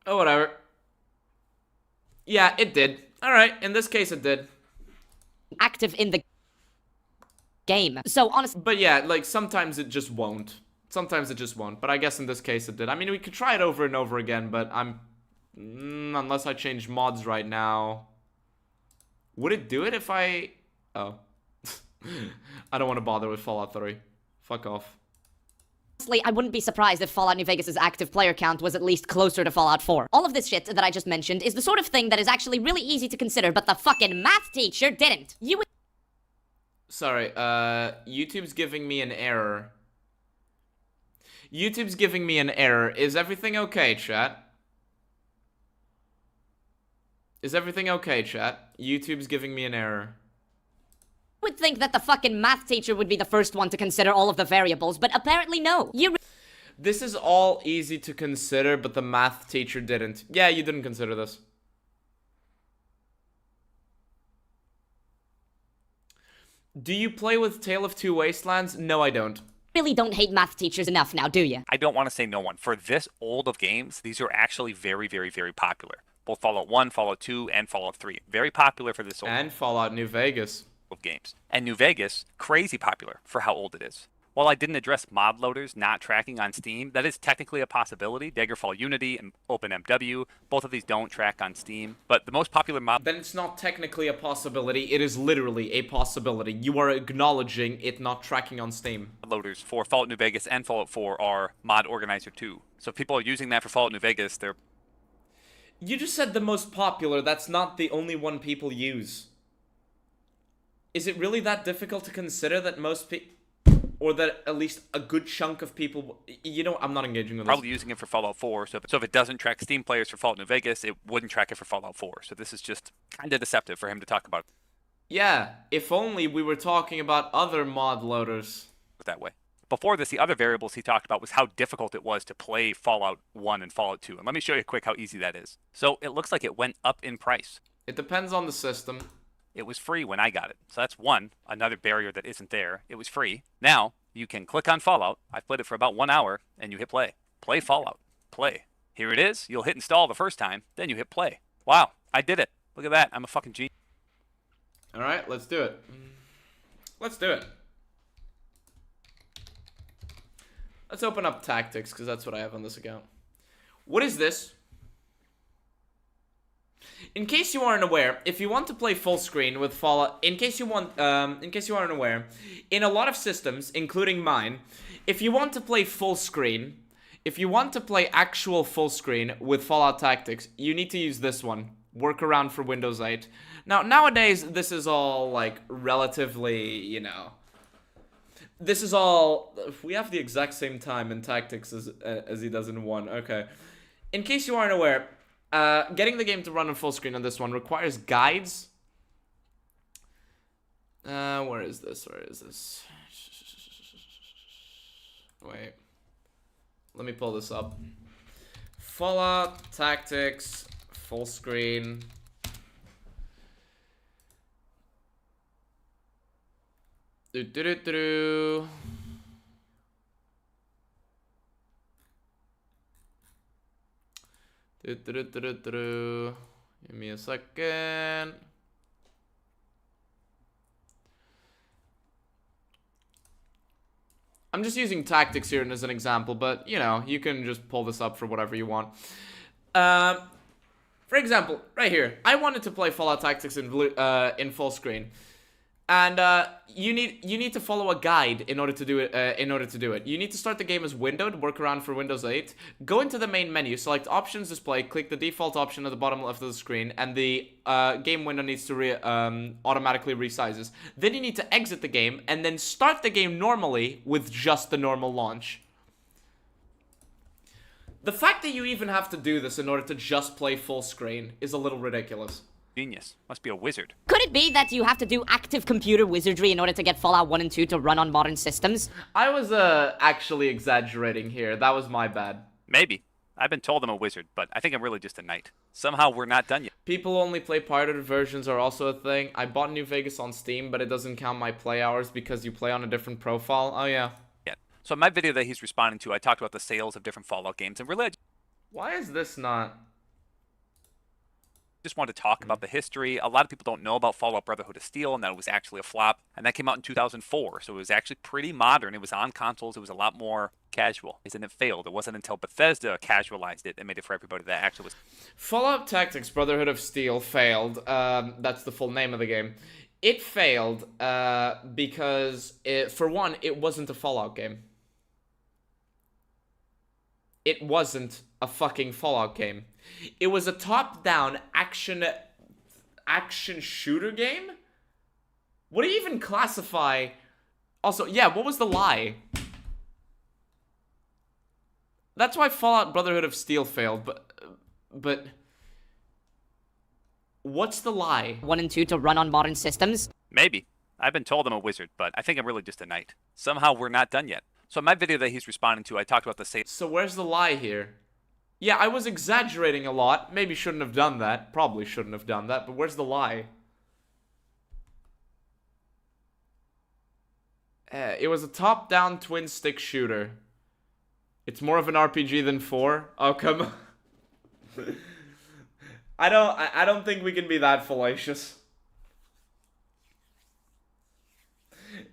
Oh, whatever. Yeah, it did. Alright, in this case it did. active in the game. So honestly... But yeah, like, sometimes it just won't. Sometimes it just won't. But I guess in this case it did. I mean, we could try it over and over again, but unless I change mods right now... Would it do it if I... Oh. I don't want to bother with Fallout 3. Fuck off. Honestly, I wouldn't be surprised if Fallout New Vegas' active player count was at least closer to Fallout 4. All of this shit that I just mentioned is the sort of thing that is actually really easy to consider, but the fucking math teacher didn't. You would... Sorry, YouTube's giving me an error. YouTube's giving me an error. Is everything okay, chat? Is everything okay, chat? YouTube's giving me an error. Would think that the fucking math teacher would be the first one to consider all of the variables, but apparently no. This is all easy to consider, but the math teacher didn't. Yeah, you didn't consider this. Do you play with Tale of Two Wastelands? No, I don't. Really don't hate math teachers enough now, do you? I don't want to say no one. For this old of games, these are actually very, very, very popular. Both Fallout 1, Fallout 2, and Fallout 3. Very popular for this old And Fallout New Vegas. of games. And New Vegas, crazy popular for how old it is. While I didn't address mod loaders not tracking on Steam, that is technically a possibility. Daggerfall Unity and OpenMW, both of these don't track on Steam. But the most popular mod... Then it's not technically a possibility, it is literally a possibility. You are acknowledging it not tracking on Steam. Loaders for Fallout New Vegas and Fallout 4 are Mod Organizer 2. So if people are using that for Fallout New Vegas, they're... You just said the most popular, that's not the only one people use. Is it really that difficult to consider that most people... Or that at least a good chunk of people... You know, I'm not engaging with probably using it for Fallout 4. So if it doesn't track Steam players for Fallout New Vegas, it wouldn't track it for Fallout 4. So this is just kind of deceptive for him to talk about. Yeah, if only we were talking about other mod loaders. That way. Before this, the other variables he talked about was how difficult it was to play Fallout 1 and Fallout 2. And let me show you quick how easy that is. So it looks like it went up in price. It depends on the system. It was free when I got it. So that's another barrier that isn't there. It was free. Now, you can click on Fallout. I've played it for about 1 hour, and you hit play. Play Fallout. Play. Here it is. You'll hit install the first time, then you hit play. Wow, I did it. Look at that. I'm a fucking genius. Alright, let's do it. Let's do it. Let's open up tactics, because that's what I have on this account. What is this? In case you aren't aware, if you want to play full screen with Fallout, in case you aren't aware, in a lot of systems, including mine, if you want to play full screen, if you want to play actual full screen with Fallout Tactics, you need to use this one, Workaround for Windows 8. Now, nowadays, this is all, like, relatively, you know, this is all, we have the exact same time in Tactics as he does in 1, okay. In case you aren't aware, getting the game to run on full screen on this one requires guides. Where is this? Where is this? Wait. Let me pull this up. Fallout Tactics, full screen. Do-do-do-do-do. Give me a second. I'm just using tactics here as an example, but you know, you can just pull this up for whatever you want. For example, right here, I wanted to play Fallout Tactics in full screen. And you need to follow a guide in order to do it. You need to start the game as windowed, workaround for Windows 8. Go into the main menu, select Options Display, click the default option at the bottom left of the screen, and the game window needs to automatically resizes. Then you need to exit the game and then start the game normally with just the normal launch. The fact that you even have to do this in order to just play full screen is a little ridiculous. Genius. Must be a wizard. Could it be that you have to do active computer wizardry in order to get Fallout 1 and 2 to run on modern systems? I was actually exaggerating here. That was my bad. Maybe. I've been told I'm a wizard, but I think I'm really just a knight. Somehow we're not done yet. People only play pirated versions are also a thing. I bought New Vegas on Steam, but it doesn't count my play hours because you play on a different profile. Oh, yeah. Yeah. So in my video that he's responding to, I talked about the sales of different Fallout games, and really why is this not... just wanted to talk about the history. A lot of people don't know about Fallout Brotherhood of Steel and that it was actually a flop. And that came out in 2004, so it was actually pretty modern. It was on consoles. It was a lot more casual. And it failed. It wasn't until Bethesda casualized it and made it for everybody that actually was... Fallout Tactics Brotherhood of Steel failed. That's the full name of the game. It failed because, for one, it wasn't a Fallout game. It wasn't a fucking Fallout game. It was a top-down action shooter game? What do you even classify? Also, yeah, what was the lie? That's why Fallout Brotherhood of Steel failed, but what's the lie? 1 and 2 to run on modern systems? Maybe. I've been told I'm a wizard, but I think I'm really just a knight. Somehow we're not done yet. So in my video that he's responding to, I talked about the same... So where's the lie here? Yeah, I was exaggerating a lot. Maybe shouldn't have done that. Probably shouldn't have done that, but where's the lie? It was a top-down twin-stick shooter. It's more of an RPG than 4. Oh, come on. I don't think we can be that fallacious.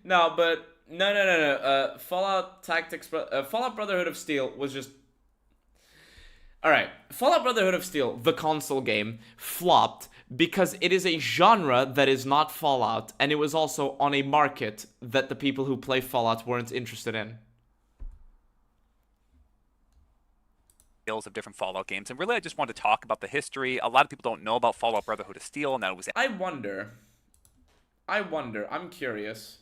No, but no. Fallout Tactics, Fallout Brotherhood of Steel was just. All right, Fallout Brotherhood of Steel, the console game, flopped because it is a genre that is not Fallout, and it was also on a market that the people who play Fallout weren't interested in. Of different Fallout games, and really I just wanted to talk about the history. A lot of people don't know about Fallout Brotherhood of Steel, and that it was. I wonder. I'm curious.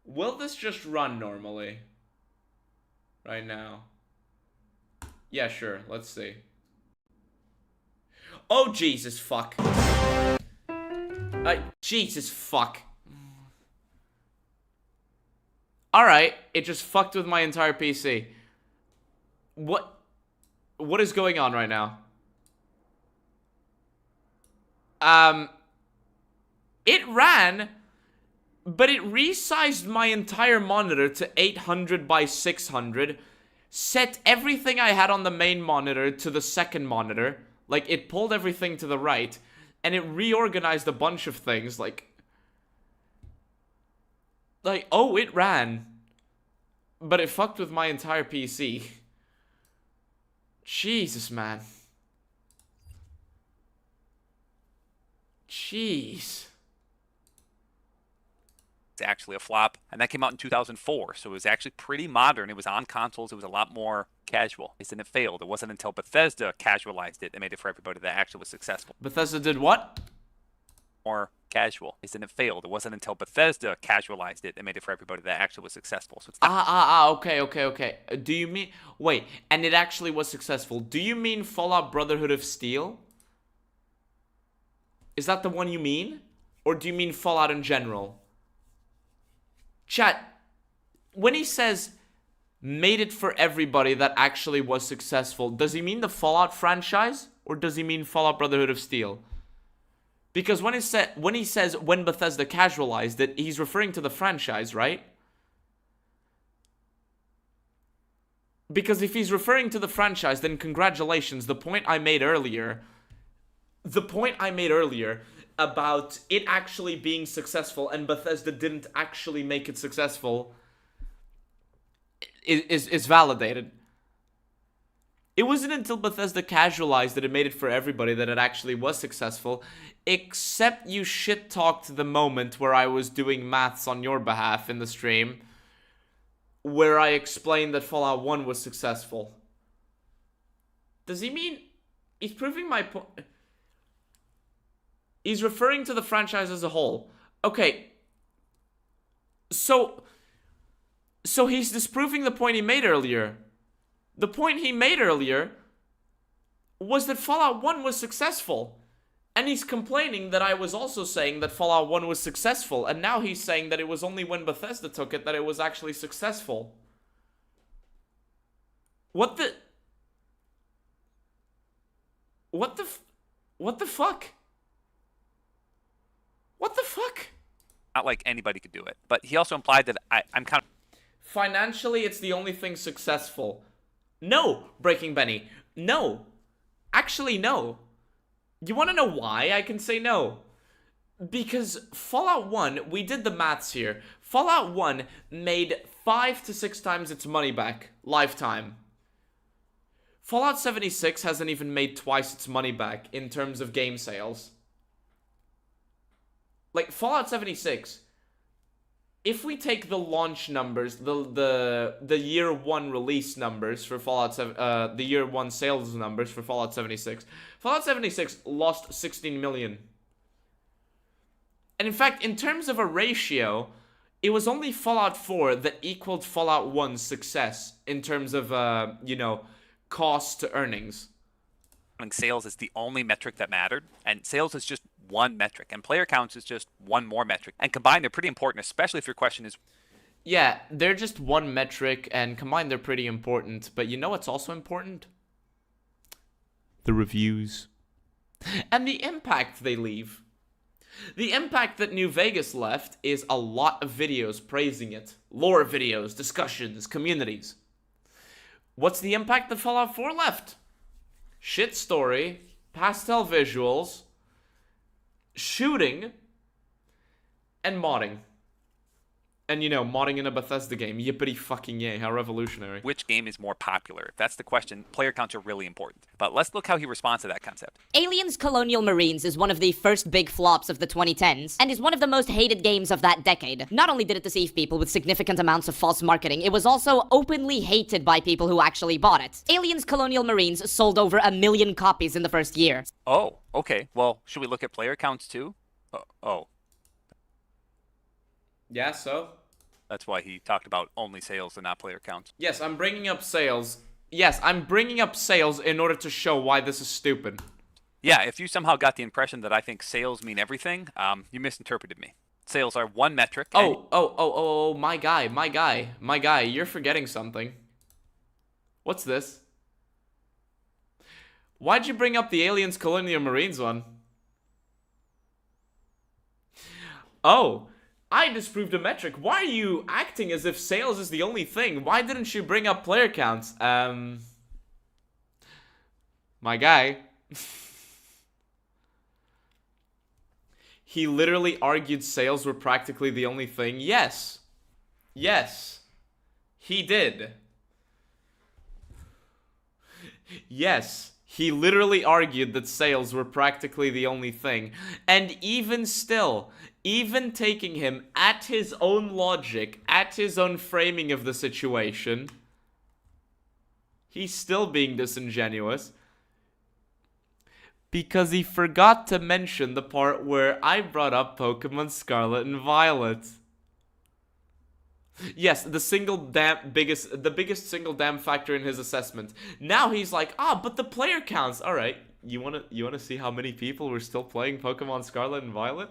Will this just run normally? Right now? Yeah, sure. Let's see. Oh, Jesus fuck. Jesus fuck. Alright, it just fucked with my entire PC. What is going on right now? It ran, but it resized my entire monitor to 800 by 600, set everything I had on the main monitor to the second monitor, like it pulled everything to the right, and it reorganized a bunch of things, like, oh, it ran. But it fucked with my entire PC. Jesus, man. Jeez. It's actually a flop, and that came out in 2004, so it was actually pretty modern. It was on consoles. It was a lot more casual. And it failed. It wasn't until Bethesda casualized it and made it for everybody that actually was successful. Bethesda did what? More casual. And it failed. It wasn't until Bethesda casualized it and made it for everybody that actually was successful. So it's okay. Do you mean... Wait, and it actually was successful. Do you mean Fallout Brotherhood of Steel? Is that the one you mean? Or do you mean Fallout in general? Chat, when he says made it for everybody that actually was successful, does he mean the Fallout franchise? Or does he mean Fallout Brotherhood of Steel? Because when he says when Bethesda casualized it, he's referring to the franchise, right? Because if he's referring to the franchise, then congratulations. The point I made earlier about it actually being successful and Bethesda didn't actually make it successful is validated. It wasn't until Bethesda casualized that it made it for everybody that it actually was successful, except you shit-talked the moment where I was doing maths on your behalf in the stream, where I explained that Fallout 1 was successful. Does he mean... He's proving my point... He's referring to the franchise as a whole. Okay. So he's disproving the point he made earlier. The point he made earlier was that Fallout 1 was successful. And he's complaining that I was also saying that Fallout 1 was successful. And now he's saying that it was only when Bethesda took it that it was actually successful. What the fuck? What the fuck? not like anybody could do it. But he also implied that I'm kind of... Financially, it's the only thing successful. No, Breaking Benny. No. Actually, no. You want to know why I can say no? Because Fallout 1, we did the maths here. Fallout 1 made 5 to 6 times its money back, lifetime. Fallout 76 hasn't even made twice its money back in terms of game sales. Like, Fallout 76, if we take the launch numbers, the year 1 release numbers for Fallout 7, the year 1 sales numbers for Fallout 76, Fallout 76 lost 16 million. And in fact, in terms of a ratio, it was only Fallout 4 that equaled Fallout 1's success in terms of, you know, cost to earnings. Sales is the only metric that mattered, and sales is just one metric, and player counts is just one more metric. And combined, they're pretty important, especially if your question is... Yeah, they're just one metric, and combined, they're pretty important. But you know what's also important? The reviews. And the impact they leave. The impact that New Vegas left is a lot of videos praising it. Lore videos, discussions, communities. What's the impact that Fallout 4 left? Shit story, pastel visuals, shooting, and modding. And you know, modding in a Bethesda game, yippity fucking yay, how revolutionary. Which game is more popular? If that's the question, player counts are really important. But let's look how he responds to that concept. Aliens Colonial Marines is one of the first big flops of the 2010s, and is one of the most hated games of that decade. Not only did it deceive people with significant amounts of false marketing, it was also openly hated by people who actually bought it. Aliens Colonial Marines sold over 1 million copies in the first year. Oh, okay. Well, should we look at player counts too? Oh. Yeah, so? That's why he talked about only sales and not player counts. Yes, I'm bringing up sales. Yes, I'm bringing up sales in order to show why this is stupid. Yeah, if you somehow got the impression that I think sales mean everything, you misinterpreted me. Sales are one metric. My guy, you're forgetting something. What's this? Why'd you bring up the Aliens Colonial Marines one? Oh, I disproved a metric. Why are you acting as if sales is the only thing? Why didn't you bring up player counts? My guy. He literally argued sales were practically the only thing. Yes. Yes. He did. Yes. He literally argued that sales were practically the only thing. And even still, even taking him at his own logic, at his own framing of the situation, he's still being disingenuous. Because he forgot to mention the part where I brought up Pokemon Scarlet and Violet. Yes, the biggest single damn factor in his assessment. Now he's like, but the player counts. All right, you wanna see how many people were still playing Pokemon Scarlet and Violet?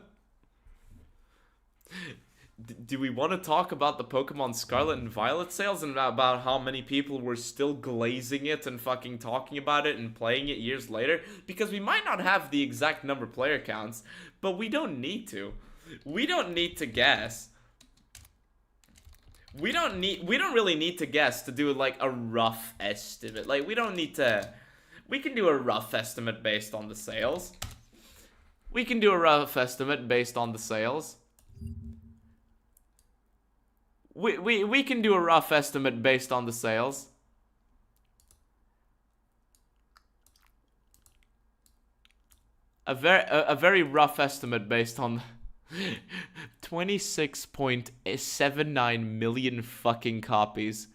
Do we want to talk about the Pokemon Scarlet and Violet sales and about how many people were still glazing it and fucking talking about it and playing it years later? Because we might not have the exact number of player counts, but we don't need to. We don't need to guess. We don't really need to guess to do like a rough estimate. Like we can do a rough estimate based on the sales. We can do a rough estimate based on the sales. We can do a rough estimate based on the sales. A very rough estimate based on 26.79 million fucking copies.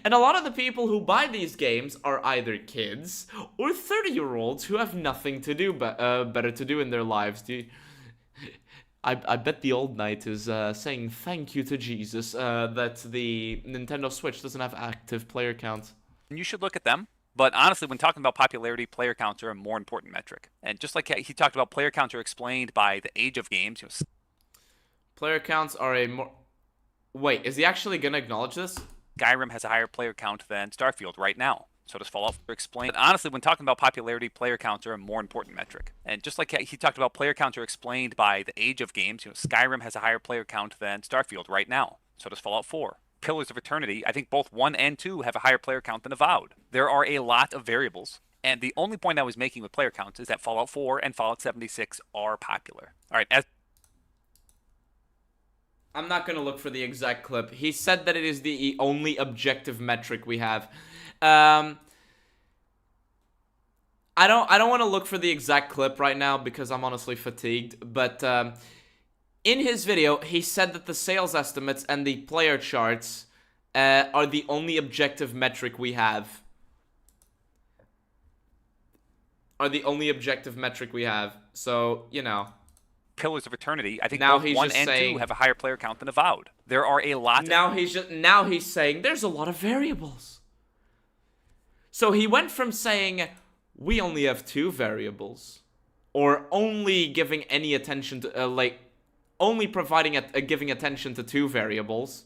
And a lot of the people who buy these games are either kids or 30-year-olds who have nothing to do better to do in their lives. I bet the old knight is saying thank you to Jesus that the Nintendo Switch doesn't have active player counts. And you should look at them. But honestly, when talking about popularity, player counts are a more important metric. And just like he talked about, player counts are explained by the age of games. Player counts are a more... Wait, is he actually going to acknowledge this? Skyrim has a higher player count than Starfield right now. So does Fallout 4 explain? But honestly, when talking about popularity, player counts are a more important metric. And just like he talked about, player counts are explained by the age of games. Skyrim has a higher player count than Starfield right now. So does Fallout 4. Pillars of Eternity, I think both 1 and 2 have a higher player count than Avowed. There are a lot of variables, and the only point I was making with player counts is that Fallout 4 and Fallout 76 are popular. All right, I'm not going to look for the exact clip. He said that it is the only objective metric we have. I don't want to look for the exact clip right now because I'm honestly fatigued, but in his video, he said that the sales estimates and the player charts are the only objective metric we have. So, you know. Pillars of Eternity, I think now both 1 and 2 have a higher player count than Avowed. There are a lot. Now he's saying there's a lot of variables. So he went from saying we only have 2 variables, or only giving any attention to only providing giving attention to 2 variables.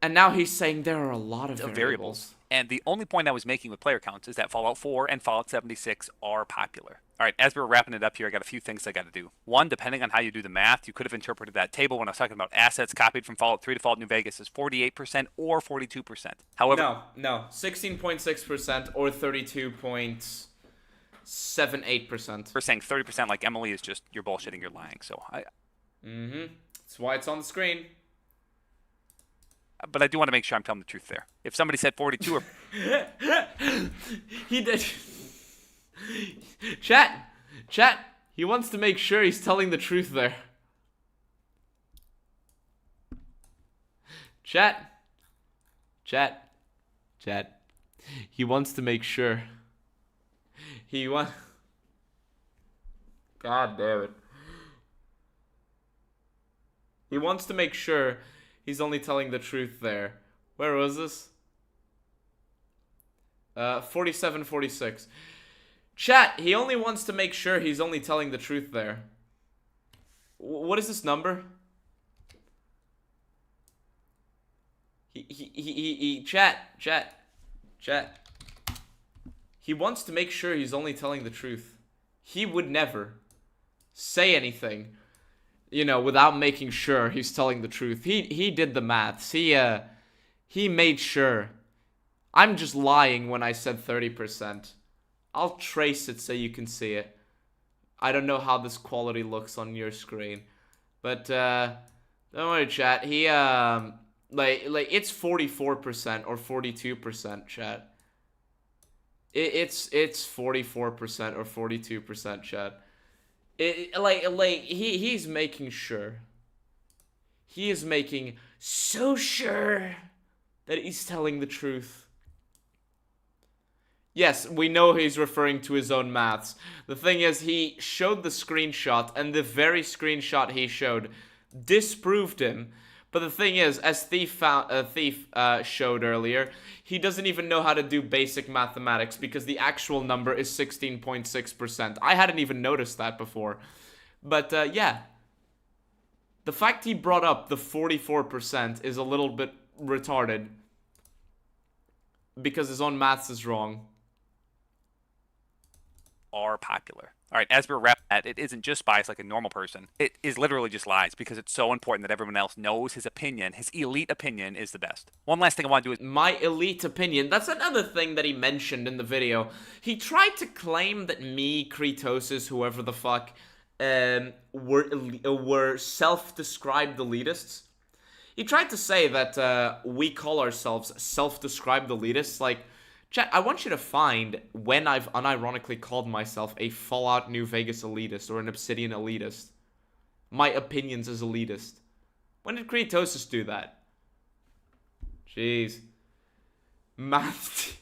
And now he's saying there are a lot of variables. And the only point I was making with player counts is that Fallout 4 and Fallout 76 are popular. All right, as we're wrapping it up here, I got a few things I got to do. One, depending on how you do the math, you could have interpreted that table when I was talking about assets copied from Fallout 3 to Fallout New Vegas as 48% or 42%. However, no, 16.6% or 32.78%. We're saying 30% like Emily is just, you're bullshitting, you're lying. So That's why it's on the screen. But I do want to make sure I'm telling the truth there. If somebody said 42 or... He did. Chat, he wants to make sure he's telling the truth there. Chat. He wants to make sure. God damn it. He wants to make sure he's only telling the truth there. Where was this? 47-46. Chat, he only wants to make sure he's only telling the truth there. What is this number? Chat. He wants to make sure he's only telling the truth. He would never say anything, you know, without making sure he's telling the truth. He did the maths. He made sure. I'm just lying when I said 30%. I'll trace it so you can see it. I don't know how this quality looks on your screen, but don't worry, chat. He like it's 44% or 42%, chat. It's 44% or 42%, chat. He's making sure. He is making so sure that he's telling the truth. Yes, we know he's referring to his own maths. The thing is, he showed the screenshot, and the very screenshot he showed disproved him. But the thing is, as Thief showed earlier, he doesn't even know how to do basic mathematics because the actual number is 16.6%. I hadn't even noticed that before. But yeah, the fact he brought up the 44% is a little bit retarded because his own maths is wrong. Are popular. All right, as we're wrapping that, it isn't just bias like a normal person. It is literally just lies because it's so important that everyone else knows his opinion. His elite opinion is the best. One last thing I want to do is... My elite opinion. That's another thing that he mentioned in the video. He tried to claim that me, Kretosis, whoever the fuck, were self-described elitists. He tried to say that we call ourselves self-described elitists. Like, chat, I want you to find when I've unironically called myself a Fallout New Vegas elitist or an Obsidian elitist. My opinions as elitist. When did Kretosis do that? Jeez. Math.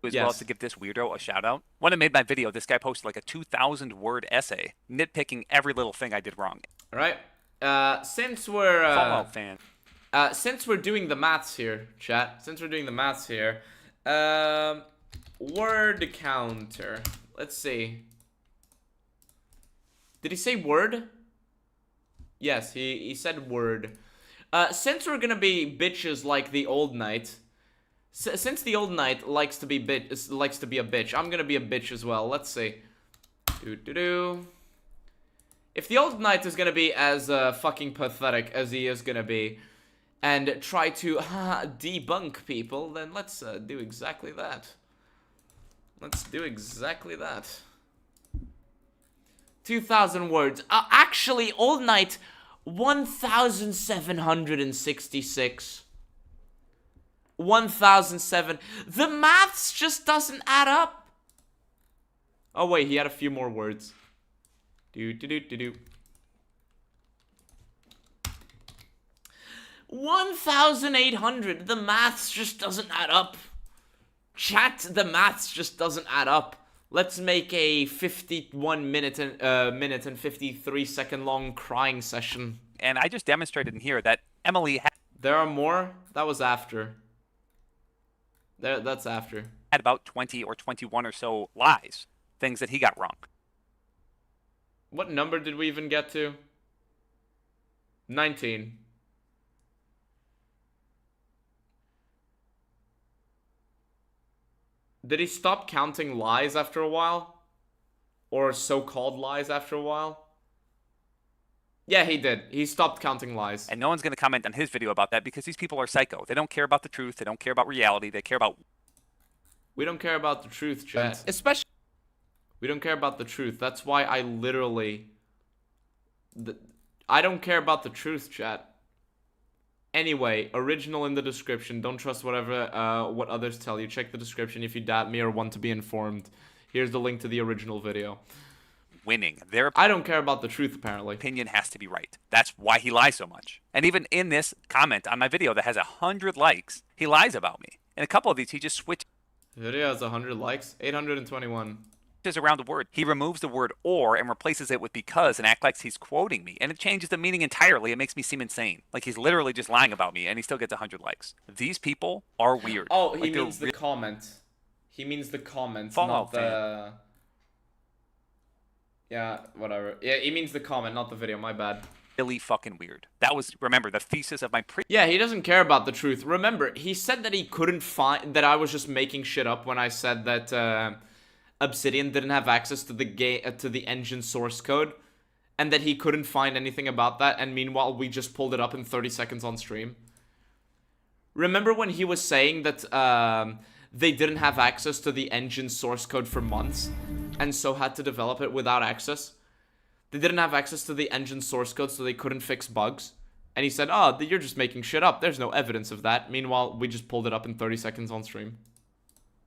As well as to give this weirdo a shout out. When I made my video, this guy posted like a 2,000 word essay nitpicking every little thing I did wrong. All right. Since we're Fallout fan. Since we're doing the maths here, chat. Since we're doing the maths here, word counter. Let's see. Did he say word? Yes, he said word. Since we're gonna be bitches like the old knight. Since the old knight likes to be a bitch, I'm gonna be a bitch as well. Let's see. If the old knight is gonna be as fucking pathetic as he is gonna be, and try to debunk people, then let's do exactly that. Let's do exactly that. 2,000 words. Actually, old knight, 1,766. 1,007. The maths just doesn't add up. Oh wait, he had a few more words. 1,800. The maths just doesn't add up. Chat, the maths just doesn't add up. Let's make a 51 minute and 53 second long crying session. And I just demonstrated in here that Emily had... There are more? That was after. That's after. Had about 20 or 21 or so lies. Things that he got wrong. What number did we even get to? 19. Did he stop counting lies after a while? Or so-called lies after a while? Yeah, he did. He stopped counting lies. And no one's going to comment on his video about that because these people are psycho. They don't care about the truth. They don't care about reality. They care about... We don't care about the truth, chat. Especially... We don't care about the truth. That's why I literally... I don't care about the truth, chat. Anyway, original in the description. Don't trust whatever what others tell you. Check the description if you doubt me or want to be informed. Here's the link to the original video. Winning. I don't care about the truth, apparently. Opinion has to be right. That's why he lies so much. And even in this comment on my video that has 100 likes, he lies about me. In a couple of these, he just switches. The video has 100 likes? 821. Around the word. He removes the word or and replaces it with because and acts like he's quoting me. And it changes the meaning entirely. It makes me seem insane. Like he's literally just lying about me and he still gets 100 likes. These people are weird. Oh, he means the comment. He means the comment, not the... Yeah, whatever. Yeah, he means the comment, not the video. My bad. Really fucking weird. That was, remember, the thesis of my Yeah, he doesn't care about the truth. Remember, he said that he couldn't find... That I was just making shit up when I said that... Obsidian didn't have access to the engine source code, and that he couldn't find anything about that, and meanwhile we just pulled it up in 30 seconds on stream. Remember when he was saying that they didn't have access to the engine source code for months, and so had to develop it without access? They didn't have access to the engine source code, so they couldn't fix bugs. And he said, oh, you're just making shit up. There's no evidence of that. Meanwhile, we just pulled it up in 30 seconds on stream.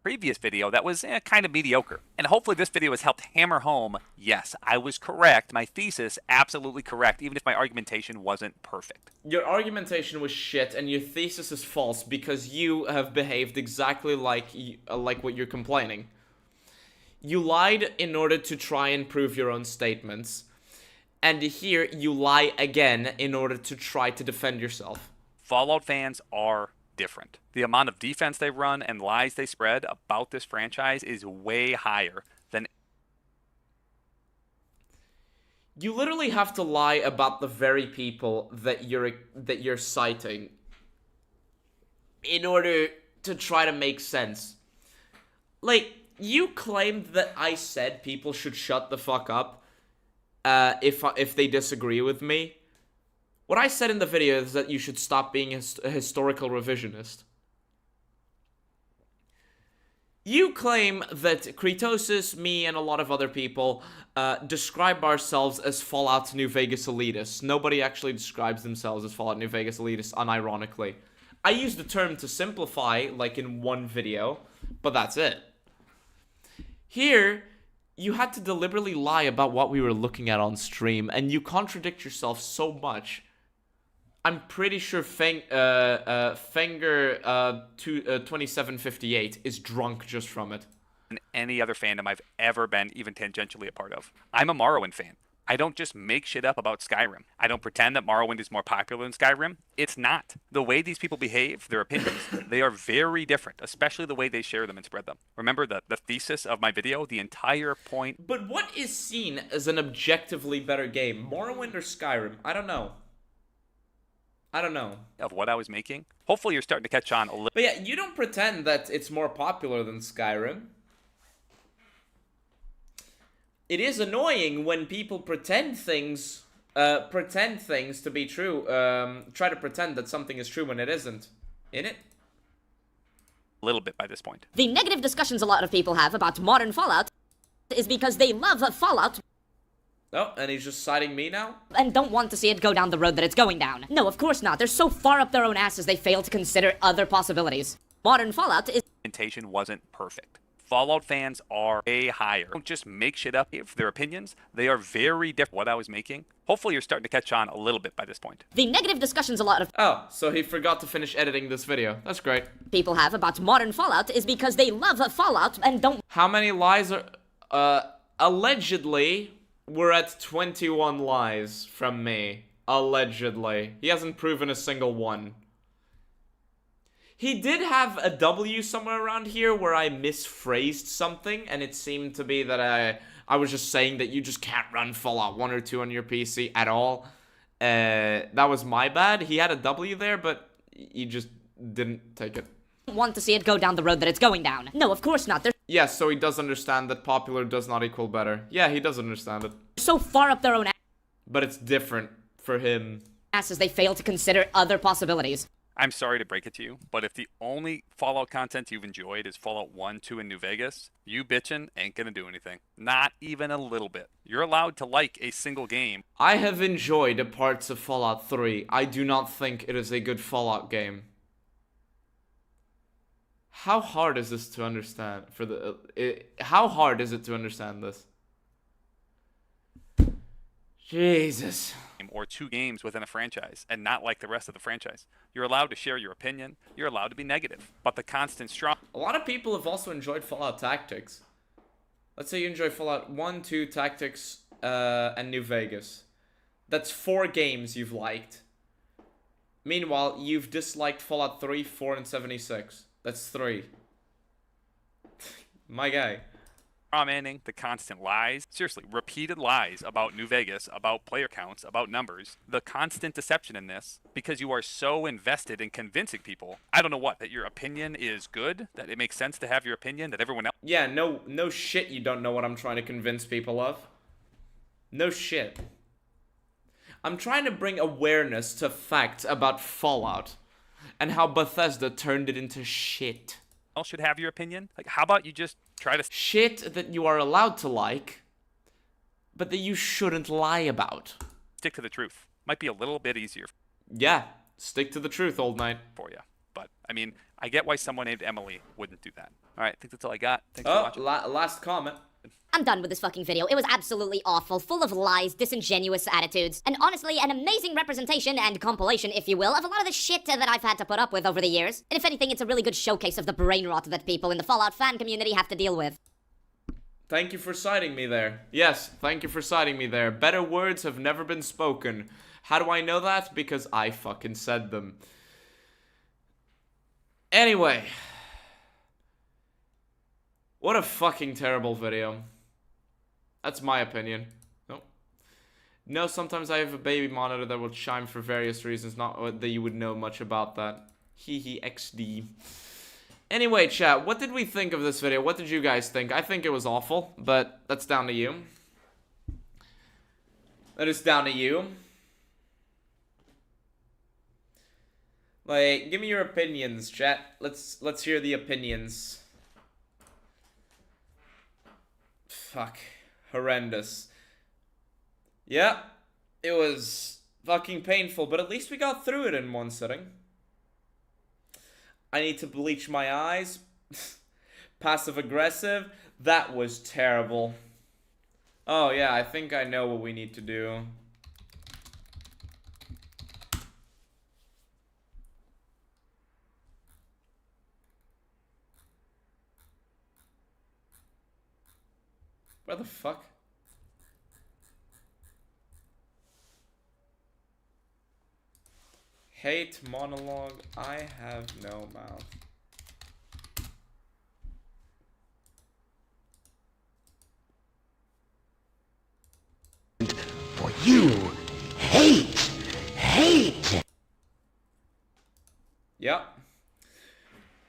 Previous video that was kind of mediocre. And hopefully this video has helped hammer home, yes, I was correct. My thesis, absolutely correct, even if my argumentation wasn't perfect. Your argumentation was shit, and your thesis is false because you have behaved exactly like what you're complaining. You lied in order to try and prove your own statements. And here, you lie again in order to try to defend yourself. Fallout fans are different. The amount of defense they run and lies they spread about this franchise is way higher than... You literally have to lie about the very people that you're citing in order to try to make sense. Like, you claimed that I said people should shut the fuck up if they disagree with me. What I said in the video is that you should stop being a historical revisionist. You claim that Kretosis, me, and a lot of other people describe ourselves as Fallout New Vegas elitists. Nobody actually describes themselves as Fallout New Vegas elitists, unironically. I use the term to simplify, like in one video, but that's it. Here, you had to deliberately lie about what we were looking at on stream, and you contradict yourself so much. I'm pretty sure Fenger 2758 is drunk just from it. And any other fandom I've ever been even tangentially a part of. I'm a Morrowind fan. I don't just make shit up about Skyrim. I don't pretend that Morrowind is more popular than Skyrim. It's not. The way these people behave, their opinions, they are very different, especially the way they share them and spread them. Remember the thesis of my video, the entire point. But what is seen as an objectively better game, Morrowind or Skyrim? I don't know. Of what I was making. Hopefully you're starting to catch on a little. But yeah, you don't pretend that it's more popular than Skyrim. It is annoying when people pretend things to be true. Try to pretend that something is true when it isn't. Innit? A little bit by this point. The negative discussions a lot of people have about modern Fallout is because they love Fallout. Oh, and he's just citing me now? And don't want to see it go down the road that it's going down. No, of course not. They're so far up their own asses they fail to consider other possibilities. Modern Fallout is... Presentation wasn't perfect. Fallout fans are way higher. Don't just make shit up if their opinions. They are very different. What I was making. Hopefully you're starting to catch on a little bit by this point. The negative discussions a lot of... Oh, so he forgot to finish editing this video. That's great. People have about modern Fallout is because they love Fallout and don't... How many lies are... allegedly... We're at 21 lies from me. Allegedly. He hasn't proven a single one. He did have a W somewhere around here where I misphrased something, and it seemed to be that I was just saying that you just can't run Fallout 1 or 2 on your PC at all. That was my bad. He had a W there, but he just didn't take it. want to see it go down the road that it's going down. No, of course not. They're Yes, so he does understand that popular does not equal better. Yeah, he does understand it. so far up their own But it's different for him. asses they fail to consider other possibilities. I'm sorry to break it to you, but if the only Fallout content you've enjoyed is Fallout 1, 2, and New Vegas, you bitchin' ain't gonna do anything. Not even a little bit. You're allowed to like a single game. I have enjoyed parts of Fallout 3. I do not think it is a good Fallout game. How hard is this to understand? How hard is it to understand this? Jesus. Or 2 games within a franchise and not like the rest of the franchise. You're allowed to share your opinion. You're allowed to be negative. But the constant strong... A lot of people have also enjoyed Fallout Tactics. Let's say you enjoy Fallout 1, 2, Tactics, and New Vegas. That's 4 games you've liked. Meanwhile, you've disliked Fallout 3, 4, and 76. That's 3. My guy. Commenting, the constant lies, seriously, repeated lies about New Vegas, about player counts, about numbers, the constant deception in this, because you are so invested in convincing people, I don't know what, that your opinion is good, that it makes sense to have your opinion, that everyone else... Yeah, no shit you don't know what I'm trying to convince people of. No shit. I'm trying to bring awareness to facts about Fallout, and how Bethesda turned it into shit. Else should have your opinion? Like, how about you just try to... Shit that you are allowed to like, but that you shouldn't lie about. Stick to the truth. Might be a little bit easier. Yeah, stick to the truth, old knight. For you. But, I mean, I get why someone named Emily wouldn't do that. Alright, I think that's all I got. Thanks for watching. Last comment. I'm done with this fucking video. It was absolutely awful, full of lies, disingenuous attitudes, and honestly, an amazing representation and compilation, if you will, of a lot of the shit that I've had to put up with over the years. And if anything, it's a really good showcase of the brain rot that people in the Fallout fan community have to deal with. Thank you for citing me there. Yes, thank you for citing me there. Better words have never been spoken. How do I know that? Because I fucking said them. Anyway. What a fucking terrible video. That's my opinion. No, sometimes I have a baby monitor that will chime for various reasons, not that you would know much about that. Hehe XD. Anyway, chat, what did we think of this video? What did you guys think? I think it was awful, but that's down to you. That is down to you. Like, give me your opinions, chat. Let's hear the opinions. Fuck. Horrendous. Yeah, it was fucking painful, but at least we got through it in one sitting. I need to bleach my eyes. Passive aggressive. That was terrible. Oh yeah, I think I know what we need to do. Where the fuck? Hate monologue. I have no mouth. For you, hate. Yep.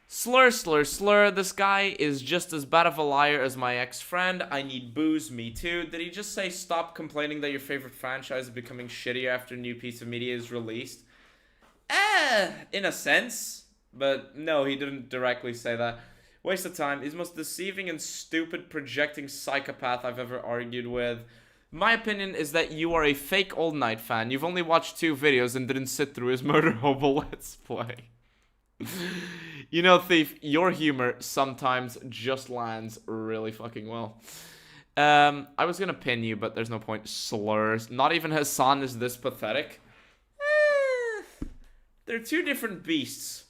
Slur, slur, slur. This guy is just as bad of a liar as my ex-friend. I need booze, me too. Did he just say stop complaining that your favorite franchise is becoming shittier after a new piece of media is released? In a sense. But no, he didn't directly say that. Waste of time. He's the most deceiving and stupid projecting psychopath I've ever argued with. My opinion is that you are a fake Old Knight fan. You've only watched 2 videos and didn't sit through his Murder Hobo Let's Play. You know, Thief, your humor sometimes just lands really fucking well. I was gonna pin you, but there's no point. Slurs. Not even Hassan is this pathetic. They're 2 different beasts.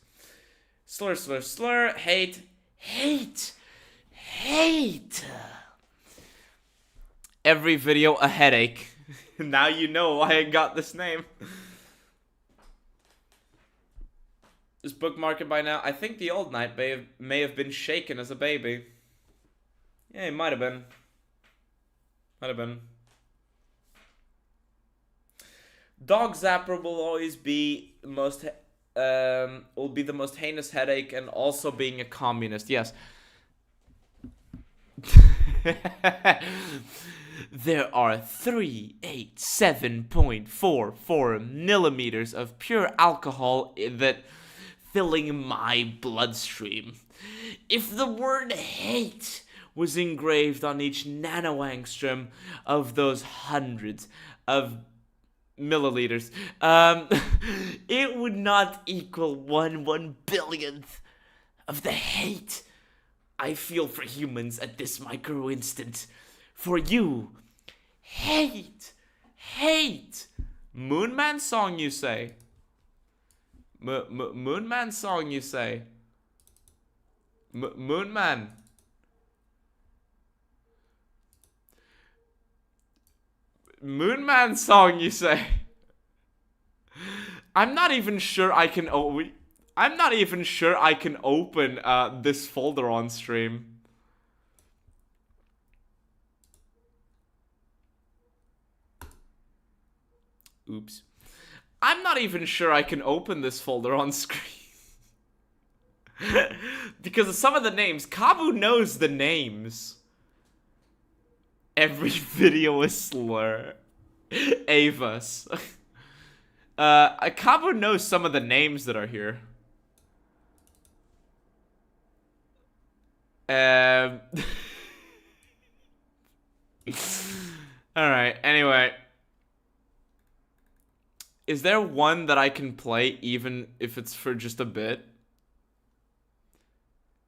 Slur, slur, slur. Hate. Hate. Hate. Every video a headache. Now you know why I got this name. Just bookmark it by now. I think the Old Knight may have been shaken as a baby. Yeah, he might have been. Might have been. Dog Zapper will always be most will be the most heinous headache, and also being a communist. Yes. There are 387.44 millimeters of pure alcohol that filling my bloodstream. If the word hate was engraved on each nanoangstrom of those hundreds of milliliters, it would not equal 1/1 billionth of the hate I feel for humans at this micro instant. For you, hate. Moonman song, you say? Moonman song, you say? Moonman. Moonman song, you say? I'm not even sure I can open this folder on stream. Oops. I'm not even sure I can open this folder on screen. Because of some of the names. Kabu knows the names. Every video is slur. EVAH. Kabu knows some of the names that are here. Alright, anyway. Is there one that I can play even if it's for just a bit?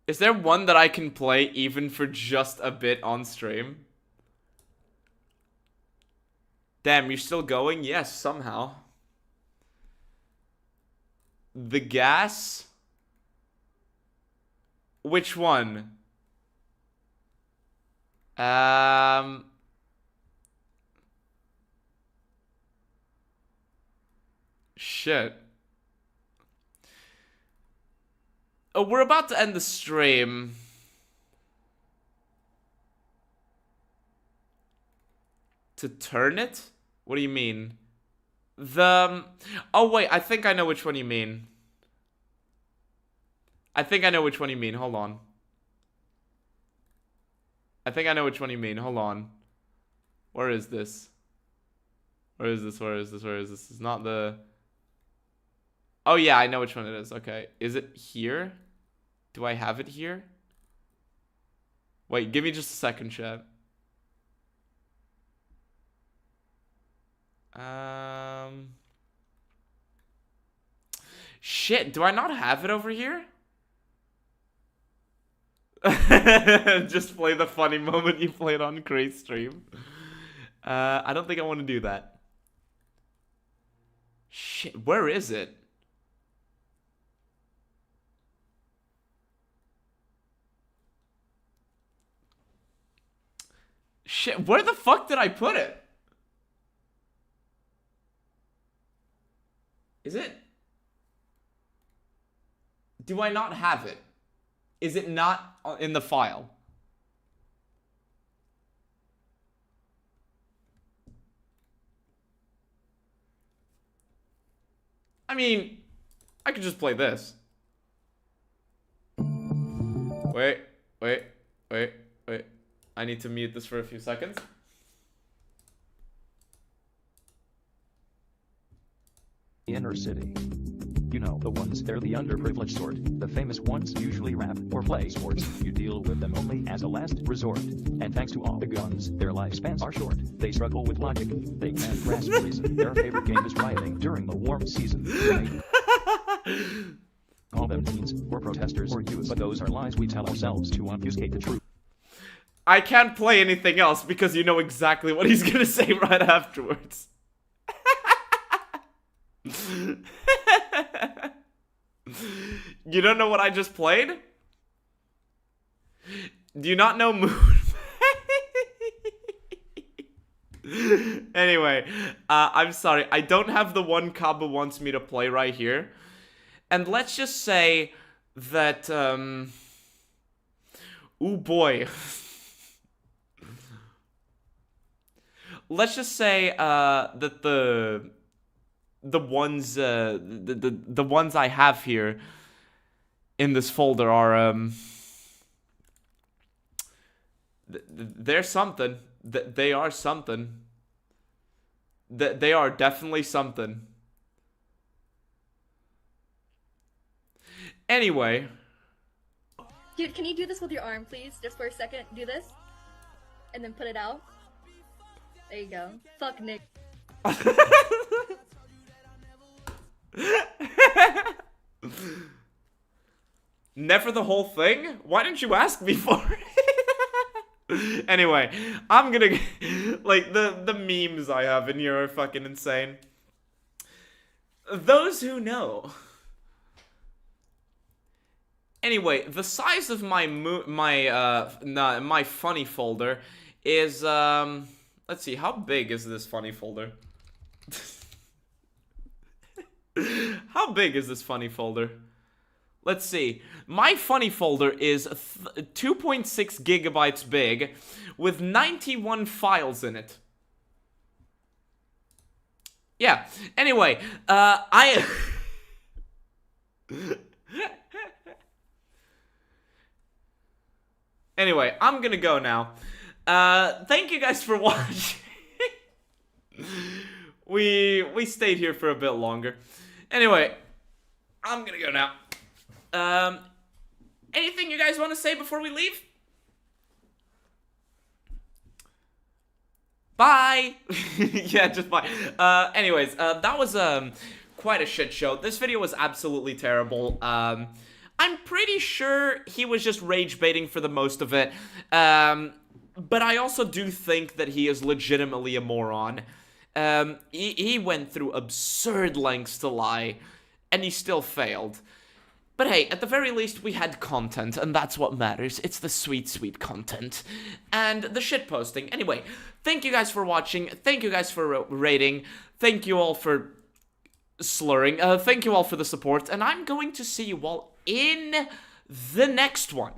Is there one that I can play even for just a bit on stream? Damn, you're still going? Yes, somehow. The gas? Which one? Shit. Oh, we're about to end the stream. To turn it? What do you mean? Oh, wait, I think I know which one you mean. Hold on. I think I know which one you mean. Hold on. Where is this? It's not the... Oh, yeah, I know which one it is. Okay. Is it here? Do I have it here? Wait, give me just a second, chat. Shit, do I not have it over here? Just play the funny moment you played on Crazy stream. I don't think I want to do that. Shit, where is it? Shit, where the fuck did I put it? Is it? Do I not have it? Is it not in the file? I mean, I could just play this. Wait. I need to mute this for a few seconds. Inner city. You know the ones, they're the underprivileged sort. The famous ones usually rap or play sports. You deal with them only as a last resort. And thanks to all the guns, their lifespans are short. They struggle with logic. They can't grasp reason. Their favorite game is rioting during the warm season. Call them teens, or protesters, or youths, but those are lies we tell ourselves to obfuscate the truth. I can't play anything else because you know exactly what he's gonna say right afterwards. You don't know what I just played? Do you not know Moon? Anyway, I'm sorry. I don't have the one Kaba wants me to play right here. And let's just say that, ooh boy. Let's just say, that the ones the ones I have here in this folder are they're something. They are something. They are definitely something. Anyway. Dude, can you do this with your arm, please? Just for a second. Do this. And then put it out. There you go. Fuck Nick. Never the whole thing? Why didn't you ask me for it? Anyway, I'm gonna... Like, the memes I have in here are fucking insane. Those who know... Anyway, the size of my my funny folder is let's see, how big is this funny folder? How big is this funny folder? Let's see. My funny folder is 2.6 gigabytes big with 91 files in it. Yeah. Anyway, Anyway, I'm gonna go now. Thank you guys for watching. We stayed here for a bit longer. Anyway, I'm gonna go now. Anything you guys want to say before we leave? Bye! Yeah, just bye. Anyways, that was quite a shit show. This video was absolutely terrible. I'm pretty sure he was just rage baiting for the most of it. But I also do think that he is legitimately a moron. He went through absurd lengths to lie, and he still failed. But hey, at the very least, we had content, and that's what matters. It's the sweet, sweet content. And the shitposting. Anyway, thank you guys for watching. Thank you guys for rating. Thank you all for slurring. Thank you all for the support. And I'm going to see you all in the next one.